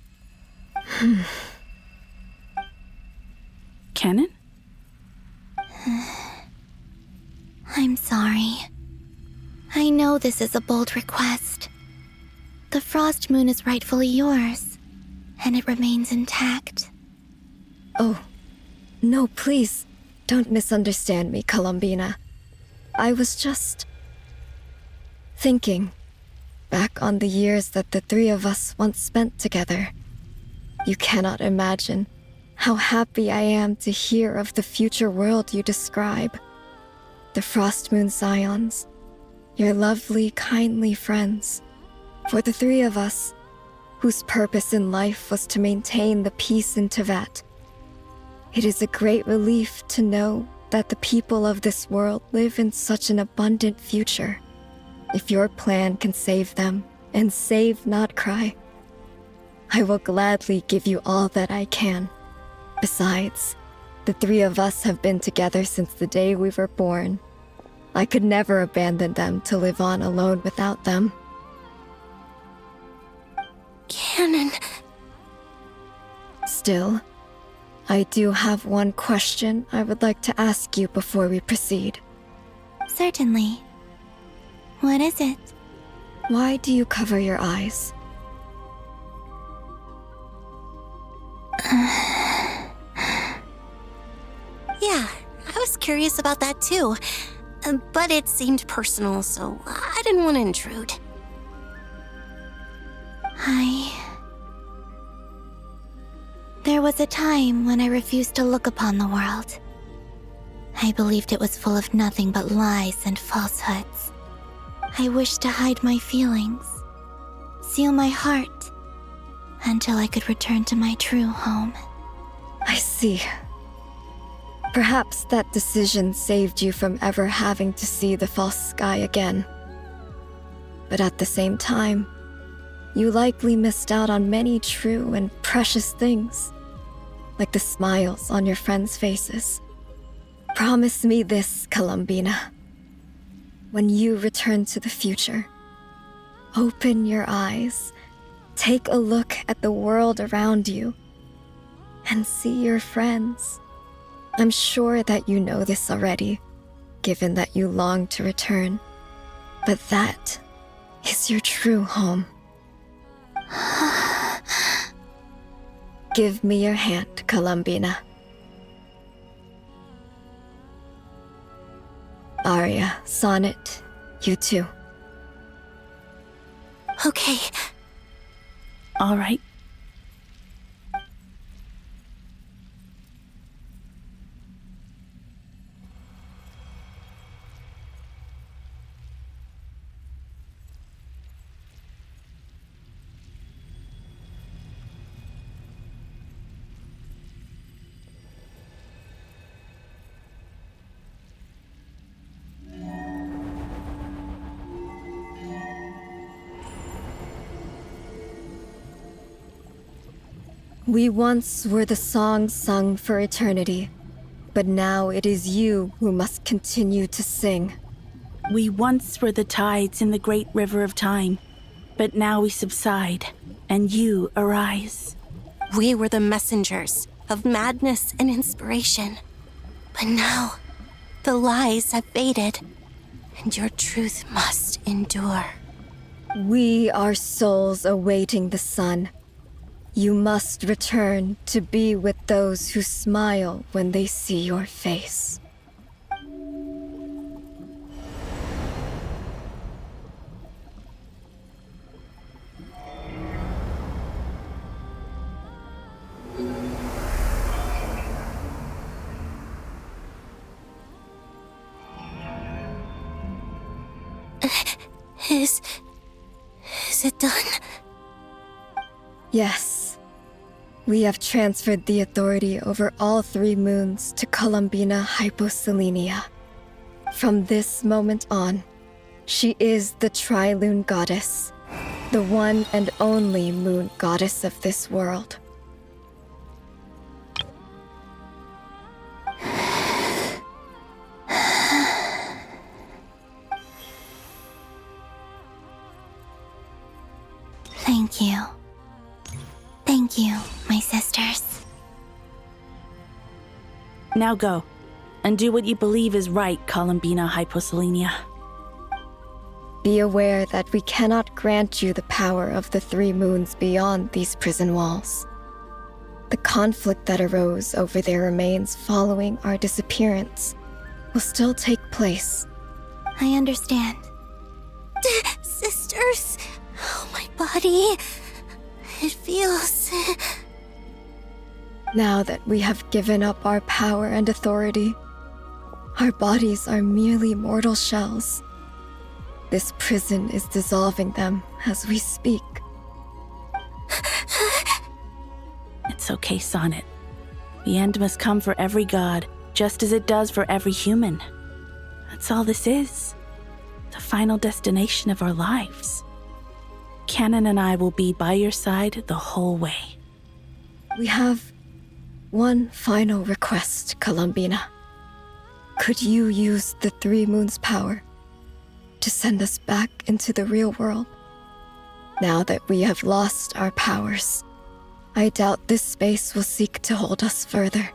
S23: Canon?
S16: I'm sorry. I know this is a bold request. The Frost Moon is rightfully yours, and it remains intact.
S21: Oh, no, please, don't misunderstand me, Columbina. I was just thinking back on the years that the three of us once spent together. You cannot imagine how happy I am to hear of the future world you describe. The Frost Moon Scions, your lovely, kindly friends. For the three of us, whose purpose in life was to maintain the peace in Teyvat, it is a great relief to know that the people of this world live in such an abundant future. If your plan can save them, and save, not cry, I will gladly give you all that I can. Besides, the three of us have been together since the day we were born. I could never abandon them to live on alone without them.
S9: Canon.
S21: Still, I do have one question I would like to ask you before we proceed.
S16: Certainly. What is it?
S21: Why do you cover your eyes?
S9: Yeah, I was curious about that too. But it seemed personal, so I didn't want to intrude.
S16: There was a time when I refused to look upon the world. I believed it was full of nothing but lies and falsehoods. I wished to hide my feelings, seal my heart, until I could return to my true home.
S21: I see. Perhaps that decision saved you from ever having to see the false sky again. But at the same time, you likely missed out on many true and precious things, like the smiles on your friends' faces. Promise me this, Columbina. When you return to the future, open your eyes, take a look at the world around you, and see your friends. I'm sure that you know this already, given that you long to return. But that is your true home. Give me your hand, Columbina. Arya, Sonnet, you too.
S9: Okay.
S23: All right.
S21: We once were the songs sung for eternity, but now it is you who must continue to sing.
S23: We once were the tides in the great river of time, but now we subside, and you arise.
S9: We were the messengers of madness and inspiration. But now, the lies have faded, and your truth must endure.
S21: We are souls awaiting the sun. You must return to be with those who smile when they see your face.
S9: Is it done?
S21: Yes. We have transferred the authority over all 3 moons to Columbina Hyposelenia. From this moment on, she is the Tri-Lune Goddess, the one and only moon goddess of this world.
S16: Thank you, my sisters.
S23: Now go, and do what you believe is right, Columbina Hyposelenia.
S21: Be aware that we cannot grant you the power of the three moons beyond these prison walls. The conflict that arose over their remains following our disappearance will still take place.
S16: I understand. Sisters, oh, my body. It feels...
S21: Now that we have given up our power and authority, our bodies are merely mortal shells. This prison is dissolving them as we speak.
S23: It's okay, Sonnet. The end must come for every god, just as it does for every human. That's all this is. The final destination of our lives. Canon and I will be by your side the whole way.
S21: We have one final request, Columbina. Could you use the Three Moons' power to send us back into the real world? Now that we have lost our powers, I doubt this space will seek to hold us further.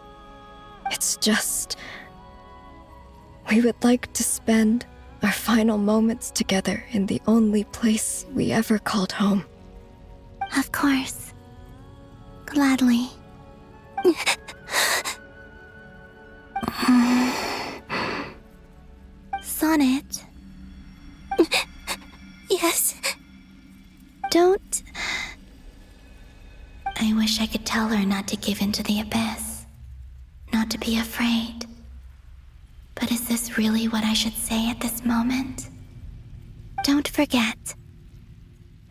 S21: It's just... we would like to spend our final moments together in the only place we ever called home.
S16: Of course. Gladly. Sonnet? Yes? Don't... I wish I could tell her not to give in to the abyss. Not to be afraid. But is this really what I should say at this moment? Don't forget.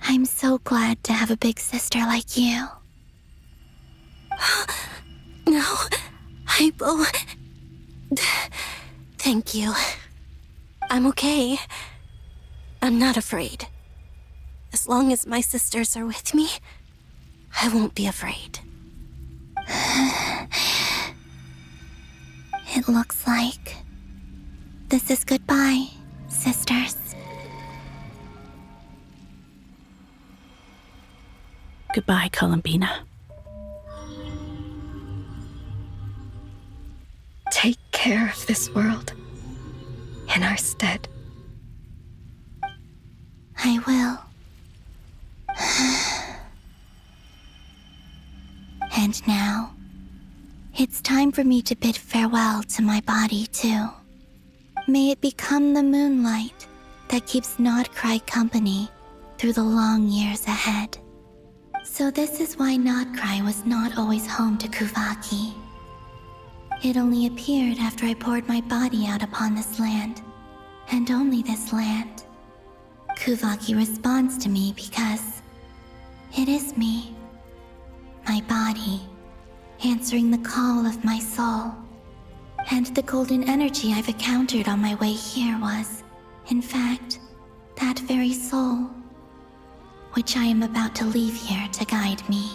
S16: I'm so glad to have a big sister like you. No, Hypo. Thank you. I'm okay. I'm not afraid. As long as my sisters are with me, I won't be afraid. It looks like this is goodbye, sisters.
S23: Goodbye, Columbina.
S21: Take care of this world in our stead.
S16: I will. And now, it's time for me to bid farewell to my body, too. May it become the moonlight that keeps Nodcry company through the long years ahead. So this is why Nodcry was not always home to Kuvaki. It only appeared after I poured my body out upon this land, and only this land. Kuvaki responds to me because it is me, my body, answering the call of my soul. And the golden energy I've encountered on my way here was, in fact, that very soul, which I am about to leave here to guide me.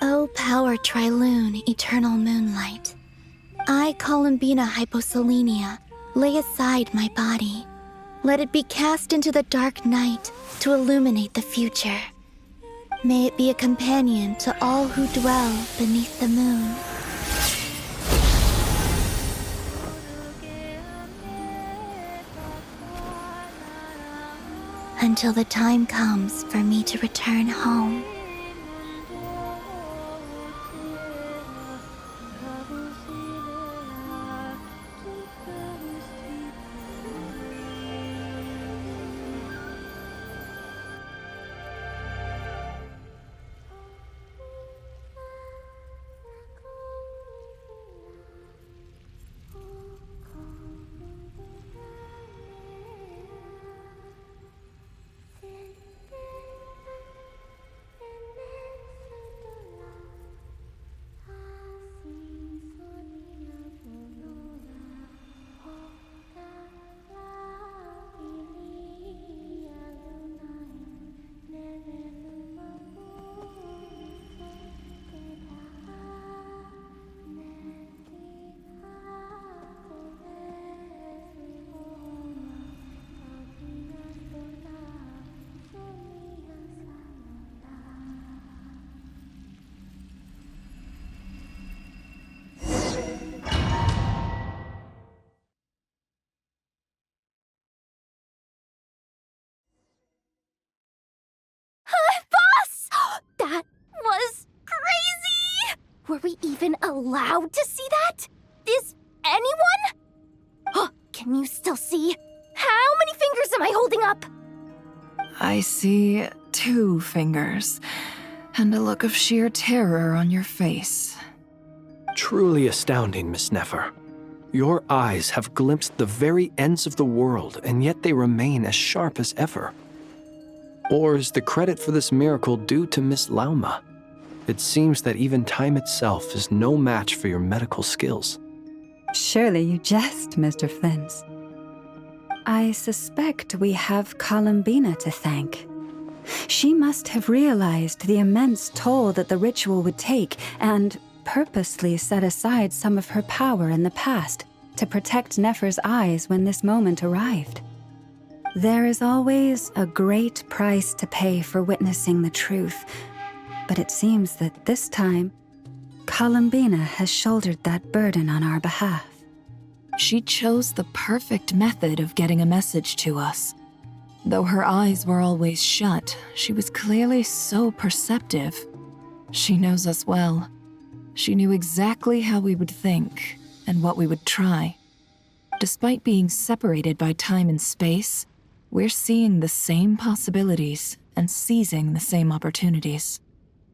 S16: O power Trilune, eternal moonlight, I, Columbina Hyposelenia, lay aside my body. Let it be cast into the dark night to illuminate the future. May it be a companion to all who dwell beneath the moon. Until the time comes for me to return home.
S1: allowed to see that? Is anyone? Oh, can you still see? How many fingers am I holding up?
S3: I see 2 fingers, and a look of sheer terror on your face.
S4: Truly astounding, Miss Nefer. Your eyes have glimpsed the very ends of the world, and yet they remain as sharp as ever. Or is the credit for this miracle due to Miss Lauma? It seems that even time itself is no match for your medical skills.
S18: Surely you jest, Mr. Flins. I suspect we have Columbina to thank. She must have realized the immense toll that the ritual would take and purposely set aside some of her power in the past to protect Nefer's eyes when this moment arrived. There is always a great price to pay for witnessing the truth, but it seems that this time, Columbina has shouldered that burden on our behalf.
S3: She chose the perfect method of getting a message to us. Though her eyes were always shut, she was clearly so perceptive. She knows us well. She knew exactly how we would think and what we would try. Despite being separated by time and space, we're seeing the same possibilities and seizing the same opportunities.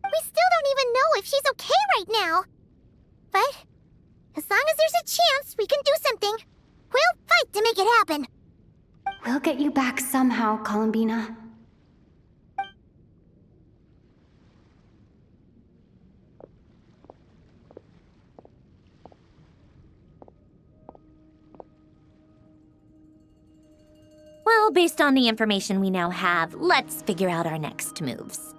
S14: We still don't even know if she's okay right now. But as long as there's a chance we can do something, we'll fight to make it happen.
S10: We'll get you back somehow, Columbina.
S1: Well, based on the information we now have, let's figure out our next moves.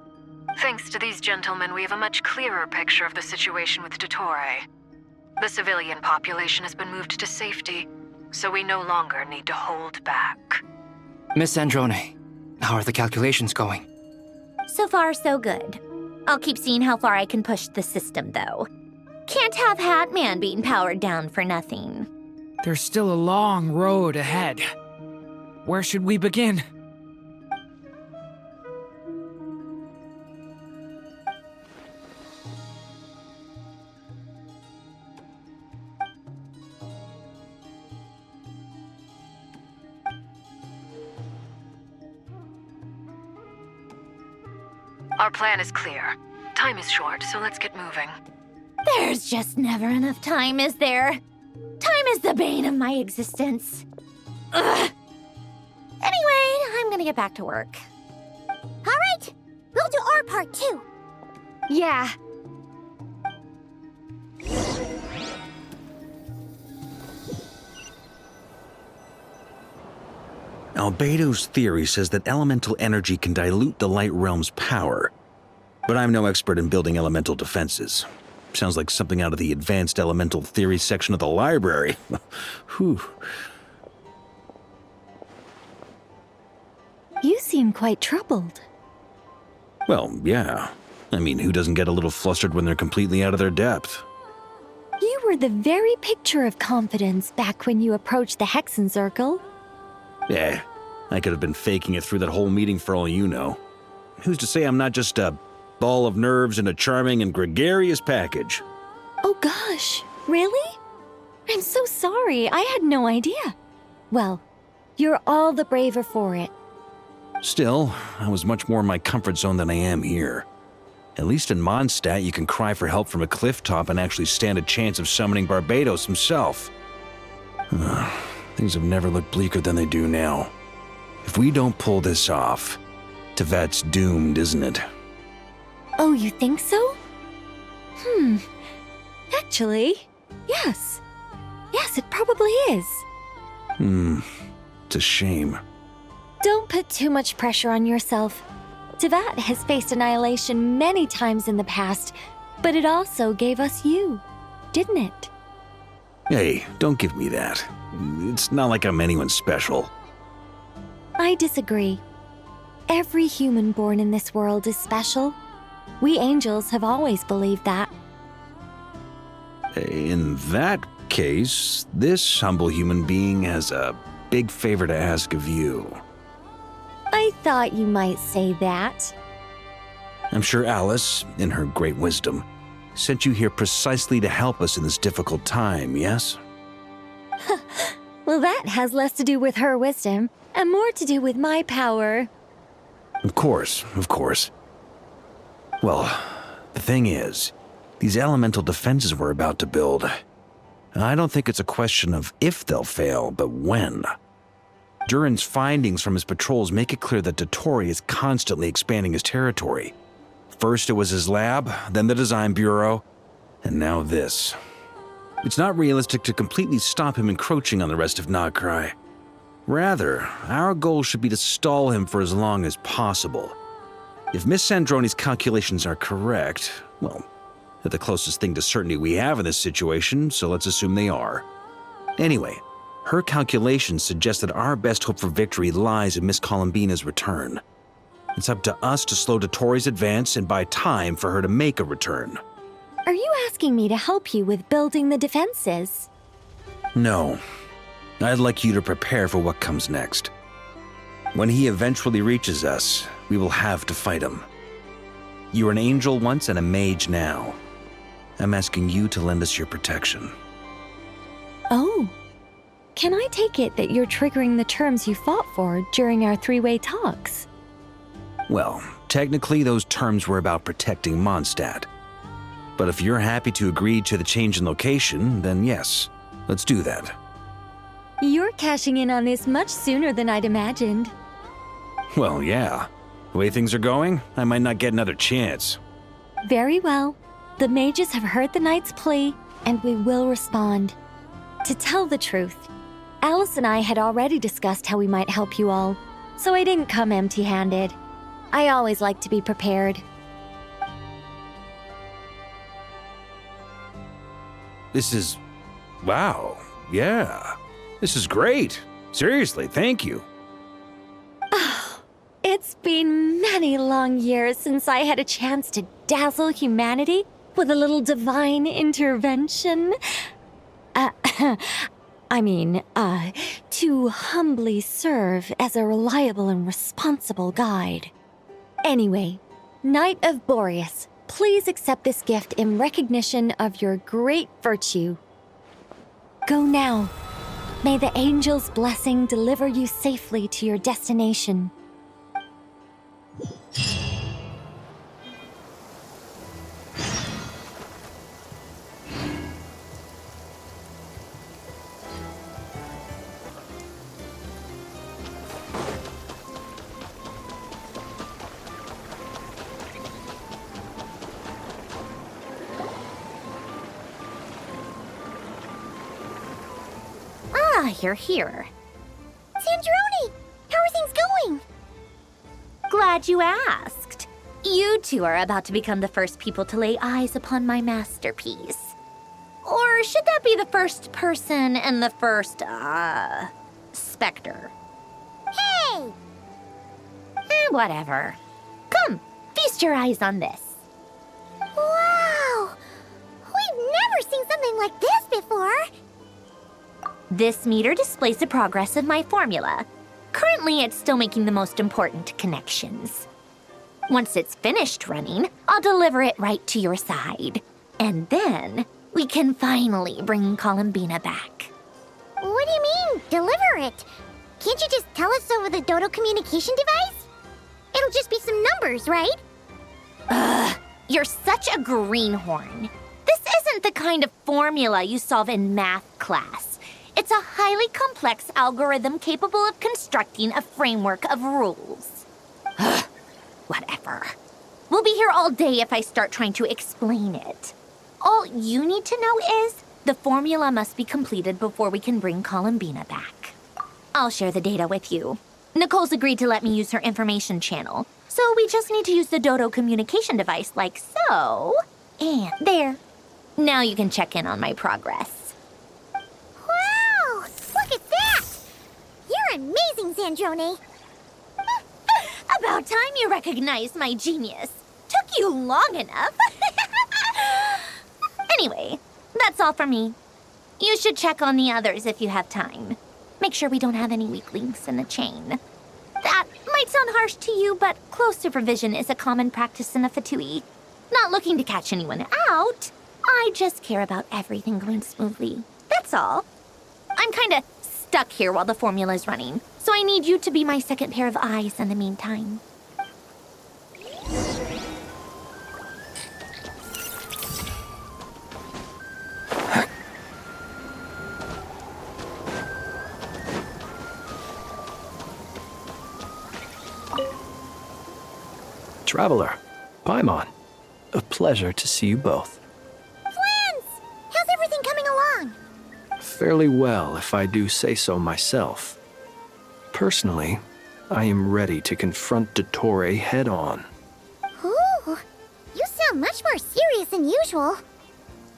S6: Thanks to these gentlemen, we have a much clearer picture of the situation with Dottore. The civilian population has been moved to safety, so we no longer need to hold back.
S19: Miss Androne, how are the calculations going?
S1: So far, so good. I'll keep seeing how far I can push the system, though. Can't have Hatman being powered down for nothing.
S17: There's still a long road ahead. Where should we begin?
S6: Our plan is clear. Time is short, so let's get moving.
S1: There's just never enough time, is there? Time is the bane of my existence. Ugh. Anyway, I'm gonna get back to work.
S14: All right, we'll do our part too.
S10: Yeah.
S2: Albedo's theory says that elemental energy can dilute the light realm's power. But I'm no expert in building elemental defenses. Sounds like something out of the advanced elemental theory section of the library. Whew.
S20: You seem quite troubled.
S2: Well, yeah. I mean, who doesn't get a little flustered when they're completely out of their depth?
S20: You were the very picture of confidence back when you approached the Hexen Circle.
S2: Yeah, I could have been faking it through that whole meeting for all you know. Who's to say I'm not just a ball of nerves in a charming and gregarious package?
S20: Oh gosh, really? I'm so sorry, I had no idea. Well, you're all the braver for it.
S2: Still, I was much more in my comfort zone than I am here. At least in Mondstadt, you can cry for help from a cliff top and actually stand a chance of summoning Barbados himself. Things have never looked bleaker than they do now. If we don't pull this off, Tevat's doomed, isn't it?
S20: Oh, you think so? Actually, yes. Yes, it probably is.
S2: It's a shame.
S20: Don't put too much pressure on yourself. Tevat has faced annihilation many times in the past, but it also gave us you, didn't it?
S2: Hey, don't give me that. It's not like I'm anyone special.
S20: I disagree. Every human born in this world is special. We angels have always believed that.
S2: In that case, this humble human being has a big favor to ask of you.
S20: I thought you might say that.
S2: I'm sure Alice, in her great wisdom, sent you here precisely to help us in this difficult time, yes?
S20: Well, that has less to do with her wisdom and more to do with my power.
S2: Of course, of course. Well, the thing is, these elemental defenses we're about to build, I don't think it's a question of if they'll fail, but when. Durin's findings from his patrols make it clear that Dottore is constantly expanding his territory. First it was his lab, then the design bureau, and now this. It's not realistic to completely stop him encroaching on the rest of Nagcry. Rather, our goal should be to stall him for as long as possible. If Miss Sandroni's calculations are correct, well, they're the closest thing to certainty we have in this situation, so let's assume they are. Anyway, her calculations suggest that our best hope for victory lies in Miss Columbina's return. It's up to us to slow Dottore's advance and buy time for her to make a return.
S20: Are you asking me to help you with building the defenses?
S2: No. I'd like you to prepare for what comes next. When he eventually reaches us, we will have to fight him. You were an angel once and a mage now. I'm asking you to lend us your protection.
S20: Oh. Can I take it that you're triggering the terms you fought for during our three-way talks?
S2: Well, technically those terms were about protecting Mondstadt. But if you're happy to agree to the change in location, then yes, let's do that.
S20: You're cashing in on this much sooner than I'd imagined.
S2: Well, yeah. The way things are going, I might not get another chance.
S20: Very well. The mages have heard the knight's plea, and we will respond. To tell the truth, Alice and I had already discussed how we might help you all, so I didn't come empty-handed. I always like to be prepared.
S2: This is... wow. Yeah. This is great. Seriously, thank you.
S20: It's been many long years since I had a chance to dazzle humanity with a little divine intervention. To humbly serve as a reliable and responsible guide. Anyway, Knight of Boreas, please accept this gift in recognition of your great virtue. Go now. May the angel's blessing deliver you safely to your destination.
S1: You're here.
S14: Sandroni! How are things going?
S1: Glad you asked. You two are about to become the first people to lay eyes upon my masterpiece. Or should that be the first person and the first, specter?
S14: Hey!
S1: Whatever. Come, feast your eyes on this.
S14: Wow! We've never seen something like this before.
S1: This meter displays the progress of my formula. Currently, it's still making the most important connections. Once it's finished running, I'll deliver it right to your side. And then, we can finally bring Columbina back.
S14: What do you mean, deliver it? Can't you just tell us over the Dodo communication device? It'll just be some numbers, right?
S1: Ugh, you're such a greenhorn. This isn't the kind of formula you solve in math class. It's a highly complex algorithm capable of constructing a framework of rules. Ugh, whatever. We'll be here all day if I start trying to explain it. All you need to know is the formula must be completed before we can bring Columbina back. I'll share the data with you. Nicole's agreed to let me use her information channel, so we just need to use the Dodo communication device like so. And there. Now you can check in on my progress.
S14: Look at that! You're amazing, Sandroni.
S1: About time you recognized my genius. Took you long enough. Anyway, that's all for me. You should check on the others if you have time. Make sure we don't have any weak links in the chain. That might sound harsh to you, but close supervision is a common practice in the Fatui. Not looking to catch anyone out. I just care about everything going smoothly. That's all. I'm kinda stuck here while the formula's running, so I need you to be my second pair of eyes in the meantime.
S4: Traveler, Paimon, a pleasure to see you both.
S14: Flans! How's everything coming along?
S4: Fairly well, if I do say so myself. Personally, I am ready to confront Dottore head-on.
S14: Ooh, you sound much more serious than usual.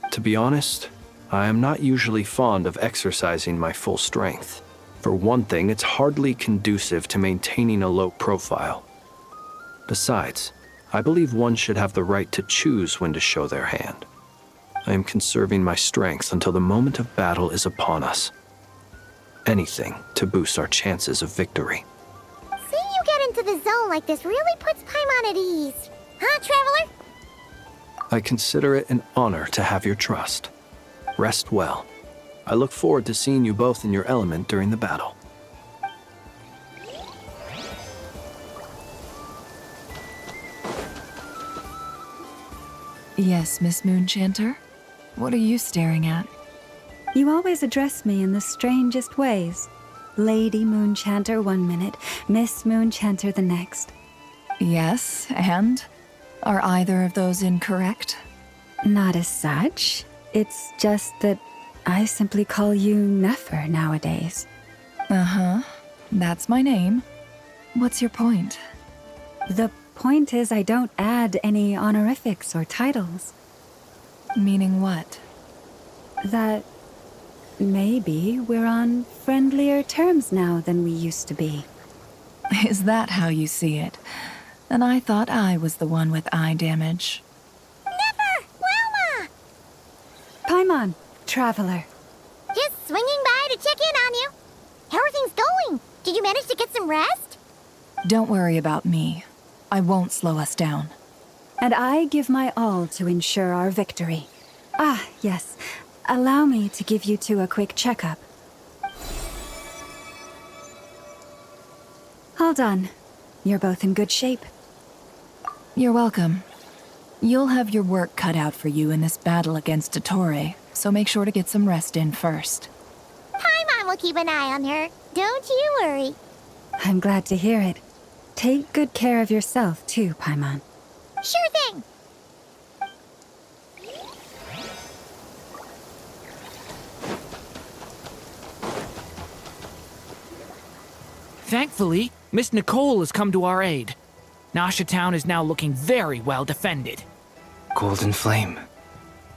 S4: To be honest, I am not usually fond of exercising my full strength. For one thing, it's hardly conducive to maintaining a low profile. Besides, I believe one should have the right to choose when to show their hand. I am conserving my strength until the moment of battle is upon us. Anything to boost our chances of victory.
S14: Seeing you get into the zone like this really puts Paimon at ease. Huh, Traveler?
S4: I consider it an honor to have your trust. Rest well. I look forward to seeing you both in your element during the battle.
S3: Yes, Miss Moonchanter? What are you staring at?
S18: You always address me in the strangest ways. Lady Moonchanter 1 minute, Miss Moonchanter the next.
S3: Yes, and? Are either of those incorrect?
S18: Not as such. It's just that I simply call you Nefer nowadays.
S3: Uh-huh. That's my name. What's your point?
S18: The point is I don't add any honorifics or titles.
S3: Meaning what?
S18: That maybe we're on friendlier terms now than we used to be.
S3: Is that how you see it? And I thought I was the one with eye damage.
S14: Never! Wilma!
S18: Paimon, Traveler.
S14: Just swinging by to check in on you. How are things going? Did you manage to get some rest?
S3: Don't worry about me. I won't slow us down.
S18: And I give my all to ensure our victory. Ah, yes. Allow me to give you two a quick checkup. Hold on. You're both in good shape.
S3: You're welcome. You'll have your work cut out for you in this battle against Dottore, so make sure to get some rest in first.
S14: Paimon will keep an eye on her. Don't you worry.
S18: I'm glad to hear it. Take good care of yourself, too, Paimon.
S14: Sure thing.
S17: Thankfully, Miss Nicole has come to our aid. Nasha Town is now looking very well defended.
S19: Golden Flame.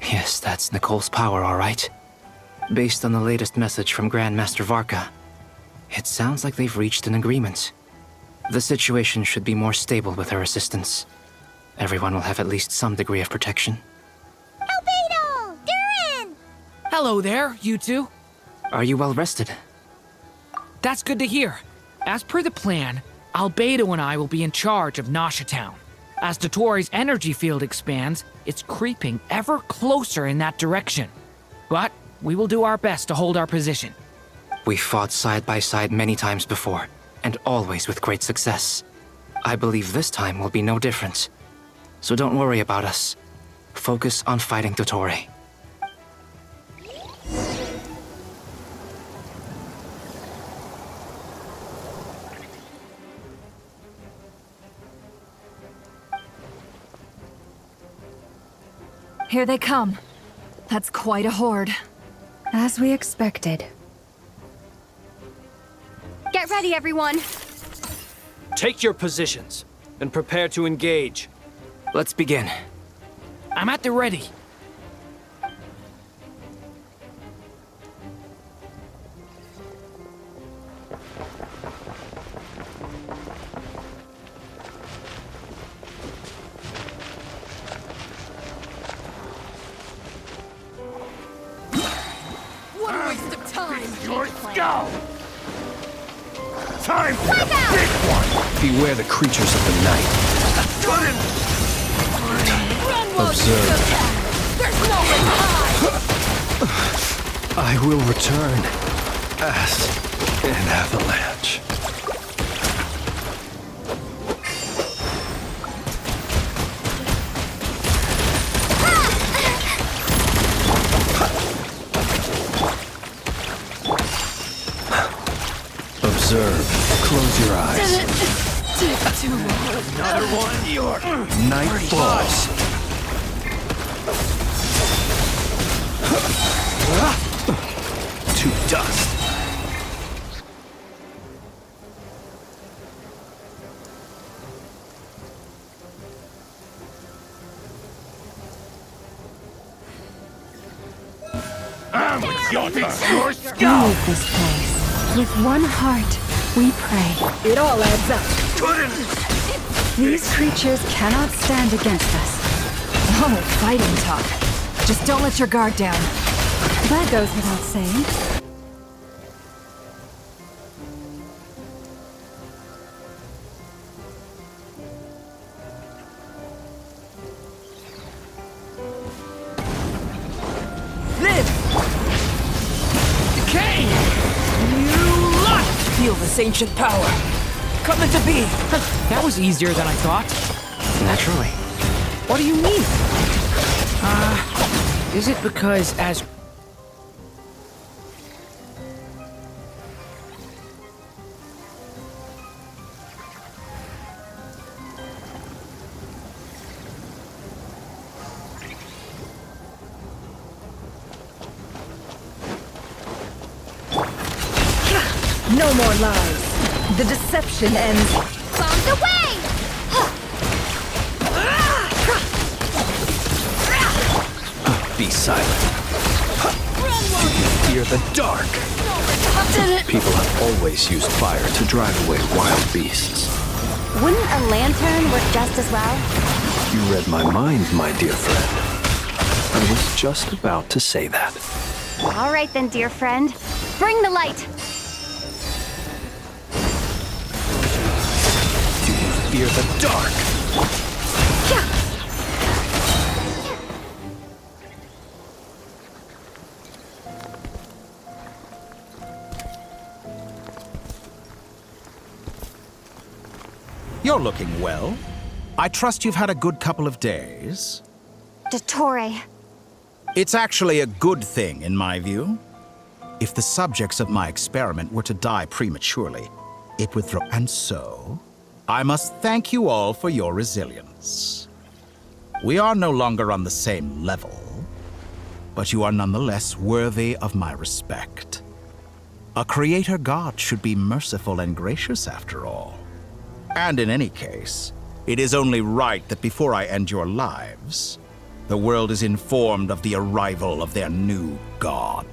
S19: Yes, that's Nicole's power, all right. Based on the latest message from Grandmaster Varka, it sounds like they've reached an agreement. The situation should be more stable with her assistance. Everyone will have at least some degree of protection.
S14: Albedo! Durin!
S17: Hello there, you two.
S19: Are you well rested?
S17: That's good to hear. As per the plan, Albedo and I will be in charge of Nasha Town. As Dottore's energy field expands, it's creeping ever closer in that direction. But we will do our best to hold our position.
S19: We fought side by side many times before, and always with great success. I believe this time will be no different. So don't worry about us. Focus on fighting Dottore.
S3: Here they come. That's quite a horde.
S18: As we expected.
S10: Get ready, everyone.
S4: Take your positions and prepare to engage.
S19: Let's begin.
S17: I'm at the ready.
S11: What a waste of time! Your skull! Time for the big one!
S4: Beware the creatures of the night.
S11: Run
S4: Observe.
S11: There's nowhere to hide!
S4: I will return as an avalanche. Observe. Close your eyes.
S11: Another one? Your
S4: Night falls. To dust.
S11: Your
S18: Move this place. With one heart, we pray. It all adds up. These creatures cannot stand against us. Oh, fighting talk. Just don't let your guard down. That goes without saying.
S12: Feel this ancient power. Come into being.
S17: That was easier than I thought.
S12: Naturally.
S17: What do you mean? Is it because as...
S18: No more lies. The deception ends.
S14: Bombs away!
S4: Be silent. Do you fear the dark? People have always used fire to drive away wild beasts.
S10: Wouldn't a lantern work just as well?
S4: You read my mind, my dear friend. I was just about to say that.
S10: All right then, dear friend. Bring the light.
S4: Do you fear the dark?
S5: You're looking well. I trust you've had a good couple of days.
S10: Dottore.
S5: It's actually a good thing, in my view. If the subjects of my experiment were to die prematurely, it would throw... And so, I must thank you all for your resilience. We are no longer on the same level, but you are nonetheless worthy of my respect. A creator god should be merciful and gracious after all. And in any case, it is only right that before I end your lives, the world is informed of the arrival of their new god.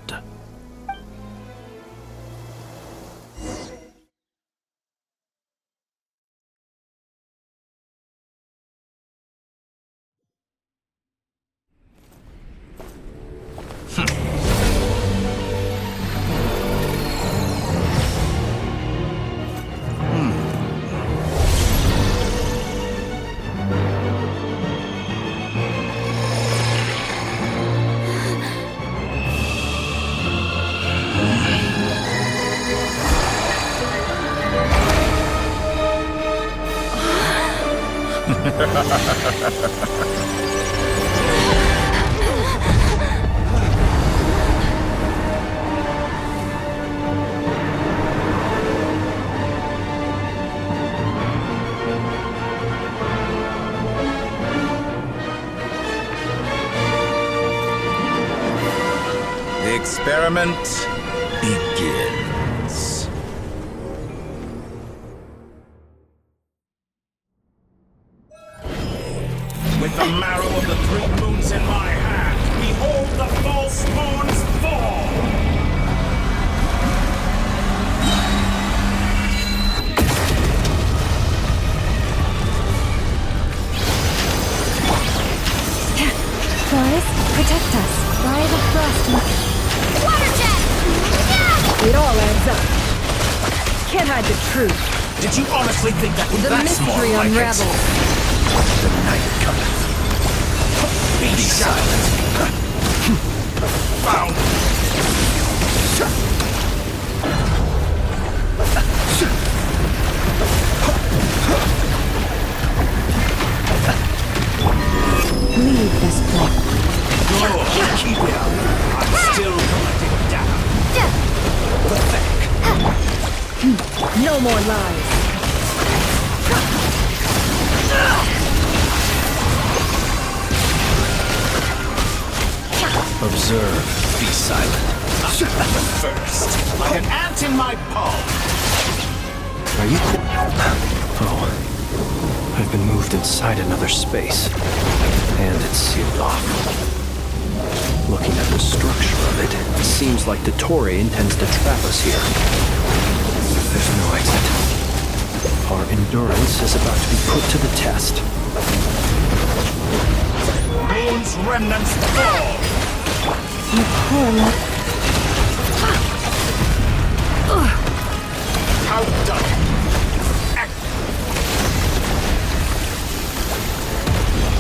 S5: The experiment begins. With the marrow of the 3 moons in my hand, behold the false moons fall!
S18: Flores, protect us. By the frost.
S14: Water jet!
S18: It all adds up. Can't hide the truth.
S5: Did you honestly think that
S18: The
S5: that's more
S18: mystery
S5: like
S18: unravels.
S5: it? The night cometh.
S11: Be silent. Found.
S18: Leave this place.
S11: Good. Keep it up. I'm still collecting data. Pathetic.
S3: No more lies.
S11: Observe. Be silent. First,
S5: like an ant in my palm.
S4: Are you Oh. I've been moved inside another space. And it's sealed off. Looking at the structure of it, it seems like Dottore intends to trap us here. There's no exit. Our endurance is about to be put to the test.
S11: Moon's remnants fall!
S18: You poor
S11: How done?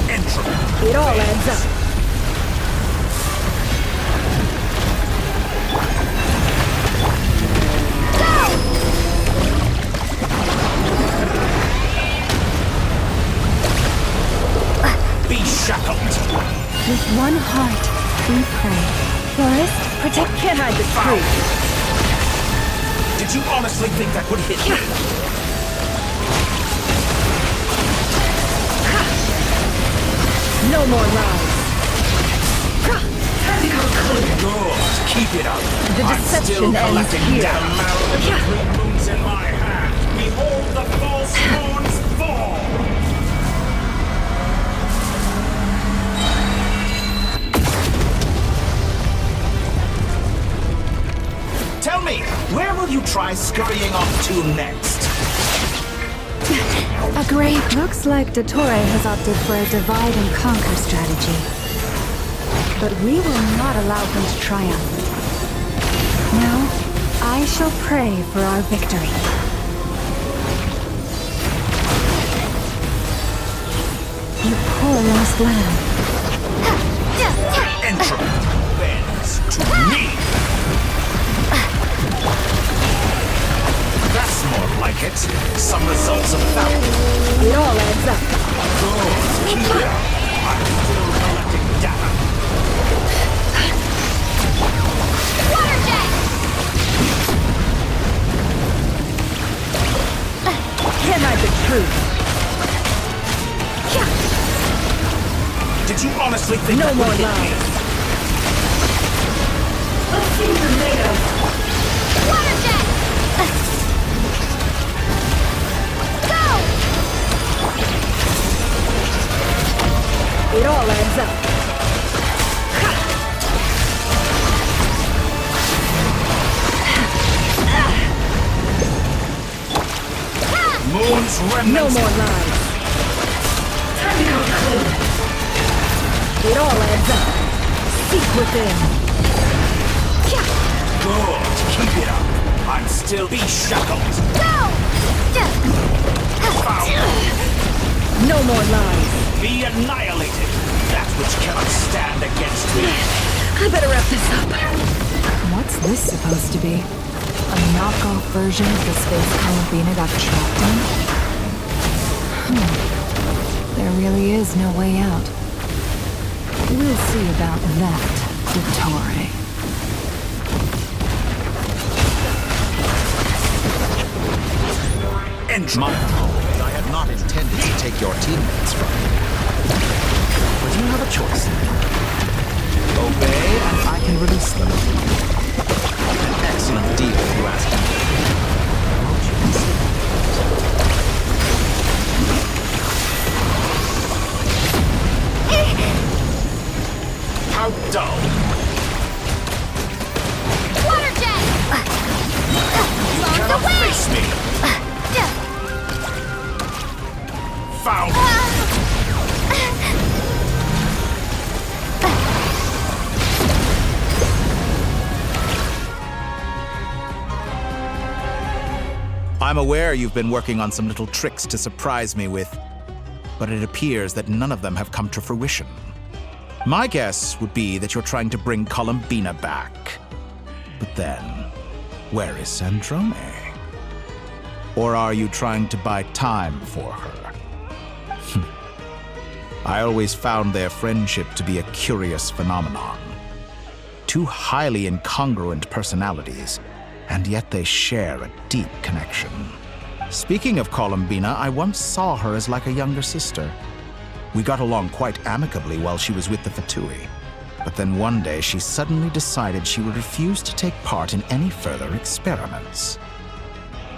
S11: Entropy.
S3: It all adds up.
S11: Be shackled.
S18: With one heart, we pray. Forest, protect.
S3: Can't hide the truth.
S11: Did you honestly think that would hit me?
S3: No more lies.
S11: Good. Keep it up.
S3: The
S11: I'm
S3: deception
S11: still
S3: ends
S11: collecting
S3: here.
S11: down marrow of the three moons in my hand. Behold the false moons fall. Tell me, where will you try scurrying off to next?
S18: A grave. Looks like Dottore has opted for a divide and conquer strategy. But we will not allow him to triumph. Now, I shall pray for our victory. You poor lost lamb.
S11: Entropy bends to me. That's more like it. Some results of that.
S3: It all adds up.
S11: Good. Keep it up. I'm still collecting data.
S14: Water jet!
S3: Can't hide the truth.
S11: Did you honestly think
S3: No
S11: that
S3: more
S11: would hit me?
S3: lies.
S14: Let's see the tomatoes. Water jet! Go!
S3: It all adds up.
S11: Moon's remnants.
S3: No more lies.
S11: Time to go clean.
S3: It all adds up. Seek within.
S11: Good. Keep it up. I'm still be shackled.
S14: Go!
S11: Found.
S3: No more lies.
S11: Be annihilated. That which cannot stand against me.
S3: I better wrap this up.
S13: What's this supposed to be? A knockoff version of the space Columbina got trapped in? There really is no way out. We'll see about that, Dottore.
S5: My apologies. I had not intended to take your teammates from you. But you have a choice. Obey, and I can release them. An excellent deal, if you ask me. Won't you consider?
S11: How dull.
S14: Water jet!
S11: You cannot face me. Found.
S5: I'm aware you've been working on some little tricks to surprise me with, but it appears that none of them have come to fruition. My guess would be that you're trying to bring Columbina back. But then, where is Sandrone? Or are you trying to buy time for her? I always found their friendship to be a curious phenomenon. Two highly incongruent personalities, and yet they share a deep connection. Speaking of Columbina, I once saw her as like a younger sister. We got along quite amicably while she was with the Fatui. But then one day she suddenly decided she would refuse to take part in any further experiments.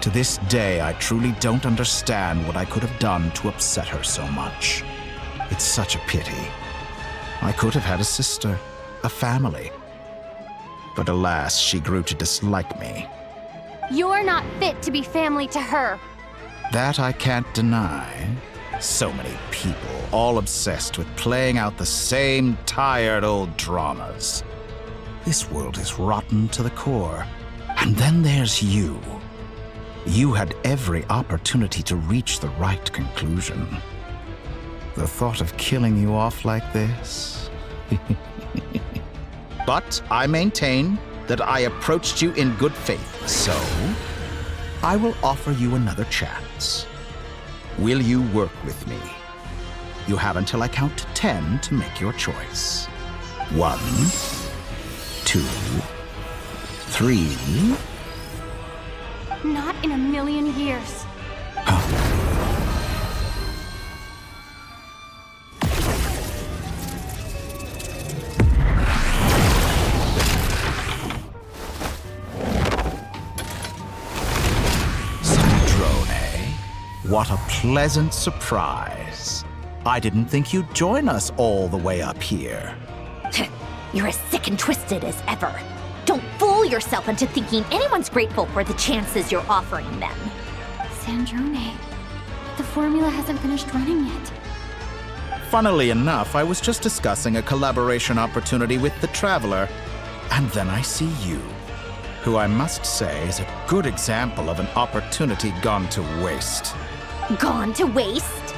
S5: To this day, I truly don't understand what I could have done to upset her so much. It's such a pity. I could have had a sister, a family. But alas, she grew to dislike me.
S10: You're not fit to be family to her.
S5: That I can't deny. So many people, all obsessed with playing out the same tired old dramas. This world is rotten to the core. And then there's you. You had every opportunity to reach the right conclusion. The thought of killing you off like this? But I maintain that I approached you in good faith, so I will offer you another chance. Will you work with me? You have until I count to 10 to make your choice. 1, 2, 3.
S10: Not in a million years.
S5: What a pleasant surprise. I didn't think you'd join us all the way up here.
S1: You're as sick and twisted as ever. Don't fool yourself into thinking anyone's grateful for the chances you're offering them.
S10: Sandrone, the formula hasn't finished running yet.
S5: Funnily enough, I was just discussing a collaboration opportunity with the Traveler, and then I see you, who I must say is a good example of an opportunity gone to waste.
S1: Gone to waste?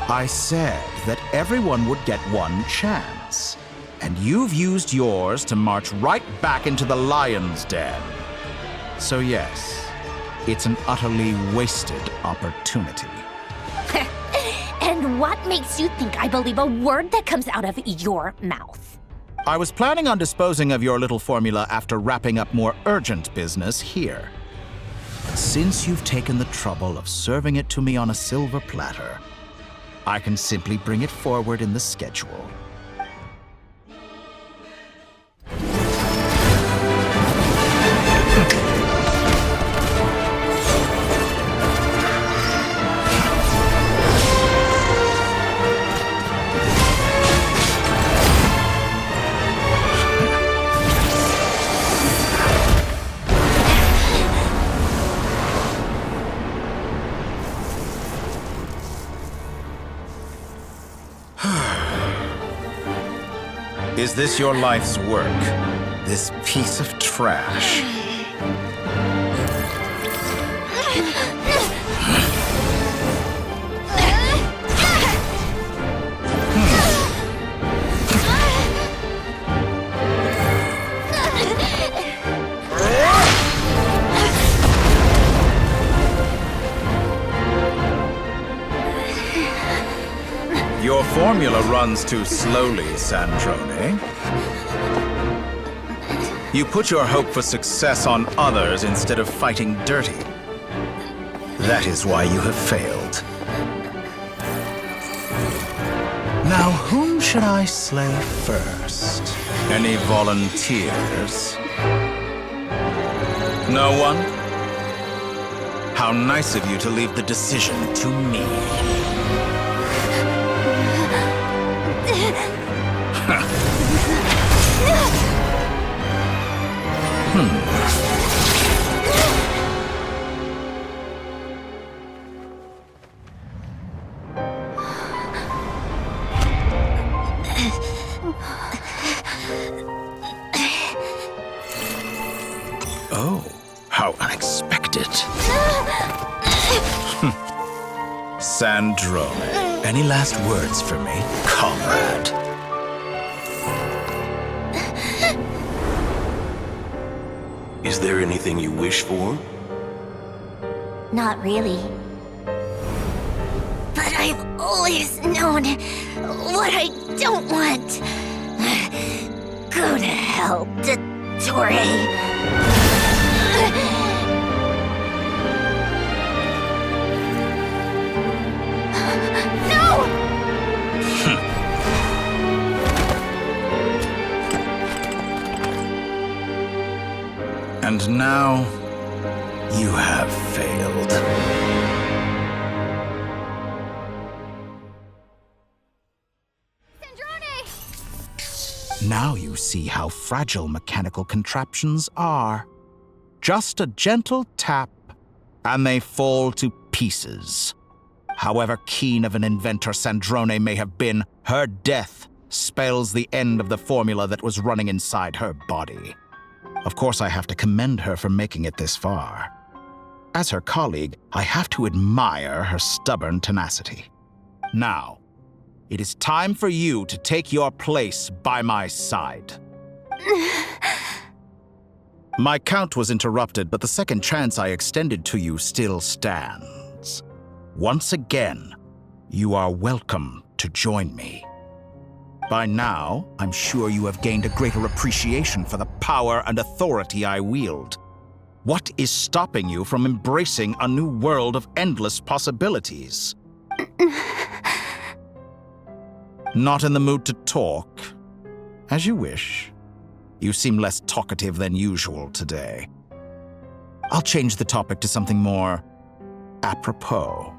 S5: I said that everyone would get one chance, and you've used yours to march right back into the lion's den. So yes, it's an utterly wasted opportunity.
S1: And what makes you think I believe a word that comes out of your mouth?
S5: I was planning on disposing of your little formula after wrapping up more urgent business here. But since you've taken the trouble of serving it to me on a silver platter, I can simply bring it forward in the schedule. Is this your life's work? This piece of trash? Your formula runs too slowly, Sandrone. You put your hope for success on others instead of fighting dirty. That is why you have failed. Now, whom should I slay first? Any volunteers? No one? How nice of you to leave the decision to me. Oh, how unexpected. Sandrone, any last words for me, comrade?
S11: Is there anything you wish for?
S1: Not really. But I've always known what I don't want. Go to hell, Dottore.
S5: And now, you have failed. Now you see how fragile mechanical contraptions are. Just a gentle tap, and they fall to pieces. However keen of an inventor Sandrone may have been, her death spells the end of the formula that was running inside her body. Of course, I have to commend her for making it this far. As her colleague, I have to admire her stubborn tenacity. Now, it is time for you to take your place by my side. My count was interrupted, but the second chance I extended to you still stands. Once again, you are welcome to join me. By now, I'm sure you have gained a greater appreciation for the power and authority I wield. What is stopping you from embracing a new world of endless possibilities? Not in the mood to talk? As you wish. You seem less talkative than usual today. I'll change the topic to something more apropos.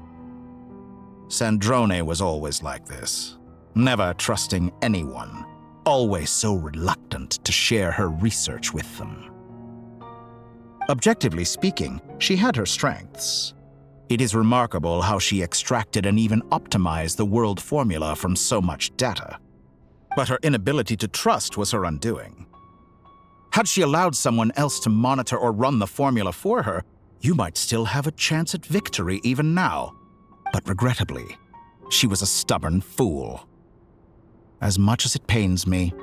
S5: Sandrone was always like this. Never trusting anyone, always so reluctant to share her research with them. Objectively speaking, she had her strengths. It is remarkable how she extracted and even optimized the world formula from so much data. But her inability to trust was her undoing. Had she allowed someone else to monitor or run the formula for her, you might still have a chance at victory even now. But regrettably, she was a stubborn fool. As much as it pains me,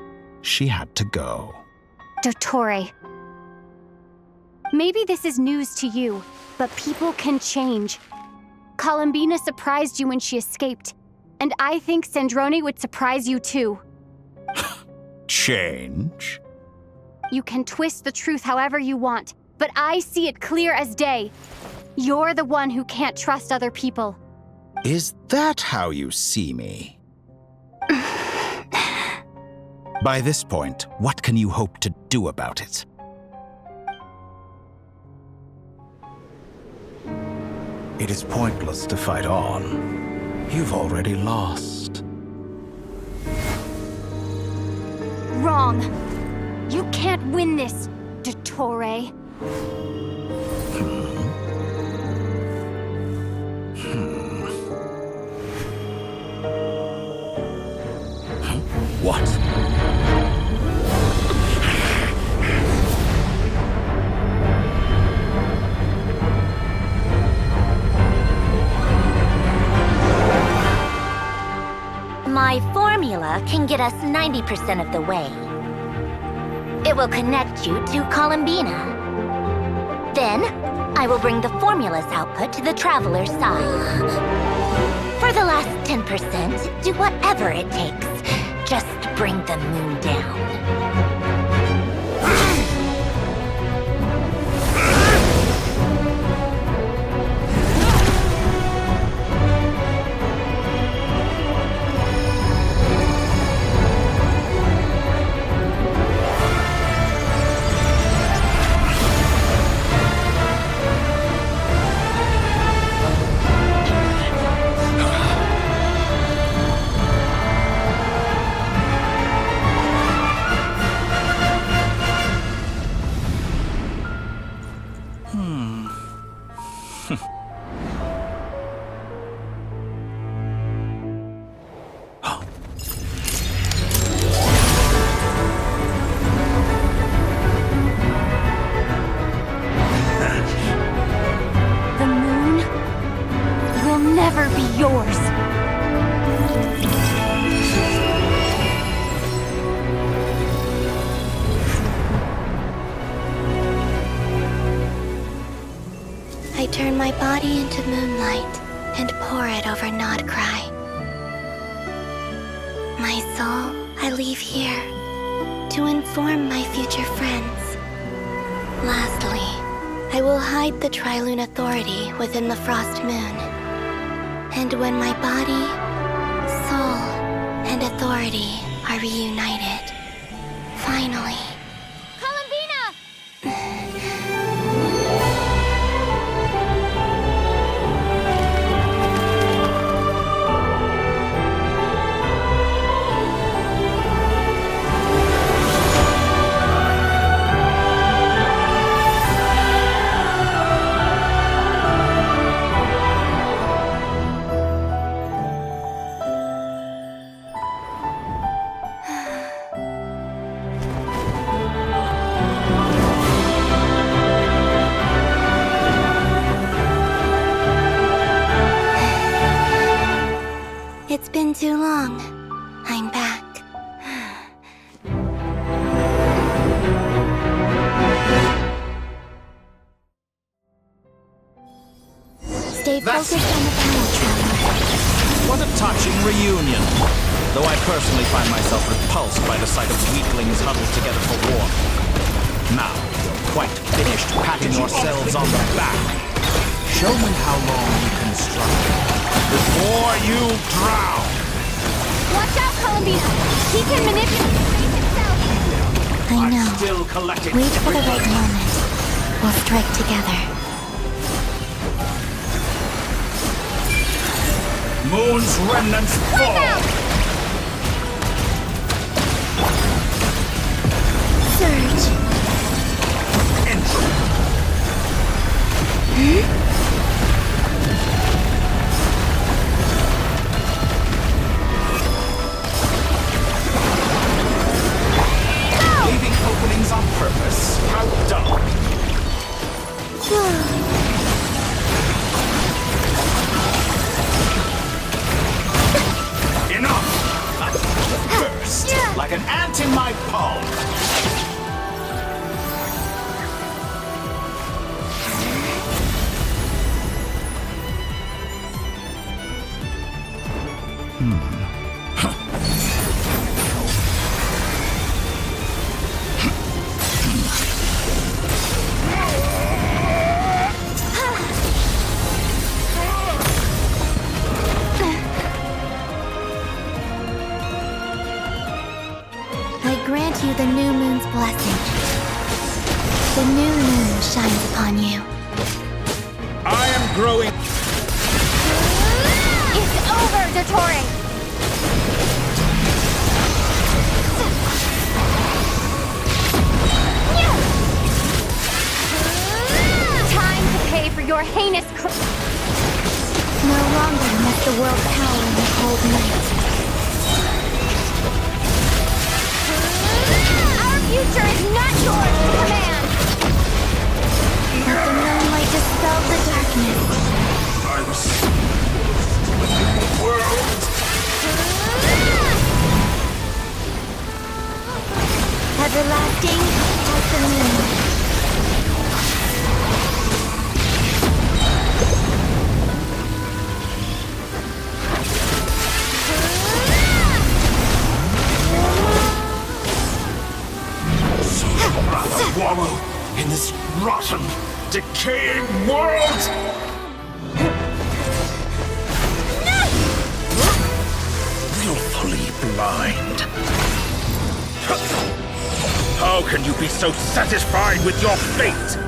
S5: she had to go.
S10: Dottore. Maybe this is news to you, but people can change. Columbina surprised you when she escaped, and I think Sandrone would surprise you too.
S5: Change?
S10: You can twist the truth however you want, but I see it clear as day. You're the one who can't trust other people.
S5: Is that how you see me? By this point, what can you hope to do about it? It is pointless to fight on. You've already lost.
S10: Wrong. You can't win this, Dottore.
S5: What?
S1: My formula can get us 90% of the way. It will connect you to Columbina. Then, I will bring the formula's output to the Traveler's side. For the last 10%, do whatever it takes. Just bring the moon down.
S16: turn my body into moonlight and pour it over Nodcry. My soul I leave here to inform my future friends. Lastly, I will hide the Trilune Authority within the Frost Moon. And when my body, soul, and authority are reunited, finally... It's been too long. I'm back.
S14: Stay focused on the battle, Traveler.
S5: What a touching reunion. Though I personally find myself repulsed by the sight of weaklings huddled together for war. Now, you're quite finished patting yourselves on the back. Show me how long you can struggle before you drown.
S10: Watch out, Columbina! He can manipulate the space himself!
S9: I know.
S5: Still collecting
S9: Wait for the right moment. We'll strike together.
S5: Moon's remnants fall!
S9: Surge.
S5: Entry. Leaving openings on purpose. How dumb. Enough! Burst like an ant in my palm.
S9: I grant you the new moon's blessing. The new moon shines upon you.
S5: I am growing.
S10: It's over, Dottore! Time to pay for your heinous
S9: No longer must the world cower in the cold night.
S10: Our future is not yours to command!
S9: Let the moonlight dispel the darkness.
S11: I'm the world.
S9: Everlasting as the moon.
S11: So I'd rather wallow in this rotten, decaying world. Willfully blind. How can you be so satisfied with your fate?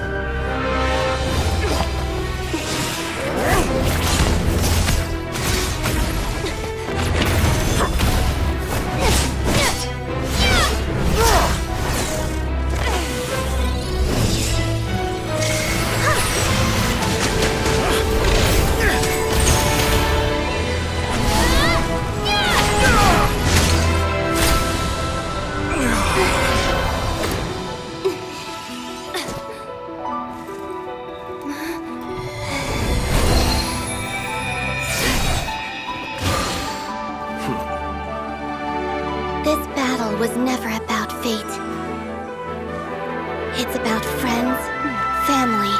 S9: This battle was never about fate. It's about friends, family,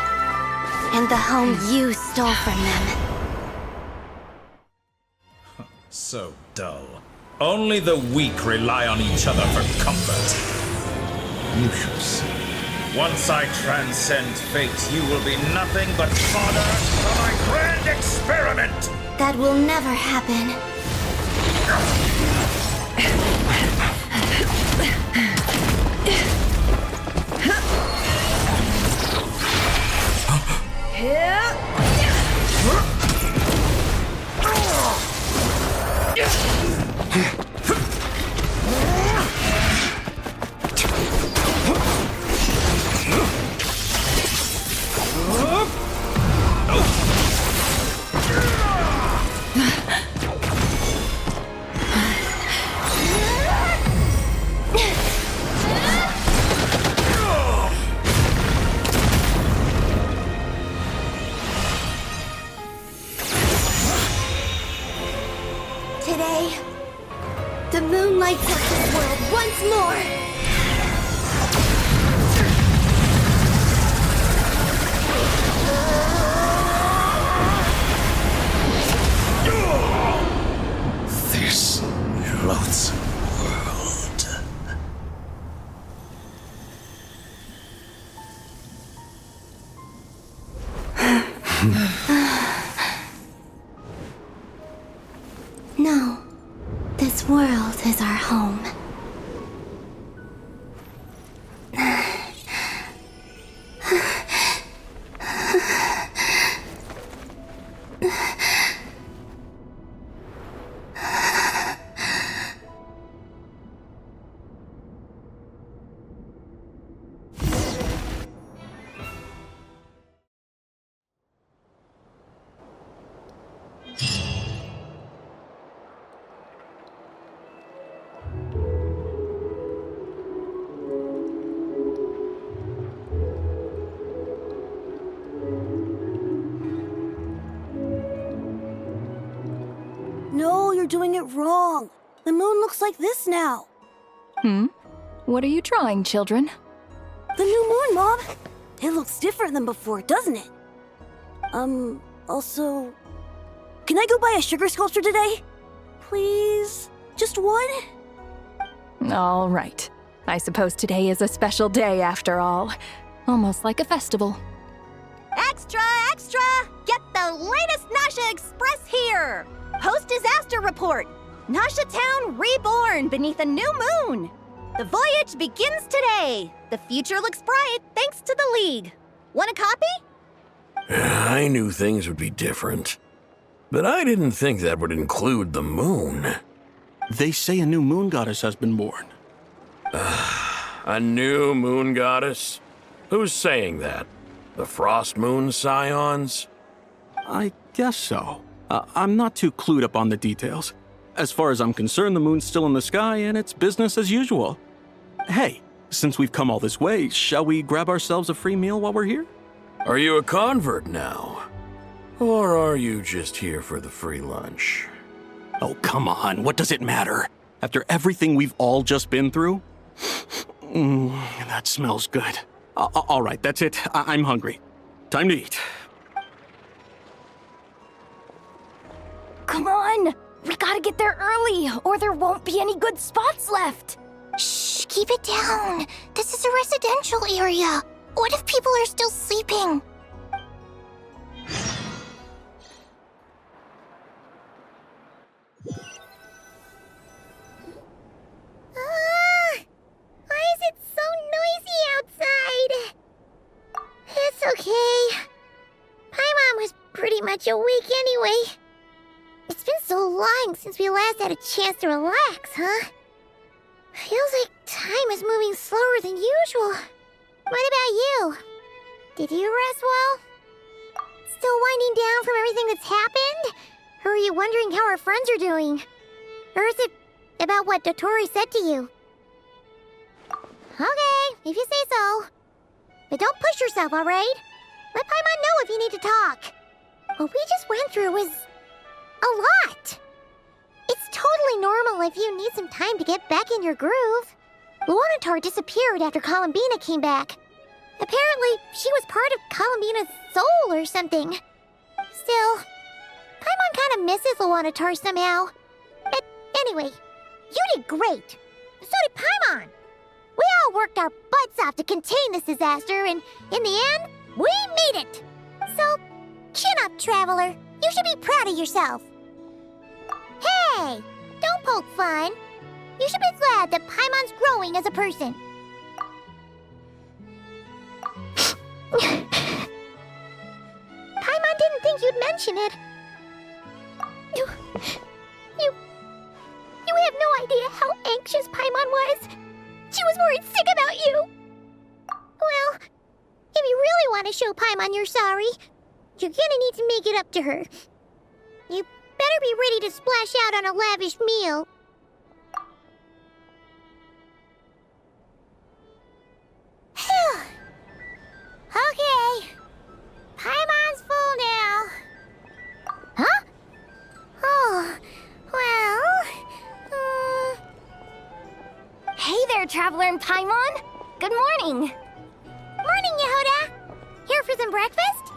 S9: and
S16: find the home you stole from them.
S5: So dull. Only the weak rely on each other for comfort. You shall see. Once I transcend fate, you will be nothing but fodder for my grand experiment!
S16: That will never happen. Today, the moon lights up this world once more!
S5: This loathsome world.
S16: No, this world is our home.
S8: No, you're doing it wrong. The moon looks like this now.
S3: What are you drawing, children?
S8: The new moon, Mom. It looks different than before, doesn't it? Also... Can I go buy a sugar sculpture today? Please? Just one?
S3: All right. I suppose today is a special day after all. Almost like a festival.
S1: Extra, extra! Get the latest Nasha Express here! Post-disaster report! Nasha Town reborn beneath a new moon! The voyage begins today! The future looks bright thanks to the League. Want a copy?
S11: I knew things would be different. But I didn't think that would include the moon.
S4: They say a new moon goddess has been born.
S11: A new moon goddess? Who's saying that? The Frost Moon Scions?
S4: I guess so. I'm not too clued up on the details. As far as I'm concerned, the moon's still in the sky and it's business as usual. Hey, since we've come all this way, shall we grab ourselves a free meal while we're here?
S11: Are you a convert now? Or are you just here for the free lunch?
S4: Oh, come on. What does it matter? After everything we've all just been through? That smells good. All right, that's it. I'm hungry. Time to eat.
S10: Come on! We gotta get there early, or there won't be any good spots left!
S14: Shh, keep it down. This is a residential area. What if people are still sleeping? Why is it so noisy outside? It's okay. Paimon was pretty much awake anyway. It's been so long since we last had a chance to relax, huh? Feels like time is moving slower than usual. What about you? Did you rest well? Still winding down from everything that's happened? Or are you wondering how our friends are doing? Or is it about what Dotori said to you? Okay, if you say so. But don't push yourself, alright? Let Paimon know if you need to talk. What we just went through was a lot. It's totally normal if you need some time to get back in your groove. Luonatar disappeared after Columbina came back. Apparently, she was part of Columbina's soul or something. Still, Paimon kind of misses Lawanatar somehow. But anyway, you did great. So did Paimon. We all worked our butts off to contain this disaster, and in the end, we made it. So, chin up, Traveler. You should be proud of yourself. Hey, don't poke fun. You should be glad that Paimon's growing as a person. Paimon didn't think you'd mention it. You have no idea how anxious Paimon was. She was worried sick about you. Well, if you really want to show Paimon you're sorry, you're gonna need to make it up to her. You better be ready to splash out on a lavish meal. Okay. Paimon's full now. Huh? Oh, well...
S10: Hey there, Traveler and Paimon! Good morning!
S14: Morning, Yehuda! Here for some breakfast?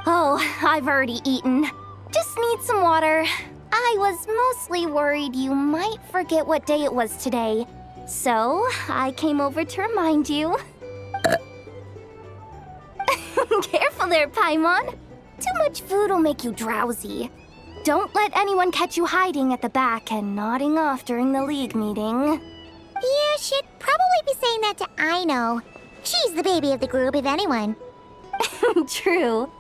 S10: Oh, I've already eaten. Just need some water. I was mostly worried you might forget what day it was today. So, I came over to remind you. Careful there, Paimon. Too much food will make you drowsy. Don't let anyone catch you hiding at the back and nodding off during the League meeting.
S14: You should probably be saying that to Aino. She's the baby of the group, if anyone.
S10: True.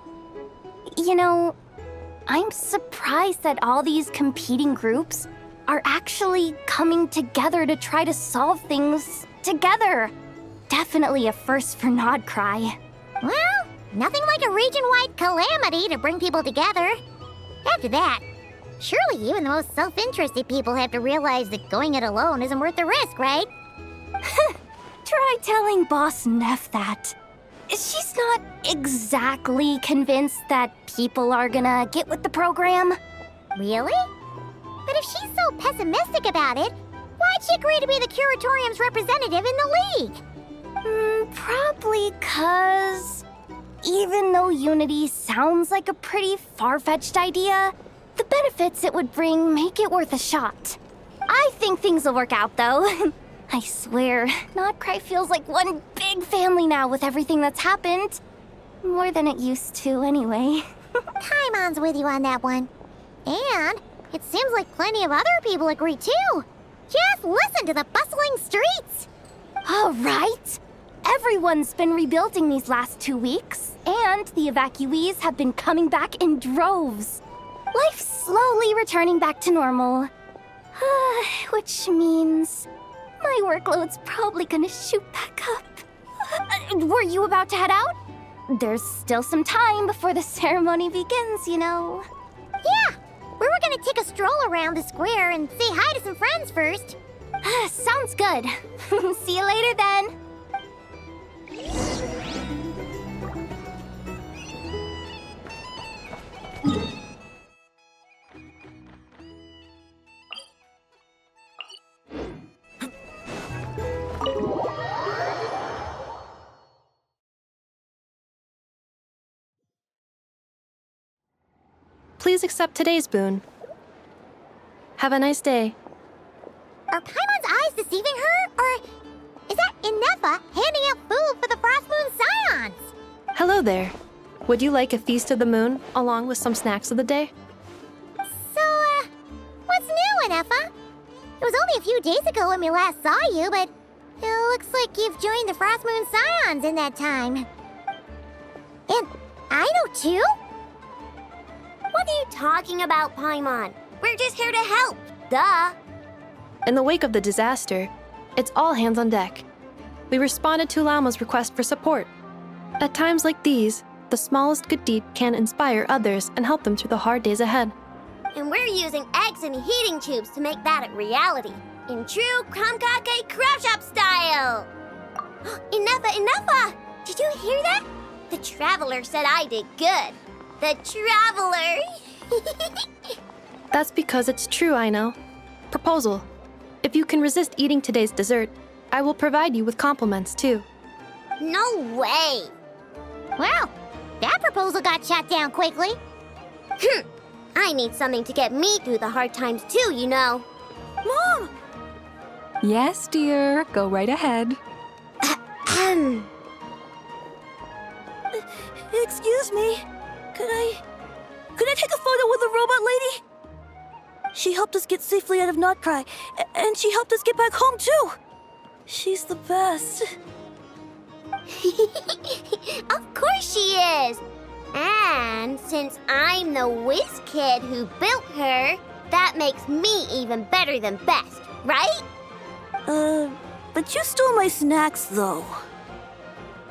S10: You know, I'm surprised that all these competing groups are actually coming together to try to solve things together. Definitely a first for Nodcry.
S14: Well, nothing like a region-wide calamity to bring people together. After that, surely even the most self-interested people have to realize that going it alone isn't worth the risk, right?
S10: Try telling Boss Neff that. She's not exactly convinced that people are gonna get with the program.
S14: Really? But if she's so pessimistic about it, why'd she agree to be the Curatorium's representative in the League?
S10: Probably 'cause even though Unity sounds like a pretty far-fetched idea, the benefits it would bring make it worth a shot. I think things will work out, though. I swear, Nodcry feels like one big family now with everything that's happened. More than it used to, anyway.
S14: Paimon's with you on that one. And it seems like plenty of other people agree, too. Just listen to the bustling streets.
S10: All right. Everyone's been rebuilding these last 2 weeks, and the evacuees have been coming back in droves. Life's slowly returning back to normal. Which means my workload's probably gonna shoot back up. Were you about to head out? There's still some time before the ceremony begins, you know.
S14: Yeah, we were gonna take a stroll around the square and say hi to some friends first.
S10: Sounds good. See you later then.
S7: Please accept today's boon. Have a nice day.
S14: Are Paimon's eyes deceiving her? Or is that Inefa handing out food for the Frost Moon Scions?
S7: Hello there. Would you like a feast of the moon along with some snacks of the day?
S14: So, what's new, Inefa? It was only a few days ago when we last saw you, but it looks like you've joined the Frost Moon Scions in that time. And Aino too?
S15: What are you talking about, Paimon? We're just here to help. Duh.
S7: In the wake of the disaster, it's all hands on deck. We responded to Lama's request for support. At times like these, the smallest good deed can inspire others and help them through the hard days ahead.
S15: And we're using eggs and heating tubes to make that a reality. In true Kromkake Craft Shop style! Inefa! Did you hear that? The Traveler said I did good. The Traveler!
S7: That's because it's true, I know. Proposal. If you can resist eating today's dessert, I will provide you with compliments, too.
S15: No way!
S14: Well, that proposal got shot down quickly.
S15: I need something to get me through the hard times too, you know.
S8: Mom!
S3: Yes, dear. Go right ahead.
S8: Excuse me. Could I take a photo with the robot lady? She helped us get safely out of Notcry, and she helped us get back home too. She's the best.
S15: Of course she is! And since I'm the whiz kid who built her, that makes me even better than best, right?
S8: But you stole my snacks though.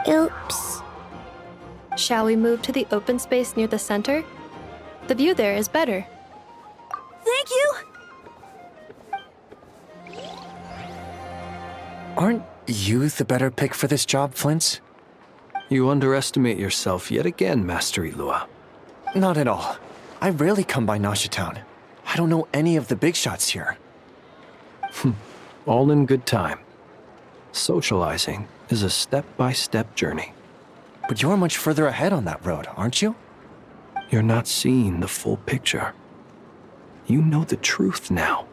S15: Oops.
S7: Shall we move to the open space near the center? The view there is better.
S8: Thank you!
S19: Aren't you the better pick for this job, Flint?
S4: You underestimate yourself yet again, Master Ilua.
S19: Not at all. I rarely come by Nasha Town. I don't know any of the big shots here.
S4: All in good time. Socializing is a step-by-step journey.
S19: But you're much further ahead on that road, aren't you?
S4: You're not seeing the full picture. You know the truth now.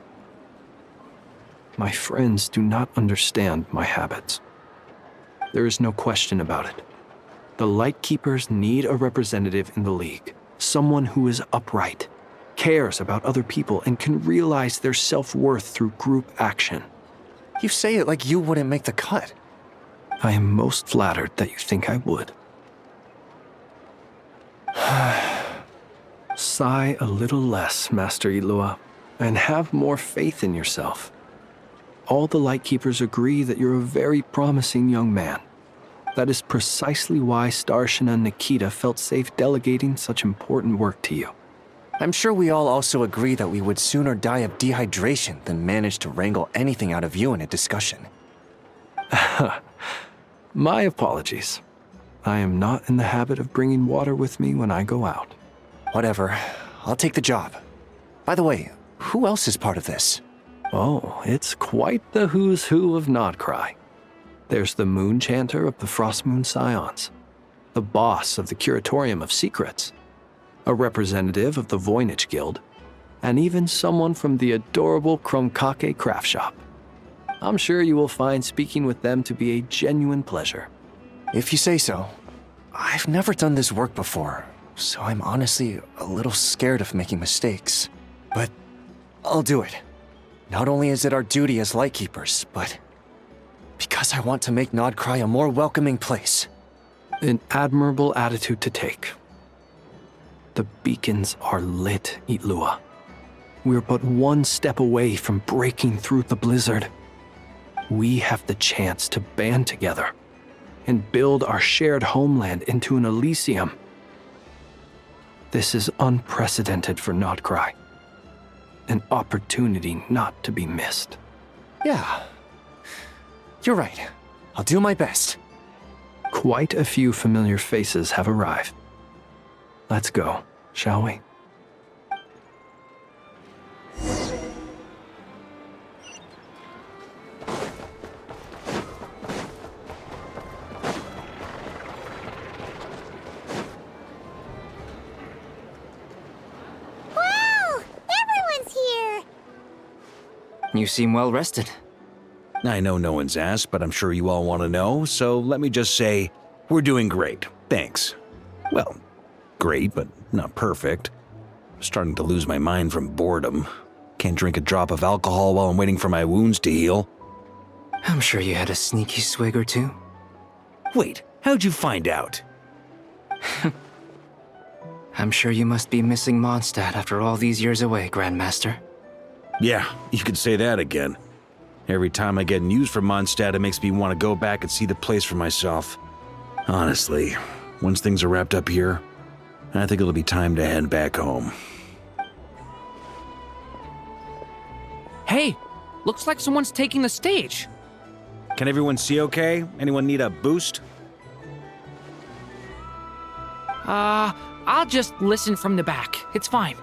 S4: My friends do not understand my habits. There is no question about it. The Lightkeepers need a representative in the League. Someone who is upright, cares about other people, and can realize their self-worth through group action.
S19: You say it like you wouldn't make the cut.
S4: I am most flattered that you think I would. Sigh a little less, Master Ilua, and have more faith in yourself. All the Lightkeepers agree that you're a very promising young man. That is precisely why Starshina and Nikita felt safe delegating such important work to you.
S19: I'm sure we all also agree that we would sooner die of dehydration than manage to wrangle anything out of you in a discussion.
S4: My apologies. I am not in the habit of bringing water with me when I go out.
S19: Whatever. I'll take the job. By the way, who else is part of this?
S4: Oh, it's quite the who's who of Notcry. There's the Moon Chanter of the Frostmoon Scions, the boss of the Curatorium of Secrets, a representative of the Voynich Guild, and even someone from the adorable Kromkake craft shop. I'm sure you will find speaking with them to be a genuine pleasure.
S19: If you say so. I've never done this work before, so I'm honestly a little scared of making mistakes. But I'll do it. Not only is it our duty as Lightkeepers, but because I want to make Notcry a more welcoming place.
S4: An admirable attitude to take. The beacons are lit, Ilua. We're but one step away from breaking through the blizzard. We have the chance to band together and build our shared homeland into an Elysium. This is unprecedented for Notcry. An opportunity not to be missed.
S19: Yeah. You're right. I'll do my best.
S4: Quite a few familiar faces have arrived. Let's go, shall we?
S14: Wow! Everyone's here!
S19: You seem well rested.
S2: I know no one's asked, but I'm sure you all want to know, so let me just say, we're doing great. Thanks. Well, great, but not perfect. I'm starting to lose my mind from boredom. Can't drink a drop of alcohol while I'm waiting for my wounds to heal.
S19: I'm sure you had a sneaky swig or two.
S2: Wait, how'd you find out?
S19: I'm sure you must be missing Mondstadt after all these years away, Grandmaster.
S2: Yeah, you could say that again. Every time I get news from Mondstadt, it makes me want to go back and see the place for myself. Honestly, once things are wrapped up here, I think it'll be time to head back home.
S17: Hey, looks like someone's taking the stage.
S2: Can everyone see okay? Anyone need a boost?
S17: I'll just listen from the back. It's fine.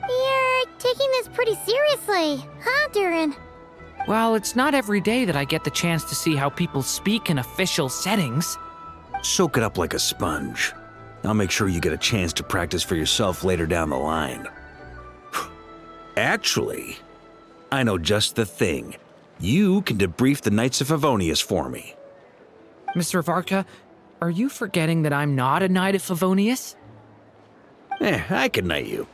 S14: You're taking this pretty seriously, huh, Durin?
S17: Well, it's not every day that I get the chance to see how people speak in official settings.
S2: Soak it up like a sponge. I'll make sure you get a chance to practice for yourself later down the line. Actually, I know just the thing. You can debrief the Knights of Favonius for me.
S17: Mr. Varka, are you forgetting that I'm not a Knight of Favonius?
S2: I can knight you.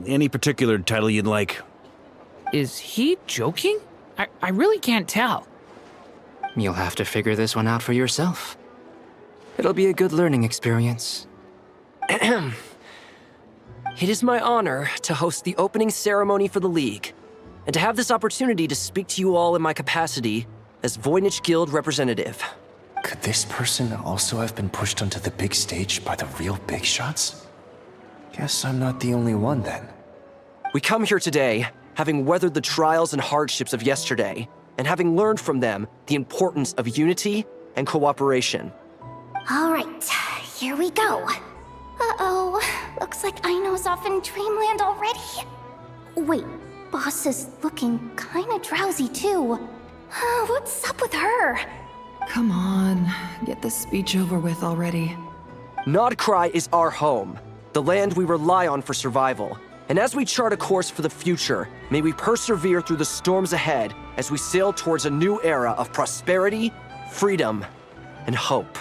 S2: Any particular title you'd like?
S17: Is he joking? I really can't tell.
S19: You'll have to figure this one out for yourself. It'll be a good learning experience.
S21: It is my honor to host the opening ceremony for the League, and to have this opportunity to speak to you all in my capacity as Voynich Guild representative.
S11: Could this person also have been pushed onto the big stage by the real big shots? Guess I'm not the only one then.
S21: We come here today, having weathered the trials and hardships of yesterday, and having learned from them the importance of unity and cooperation.
S14: All right, here we go. Uh-oh, looks like Aino's off in dreamland already. Wait, Boss is looking kinda drowsy too. What's up with her?
S3: Come on, get this speech over with already.
S21: Nodcry is our home, the land we rely on for survival. And as we chart a course for the future, may we persevere through the storms ahead as we sail towards a new era of prosperity, freedom, and hope.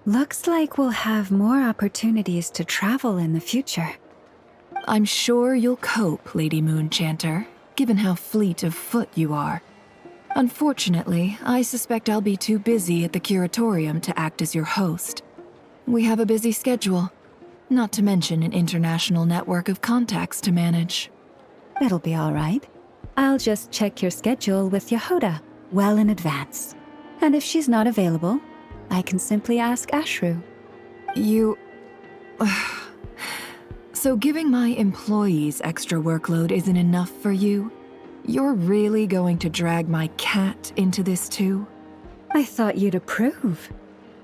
S18: Looks like we'll have more opportunities to travel in the future.
S3: I'm sure you'll cope, Lady Moonchanter, given how fleet of foot you are. Unfortunately, I suspect I'll be too busy at the curatorium to act as your host. We have a busy schedule, not to mention an international network of contacts to manage.
S18: That'll be all right. I'll just check your schedule with Yehoda well in advance. And if she's not available, I can simply ask Ashru.
S3: You... So giving my employees extra workload isn't enough for you? You're really going to drag my cat into this too?
S18: I thought you'd approve.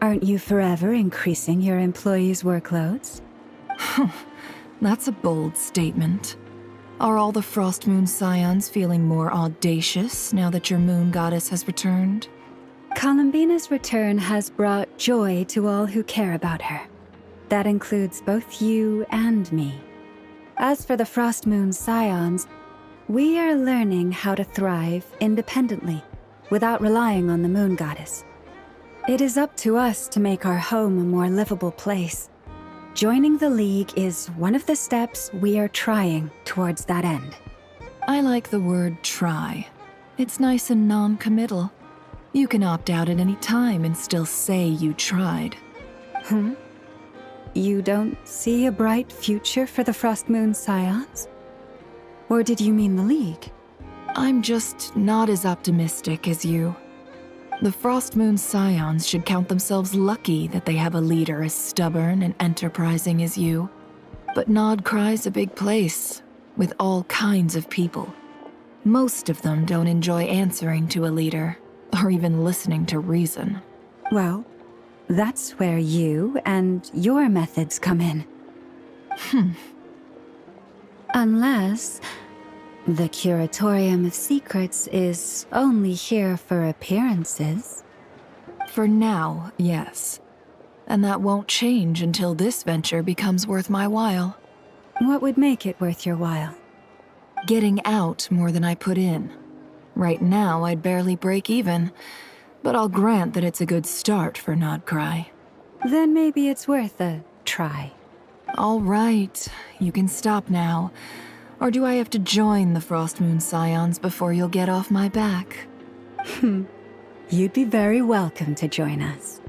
S18: Aren't you forever increasing your employees' workloads?
S3: That's a bold statement. Are all the Frost Moon Scions feeling more audacious now that your moon goddess has returned?
S18: Columbina's return has brought joy to all who care about her. That includes both you and me. As for the Frost Moon Scions, we are learning how to thrive independently, without relying on the moon goddess. It is up to us to make our home a more livable place. Joining the League is one of the steps we are trying towards that end.
S3: I like the word try. It's nice and non-committal. You can opt out at any time and still say you tried.
S18: You don't see a bright future for the Frost Moon Scions? Or did you mean the League?
S3: I'm just not as optimistic as you. The Frost Moon Scions should count themselves lucky that they have a leader as stubborn and enterprising as you. But Nodcry's a big place, with all kinds of people. Most of them don't enjoy answering to a leader, or even listening to reason.
S18: Well, that's where you and your methods come in. Unless the Curatorium of Secrets is only here for appearances.
S3: For now, yes. And that won't change until this venture becomes worth my while.
S18: What would make it worth your while?
S3: Getting out more than I put in. Right now, I'd barely break even, but I'll grant that it's a good start for Nodcry.
S18: Then maybe it's worth a try.
S3: All right, you can stop now. Or do I have to join the Frost Moon Scions before you'll get off my back?
S18: You'd be very welcome to join us.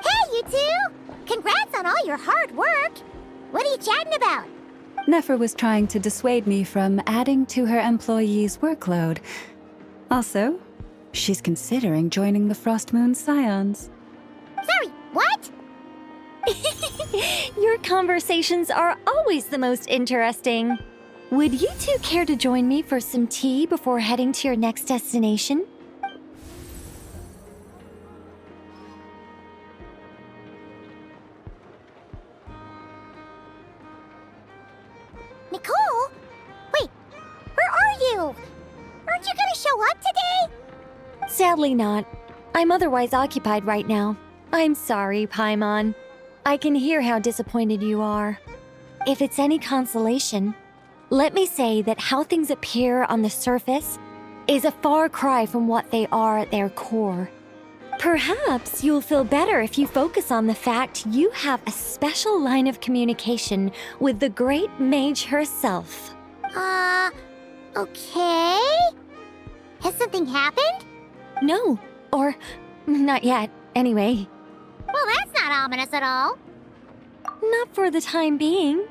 S14: Hey, you two! Congrats on all your hard work! What are you chatting about?
S18: Nefer was trying to dissuade me from adding to her employees' workload. Also, she's considering joining the Frost Moon Scions.
S14: Sorry, what?
S20: Your conversations are always the most interesting. Would you two care to join me for some tea before heading to your next destination?
S14: Nicole? Wait, where are you? Aren't you gonna show up today?
S20: Sadly not. I'm otherwise occupied right now. I'm sorry, Paimon. I can hear how disappointed you are. If it's any consolation, let me say that how things appear on the surface is a far cry from what they are at their core. Perhaps you'll feel better if you focus on the fact you have a special line of communication with the great mage herself.
S14: Okay? Has something happened?
S20: No, or not yet, anyway.
S14: Well, that's not ominous at all.
S20: Not for the time being.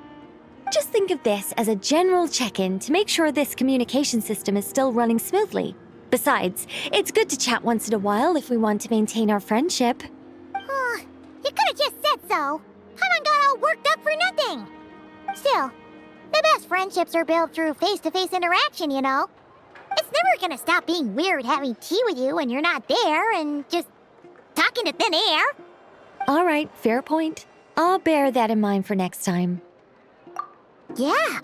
S20: Just think of this as a general check-in to make sure this communication system is still running smoothly. Besides, it's good to chat once in a while if we want to maintain our friendship.
S14: You could have just said so. Paimon got all worked up for nothing. Still, the best friendships are built through face-to-face interaction, you know. It's never gonna stop being weird having tea with you when you're not there and just talking to thin air.
S20: All right, fair point. I'll bear that in mind for next time.
S14: Yeah.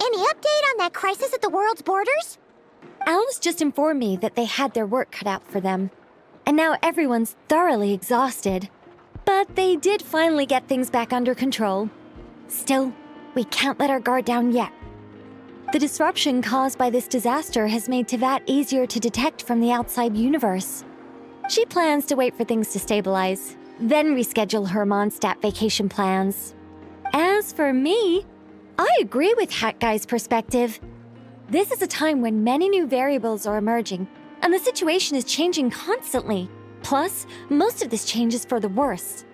S14: Any update on that crisis at the world's borders?
S20: Alice just informed me that they had their work cut out for them. And now everyone's thoroughly exhausted. But they did finally get things back under control. Still, we can't let our guard down yet. The disruption caused by this disaster has made Teyvat easier to detect from the outside universe. She plans to wait for things to stabilize, then reschedule her Mondstadt vacation plans. As for me, I agree with Hat Guy's perspective. This is a time when many new variables are emerging, and the situation is changing constantly. Plus, most of this change is for the worse.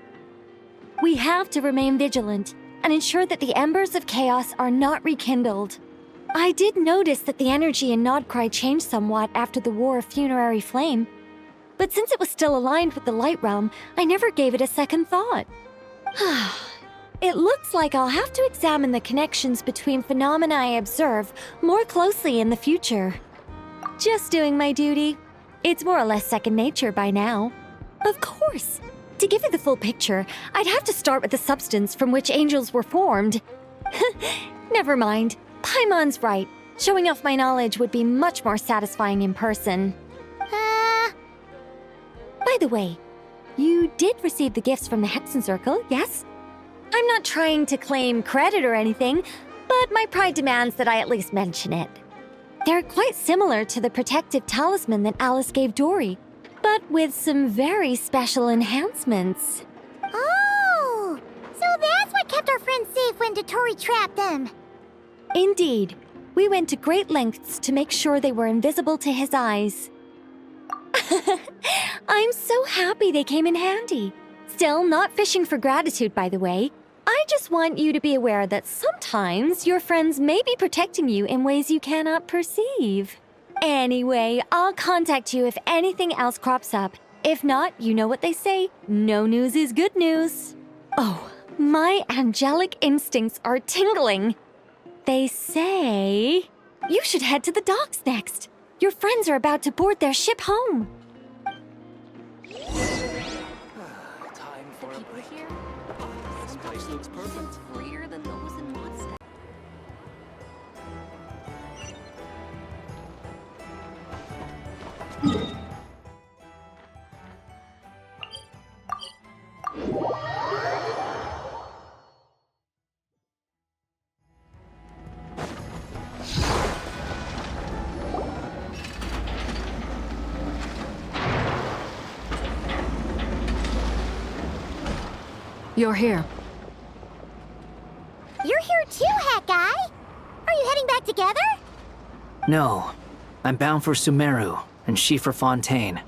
S20: We have to remain vigilant and ensure that the embers of chaos are not rekindled. I did notice that the energy in Nodcry changed somewhat after the War of Funerary Flame, but since it was still aligned with the Light Realm, I never gave it a second thought. It looks like I'll have to examine the connections between phenomena I observe more closely in the future. Just doing my duty. It's more or less second nature by now. Of course. To give you the full picture, I'd have to start with the substance from which angels were formed. Never mind. Paimon's right. Showing off my knowledge would be much more satisfying in person. By the way, you did receive the gifts from the Hexen Circle, yes? I'm not trying to claim credit or anything, but my pride demands that I at least mention it. They're quite similar to the protective talisman that Alice gave Dory, but with some very special enhancements.
S14: Oh, so that's what kept our friends safe when Dotori trapped them.
S20: Indeed. We went to great lengths to make sure they were invisible to his eyes. I'm so happy they came in handy. Still, not fishing for gratitude, by the way. I just want you to be aware that sometimes your friends may be protecting you in ways you cannot perceive. Anyway, I'll contact you if anything else crops up. If not, you know what they say, no news is good news. Oh, my angelic instincts are tingling. They say you should head to the docks next. Your friends are about to board their ship home.
S3: Time for a break. This place looks perfect. Freer than those in Mondstadt. You're here.
S14: You're here too, Hat Guy. Are you heading back together?
S12: No. I'm bound for Sumeru, and she for Fontaine.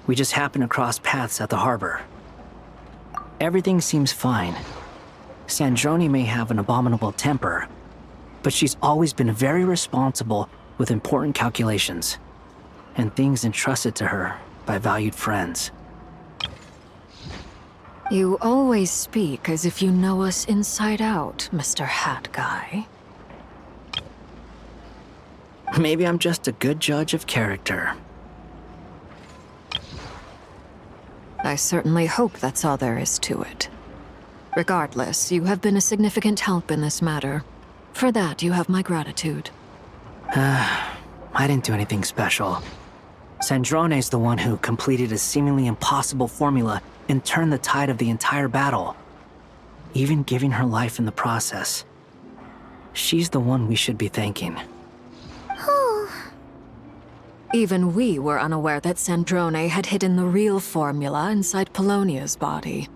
S12: We just happened to cross paths at the harbor. Everything seems fine. Sandrone may have an abominable temper, but she's always been very responsible with important calculations, and things entrusted to her by valued friends.
S13: You always speak as if you know us inside out, Mr. Hat Guy.
S12: Maybe I'm just a good judge of character.
S13: I certainly hope that's all there is to it. Regardless, you have been a significant help in this matter. For that, you have my gratitude.
S12: I didn't do anything special. Sandrone's the one who completed a seemingly impossible formula and turned the tide of the entire battle, even giving her life in the process. She's the one we should be thanking.
S13: Even we were unaware that Sandrone had hidden the real formula inside Polonia's body.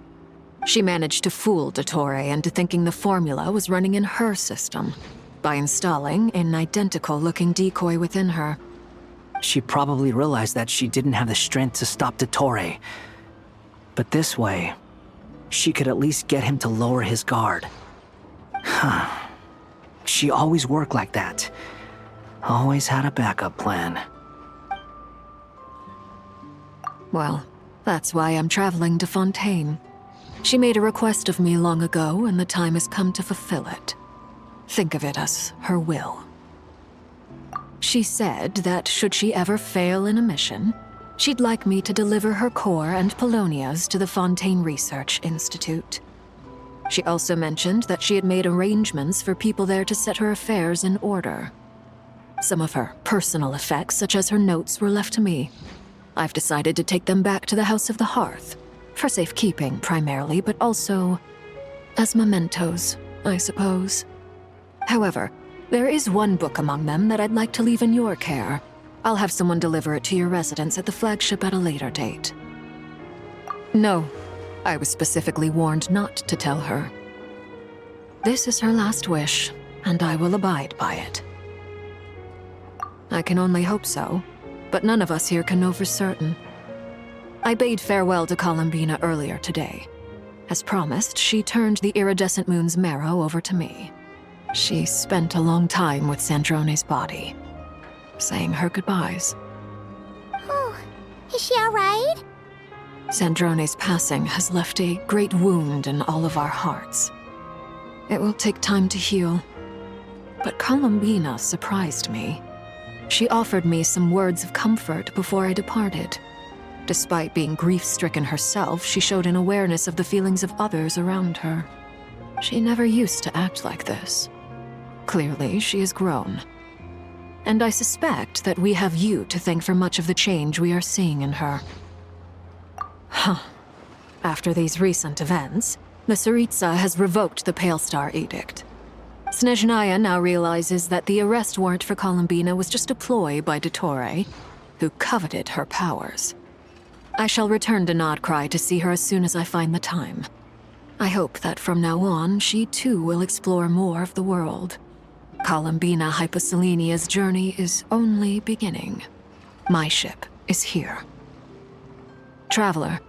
S13: She managed to fool Dottore into thinking the formula was running in her system by installing an identical-looking decoy within her.
S12: She probably realized that she didn't have the strength to stop Dottore. But this way, she could at least get him to lower his guard. She always worked like that. Always had a backup plan.
S13: Well, that's why I'm traveling to Fontaine. She made a request of me long ago, and the time has come to fulfill it. Think of it as her will. She said that should she ever fail in a mission, she'd like me to deliver her core and Polonia's to the Fontaine Research Institute. She also mentioned that she had made arrangements for people there to set her affairs in order. Some of her personal effects, such as her notes, were left to me. I've decided to take them back to the House of the Hearth, for safekeeping primarily, but also as mementos, I suppose. However, there is one book among them that I'd like to leave in your care. I'll have someone deliver it to your residence at the flagship at a later date. No, I was specifically warned not to tell her. This is her last wish, and I will abide by it. I can only hope so, but none of us here can know for certain. I bade farewell to Columbina earlier today. As promised, she turned the iridescent moon's marrow over to me. She spent a long time with Sandrone's body, saying her goodbyes.
S14: Oh, is she alright?
S13: Sandrone's passing has left a great wound in all of our hearts. It will take time to heal, but Columbina surprised me. She offered me some words of comfort before I departed. Despite being grief-stricken herself, she showed an awareness of the feelings of others around her. She never used to act like this. Clearly, she has grown. And I suspect that we have you to thank for much of the change we are seeing in her. After these recent events, the Tsaritsa has revoked the Pale Star Edict. Snezhnaya now realizes that the arrest warrant for Columbina was just a ploy by Dottore, who coveted her powers. I shall return to Nodcry to see her as soon as I find the time. I hope that from now on, she too will explore more of the world. Columbina Hyposelenia's journey is only beginning. My ship is here. Traveler,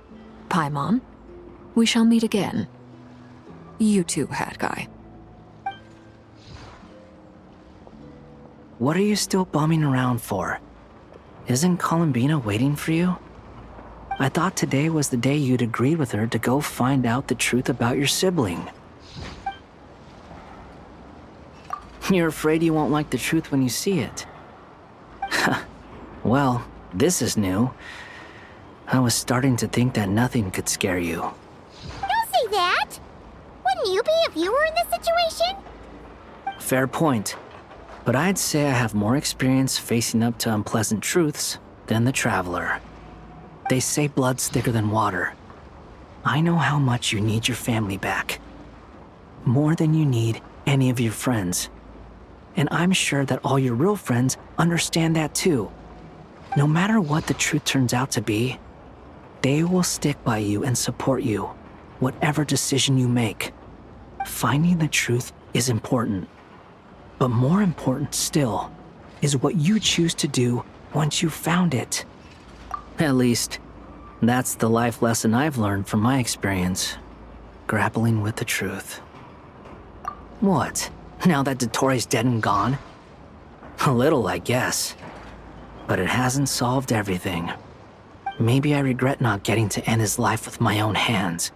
S13: Paimon, we shall meet again. You too, Hat Guy.
S12: What are you still bumming around for? Isn't Columbina waiting for you? I thought today was the day you'd agreed with her to go find out the truth about your sibling. You're afraid you won't like the truth when you see it. Well, this is new. I was starting to think that nothing could scare you.
S14: Don't say that! Wouldn't you be if you were in this situation?
S12: Fair point. But I'd say I have more experience facing up to unpleasant truths than the Traveler. They say blood's thicker than water. I know how much you need your family back. More than you need any of your friends. And I'm sure that all your real friends understand that too. No matter what the truth turns out to be, they will stick by you and support you, whatever decision you make. Finding the truth is important. But more important still is what you choose to do once you've found it. At least, that's the life lesson I've learned from my experience, grappling with the truth. What? Now that Dottore's dead and gone? A little, I guess. But it hasn't solved everything. Maybe I regret not getting to end his life with my own hands.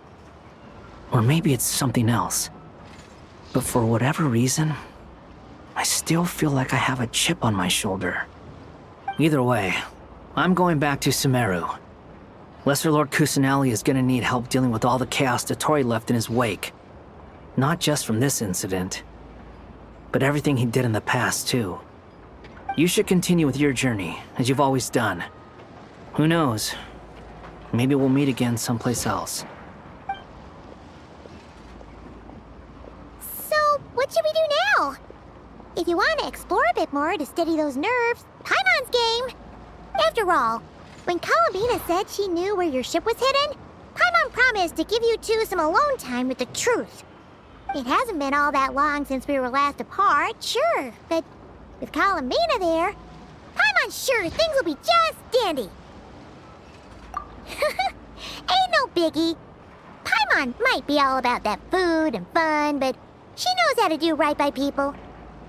S12: Or maybe it's something else. But for whatever reason, I still feel like I have a chip on my shoulder. Either way, I'm going back to Sumeru. Lesser Lord Kusanali is gonna need help dealing with all the chaos Dottore left in his wake. Not just from this incident, but everything he did in the past, too. You should continue with your journey, as you've always done. Who knows? Maybe we'll meet again someplace else.
S14: So, what should we do now? If you want to explore a bit more to steady those nerves, Paimon's game. After all, when Columbina said she knew where your ship was hidden, Paimon promised to give you two some alone time with the truth. It hasn't been all that long since we were last apart, sure, but with Columbina there, Paimon's sure things will be just dandy. Ain't no biggie. Paimon might be all about that food and fun, but she knows how to do right by people.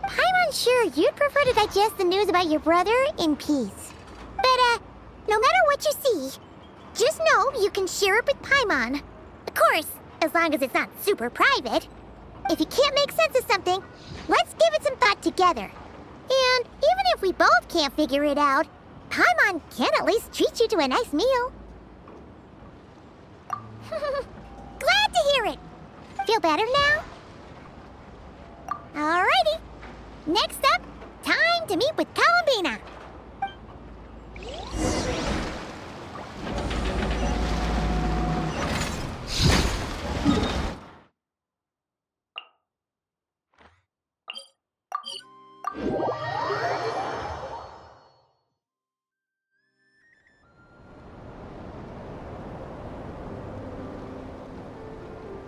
S14: Paimon's sure you'd prefer to digest the news about your brother in peace. But, no matter what you see, just know you can share it with Paimon. Of course, as long as it's not super private. If you can't make sense of something, let's give it some thought together. And even if we both can't figure it out, Paimon can at least treat you to a nice meal. Glad to hear it. Feel better now? Alrighty. Next up, time to meet with Columbina.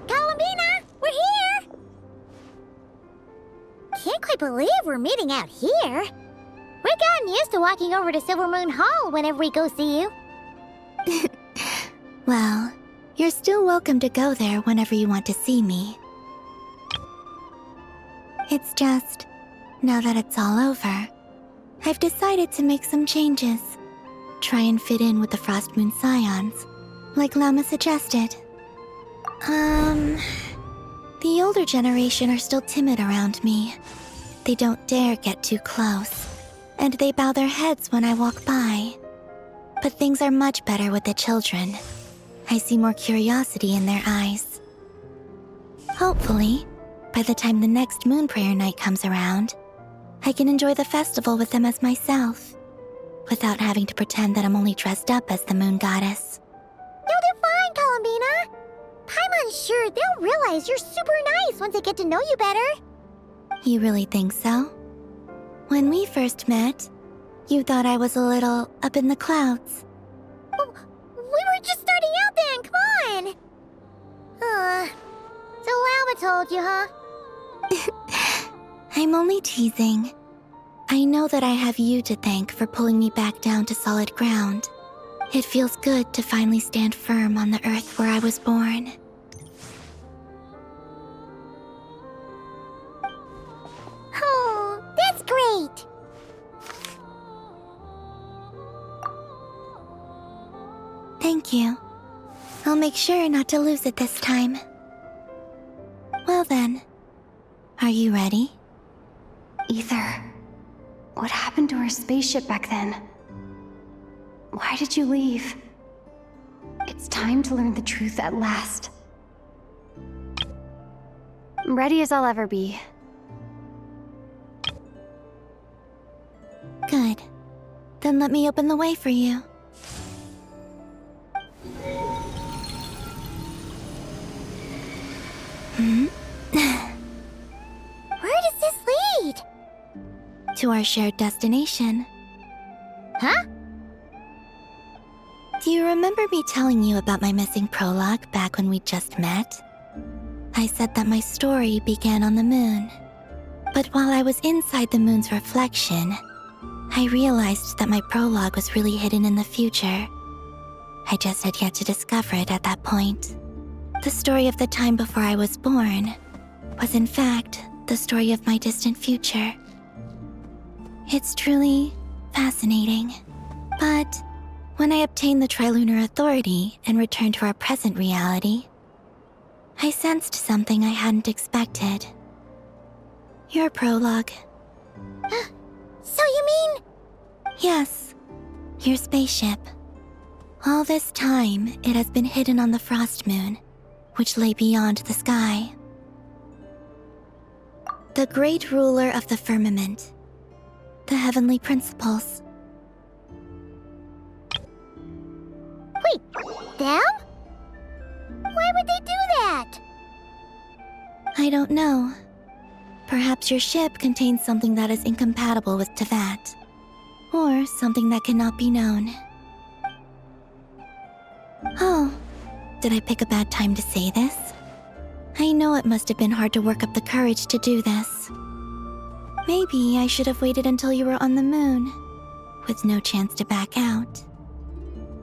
S14: Columbina, we're here! Can't quite believe we're meeting out here. We've gotten used to walking over to Silver Moon Hall whenever we go see you.
S16: Well, you're still welcome to go there whenever you want to see me. It's just, now that it's all over, I've decided to make some changes. Try and fit in with the Frost Moon Scions, like Lama suggested. The older generation are still timid around me. They don't dare get too close, and they bow their heads when I walk by. But things are much better with the children. I see more curiosity in their eyes. Hopefully, by the time the next Moon Prayer Night comes around, I can enjoy the festival with them as myself, without having to pretend that I'm only dressed up as the Moon Goddess.
S14: You'll do fine, Columbina. Paimon's sure they'll realize you're super nice once they get to know you better.
S16: You really think so? When we first met, you thought I was a little up in the clouds.
S14: Oh, we were just starting out then, come on! So Lama told you, huh?
S16: I'm only teasing. I know that I have you to thank for pulling me back down to solid ground. It feels good to finally stand firm on the earth where I was born.
S14: Oh, that's great!
S16: Thank you. I'll make sure not to lose it this time. Well then, are you ready?
S10: Ether, what happened to our spaceship back then? Why did you leave? It's time to learn the truth at last. I'm ready as I'll ever be.
S16: Good. Then let me open the way for you.
S14: Where does this lead?
S16: To our shared destination.
S14: Huh?
S16: Do you remember me telling you about my missing prologue back when we just met? I said that my story began on the moon. But while I was inside the moon's reflection, I realized that my prologue was really hidden in the future. I just had yet to discover it at that point. The story of the time before I was born was in fact the story of my distant future. It's truly fascinating. But when I obtained the Trilunar Authority and returned to our present reality, I sensed something I hadn't expected. Your prologue.
S14: So you mean...
S16: Yes, your spaceship. All this time, it has been hidden on the frost moon, which lay beyond the sky. The great ruler of the firmament. The heavenly principles.
S14: Wait, them? Why would they do that?
S16: I don't know. Perhaps your ship contains something that is incompatible with Tevat. Or something that cannot be known. Oh, did I pick a bad time to say this? I know it must have been hard to work up the courage to do this. Maybe I should have waited until you were on the moon, with no chance to back out.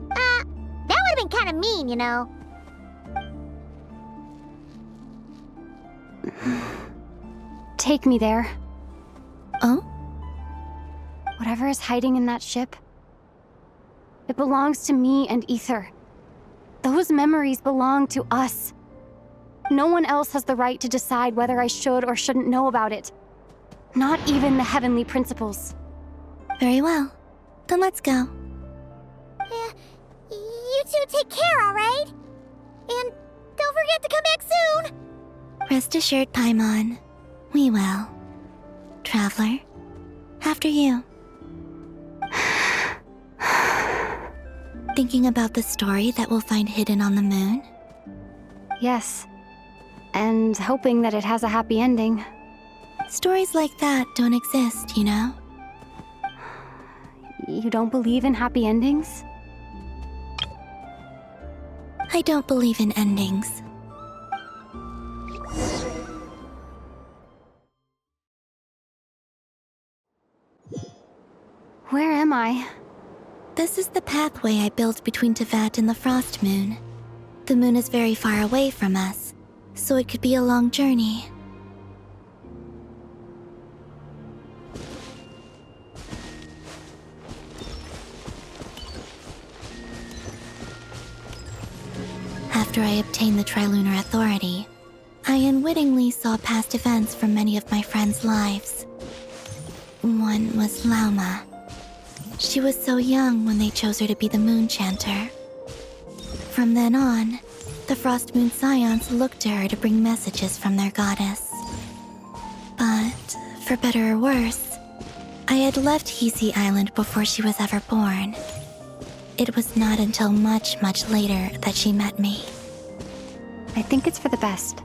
S14: That would have been kind of mean, you know.
S10: Take me there.
S16: Oh?
S10: Whatever is hiding in that ship, it belongs to me and Ether. Those memories belong to us. No one else has the right to decide whether I should or shouldn't know about it. Not even the heavenly principles.
S16: Very well. Then let's go.
S14: Yeah, you two take care, alright? And don't forget to come back soon!
S16: Rest assured, Paimon. We will. Traveler, after you. Thinking about the story that we'll find hidden on the moon?
S10: Yes. And hoping that it has a happy ending.
S16: Stories like that don't exist, you know?
S10: You don't believe in happy endings?
S16: I don't believe in endings.
S10: Where am I?
S16: This is the pathway I built between Tevat and the Frost Moon. The moon is very far away from us, so it could be a long journey. After I obtained the Trilunar Authority, I unwittingly saw past events from many of my friends' lives. One was Lauma. She was so young when they chose her to be the Moon Chanter. From then on, the Frost Moon Scions looked to her to bring messages from their goddess. But, for better or worse, I had left Hisi Island before she was ever born. It was not until much, much later that she met me.
S10: I think it's for the best.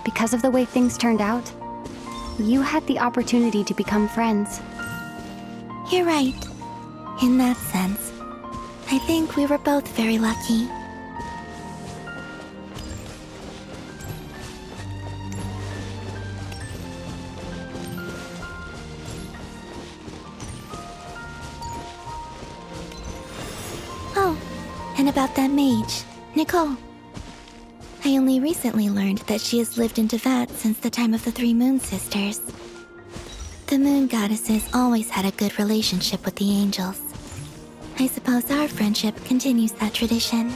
S10: Because of the way things turned out, you had the opportunity to become friends.
S16: You're right. In that sense, I think we were both very lucky. Oh, and about that mage, Nicole. I only recently learned that she has lived in Tevat since the time of the Three Moon Sisters. The Moon Goddesses always had a good relationship with the angels. I suppose our friendship continues that tradition.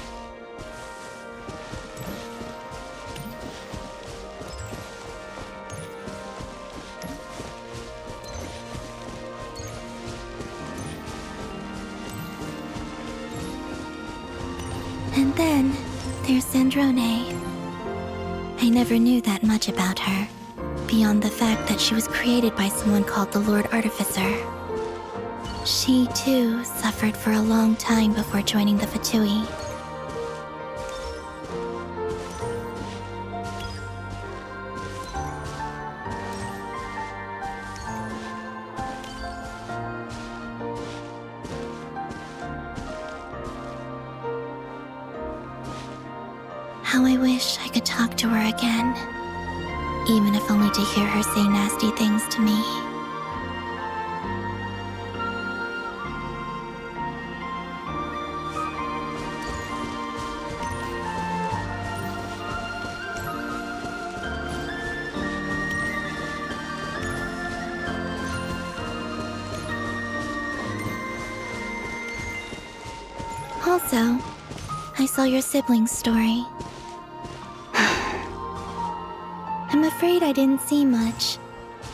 S16: And then, there's Sandrone. I never knew that much about her, beyond the fact that she was created by someone called the Lord Artificer. She, too, suffered for a long time before joining the Fatui. How I wish I could talk to her again, even if only to hear her say nasty things to me. Also, I saw your siblings' story. I'm afraid I didn't see much.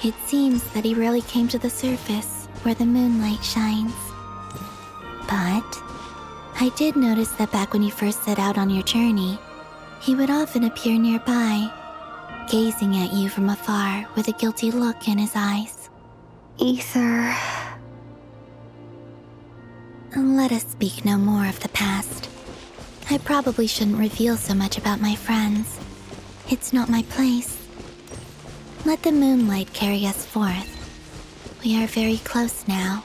S16: It seems that he rarely came to the surface where the moonlight shines. But I did notice that back when you first set out on your journey, he would often appear nearby, gazing at you from afar with a guilty look in his eyes.
S10: Ether.
S16: Let us speak no more of the past. I probably shouldn't reveal so much about my friends. It's not my place. Let the moonlight carry us forth. We are very close now.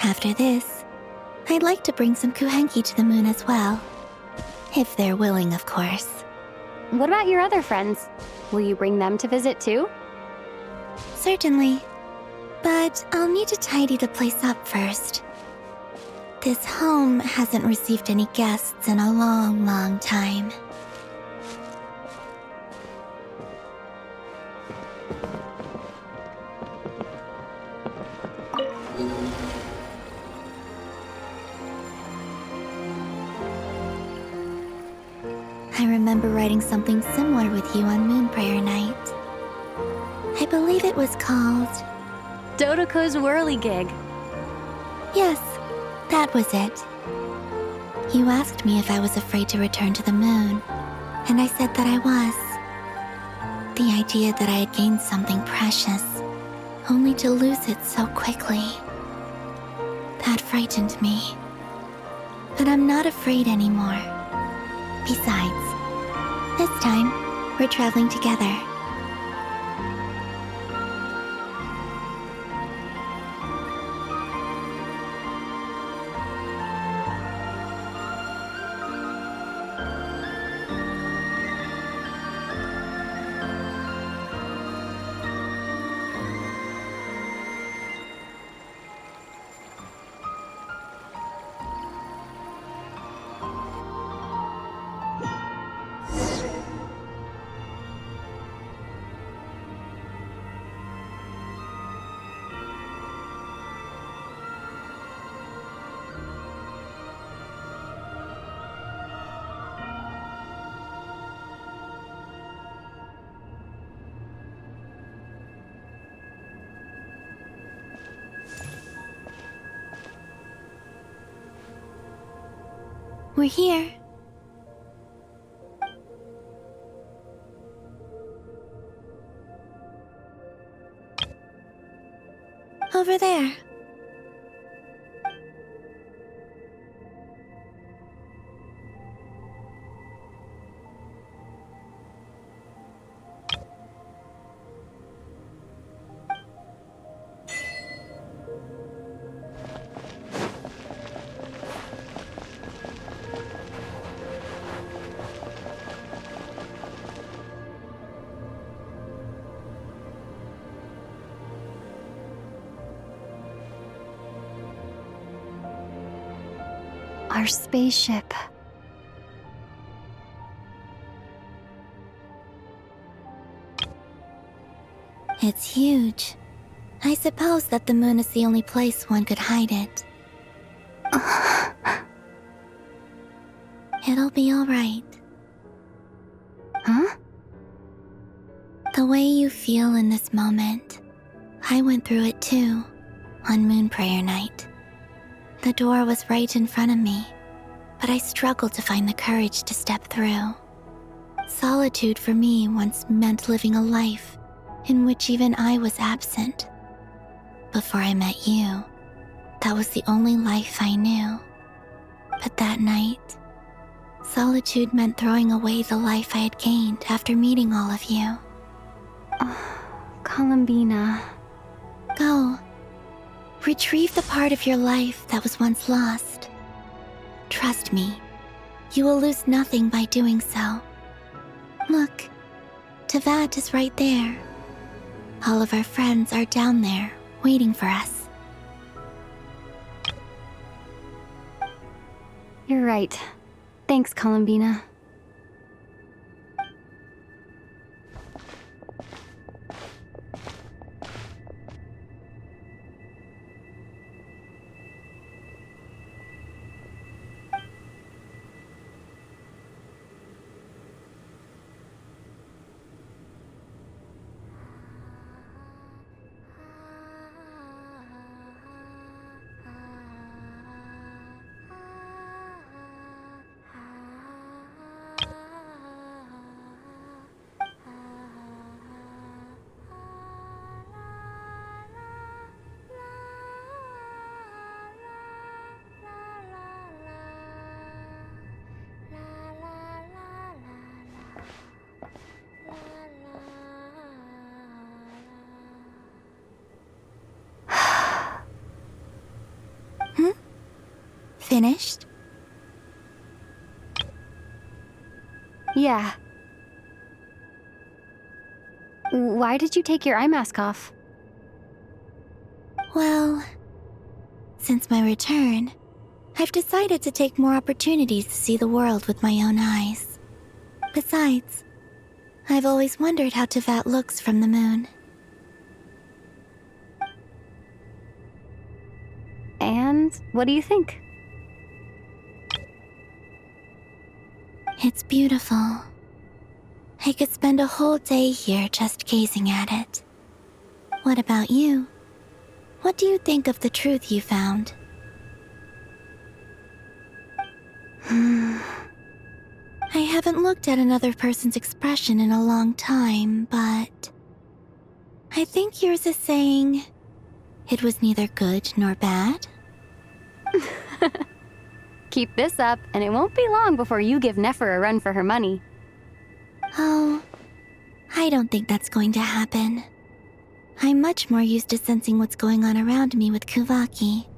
S16: After this, I'd like to bring some kuhenki to the moon as well. If they're willing, of course.
S10: What about your other friends? Will you bring them to visit too?
S16: Certainly. But I'll need to tidy the place up first. This home hasn't received any guests in a long, long time. I remember writing something similar with you on Moon Prayer Night. I believe it was called
S10: Dodoko's Whirligig.
S16: Yes, that was it. You asked me if I was afraid to return to the moon, and I said that I was. The idea that I had gained something precious, only to lose it so quickly. That frightened me. But I'm not afraid anymore. Besides, this time, we're traveling together. We're here. Over there.
S10: Our spaceship.
S16: It's huge. I suppose that the moon is the only place one could hide it. It'll be all right.
S10: Huh?
S16: The way you feel in this moment, I went through it too, on Moon Prayer Night. The door was right in front of me, but I struggled to find the courage to step through. Solitude for me once meant living a life in which even I was absent. Before I met you, that was the only life I knew. But that night, solitude meant throwing away the life I had gained after meeting all of you.
S10: Columbina.
S16: Go. Retrieve the part of your life that was once lost. Trust me, you will lose nothing by doing so. Look, Tavad is right there. All of our friends are down there, waiting for us.
S10: You're right. Thanks, Columbina.
S16: Finished?
S10: Yeah. Why did you take your eye mask off?
S16: Well, since my return, I've decided to take more opportunities to see the world with my own eyes. Besides, I've always wondered how Tevat looks from the moon.
S10: And what do you think?
S16: It's beautiful. I could spend a whole day here just gazing at it. What about you? What do you think of the truth you found? I haven't looked at another person's expression in a long time, but I think yours is saying it was neither good nor bad.
S10: Keep this up, and it won't be long before you give Nefer a run for her money.
S16: Oh, I don't think that's going to happen. I'm much more used to sensing what's going on around me with Kuvaki.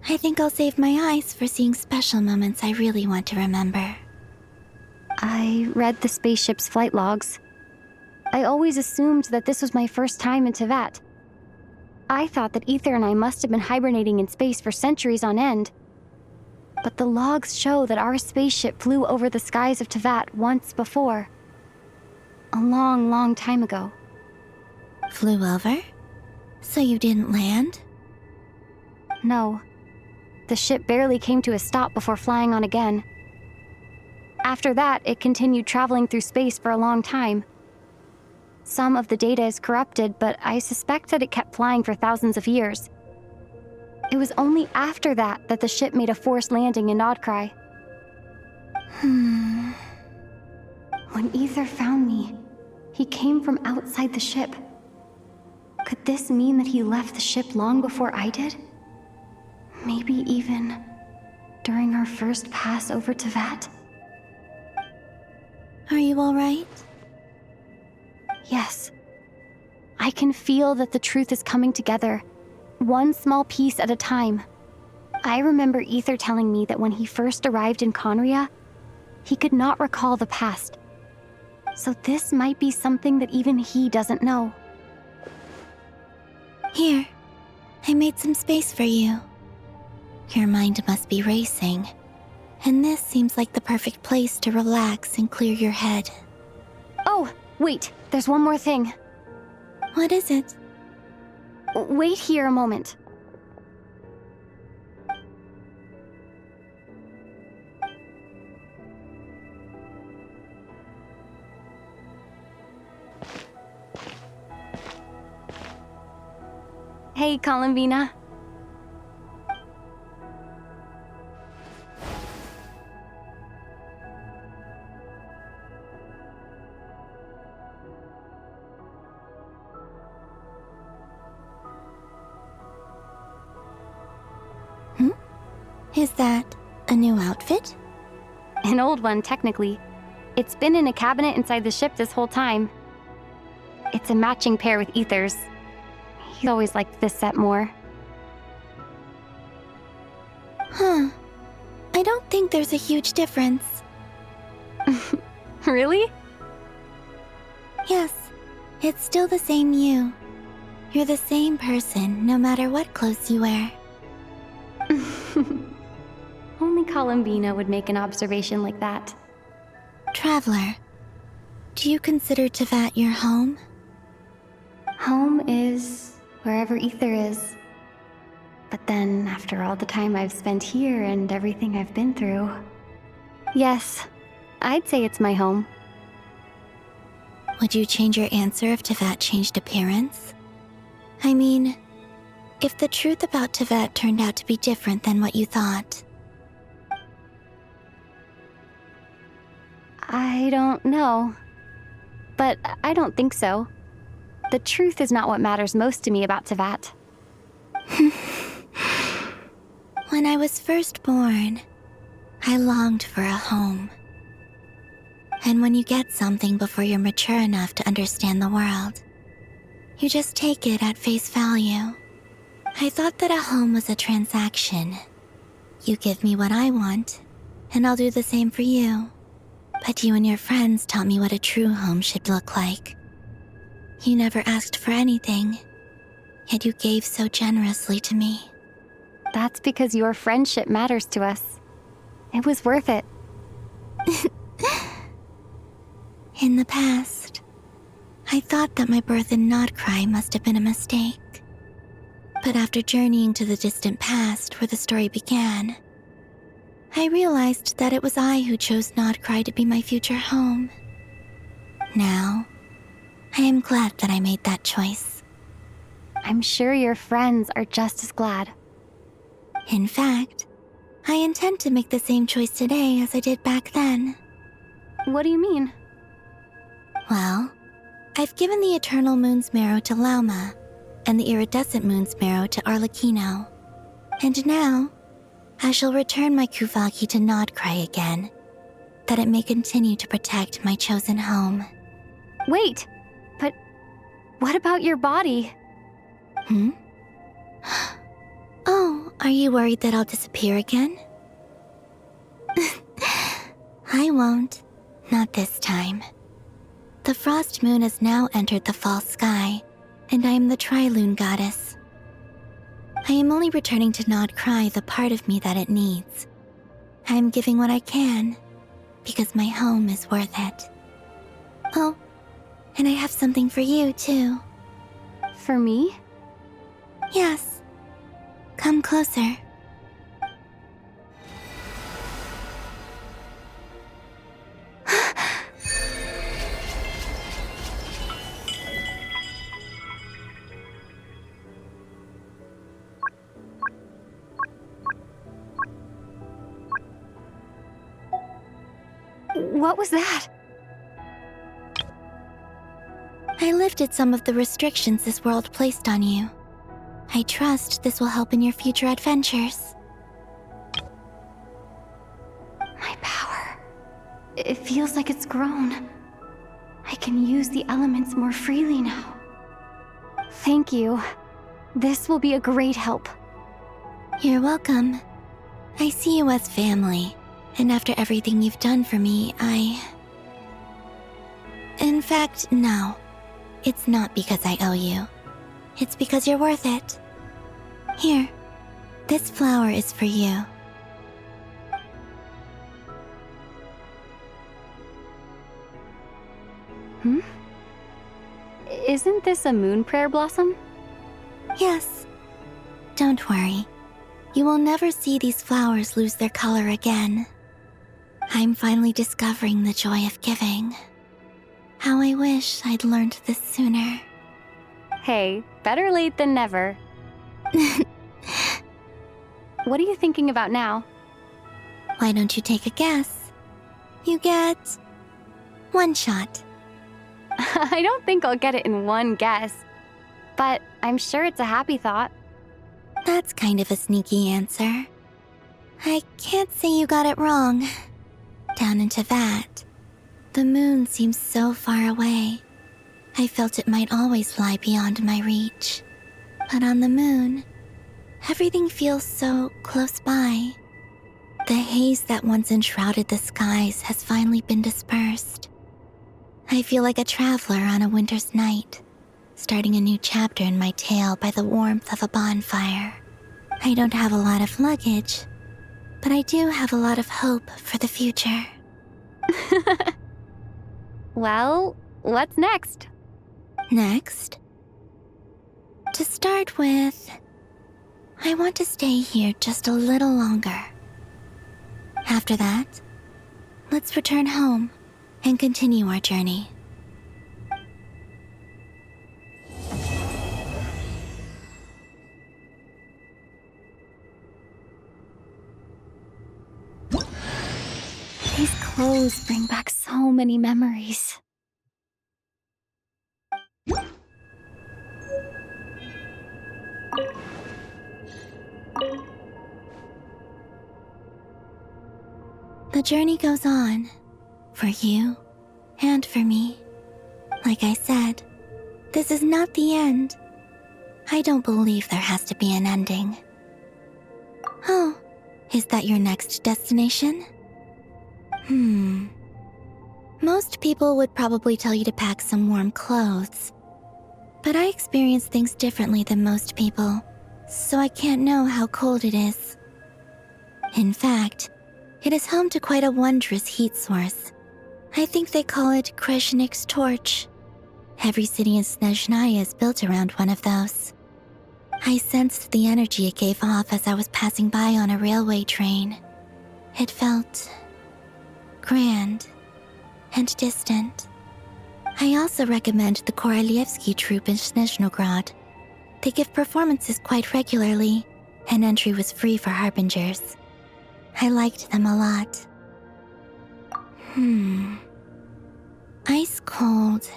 S16: I think I'll save my eyes for seeing special moments I really want to remember.
S10: I read the spaceship's flight logs. I always assumed that this was my first time in Tevat. I thought that Ether and I must have been hibernating in space for centuries on end. But the logs show that our spaceship flew over the skies of Tevat once before. A long, long time ago.
S16: Flew over? So you didn't land?
S10: No. The ship barely came to a stop before flying on again. After that, it continued traveling through space for a long time. Some of the data is corrupted, but I suspect that it kept flying for thousands of years. It was only after that that the ship made a forced landing in Nodcry. When Ether found me, he came from outside the ship. Could this mean that he left the ship long before I did? Maybe even during our first pass over Tevat?
S16: Are you alright?
S10: Yes. I can feel that the truth is coming together, one small piece at a time. I remember Ether telling me that when he first arrived in Conria, he could not recall the past. So this might be something that even he doesn't know.
S16: Here, I made some space for you. Your mind must be racing, and this seems like the perfect place to relax and clear your head.
S10: Oh, wait, there's one more thing.
S16: What is it?
S10: Wait here a moment. Hey, Columbina.
S16: Is that a new outfit?
S10: An old one, technically. It's been in a cabinet inside the ship this whole time. It's a matching pair with Ether's. He always liked this set more.
S16: Huh. I don't think there's a huge difference.
S10: Really?
S16: Yes. It's still the same you. You're the same person, no matter what clothes you wear.
S10: Only Columbina would make an observation like that.
S16: Traveler, do you consider Tevat your home?
S10: Home is wherever ether is. But then, after all the time I've spent here and everything I've been through, yes, I'd say it's my home.
S16: Would you change your answer if Tevat changed appearance? I mean, if the truth about Tevat turned out to be different than what you thought.
S10: I don't know. But I don't think so. The truth is not what matters most to me about Tevat.
S16: When I was first born, I longed for a home. And when you get something before you're mature enough to understand the world, you just take it at face value. I thought that a home was a transaction. You give me what I want, and I'll do the same for you. But you and your friends taught me what a true home should look like. You never asked for anything, yet you gave so generously to me.
S10: That's because your friendship matters to us. It was worth it.
S16: In the past, I thought that my birth in Nodcry must have been a mistake. But after journeying to the distant past where the story began, I realized that it was I who chose Nodcry to be my future home. Now, I am glad that I made that choice.
S10: I'm sure your friends are just as glad.
S16: In fact, I intend to make the same choice today as I did back then.
S10: What do you mean?
S16: Well, I've given the Eternal Moon's Marrow to Lauma, and the Iridescent Moon's Marrow to Arlecchino. And now, I shall return my Kuvagi to Nodcry again, that it may continue to protect my chosen home.
S10: Wait, but what about your body?
S16: Oh, are you worried that I'll disappear again? I won't. Not this time. The Frost Moon has now entered the fall sky, and I am the Tri-Lune Goddess. I am only returning to Nodcry the part of me that it needs. I am giving what I can, because my home is worth it. Oh, and I have something for you, too.
S10: For me?
S16: Yes. Come closer.
S10: What was that?
S16: I lifted some of the restrictions this world placed on you. I trust this will help in your future adventures.
S10: My power. It feels like it's grown. I can use the elements more freely now. Thank you. This will be a great help.
S16: You're welcome. I see you as family, and after everything you've done for me, In fact, no. It's not because I owe you. It's because you're worth it. Here, this flower is for you.
S10: Isn't this a moon prayer blossom?
S16: Yes. Don't worry. You will never see these flowers lose their color again. I'm finally discovering the joy of giving. How I wish I'd learned this sooner.
S10: Hey, better late than never. What are you thinking about now?
S16: Why don't you take a guess? You get 1 shot.
S10: I don't think I'll get it in one guess, but I'm sure it's a happy thought.
S16: That's kind of a sneaky answer. I can't say you got it wrong. Down into that, the moon seems so far away. I felt it might always lie beyond my reach. But on the moon, everything feels so close by. The haze that once enshrouded the skies has finally been dispersed. I feel like a traveler on a winter's night, starting a new chapter in my tale by the warmth of a bonfire. I don't have a lot of luggage, but I do have a lot of hope for the future.
S10: Well, what's next?
S16: Next? To start with, I want to stay here just a little longer. After that, let's return home and continue our journey.
S10: These clothes bring back so many memories.
S16: The journey goes on, for you and for me. Like I said, this is not the end. I don't believe there has to be an ending. Oh, is that your next destination? Most people would probably tell you to pack some warm clothes. But I experience things differently than most people, so I can't know how cold it is. In fact, it is home to quite a wondrous heat source. I think they call it Kreshnik's torch. Every city in Snezhnaya is built around one of those. I sensed the energy it gave off as I was passing by on a railway train. It felt grand and distant. I also recommend the Korolievsky troupe in Snezhnograd. They give performances quite regularly, and entry was free for harbingers. I liked them a lot. Ice cold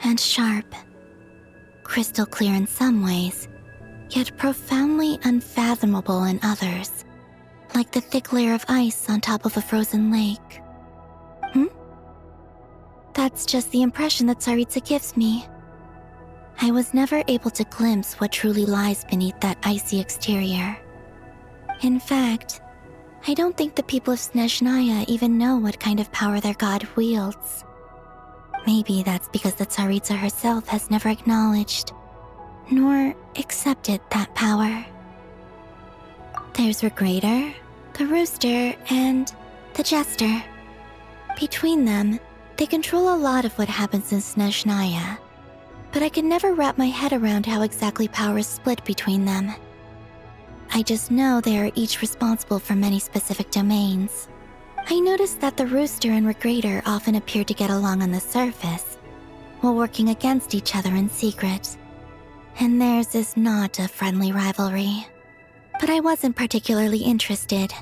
S16: and sharp. Crystal clear in some ways, yet profoundly unfathomable in others. Like the thick layer of ice on top of a frozen lake. That's just the impression that Tsaritsa gives me. I was never able to glimpse what truly lies beneath that icy exterior. In fact, I don't think the people of Snezhnaya even know what kind of power their god wields. Maybe that's because the Tsaritsa herself has never acknowledged, nor accepted that power. There's Regrator, the Rooster, and the Jester. Between them, they control a lot of what happens in Snezhnaya, but I can never wrap my head around how exactly power is split between them. I just know they are each responsible for many specific domains. I noticed that the Rooster and Regrator often appear to get along on the surface, while working against each other in secret. And theirs is not a friendly rivalry. But I wasn't particularly interested,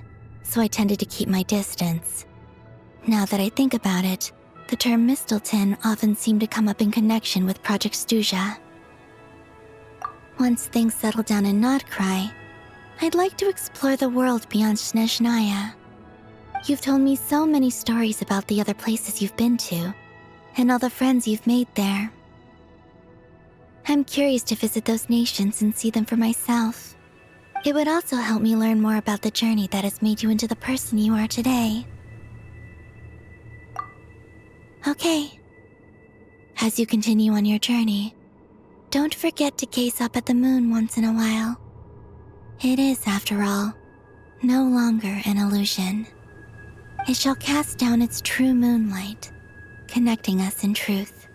S16: so I tended to keep my distance. Now that I think about it, the term Mistelton often seemed to come up in connection with Project Stuja. Once things settle down in Notcry, I'd like to explore the world beyond Snezhnaya. You've told me so many stories about the other places you've been to, and all the friends you've made there. I'm curious to visit those nations and see them for myself. It would also help me learn more about the journey that has made you into the person you are today. Okay. As you continue on your journey, don't forget to gaze up at the moon once in a while. It is, after all, no longer an illusion. It shall cast down its true moonlight, connecting us in truth.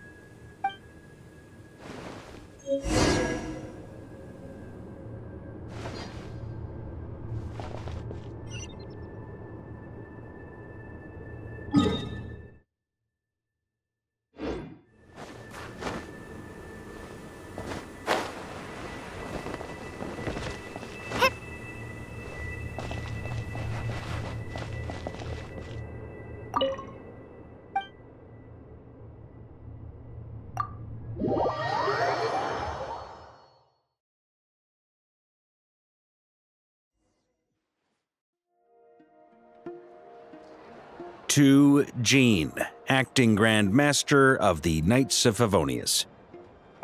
S2: To Jean, acting Grand Master of the Knights of Favonius.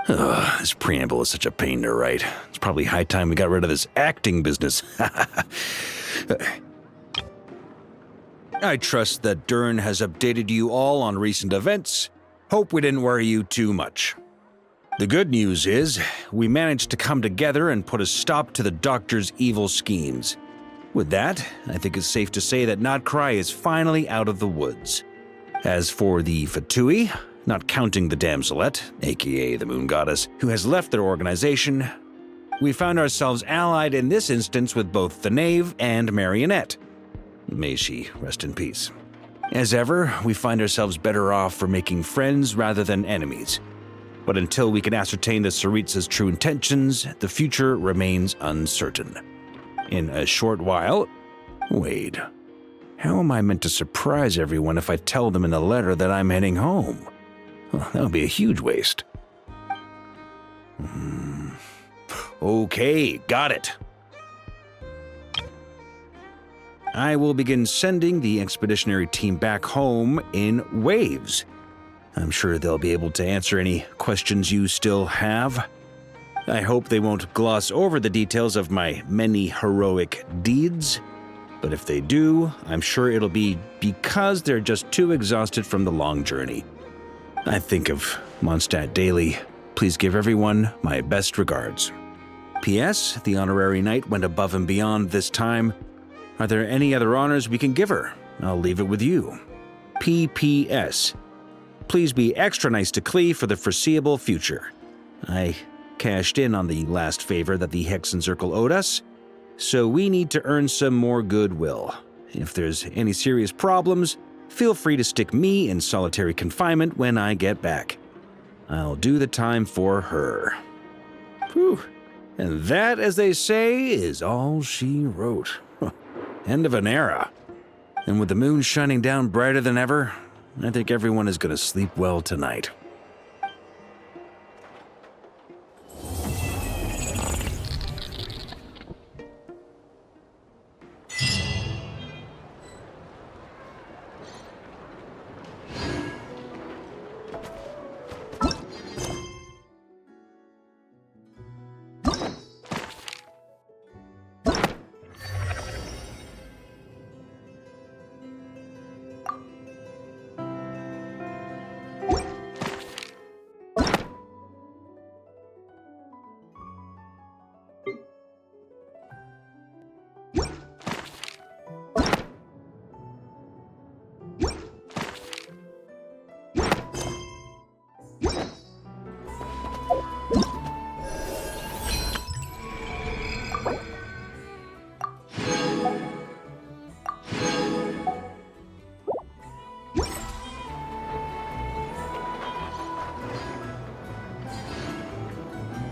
S2: Ugh, this preamble is such a pain to write. It's probably high time we got rid of this acting business. I trust that Dern has updated you all on recent events. Hope we didn't worry you too much. The good news is, we managed to come together and put a stop to the Doctor's evil schemes. With that, I think it's safe to say that Notcry is finally out of the woods. As for the Fatui, not counting the Damselette, aka the Moon Goddess, who has left their organization, we found ourselves allied in this instance with both the Knave and Marionette. May she rest in peace. As ever, we find ourselves better off for making friends rather than enemies. But until we can ascertain the Tsaritsa's true intentions, the future remains uncertain. In a short while... Wait. How am I meant to surprise everyone if I tell them in a letter that I'm heading home? Well, that would be a huge waste. Okay, got it. I will begin sending the expeditionary team back home in waves. I'm sure they'll be able to answer any questions you still have. I hope they won't gloss over the details of my many heroic deeds, but if they do, I'm sure it'll be because they're just too exhausted from the long journey. I think of Mondstadt daily. Please give everyone my best regards. P.S. The honorary knight went above and beyond this time. Are there any other honors we can give her? I'll leave it with you. P.P.S. Please be extra nice to Klee for the foreseeable future. I cashed in on the last favor that the Hexen Circle owed us, so we need to earn some more goodwill. If there's any serious problems, feel free to stick me in solitary confinement when I get back. I'll do the time for her. Whew. And that, as they say, is all she wrote. End of an era. And with the moon shining down brighter than ever, I think everyone is going to sleep well tonight.